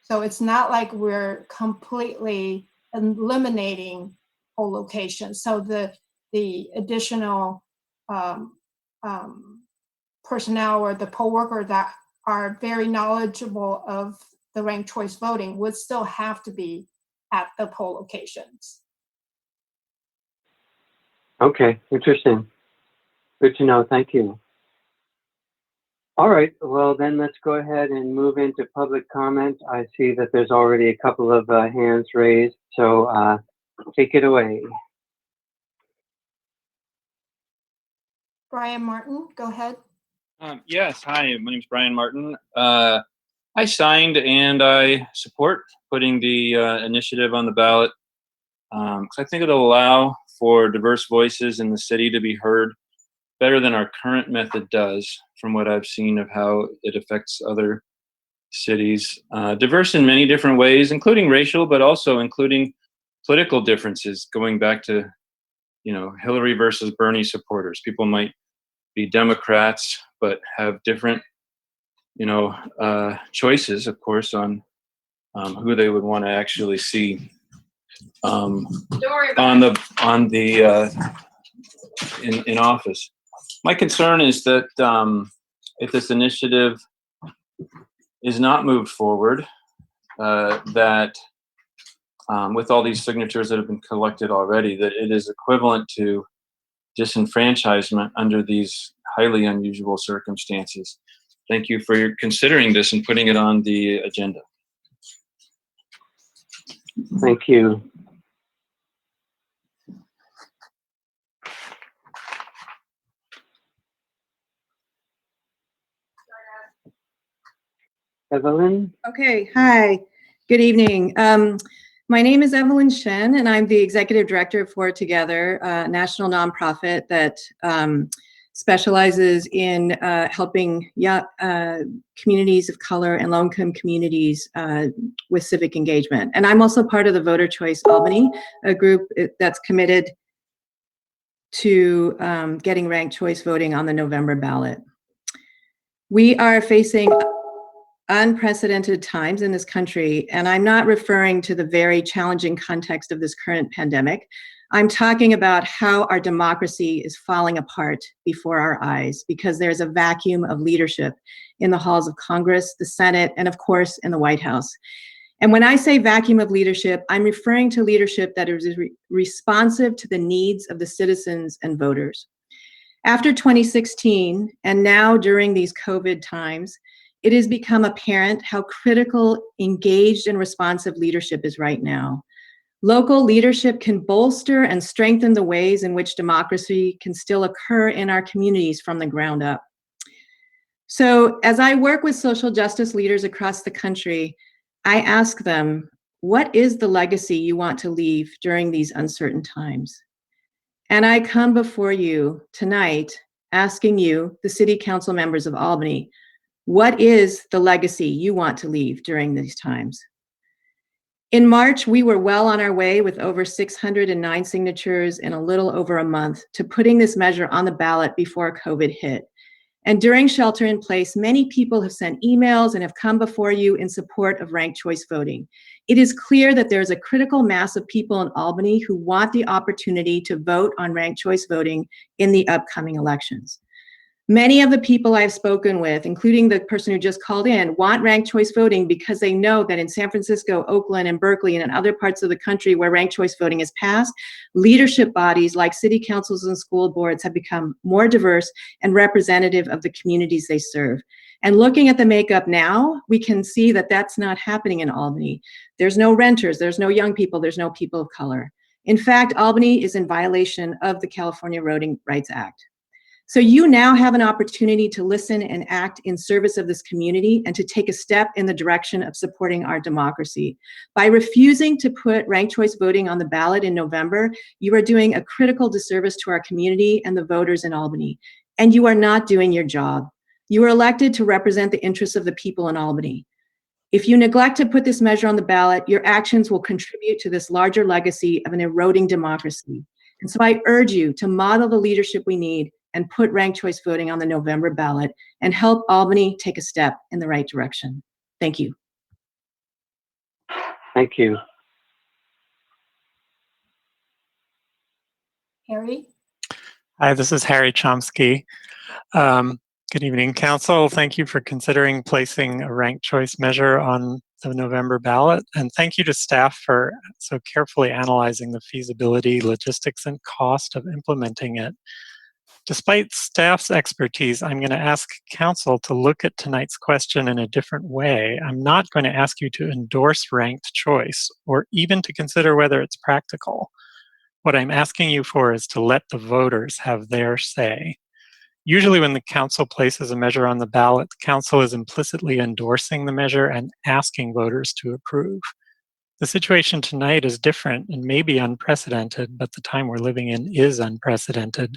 So it's not like we're completely eliminating poll locations. So the additional personnel or the poll worker that are very knowledgeable of the ranked choice voting would still have to be at the poll locations. Okay, interesting. Good to know. Thank you. All right, well then let's go ahead and move into public comment. I see that there's already a couple of hands raised, so take it away. Brian Martin, go ahead. Yes, hi, my name is Brian Martin. I signed and I support putting the initiative on the ballot because I think it'll allow for diverse voices in the city to be heard better than our current method does, from what I've seen of how it affects other cities. Diverse in many different ways, including racial, but also including political differences, going back to, Hillary versus Bernie supporters. People might be Democrats, but have different, choices, of course, on who they would want to actually see in office. My concern is that if this initiative is not moved forward, that with all these signatures that have been collected already, that it is equivalent to disenfranchisement under these highly unusual circumstances. Thank you for considering this and putting it on the agenda. Thank you. Evelyn? Okay, hi, good evening. My name is Evelyn Shen, and I'm the executive director for Together, a national nonprofit that specializes in helping communities of color and low-income communities with civic engagement. And I'm also part of the Voter Choice Albany, a group that's committed to getting ranked choice voting on the November ballot. We are facing unprecedented times in this country, and I'm not referring to the very challenging context of this current pandemic. I'm talking about how our democracy is falling apart before our eyes because there's a vacuum of leadership in the halls of Congress, the Senate, and of course in the White House. And when I say vacuum of leadership, I'm referring to leadership that is responsive to the needs of the citizens and voters. After 2016, and now during these COVID times, it has become apparent how critical, engaged, and responsive leadership is right now. Local leadership can bolster and strengthen the ways in which democracy can still occur in our communities from the ground up. So as I work with social justice leaders across the country, I ask them, what is the legacy you want to leave during these uncertain times? And I come before you tonight asking you, the City Council members of Albany, what is the legacy you want to leave during these times? In March, we were well on our way with over 609 signatures in a little over a month to putting this measure on the ballot before COVID hit. And during shelter in place, many people have sent emails and have come before you in support of ranked choice voting. It is clear that there is a critical mass of people in Albany who want the opportunity to vote on ranked choice voting in the upcoming elections. Many of the people I've spoken with, including the person who just called in, want ranked choice voting because they know that in San Francisco, Oakland, and Berkeley, and in other parts of the country where ranked choice voting is passed, leadership bodies like city councils and school boards have become more diverse and representative of the communities they serve. And looking at the makeup now, we can see that that's not happening in Albany. There's no renters, there's no young people, there's no people of color. In fact, Albany is in violation of the California Voting Rights Act. So you now have an opportunity to listen and act in service of this community and to take a step in the direction of supporting our democracy. By refusing to put ranked choice voting on the ballot in November, you are doing a critical disservice to our community and the voters in Albany. And you are not doing your job. You are elected to represent the interests of the people in Albany. If you neglect to put this measure on the ballot, your actions will contribute to this larger legacy of an eroding democracy. And so I urge you to model the leadership we need and put ranked choice voting on the November ballot and help Albany take a step in the right direction. Thank you. Thank you. Harry? Hi, this is Harry Chomsky. Good evening, Council. Thank you for considering placing a ranked choice measure on the November ballot. And thank you to staff for so carefully analyzing the feasibility, logistics, and cost of implementing it. Despite staff's expertise, I'm going to ask Council to look at tonight's question in a different way. I'm not going to ask you to endorse ranked choice or even to consider whether it's practical. What I'm asking you for is to let the voters have their say. Usually when the Council places a measure on the ballot, the Council is implicitly endorsing the measure and asking voters to approve. The situation tonight is different and maybe unprecedented, but the time we're living in is unprecedented.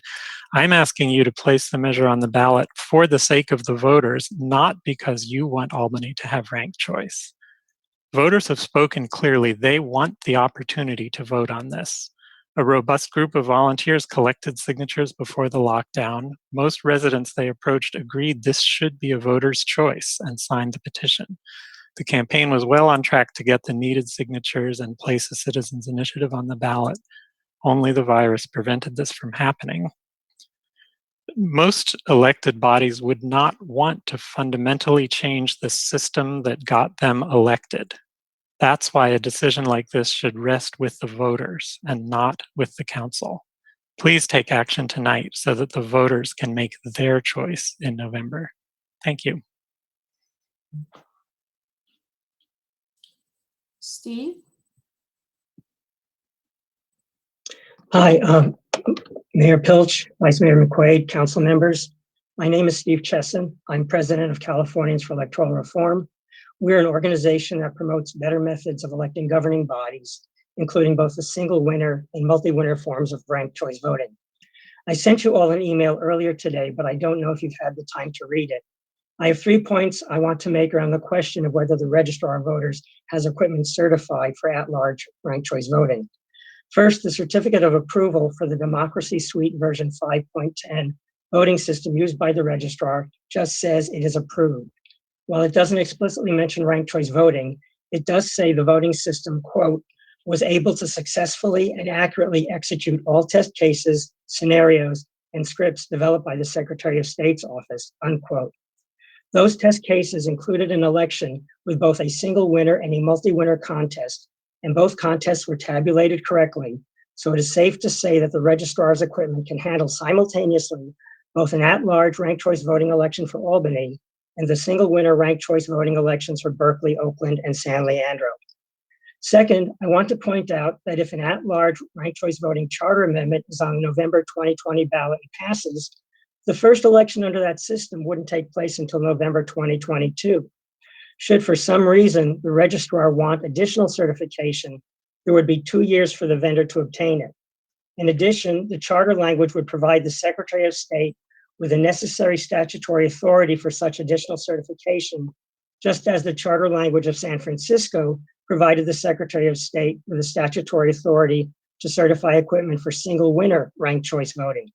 I'm asking you to place the measure on the ballot for the sake of the voters, not because you want Albany to have ranked choice. Voters have spoken clearly. They want the opportunity to vote on this. A robust group of volunteers collected signatures before the lockdown. Most residents they approached agreed this should be a voter's choice and signed the petition. The campaign was well on track to get the needed signatures and place a citizens' initiative on the ballot. Only the virus prevented this from happening. Most elected bodies would not want to fundamentally change the system that got them elected. That's why a decision like this should rest with the voters and not with the Council. Please take action tonight so that the voters can make their choice in November. Thank you. Steve? Hi, Mayor Pilch, Vice Mayor McQuaid, council members. My name is Steve Chesson. I'm president of Californians for Electoral Reform. We're an organization that promotes better methods of electing governing bodies, including both the single winner and multi-winner forms of ranked choice voting. I sent you all an email earlier today, but I don't know if you've had the time to read it. I have 3 points I want to make around the question of whether the registrar of voters has equipment certified for at-large ranked choice voting. First, the certificate of approval for the Democracy Suite version 5.10 voting system used by the registrar just says it is approved. While it doesn't explicitly mention ranked choice voting, it does say the voting system, quote, was able to successfully and accurately execute all test cases, scenarios, and scripts developed by the Secretary of State's office, unquote. Those test cases included an election with both a single winner and a multi-winner contest, and both contests were tabulated correctly, so it is safe to say that the registrar's equipment can handle simultaneously both an at-large ranked choice voting election for Albany and the single winner ranked choice voting elections for Berkeley, Oakland, and San Leandro. Second, I want to point out that if an at-large ranked choice voting charter amendment is on the November 2020 ballot and passes, the first election under that system wouldn't take place until November 2022. Should for some reason the registrar want additional certification, there would be 2 years for the vendor to obtain it. In addition, the charter language would provide the Secretary of State with the necessary statutory authority for such additional certification, just as the charter language of San Francisco provided the Secretary of State with the statutory authority to certify equipment for single winner ranked choice voting.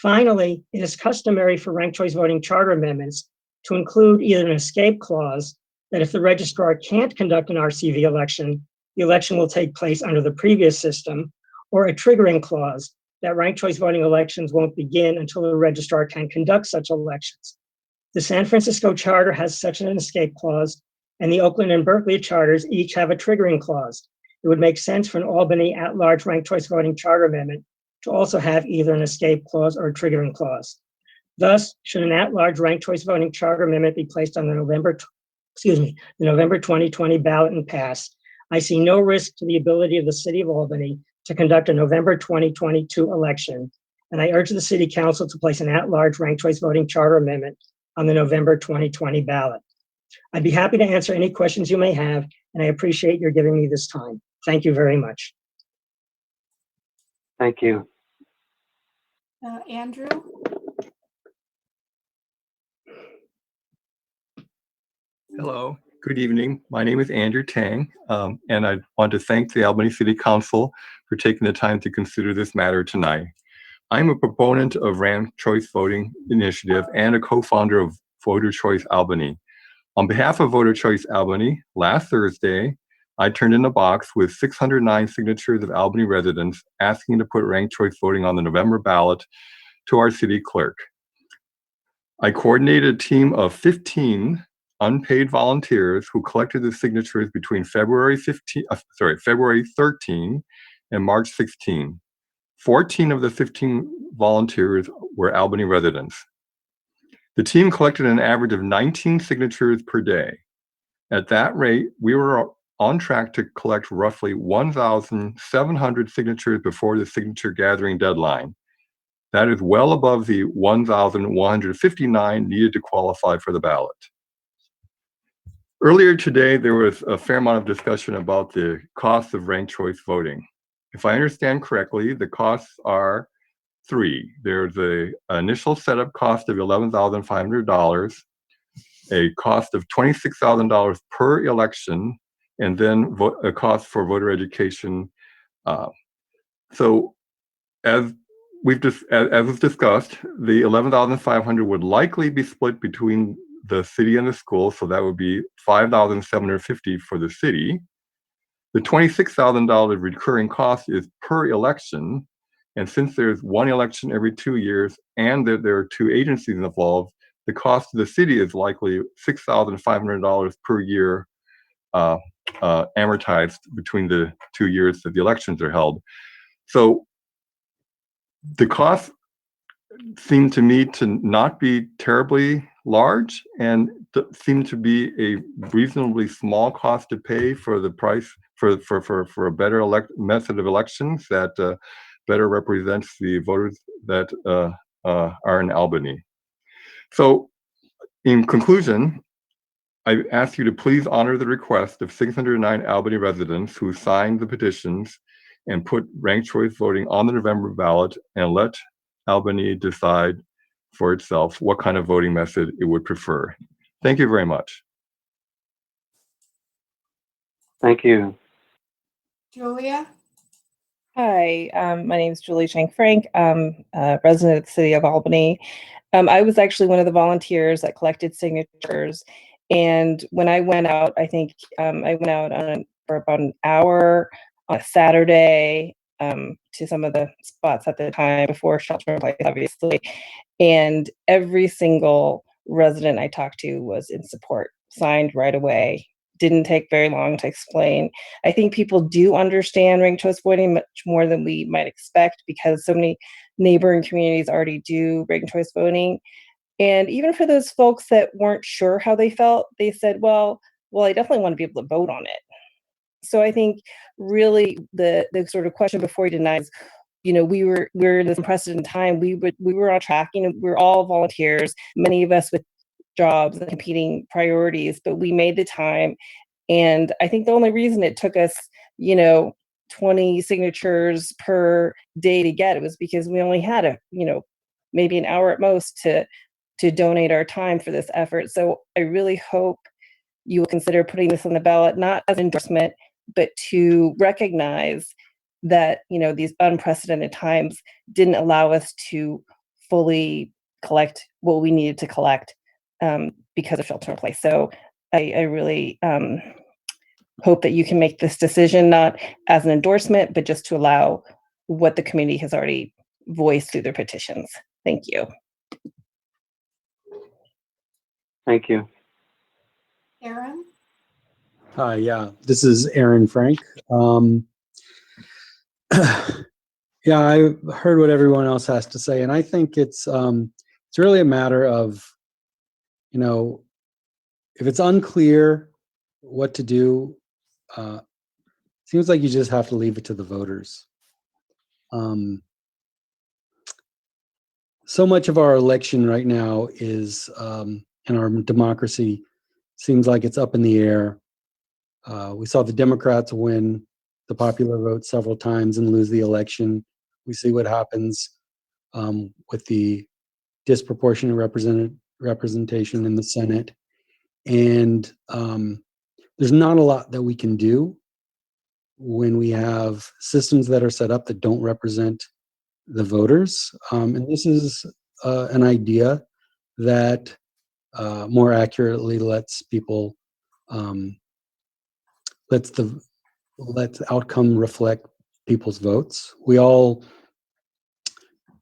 Finally, it is customary for ranked choice voting charter amendments to include either an escape clause that if the registrar can't conduct an RCV election, the election will take place under the previous system, or a triggering clause that ranked choice voting elections won't begin until the registrar can conduct such elections. The San Francisco charter has such an escape clause, and the Oakland and Berkeley charters each have a triggering clause. It would make sense for an Albany at-large ranked choice voting charter amendment to also have either an escape clause or a triggering clause. Thus, should an at-large ranked choice voting charter amendment be placed on the November 2020 ballot and pass, I see no risk to the ability of the City of Albany to conduct a November 2022 election, and I urge the City Council to place an at-large ranked choice voting charter amendment on the November 2020 ballot. I'd be happy to answer any questions you may have, and I appreciate your giving me this time. Thank you very much. Thank you. Andrew? Hello, good evening. My name is Andrew Tang, and I want to thank the Albany City Council for taking the time to consider this matter tonight. I'm a proponent of ranked choice voting initiative and a co-founder of Voter Choice Albany. On behalf of Voter Choice Albany, last Thursday, I turned in a box with 609 signatures of Albany residents asking to put ranked choice voting on the November ballot to our city clerk. I coordinated a team of 15 unpaid volunteers who collected the signatures between February 13 and March 16. 14 of the 15 volunteers were Albany residents. The team collected an average of 19 signatures per day. At that rate, we were on track to collect roughly 1,700 signatures before the signature gathering deadline. That is well above the 1,159 needed to qualify for the ballot. Earlier today, there was a fair amount of discussion about the cost of ranked choice voting. If I understand correctly, the costs are three. There's an initial setup cost of $11,500, a cost of $26,000 per election, and then a cost for voter education. So as was discussed, the $11,500 would likely be split between the city and the school, so that would be $5,750 for the city. The $26,000 recurring cost is per election, and since there's one election every 2 years and there are two agencies involved, the cost to the city is likely $6,500 per year amortized between the 2 years that the elections are held. So the costs seem to me to not be terribly large and seem to be a reasonably small cost to pay for the price for a better method of elections that better represents the voters that are in Albany. So in conclusion, I ask you to please honor the request of 609 Albany residents who signed the petitions and put ranked choice voting on the November ballot, and let Albany decide for itself what kind of voting method it would prefer. Thank you very much. Thank you. Julia? Hi, my name is Julie Shank Frank. I'm a resident of the city of Albany. I was actually one of the volunteers that collected signatures. And when I went out, I think I went out for about an hour on a Saturday to some of the spots at the time before shelter in place, obviously. And every single resident I talked to was in support, signed right away. Didn't take very long to explain. I think people do understand ranked choice voting much more than we might expect because so many neighboring communities already do ranked choice voting. And even for those folks that weren't sure how they felt, they said, well, I definitely want to be able to vote on it. So I think really the sort of question before you deny is, we're in this unprecedented time. We were on track. We're all volunteers, many of us with jobs and competing priorities, but we made the time. And I think the only reason it took us, 20 signatures per day to get it was because we only had maybe an hour at most to donate our time for this effort. So I really hope you will consider putting this on the ballot, not as endorsement, but to recognize that, these unprecedented times didn't allow us to fully collect what we needed to collect because of shelter in place. So I really hope that you can make this decision, not as an endorsement, but just to allow what the community has already voiced through their petitions. Thank you. Thank you. Aaron? Hi, yeah, this is Aaron Frank. Yeah, I heard what everyone else has to say, and I think it's really a matter of, if it's unclear what to do, seems like you just have to leave it to the voters. So much of our election right now is, in our democracy, seems like it's up in the air. We saw the Democrats win the popular vote several times and lose the election. We see what happens with the disproportionate representation in the Senate. And there's not a lot that we can do when we have systems that are set up that don't represent the voters. And this is an idea that more accurately lets people, let the outcome reflect people's votes. We all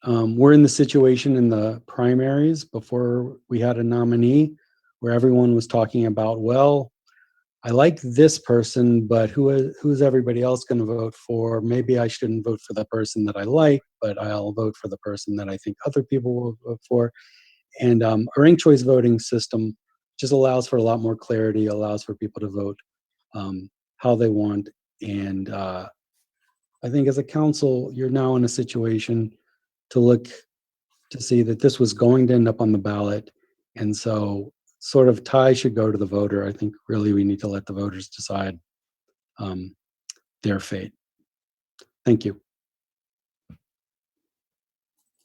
were in the situation in the primaries before we had a nominee where everyone was talking about, well, I like this person, but who's everybody else going to vote for? Maybe I shouldn't vote for the person that I like, but I'll vote for the person that I think other people will vote for. And a ranked choice voting system just allows for a lot more clarity, allows for people to vote how they want. And I think as a council, you're now in a situation to look to see that this was going to end up on the ballot. And so sort of tie should go to the voter. I think really we need to let the voters decide their fate. Thank you.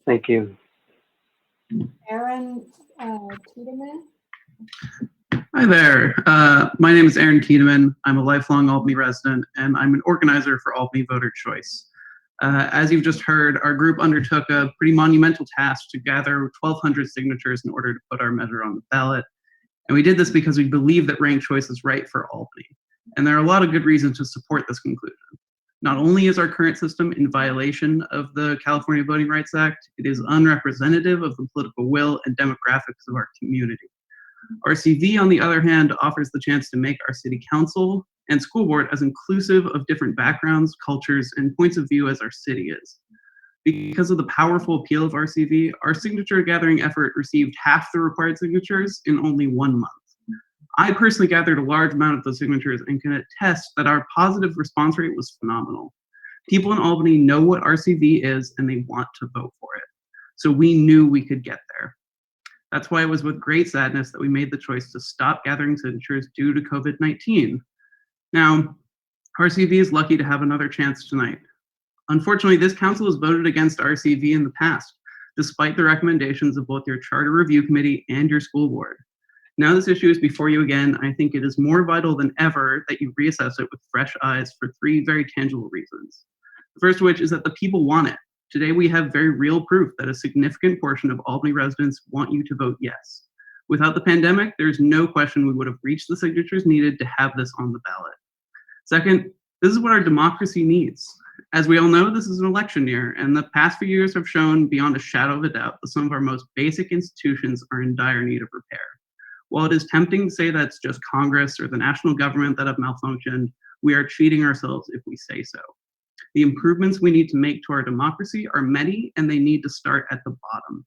Thank you. Aaron Tiedemann? Hi there. My name is Aaron Tiedemann. I'm a lifelong Albany resident, and I'm an organizer for Albany Voter Choice. As you've just heard, our group undertook a pretty monumental task to gather 1,200 signatures in order to put our measure on the ballot. And we did this because we believe that ranked choice is right for Albany. And there are a lot of good reasons to support this conclusion. Not only is our current system in violation of the California Voting Rights Act, it is unrepresentative of the political will and demographics of our community. RCV, on the other hand, offers the chance to make our city council and school board as inclusive of different backgrounds, cultures, and points of view as our city is. Because of the powerful appeal of RCV, our signature gathering effort received half the required signatures in only 1 month. I personally gathered a large amount of those signatures and can attest that our positive response rate was phenomenal. People in Albany know what RCV is and they want to vote for it. So we knew we could get there. That's why it was with great sadness that we made the choice to stop gathering signatures due to COVID-19. Now, RCV is lucky to have another chance tonight. Unfortunately, this council has voted against RCV in the past, despite the recommendations of both your charter review committee and your school board. Now this issue is before you again, I think it is more vital than ever that you reassess it with fresh eyes for three very tangible reasons. The first of which is that the people want it. Today we have very real proof that a significant portion of Albany residents want you to vote yes. Without the pandemic, there's no question we would have reached the signatures needed to have this on the ballot. Second, this is what our democracy needs. As we all know, this is an election year, and the past few years have shown beyond a shadow of a doubt that some of our most basic institutions are in dire need of repair. While it is tempting to say that it's just Congress or the national government that have malfunctioned, we are cheating ourselves if we say so. The improvements we need to make to our democracy are many, and they need to start at the bottom.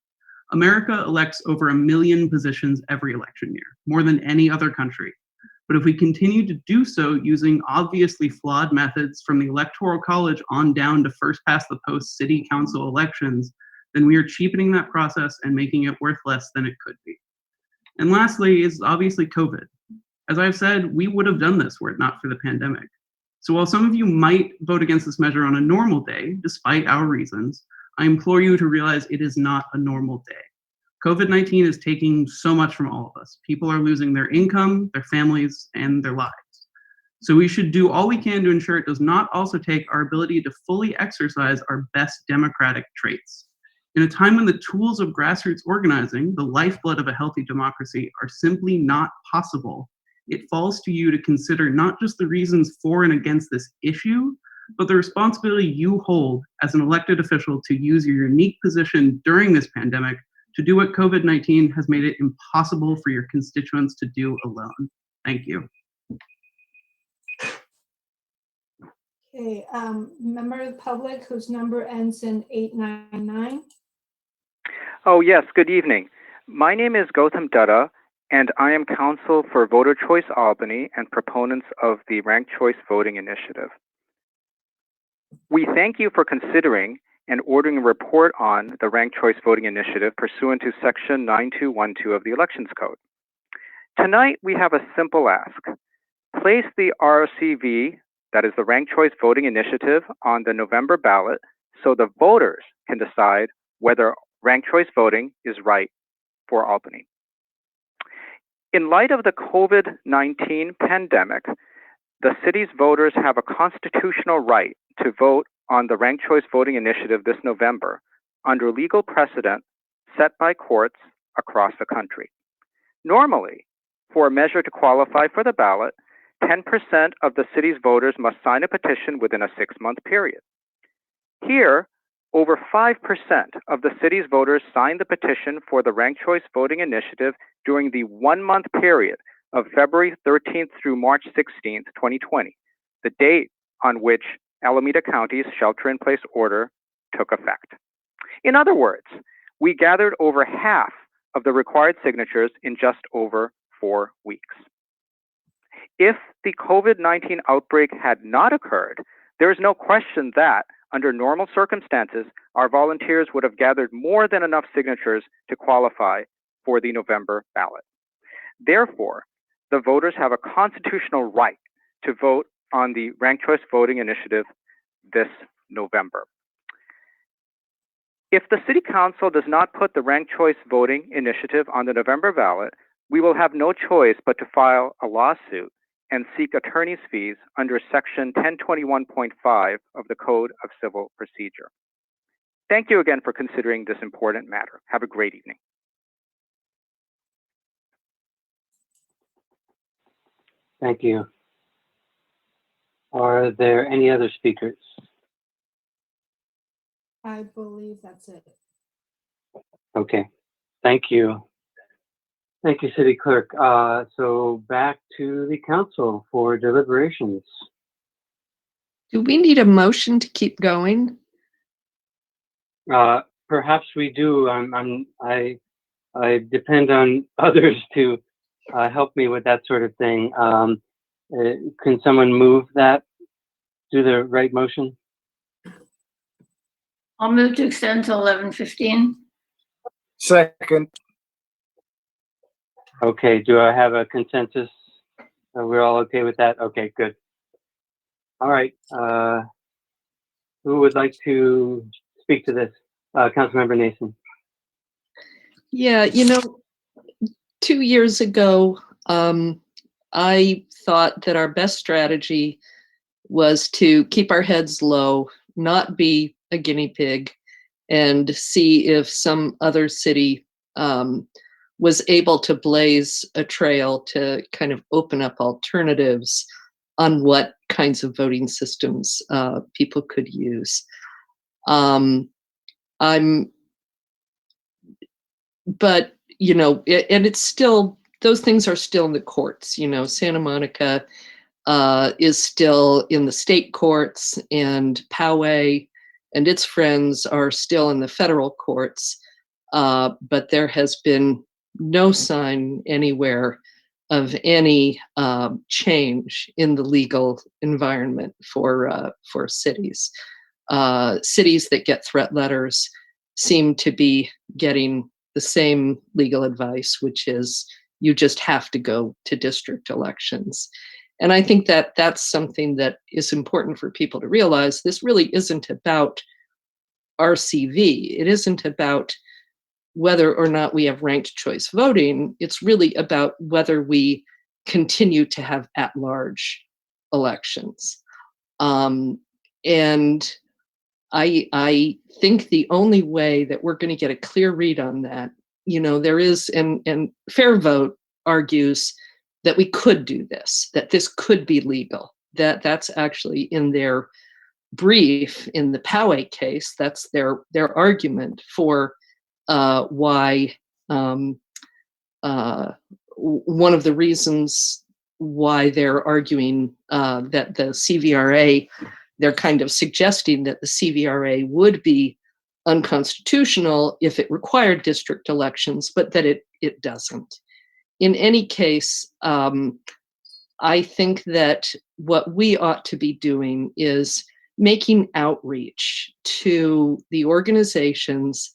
America elects over 1 million positions every election year, more than any other country. But if we continue to do so using obviously flawed methods from the Electoral College on down to first past the post city council elections, then we are cheapening that process and making it worth less than it could be. And lastly is obviously COVID. As I've said, we would have done this were it not for the pandemic. So while some of you might vote against this measure on a normal day, despite our reasons, I implore you to realize it is not a normal day. COVID-19 is taking so much from all of us. People are losing their income, their families, and their lives. So we should do all we can to ensure it does not also take our ability to fully exercise our best democratic traits. In a time when the tools of grassroots organizing, the lifeblood of a healthy democracy, are simply not possible, it falls to you to consider not just the reasons for and against this issue, but the responsibility you hold as an elected official to use your unique position during this pandemic to do what COVID-19 has made it impossible for your constituents to do alone. Thank you. Okay, member of the public whose number ends in 899. Oh, yes, good evening. My name is Gautam Dutta, and I am counsel for Voter Choice Albany and proponents of the Ranked Choice Voting Initiative. We thank you for considering and ordering a report on the Ranked Choice Voting Initiative pursuant to Section 9212 of the Elections Code. Tonight, we have a simple ask. Place the RCV, that is the Ranked Choice Voting Initiative, on the November ballot so the voters can decide whether ranked choice voting is right for Albany. In light of the COVID-19 pandemic, the city's voters have a constitutional right to vote on the Ranked Choice Voting Initiative this November under legal precedent set by courts across the country. Normally, for a measure to qualify for the ballot, 10% of the city's voters must sign a petition within a 6-month period. Here, over 5% of the city's voters signed the petition for the Ranked Choice Voting Initiative during the 1-month period of February 13th through March 16th, 2020, the date on which Alameda County's shelter-in-place order took effect. In other words, we gathered over half of the required signatures in just over 4 weeks. If the COVID-19 outbreak had not occurred, there is no question that, under normal circumstances, our volunteers would have gathered more than enough signatures to qualify for the November ballot. Therefore, the voters have a constitutional right to vote on the Ranked Choice Voting Initiative this November. If the City Council does not put the Ranked Choice Voting Initiative on the November ballot, we will have no choice but to file a lawsuit and seek attorney's fees under Section 1021.5 of the Code of Civil Procedure. Thank you again for considering this important matter. Have a great evening. Thank you. Are there any other speakers? I believe that's it. Okay, thank you. Thank you, City Clerk. So back to the council for deliberations. Do we need a motion to keep going? Perhaps we do. I depend on others to help me with that sort of thing. Can someone move that? Do the right motion? I'll move to extend to 11:15. Second. Okay, do I have a consensus? We're all okay with that? Okay, good. All right. Who would like to speak to this? Councilmember Nason. Yeah, 2 years ago, I thought that our best strategy was to keep our heads low, not be a guinea pig, and see if some other city was able to blaze a trail to kind of open up alternatives on what kinds of voting systems people could use. But and it's still, those things are still in the courts. Santa Monica is still in the state courts, and Poway and its friends are still in the federal courts. But there has been no sign anywhere of any change in the legal environment for cities. Cities that get threat letters seem to be getting the same legal advice, which is you just have to go to district elections. And I think that that's something that is important for people to realize. This really isn't about RCV. It isn't about whether or not we have ranked choice voting. It's really about whether we continue to have at-large elections. And I think the only way that we're going to get a clear read on that, there is, and Fair Vote argues that we could do this, that this could be legal. That's actually in their brief in the Poway case. That's their argument for why one of the reasons why they're arguing that the CVRA, they're kind of suggesting that the CVRA would be unconstitutional if it required district elections, but that it doesn't. In any case, I think that what we ought to be doing is making outreach to the organizations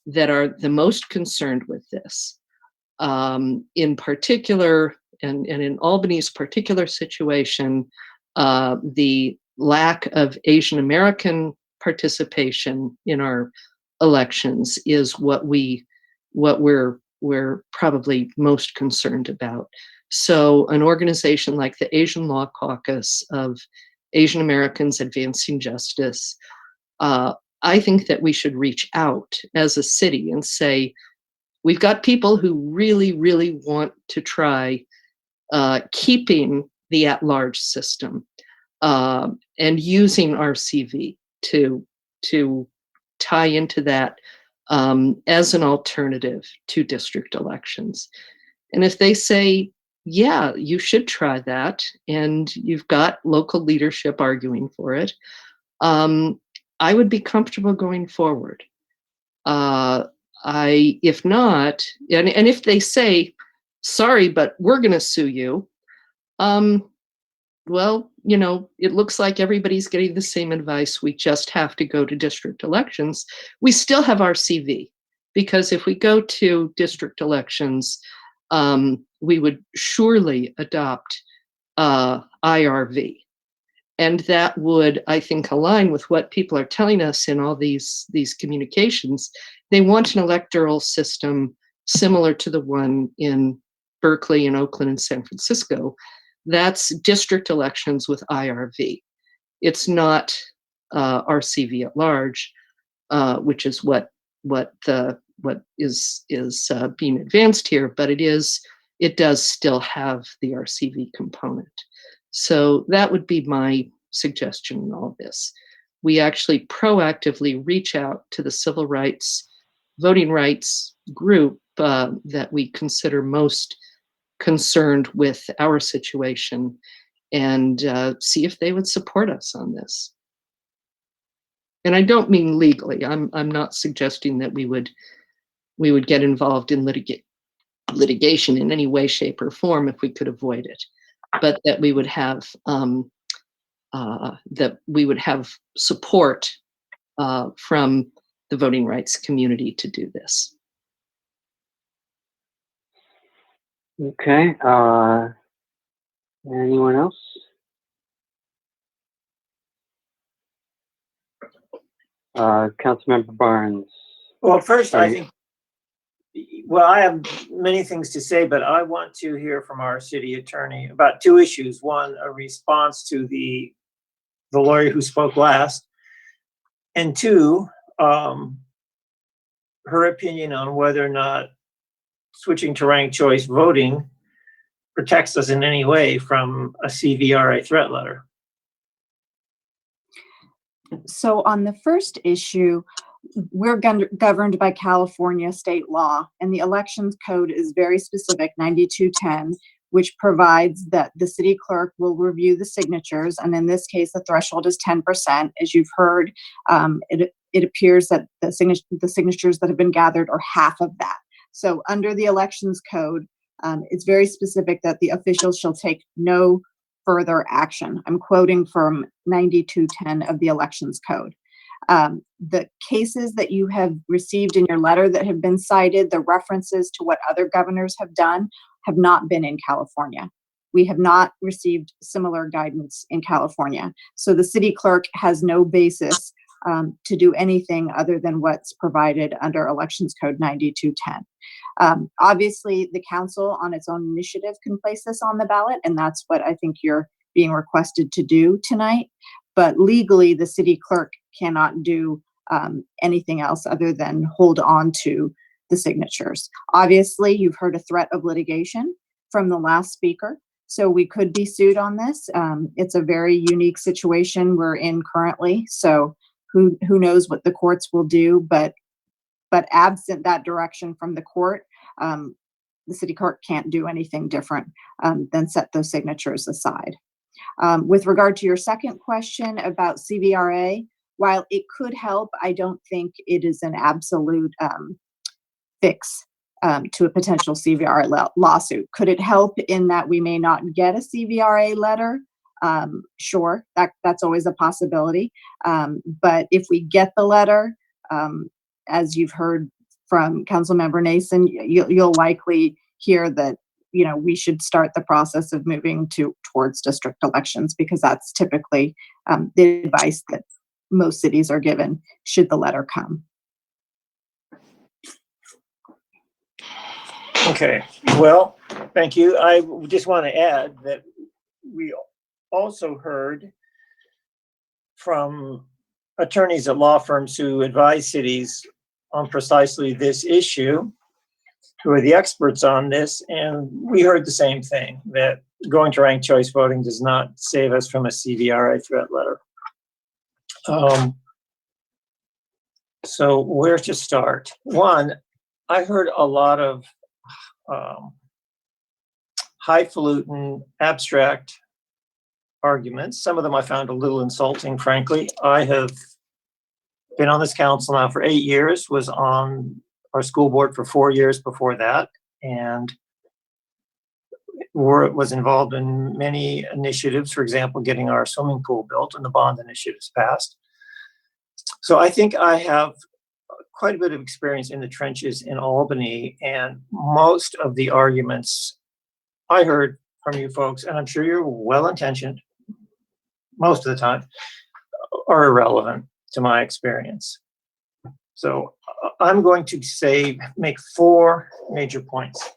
that are the most concerned with this. In particular, and in Albany's particular situation, the lack of Asian American participation in our elections is what we're probably most concerned about. So an organization like the Asian Law Caucus of Asian Americans Advancing Justice, I think that we should reach out as a city and say, we've got people who really, really want to try keeping the at-large system and using RCV to tie into that as an alternative to district elections. And if they say, yeah, you should try that, and you've got local leadership arguing for it, I would be comfortable going forward. If not, and if they say, sorry, but we're going to sue you, well, it looks like everybody's getting the same advice. We just have to go to district elections. We still have RCV, because if we go to district elections, we would surely adopt IRV. And that would, I think, align with what people are telling us in all these communications. They want an electoral system similar to the one in Berkeley and Oakland and San Francisco. That's district elections with IRV. It's not RCV at large, which is what is being advanced here, but it does still have the RCV component. So that would be my suggestion in all this. We actually proactively reach out to the civil rights, voting rights group that we consider most concerned with our situation, and see if they would support us on this. And I don't mean legally. I'm not suggesting that we would get involved in litigation in any way, shape, or form if we could avoid it, but that we would have support from the voting rights community to do this. Okay. Anyone else? Councilmember Barnes. Well, first, I think Well, I have many things to say, but I want to hear from our city attorney about two issues. One, a response to the lawyer who spoke last, and two, her opinion on whether or not switching to ranked choice voting protects us in any way from a CVRA threat letter. So on the first issue, we're governed by California state law, and the elections code is very specific, 9210, which provides that the city clerk will review the signatures. And in this case, the threshold is 10%. As you've heard, it appears that the signatures that have been gathered are half of that. So under the elections code, it's very specific that the officials shall take no further action. I'm quoting from 9210 of the elections code. The cases that you have received in your letter that have been cited, the references to what other governors have done, have not been in California. We have not received similar guidance in California. So the city clerk has no basis to do anything other than what's provided under elections code 9210. Obviously, the council on its own initiative can place this on the ballot, and that's what I think you're being requested to do tonight. But legally, the city clerk cannot do anything else other than hold on to the signatures. Obviously, you've heard a threat of litigation from the last speaker, so we could be sued on this. It's a very unique situation we're in currently, so who knows what the courts will do, but absent that direction from the court, the city clerk can't do anything different than set those signatures aside. With regard to your second question about CVRA, while it could help, I don't think it is an absolute fix to a potential CVRA lawsuit. Could it help in that we may not get a CVRA letter? Sure, that's always a possibility. But if we get the letter, as you've heard from Councilmember Nason, you'll likely hear that we should start the process of moving towards district elections, because that's typically the advice that most cities are given should the letter come. Okay, well, thank you. I just want to add that we also heard from attorneys at law firms who advise cities on precisely this issue, who are the experts on this, and we heard the same thing, that going to ranked choice voting does not save us from a CVRA threat letter. So where to start? One, I heard a lot of highfalutin, abstract arguments. Some of them I found a little insulting, frankly. I have been on this council now for 8 years, was on our school board for 4 years before that, and was involved in many initiatives, for example, getting our swimming pool built and the bond initiatives passed. So I think I have quite a bit of experience in the trenches in Albany, and most of the arguments I heard from you folks, and I'm sure you're well-intentioned most of the time, are irrelevant to my experience. So I'm going to make 4 major points.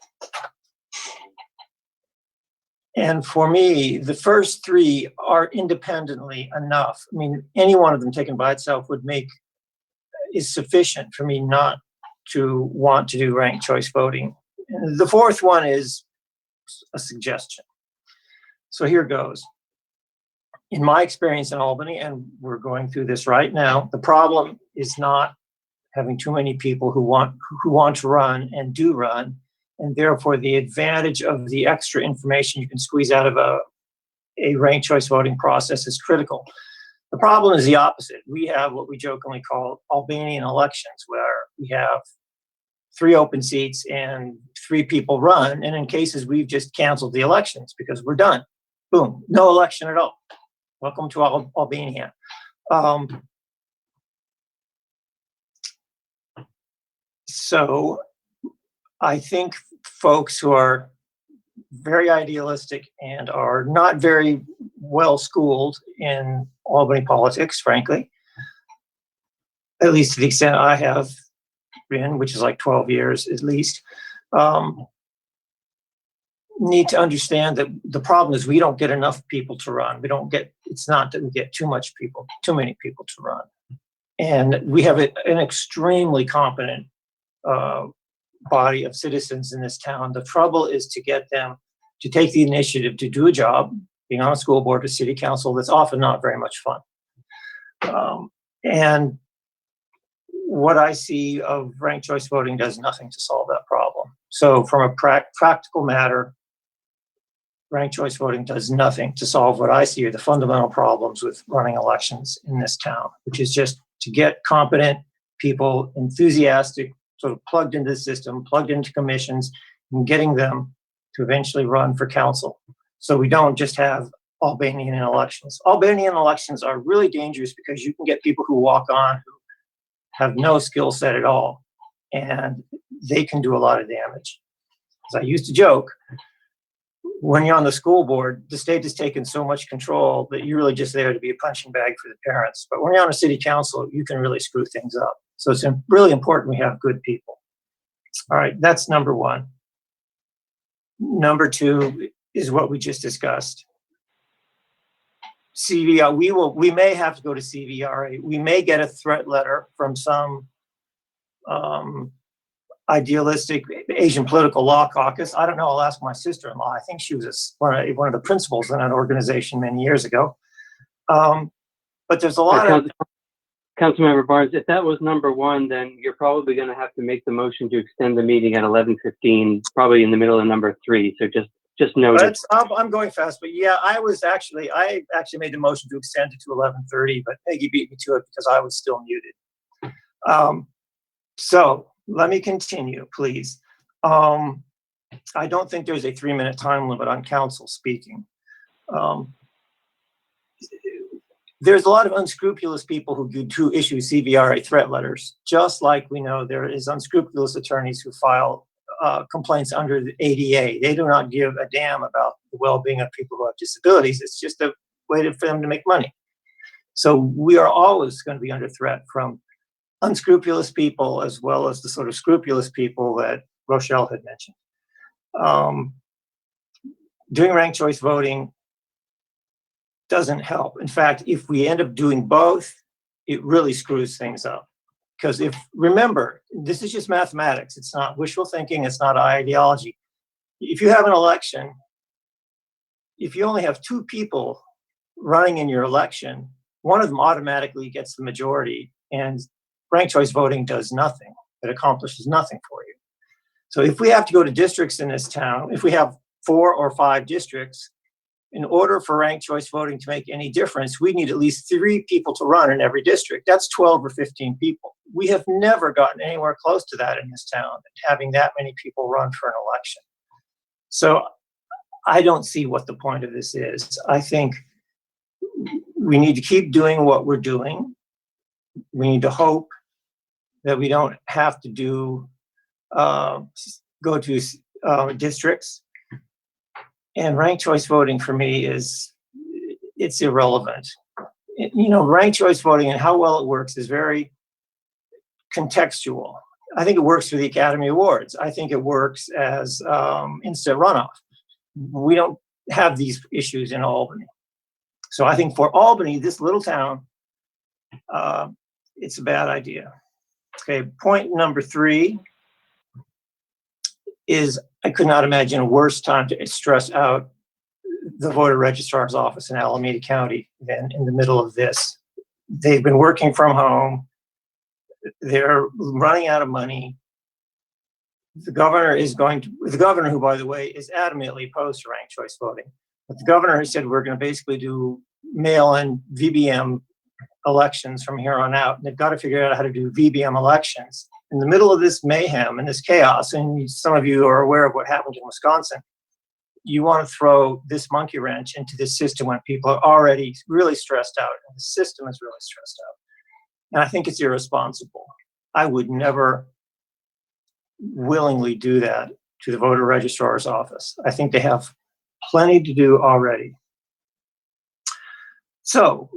And for me, the first 3 are independently enough. I mean, any one of them taken by itself is sufficient for me not to want to do ranked choice voting. And the 4th one is a suggestion. So here goes. In my experience in Albany, and we're going through this right now, the problem is not having too many people who want to run and do run, and therefore the advantage of the extra information you can squeeze out of a ranked choice voting process is critical. The problem is the opposite. We have what we jokingly call Albanian elections, where we have 3 open seats and 3 people run, and in cases we've just canceled the elections because we're done. Boom, no election at all. Welcome to Albania. So I think folks who are very idealistic and are not very well schooled in Albany politics, frankly, at least to the extent I have in, which is like 12 years at least, need to understand that the problem is we don't get enough people to run. It's not that we get too many people to run. And we have an extremely competent body of citizens in this town. The trouble is to get them to take the initiative to do a job, being on a school board or city council, that's often not very much fun. And what I see of ranked choice voting does nothing to solve that problem. So from a practical matter, ranked choice voting does nothing to solve what I see are the fundamental problems with running elections in this town, which is just to get competent people, enthusiastic, sort of plugged into the system, plugged into commissions, and getting them to eventually run for council. So we don't just have Albanian elections. Albanian elections are really dangerous because you can get people who walk on who have no skill set at all, and they can do a lot of damage. As I used to joke, when you're on the school board, the state has taken so much control that you're really just there to be a punching bag for the parents. But when you're on a city council, you can really screw things up. So it's really important we have good people. All right, that's number one. Number two is what we just discussed. CVR, we may have to go to CVRA. We may get a threat letter from some idealistic Asian political law caucus. I don't know. I'll ask my sister-in-law. I think she was one of the principals in an organization many years ago. But there's a lot of... Councilmember Barnes, if that was number one, then you're probably going to have to make the motion to extend the meeting at 11:15, probably in the middle of number 3. So just note it. I'm going fast, but yeah, I actually made the motion to extend it to 11:30, but Peggy beat me to it because I was still muted. So let me continue, please. I don't think there's a 3-minute time limit on council speaking. There's a lot of unscrupulous people who do issue CVRA threat letters, just like we know there is unscrupulous attorneys who file complaints under the ADA. They do not give a damn about the well-being of people who have disabilities. It's just a way for them to make money. So we are always going to be under threat from unscrupulous people as well as the sort of scrupulous people that Rochelle had mentioned. Doing ranked choice voting doesn't help. In fact, if we end up doing both, it really screws things up. Because remember, this is just mathematics. It's not wishful thinking. It's not ideology. If you have an election, if you only have 2 people running in your election, one of them automatically gets the majority, and ranked choice voting does nothing. It accomplishes nothing for you. So if we have to go to districts in this town, if we have 4 or 5 districts, in order for ranked choice voting to make any difference, we need at least 3 people to run in every district. That's 12 or 15 people. We have never gotten anywhere close to that in this town, having that many people run for an election. So I don't see what the point of this is. I think we need to keep doing what we're doing. We need to hope that we don't have to go to districts. And ranked choice voting for me it's irrelevant. Ranked choice voting and how well it works is very contextual. I think it works for the Academy Awards. I think it works as instant runoff. We don't have these issues in Albany. So I think for Albany, this little town, it's a bad idea. Okay, point number 3 is I could not imagine a worse time to stress out the voter registrar's office in Alameda County than in the middle of this. They've been working from home. They're running out of money. The governor, who, by the way, is adamantly opposed to ranked choice voting. But the governor has said we're going to basically do mail-in VBM elections from here on out. And they've got to figure out how to do VBM elections. In the middle of this mayhem and this chaos, and some of you are aware of what happened in Wisconsin, you want to throw this monkey wrench into this system when people are already really stressed out, and the system is really stressed out. And I think it's irresponsible. I would never willingly do that to the voter registrar's office. I think they have plenty to do already. So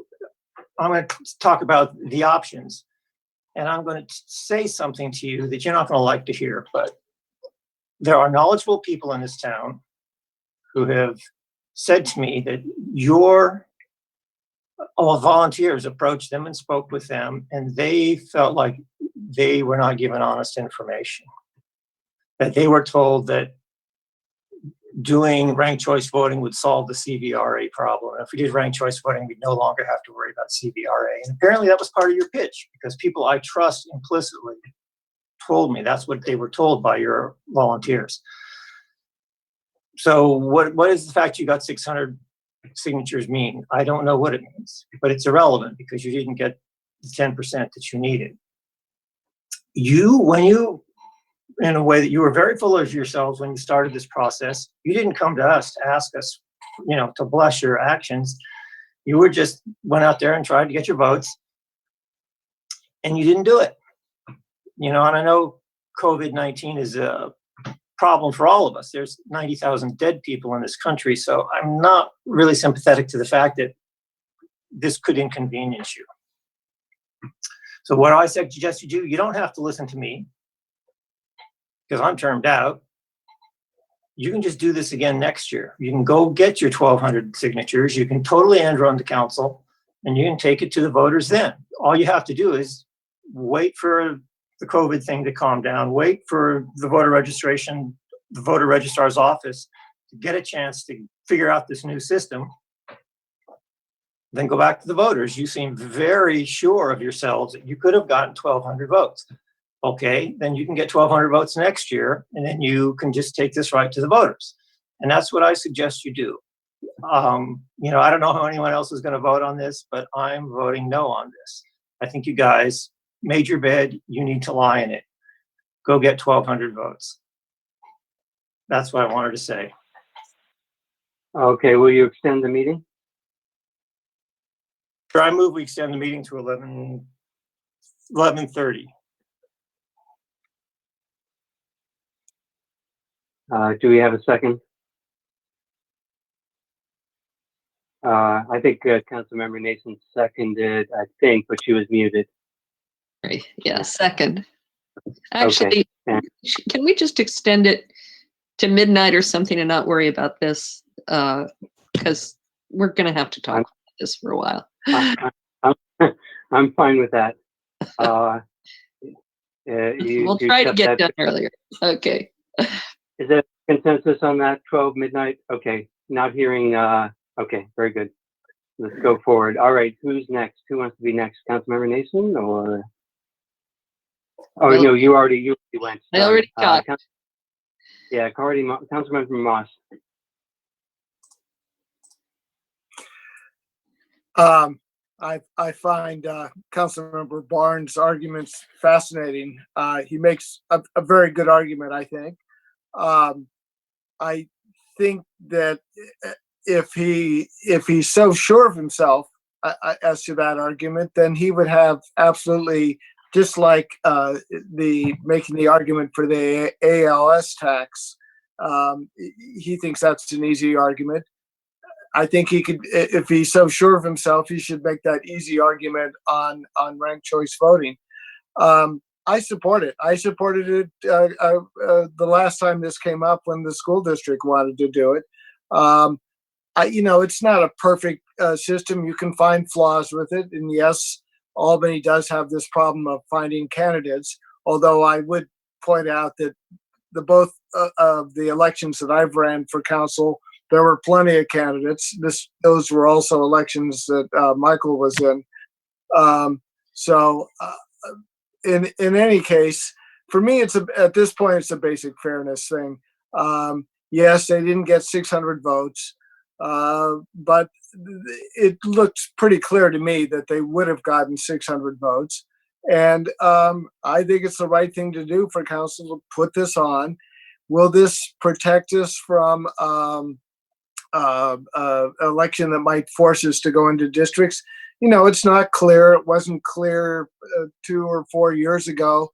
I'm going to talk about the options. and I'm going to say something to you that you're not going to like to hear, but there are knowledgeable people in this town who have said to me that all volunteers approached them and spoke with them, and they felt like they were not given honest information. That they were told that doing ranked choice voting would solve the CVRA problem. And if we did ranked choice voting, we'd no longer have to worry about CVRA. And apparently that was part of your pitch, because people I trust implicitly told me that's what they were told by your volunteers. So what is the fact you got 600 signatures mean? I don't know what it means, but it's irrelevant because you didn't get the 10% that you needed. In a way that you were very full of yourselves when you started this process, you didn't come to us to ask us, to bless your actions. You went out there and tried to get your votes, and you didn't do it. And I know COVID-19 is a problem for all of us. There's 90,000 dead people in this country, so I'm not really sympathetic to the fact that this could inconvenience you. So what I suggest you do, you don't have to listen to me, because I'm termed out. You can just do this again next year. You can go get your 1,200 signatures. You can totally end run the council, and you can take it to the voters then. All you have to do is wait for the COVID thing to calm down, wait for the voter registrar's office to get a chance to figure out this new system, then go back to the voters. You seem very sure of yourselves that you could have gotten 1,200 votes. Okay, then you can get 1,200 votes next year, and then you can just take this right to the voters. And that's what I suggest you do. I don't know how anyone else is going to vote on this, but I'm voting no on this. I think you guys made your bed. You need to lie in it. Go get 1,200 votes. That's what I wanted to say. Okay, will you extend the meeting? Sure, I move we extend the meeting to 11:30. Do we have a second? I think Councilmember Nason seconded, but she was muted. Right. Yeah, second. Actually, Okay. can we just extend it to midnight or something and not worry about this? Because we're going to have to talk about this for a while. I'm fine with that. We'll try to get done earlier. Okay. Is there consensus on that, 12 midnight? Okay, not hearing, okay, very good. Let's go forward. All right, who's next? Who wants to be next? Councilmember Nason or? Oh, Well, no, you already went. I already talked. Councilmember Moss. I find Councilmember Barnes' arguments fascinating. He makes a very good argument, I think. I think that if he's so sure of himself as to that argument, then he would have absolutely, just like making the argument for the ALS tax. He thinks that's an easy argument. I think he could, if he's so sure of himself, he should make that easy argument on ranked choice voting. I support it. I supported it the last time this came up when the school district wanted to do it. It's not a perfect system. You can find flaws with it. And yes, Albany does have this problem of finding candidates, although I would point out that both of the elections that I've ran for council, there were plenty of candidates. Those were also elections that Michael was in. In any case, for me, at this point, it's a basic fairness thing. Yes, they didn't get 600 votes, but it looks pretty clear to me that they would have gotten 600 votes. And I think it's the right thing to do for council to put this on. Will this protect us from election that might force us to go into districts? It's not clear. It wasn't clear 2 or 4 years ago,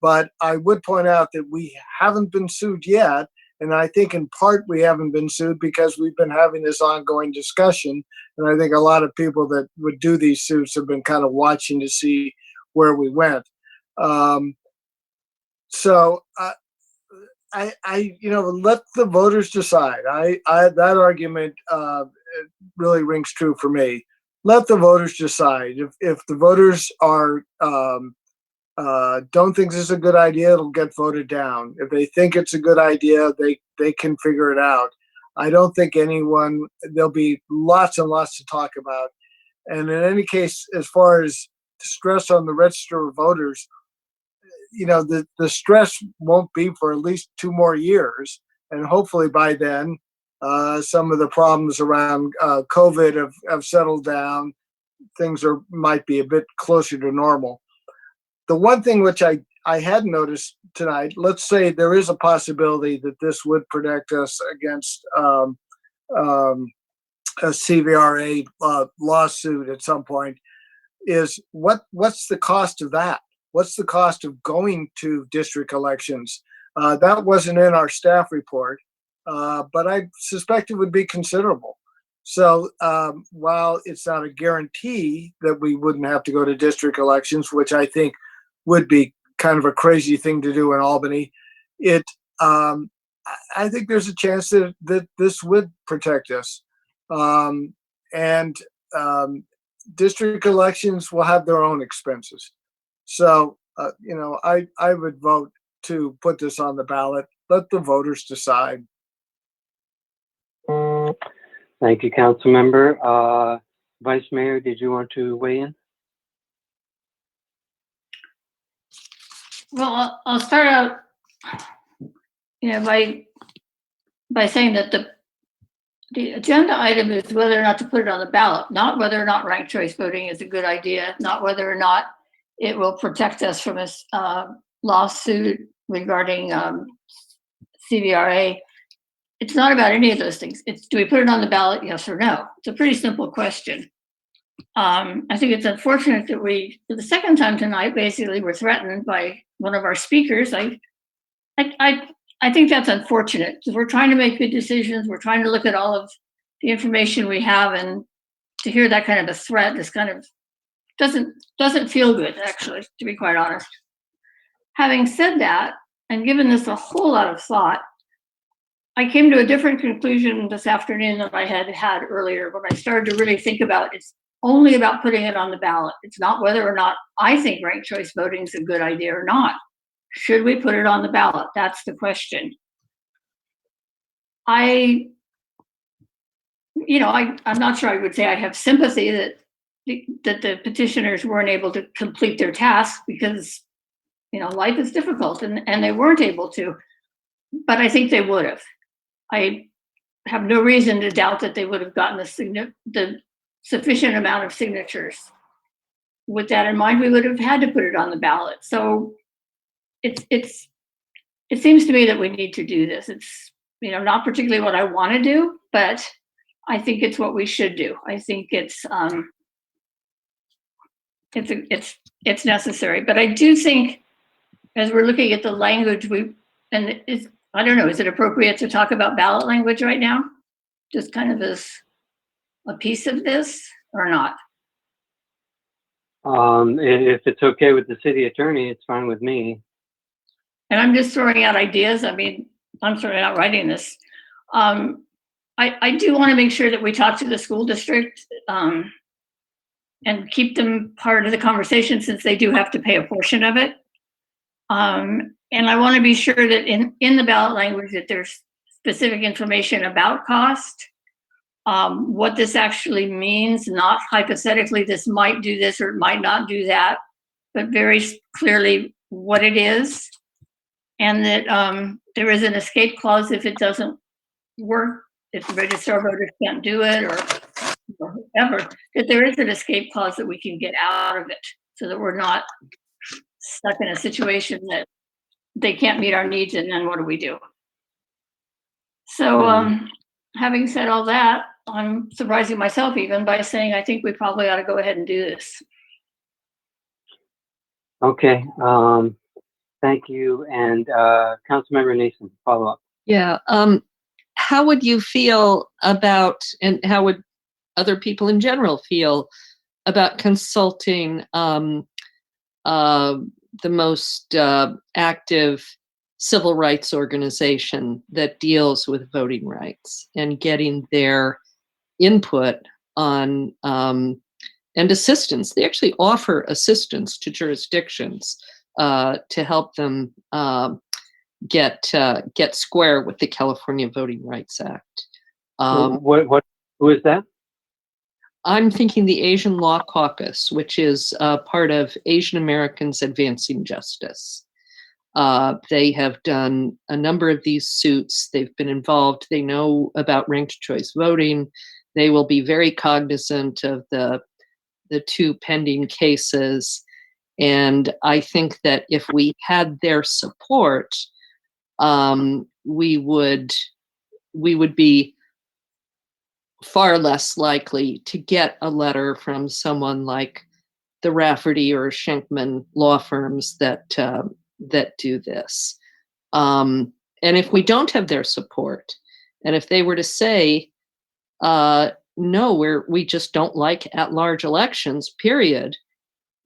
but I would point out that we haven't been sued yet. And I think in part we haven't been sued because we've been having this ongoing discussion. And I think a lot of people that would do these suits have been kind of watching to see where we went. So let the voters decide. That argument really rings true for me. Let the voters decide. If the voters are don't think this is a good idea, it'll get voted down. If they think it's a good idea, they can figure it out. I don't think there'll be lots and lots to talk about. And in any case, as far as stress on the register of voters, the stress won't be for at least 2 more years. And hopefully by then, some of the problems around COVID have settled down. Things might be a bit closer to normal. The one thing which I hadn't noticed tonight, let's say there is a possibility that this would protect us against a CVRA lawsuit at some point, is what's the cost of that? What's the cost of going to district elections? That wasn't in our staff report, but I suspect it would be considerable. So while it's not a guarantee that we wouldn't have to go to district elections, which I think would be kind of a crazy thing to do in Albany, I think there's a chance that this would protect us. And district elections will have their own expenses. So, I would vote to put this on the ballot. Let the voters decide. Thank you, Council Member. Vice Mayor, did you want to weigh in? Well, I'll start out, by saying that the agenda item is whether or not to put it on the ballot, not whether or not ranked choice voting is a good idea, not whether or not it will protect us from a lawsuit regarding CVRA. It's not about any of those things. It's, do we put it on the ballot, yes or no? It's a pretty simple question. I think it's unfortunate that we, for the second time tonight, basically were threatened by one of our speakers. I think that's unfortunate, because we're trying to make good decisions. We're trying to look at all of the information we have, and to hear that kind of a threat is kind of doesn't feel good, actually, to be quite honest. Having said that, and given this a whole lot of thought, I came to a different conclusion this afternoon than I had earlier when I started to really think about it's only about putting it on the ballot. It's not whether or not I think ranked choice voting is a good idea or not. Should we put it on the ballot? That's the question. I'm not sure I would say I have sympathy that the petitioners weren't able to complete their task because, life is difficult and they weren't able to, but I think they would have. I have no reason to doubt that they would have gotten the sufficient amount of signatures. With that in mind, we would have had to put it on the ballot. So it seems to me that we need to do this. It's, not particularly what I want to do, but I think it's what we should do. I think it's necessary. But I do think, as we're looking at the language, I don't know, is it appropriate to talk about ballot language right now? Just kind of as a piece of this or not? If it's okay with the city attorney, it's fine with me. And I'm just throwing out ideas. I mean, I'm certainly not writing this. I do want to make sure that we talk to the school district and keep them part of the conversation, since they do have to pay a portion of it. And I want to be sure that in the ballot language that there's specific information about cost, what this actually means, not hypothetically this might do this or it might not do that, but very clearly what it is, and that there is an escape clause if it doesn't work, if the register voters can't do it or whatever, that there is an escape clause that we can get out of it so that we're not stuck in a situation that they can't meet our needs, and then what do we do? So having said all that, I'm surprising myself even by saying I think we probably ought to go ahead and do this. Okay, thank you. And Councilmember Nason, follow up. Yeah, how would you feel about, and how would other people in general feel about consulting most active civil rights organization that deals with voting rights and getting their input on and assistance. They actually offer assistance to jurisdictions to help them get square with the California Voting Rights Act. Who is that? I'm thinking the Asian Law Caucus, which is part of Asian Americans Advancing Justice. They have done a number of these suits. They've been involved. They know about ranked choice voting. They will be very cognizant of the two pending cases. And I think that if we had their support, we would be far less likely to get a letter from someone like the Rafferty or Schenkman law firms that do this. And if we don't have their support, and if they were to say, no, we just don't like at-large elections, period,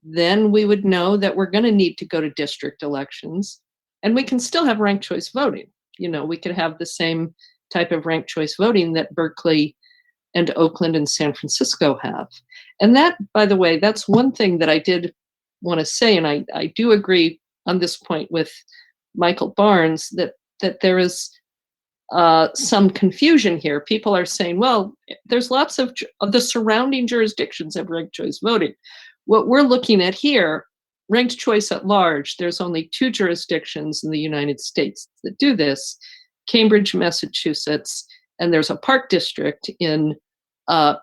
then we would know that we're going to need to go to district elections, and we can still have ranked choice voting. We could have the same type of ranked choice voting that Berkeley and Oakland and San Francisco have. And that, by the way, that's one thing that I did want to say, and I do agree on this point with Michael Barnes, that there is some confusion here. People are saying, well, there's lots of the surrounding jurisdictions have ranked choice voting. What we're looking at here, ranked choice at large, there's only 2 jurisdictions in the United States that do this, Cambridge, Massachusetts, and there's a park district in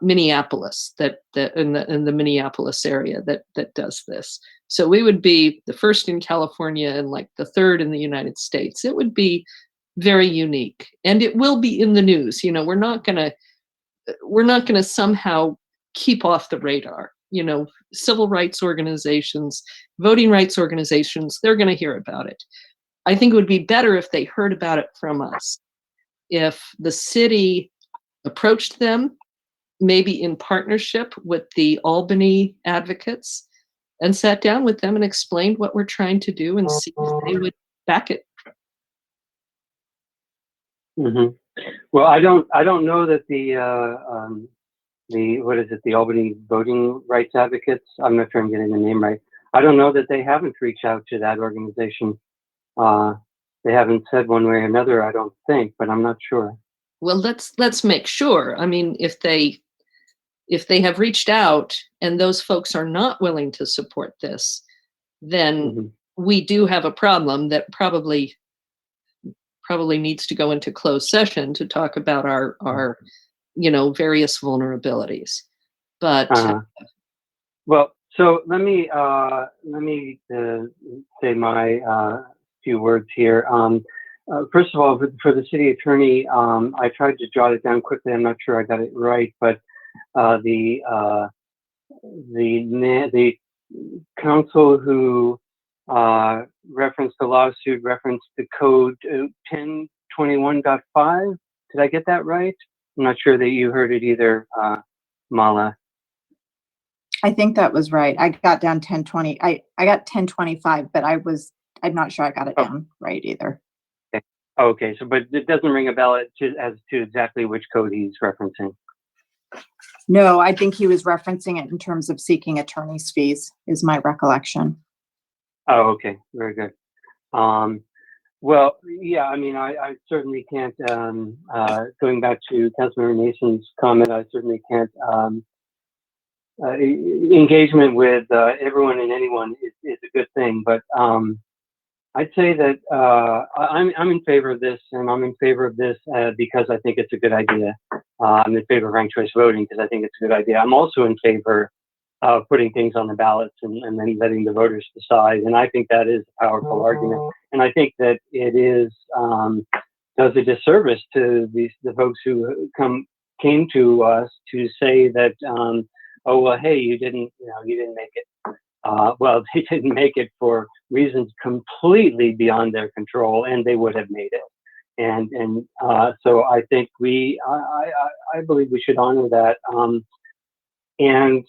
Minneapolis that in the Minneapolis area that does this. So we would be the first in California and like the 3rd in the United States. It would be very unique, and it will be in the news. We're not gonna somehow keep off the radar. Civil rights organizations, voting rights organizations, they're going to hear about it. I think it would be better if they heard about it from us. If the city approached them, maybe in partnership with the Albany advocates, and sat down with them and explained what we're trying to do and see if they would back it. Mm-hmm. Well, I don't know that the Albany Voting Rights Advocates, I'm not sure I'm getting the name right. I don't know that they haven't reached out to that organization. They haven't said one way or another, I don't think, but I'm not sure. Well, let's make sure. I mean, if they have reached out and those folks are not willing to support this, then we do have a problem that probably needs to go into closed session to talk about our various vulnerabilities. But well, so let me say my few words here. First of all, for the city attorney, I tried to jot it down quickly. I'm not sure I got it right, but the council who referenced the lawsuit referenced the code 1021.5. Did I get that right? I'm not sure that you heard it either, Mala. I think that was right. I got down 1020. I got 1025, but I'm not sure I got it down right either. Okay, so but it doesn't ring a bell as to exactly which code he's referencing. No, I think he was referencing it in terms of seeking attorney's fees, is my recollection. Oh, okay, very good. Well, yeah, I mean, I certainly can't, going back to Councilmember Mason's comment, I certainly can't, engagement with everyone and anyone is a good thing, but I'd say that I'm in favor of this, and I'm in favor of this because I think it's a good idea. I'm in favor of ranked choice voting because I think it's a good idea. I'm also in favor of putting things on the ballots and then letting the voters decide, and I think that is a powerful argument. And I think that it is does a disservice to the folks who came to us to say that, oh well, hey, you didn't make it. Well, they didn't make it for reasons completely beyond their control, and they would have made it. And so I think I believe we should honor that. And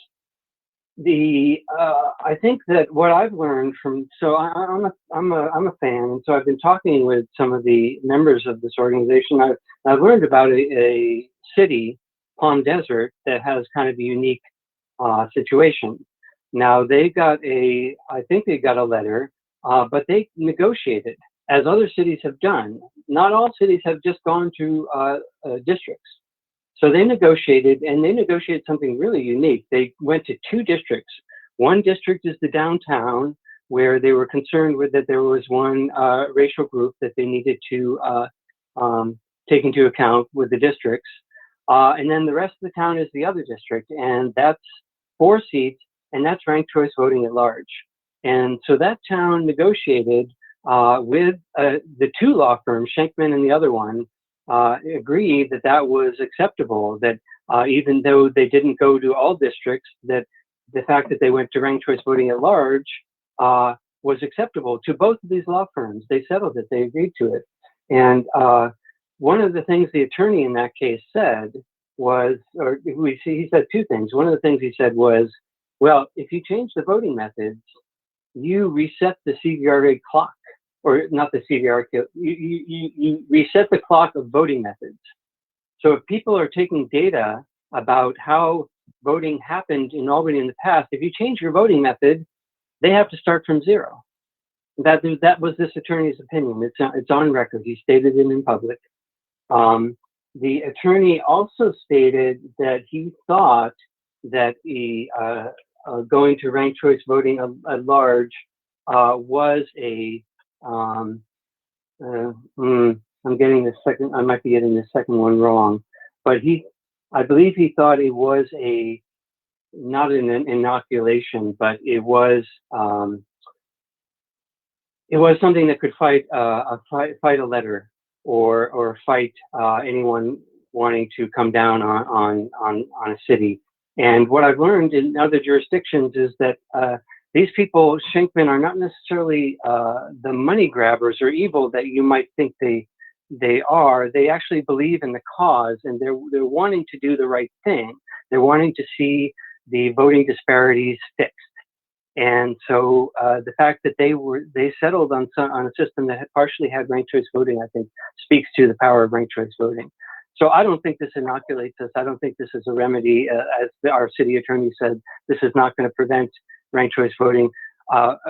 I think that what I've learned from, so I'm a fan, and so I've been talking with some of the members of this organization. I've learned about a city, Palm Desert, that has kind of a unique situation. Now I think they got a letter, but they negotiated, as other cities have done. Not all cities have just gone to districts. So they negotiated, and they negotiated something really unique. They went to 2 districts. One district is the downtown, where they were concerned with that there was one racial group that they needed to take into account with the districts. And then the rest of the town is the other district, and that's 4 seats, and that's ranked choice voting at large. And so that town negotiated with the 2 law firms, Schenkman and the other one, agreed that that was acceptable, that even though they didn't go to all districts, that the fact that they went to ranked choice voting at large was acceptable to both of these law firms. They settled it, they agreed to it. And one of the things the attorney in that case said was, he said 2 things. One of the things he said was, well, if you change the voting methods, you reset the CVRA clock. Or not the CVR, you reset the clock of voting methods. So if people are taking data about how voting happened in Albany in the past, if you change your voting method, they have to start from 0. That was this attorney's opinion. It's on record. He stated it in public. The attorney also stated that he thought that going to ranked choice voting at large was a I'm getting the second. I might be getting the second one wrong, but I believe he thought it was not an inoculation, but it was something that could fight a letter or fight anyone wanting to come down on a city. And what I've learned in other jurisdictions is that these people, Schenkman, are not necessarily the money grabbers or evil that you might think they are. They actually believe in the cause, and they're wanting to do the right thing. They're wanting to see the voting disparities fixed. And so the fact that they settled on a system that partially had ranked choice voting, I think, speaks to the power of ranked choice voting. So I don't think this inoculates us. I don't think this is a remedy. As our city attorney said, this is not going to prevent ranked choice voting, not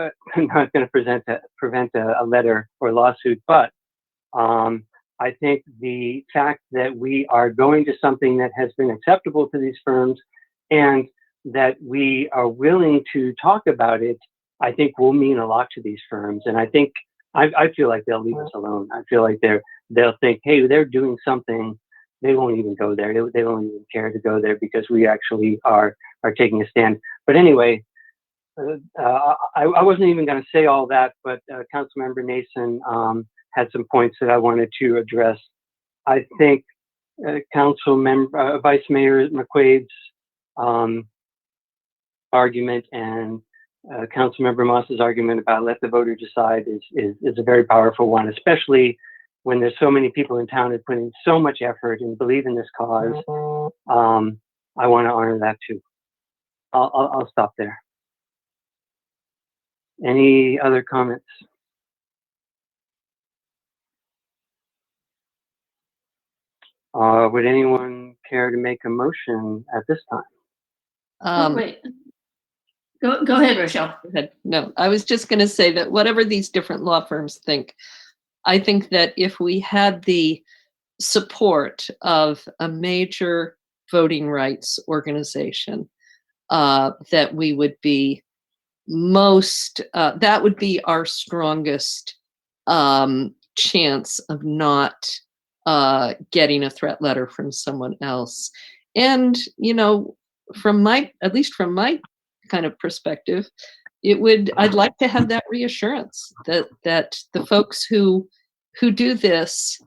going to prevent a letter or lawsuit. But I think the fact that we are going to something that has been acceptable to these firms and that we are willing to talk about it, I think will mean a lot to these firms. And I think, I feel like they'll leave us alone. I feel like they'll think, hey, they're doing something. They won't even go there. They don't even care to go there because we actually are taking a stand. But anyway, I wasn't even going to say all that, but Councilmember Nason had some points that I wanted to address. I think Vice Mayor McQuaid's argument and Councilmember Moss's argument about let the voter decide is a very powerful one, especially when there's so many people in town that put in so much effort and believe in this cause. I want to honor that too. I'll stop there. Any other comments? Would anyone care to make a motion at this time? Wait. Go ahead, Rochelle. Go ahead. No, I was just going to say that whatever these different law firms think, I think that if we had the support of a major voting rights organization, that we would be that would be our strongest chance of not getting a threat letter from someone else. And, at least from my kind of perspective, I'd like to have that reassurance that the folks who do this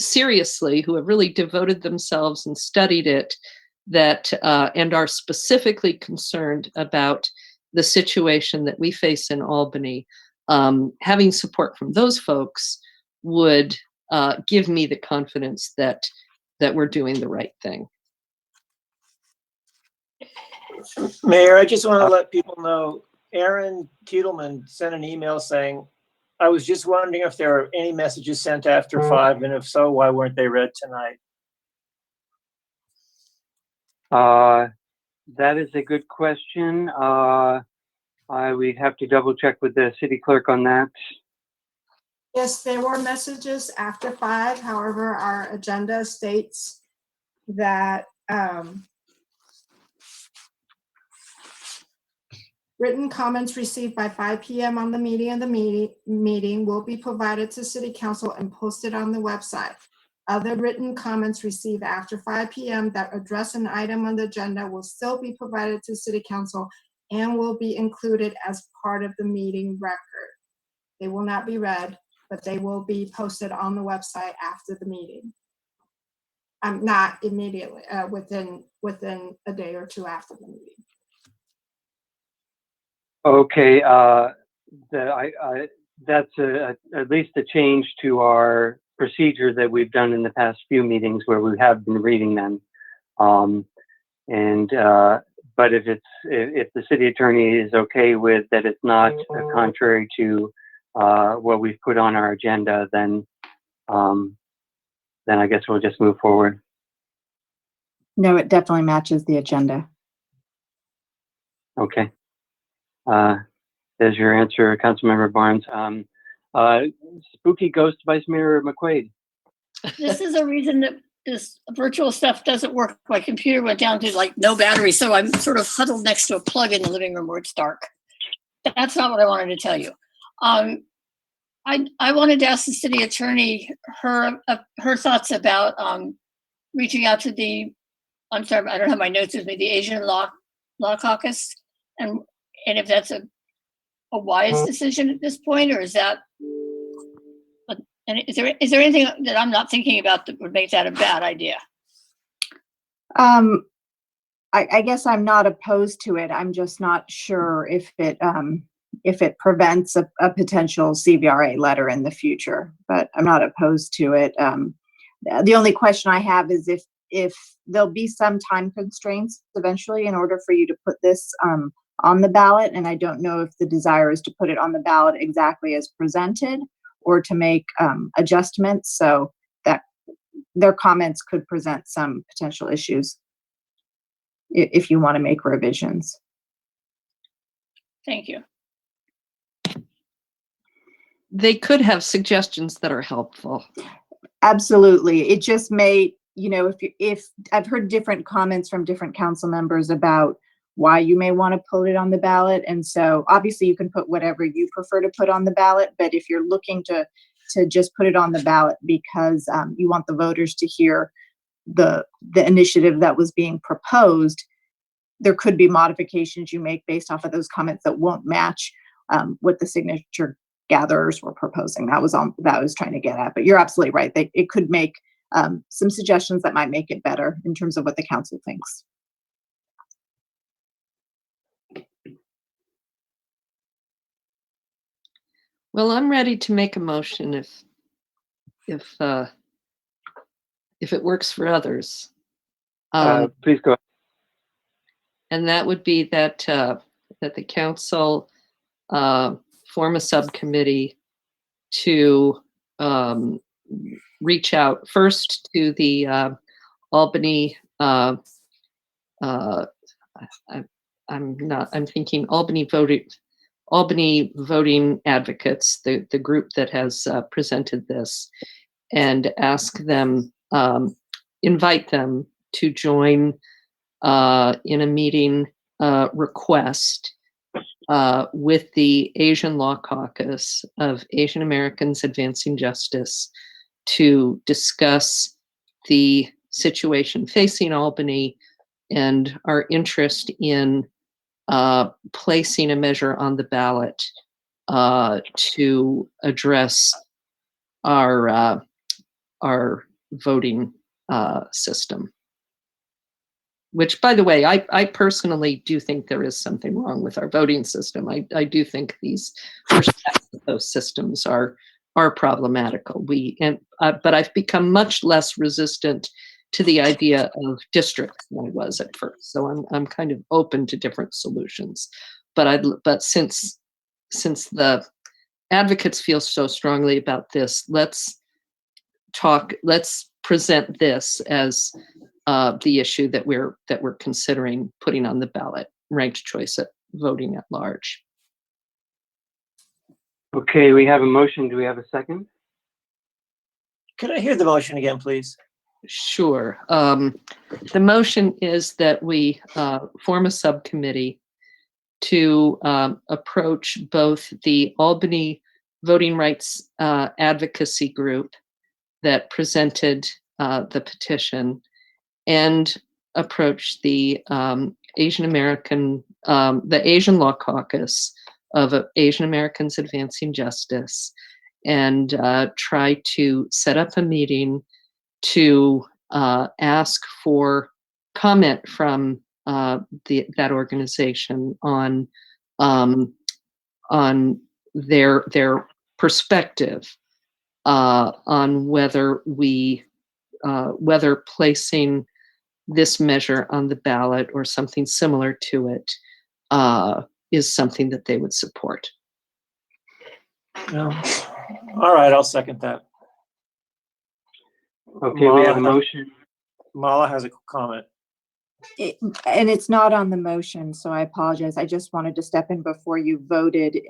seriously, who have really devoted themselves and studied it, and are specifically concerned about the situation that we face in Albany, having support from those folks would give me the confidence that we're doing the right thing. Mayor, I just want to let people know, Aaron Tiedelman sent an email saying, I was just wondering if there are any messages sent after 5, and if so, why weren't they read tonight? That is a good question. We'd have to double check with the city clerk on that. Yes, there were messages after 5. However, our agenda states that written comments received by 5 p.m. on the meeting will be provided to City Council and posted on the website. Other written comments received after 5 p.m. that address an item on the agenda will still be provided to City Council and will be included as part of the meeting record. They will not be read, but they will be posted on the website after the meeting. Not immediately, within a day or two after the meeting. Okay, that's at least a change to our procedure that we've done in the past few meetings where we have been reading them. But if the city attorney is okay with that, it's not contrary to what we've put on our agenda, then I guess we'll just move forward. No, it definitely matches the agenda. Okay. There's your answer, Councilmember Barnes. Spooky ghost Vice Mayor McQuaid. This is a reason that this virtual stuff doesn't work. My computer went down to like no battery, so I'm sort of huddled next to a plug in the living room where it's dark. That's not what I wanted to tell you. I wanted to ask the city attorney her thoughts about reaching out to the, I'm sorry, I don't have my notes with me, the Asian Law Caucus, and if that's a wise decision at this point, or is that, and is there anything that I'm not thinking about that would make that a bad idea? I guess I'm not opposed to it. I'm just not sure if it prevents a potential CVRA letter in the future, but I'm not opposed to it. The only question I have is if there'll be some time constraints eventually in order for you to put this on the ballot, and I don't know if the desire is to put it on the ballot exactly as presented or to make adjustments, so that their comments could present some potential issues if you want to make revisions. Thank you. They could have suggestions that are helpful. Absolutely. It just may, if I've heard different comments from different council members about why you may want to put it on the ballot. And so obviously you can put whatever you prefer to put on the ballot, but if you're looking to just put it on the ballot because you want the voters to hear the initiative that was being proposed, there could be modifications you make based off of those comments that won't match what the signature gatherers were proposing. That was that I was trying to get at, but you're absolutely right. It could make some suggestions that might make it better in terms of what the council thinks. Well, I'm ready to make a motion if it works for others. Please go ahead. And that would be that the council form a subcommittee to reach out first to the Albany. I'm thinking Albany voting advocates, the group that has presented this, and ask them, invite them to join in a meeting request with the Asian Law Caucus of Asian Americans Advancing Justice to discuss the situation facing Albany and our interest in placing a measure on the ballot to address our voting system. Which, by the way, I personally do think there is something wrong with our voting system. I do think these first those systems are problematical. But I've become much less resistant to the idea of districts than I was at first. So I'm kind of open to different solutions. But since the advocates feel so strongly about this, let's present this as the issue that we're considering putting on the ballot, ranked choice at voting at large. Okay, we have a motion. Do we have a second? Could I hear the motion again, please? Sure. The motion is that we form a subcommittee to approach both the Albany voting rights advocacy group that presented the petition and approach the Asian American, the Asian Law Caucus of Asian Americans Advancing Justice, and try to set up a meeting to ask for comment from that organization on their perspective on whether placing this measure on the ballot or something similar to it is something that they would support. No. All right, I'll second that. Okay, we have a motion. Mala has a comment. And it's not on the motion, so I apologize. I just wanted to step in before you voted.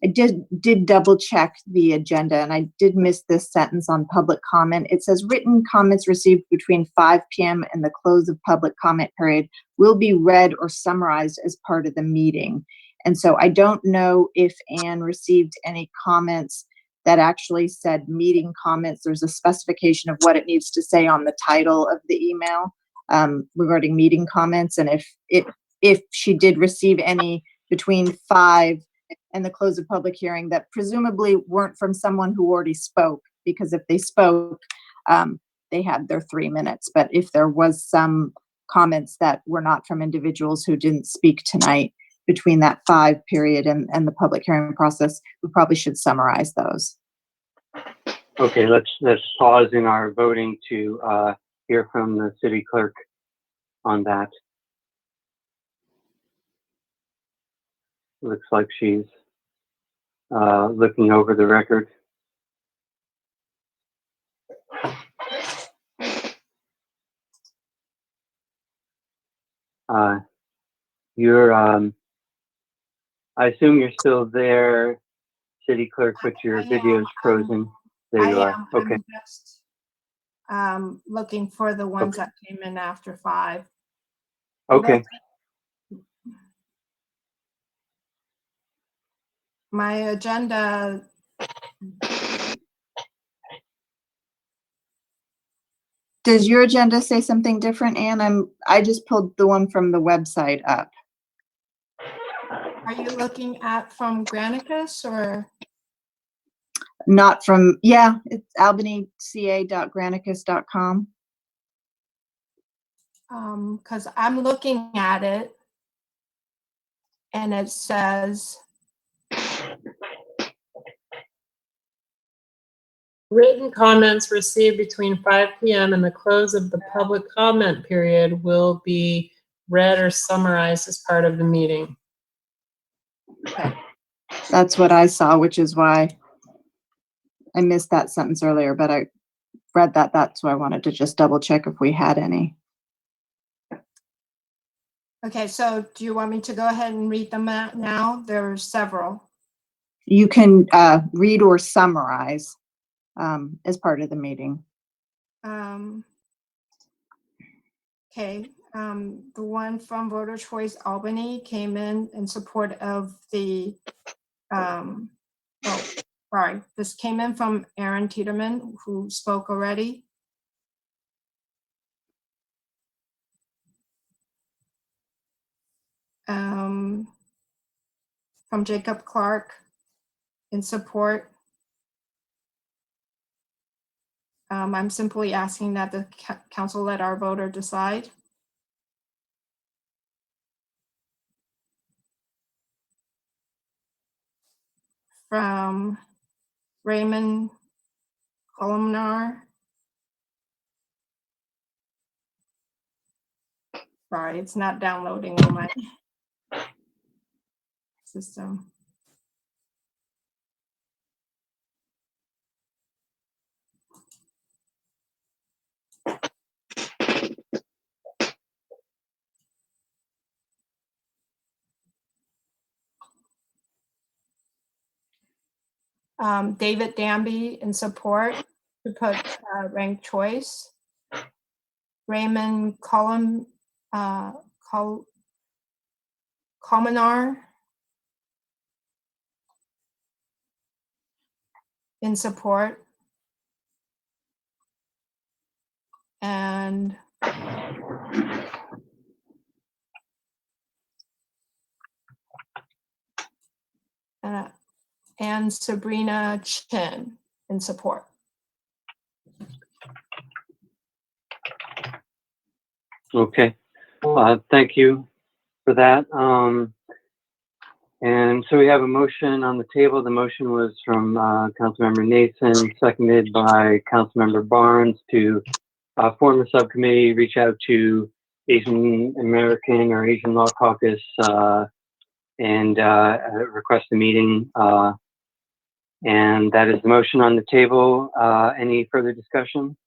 I did double check the agenda, and I did miss this sentence on public comment. It says written comments received between 5 p.m. and the close of public comment period will be read or summarized as part of the meeting. And so I don't know if Anne received any comments that actually said meeting comments. There's a specification of what it needs to say on the title of the email regarding meeting comments. And if she did receive any between 5 and the close of public hearing that presumably weren't from someone who already spoke, because if they spoke, they had their 3 minutes. But if there was some comments that were not from individuals who didn't speak tonight between that 5 period and the public hearing process, we probably should summarize those. Okay, let's pause in our voting to hear from the city clerk on that. Looks like she's looking over the record. I assume you're still there, city clerk, but your video's frozen. There you are. Okay. I'm just looking for the ones that came in after 5. Okay. My agenda. Does your agenda say something different, Anne? I just pulled the one from the website up. Are you looking at from Granicus or? Not from, yeah, it's albanyca.granicus.com. Because I'm looking at it and it says written comments received between 5 p.m. and the close of the public comment period will be read or summarized as part of the meeting. Okay. That's what I saw, which is why I missed that sentence earlier, but I read that. That's why I wanted to just double check if we had any. Okay, so do you want me to go ahead and read them out now? There are several. You can read or summarize as part of the meeting. Okay, the one from Voter Choice Albany came in support of the, this came in from Aaron Tiedemann, who spoke already. From Jacob Clark in support. I'm simply asking that the council let our voter decide. From Raymond Columnar Sorry, it's not downloading on my system. David Danby in support to put ranked choice. Raymond Colmenar in support. And Sabrina Chin in support. Okay, thank you for that. And so we have a motion on the table. The motion was from Councilmember Nason, seconded by Councilmember Barnes to form a subcommittee, reach out to Asian American or Asian Law Caucus and request a meeting. And that is the motion on the table. Any further discussion?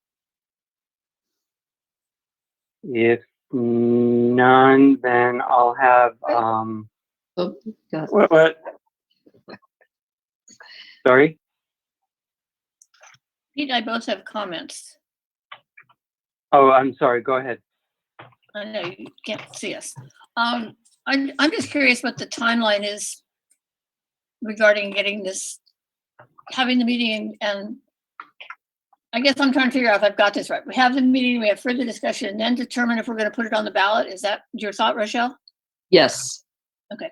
If none, then I'll have, What? sorry? Pete and I both have comments. Oh, I'm sorry, go ahead. I know you can't see us. I'm just curious what the timeline is regarding getting this, having the meeting, and I guess I'm trying to figure out if I've got this right. We have the meeting, we have further discussion, and then determine if we're going to put it on the ballot. Is that your thought, Rochelle? Yes. Okay.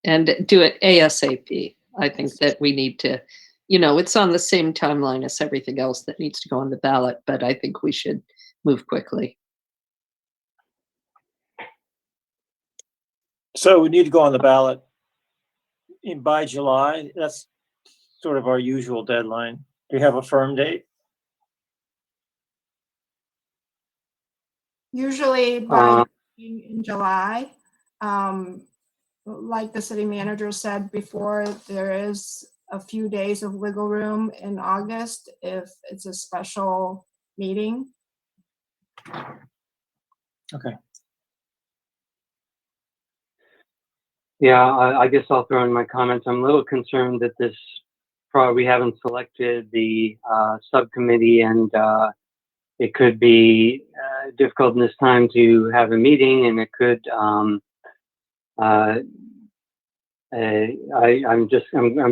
And do it ASAP. I think that we need to, it's on the same timeline as everything else that needs to go on the ballot, but I think we should move quickly. So we need to go on the ballot by July. That's sort of our usual deadline. Do you have a firm date? Usually by in July. Like the city manager said before, there is a few days of wiggle room in August if it's a special meeting. Okay. Yeah, I guess I'll throw in my comments. I'm a little concerned that this, we haven't selected the subcommittee, and it could be difficult in this time to have a meeting, and it could, I'm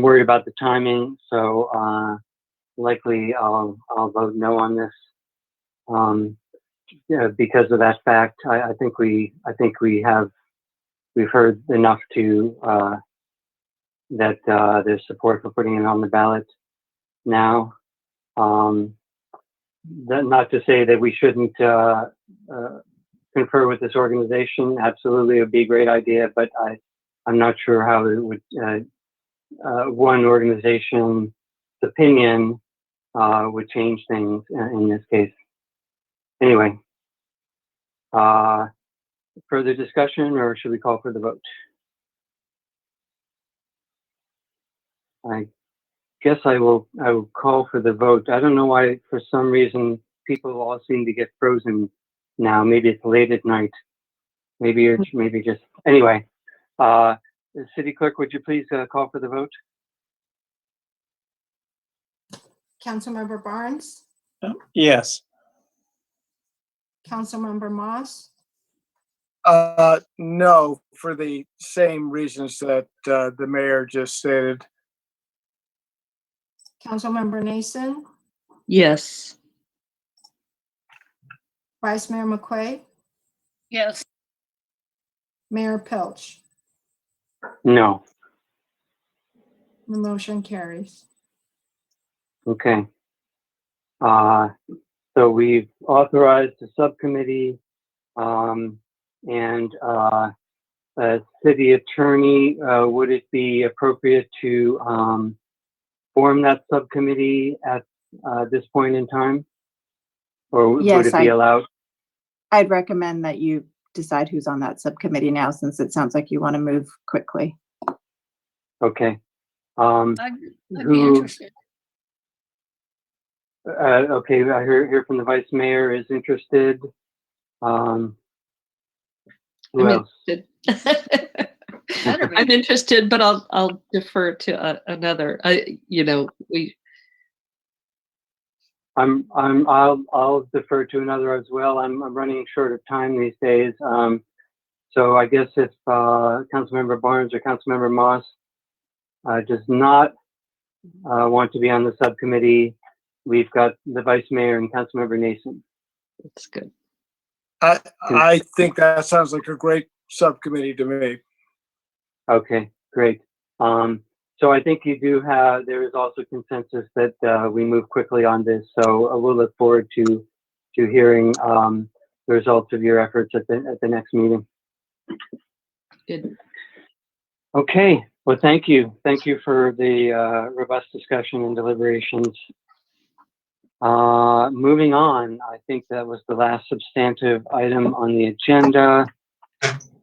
worried about the timing, so likely I'll vote no on this. Because of that fact, I think we've heard enough to that there's support for putting it on the ballot now. Not to say that we shouldn't confer with this organization. Absolutely, it would be a great idea, but I'm not sure how it would one organization's opinion would change things in this case. Anyway, further discussion, or should we call for the vote? I guess I will call for the vote. I don't know why, for some reason, people all seem to get frozen now. Maybe it's late at night. Maybe just, anyway. City Clerk, would you please call for the vote? Councilmember Barnes, Yes. Councilmember Moss, No, for the same reasons that the mayor just stated. Councilmember Nason, Yes. Vice Mayor McQuaid, Yes. Mayor Pilch. No. The motion carries. Okay. So we've authorized the subcommittee, and city attorney, would it be appropriate to form that subcommittee at this point in time? Or would it be allowed? I'd recommend that you decide who's on that subcommittee now, since it sounds like you want to move quickly. Okay. I'd be Who, interested. Okay, I hear from the vice mayor is interested. Who I'm else? interested. Better be. I'm interested, but I'll defer to another. I'll defer to another as well. I'm running short of time these days. So I guess if Councilmember Barnes or Councilmember Moss does not want to be on the subcommittee, we've got the vice mayor and Councilmember Nason. That's good. I think that sounds like a great subcommittee to me. Okay, great. So I think you do have, there is also consensus that we move quickly on this. So we'll look forward to hearing the results of your efforts at the next meeting. Good. Okay, well, thank you. Thank you for the robust discussion and deliberations. Moving on, I think that was the last substantive item on the agenda.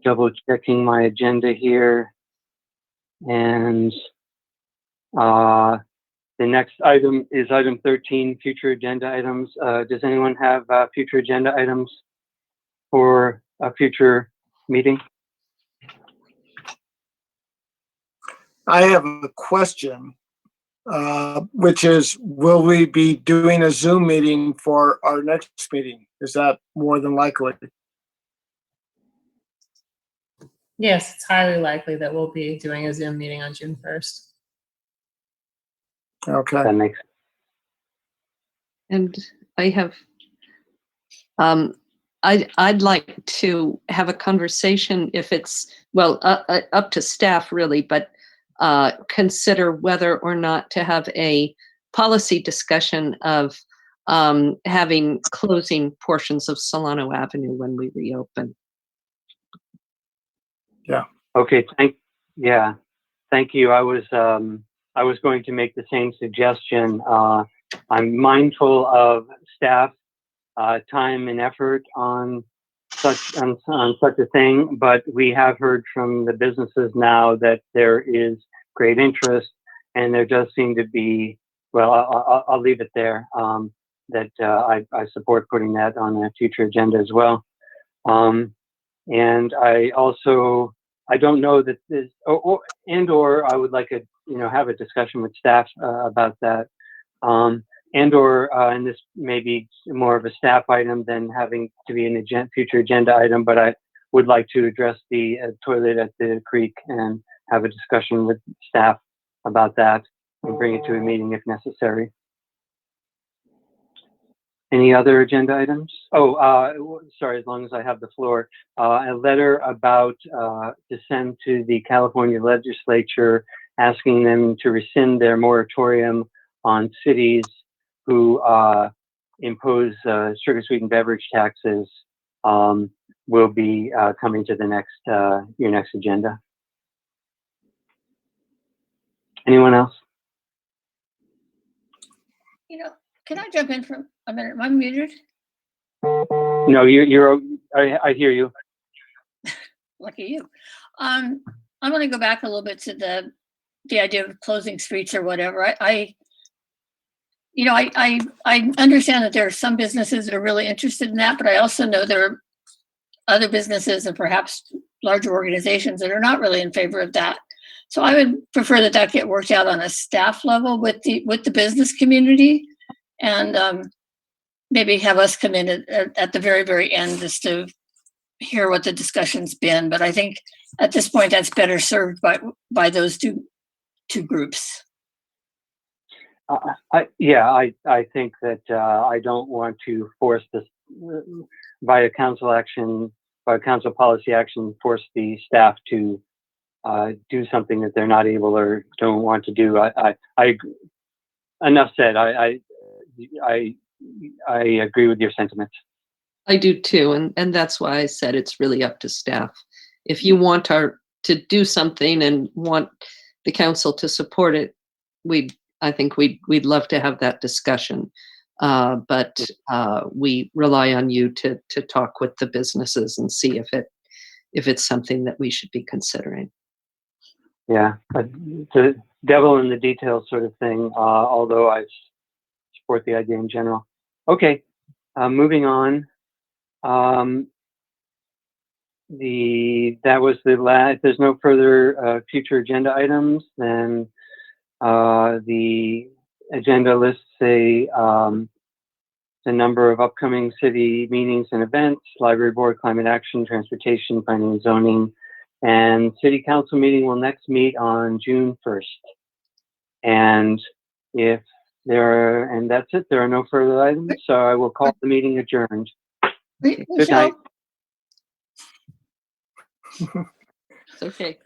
Double checking my agenda here. And the next item is item 13, future agenda items. Does anyone have future agenda items for a future meeting? I have a question, which is, will we be doing a Zoom meeting for our next meeting? Is that more than likely? Yes, it's highly likely that we'll be doing a Zoom meeting on June 1st. Okay. That makes sense. And I have, I'd like to have a conversation if it's, well, up to staff really, but consider whether or not to have a policy discussion of having closing portions of Solano Avenue when we reopen. Yeah. Okay. Thank you. I was going to make the same suggestion. I'm mindful of staff time and effort on such a thing, but we have heard from the businesses now that there is great interest, and there does seem to be. Well, I'll leave it there. That I support putting that on a future agenda as well. And I also, I don't know that this, or I would like to, have a discussion with staff about that. And this may be more of a staff item than having to be an future agenda item, but I would like to address the toilet at the creek and have a discussion with staff about that and bring it to a meeting if necessary. Any other agenda items? Oh, sorry, as long as I have the floor. A letter about to send to the California legislature asking them to rescind their moratorium on cities who impose sugar sweetened beverage taxes will be coming to the next your next agenda. Anyone else? Can I jump in for a minute? Am I muted? No, I hear you. Lucky you. I want to go back a little bit to the idea of closing streets or whatever. I understand that there are some businesses that are really interested in that, but I also know there are other businesses and perhaps larger organizations that are not really in favor of that. So I would prefer that get worked out on a staff level with the business community, and maybe have us come in at the very, very end just to hear what the discussion's been. But I think at this point that's better served by those two groups. I think that I don't want to force this by council policy action, force the staff to do something that they're not able or don't want to do. Enough said. I agree with your sentiments. I do too, and that's why I said it's really up to staff. If you want to do something and want the council to support it, I think we'd love to have that discussion. but we rely on you to talk with the businesses and see if it's something that we should be considering. Yeah, the devil in the details sort of thing, although I support the idea in general. Okay, moving on. That was the last. If there's no further future agenda items, then the agenda lists the number of upcoming city meetings and events: library board, climate action, transportation, planning and zoning, and city council meeting will next meet on June 1st. And and that's it. There are no further items, so I will call the meeting adjourned. Good night. Okay.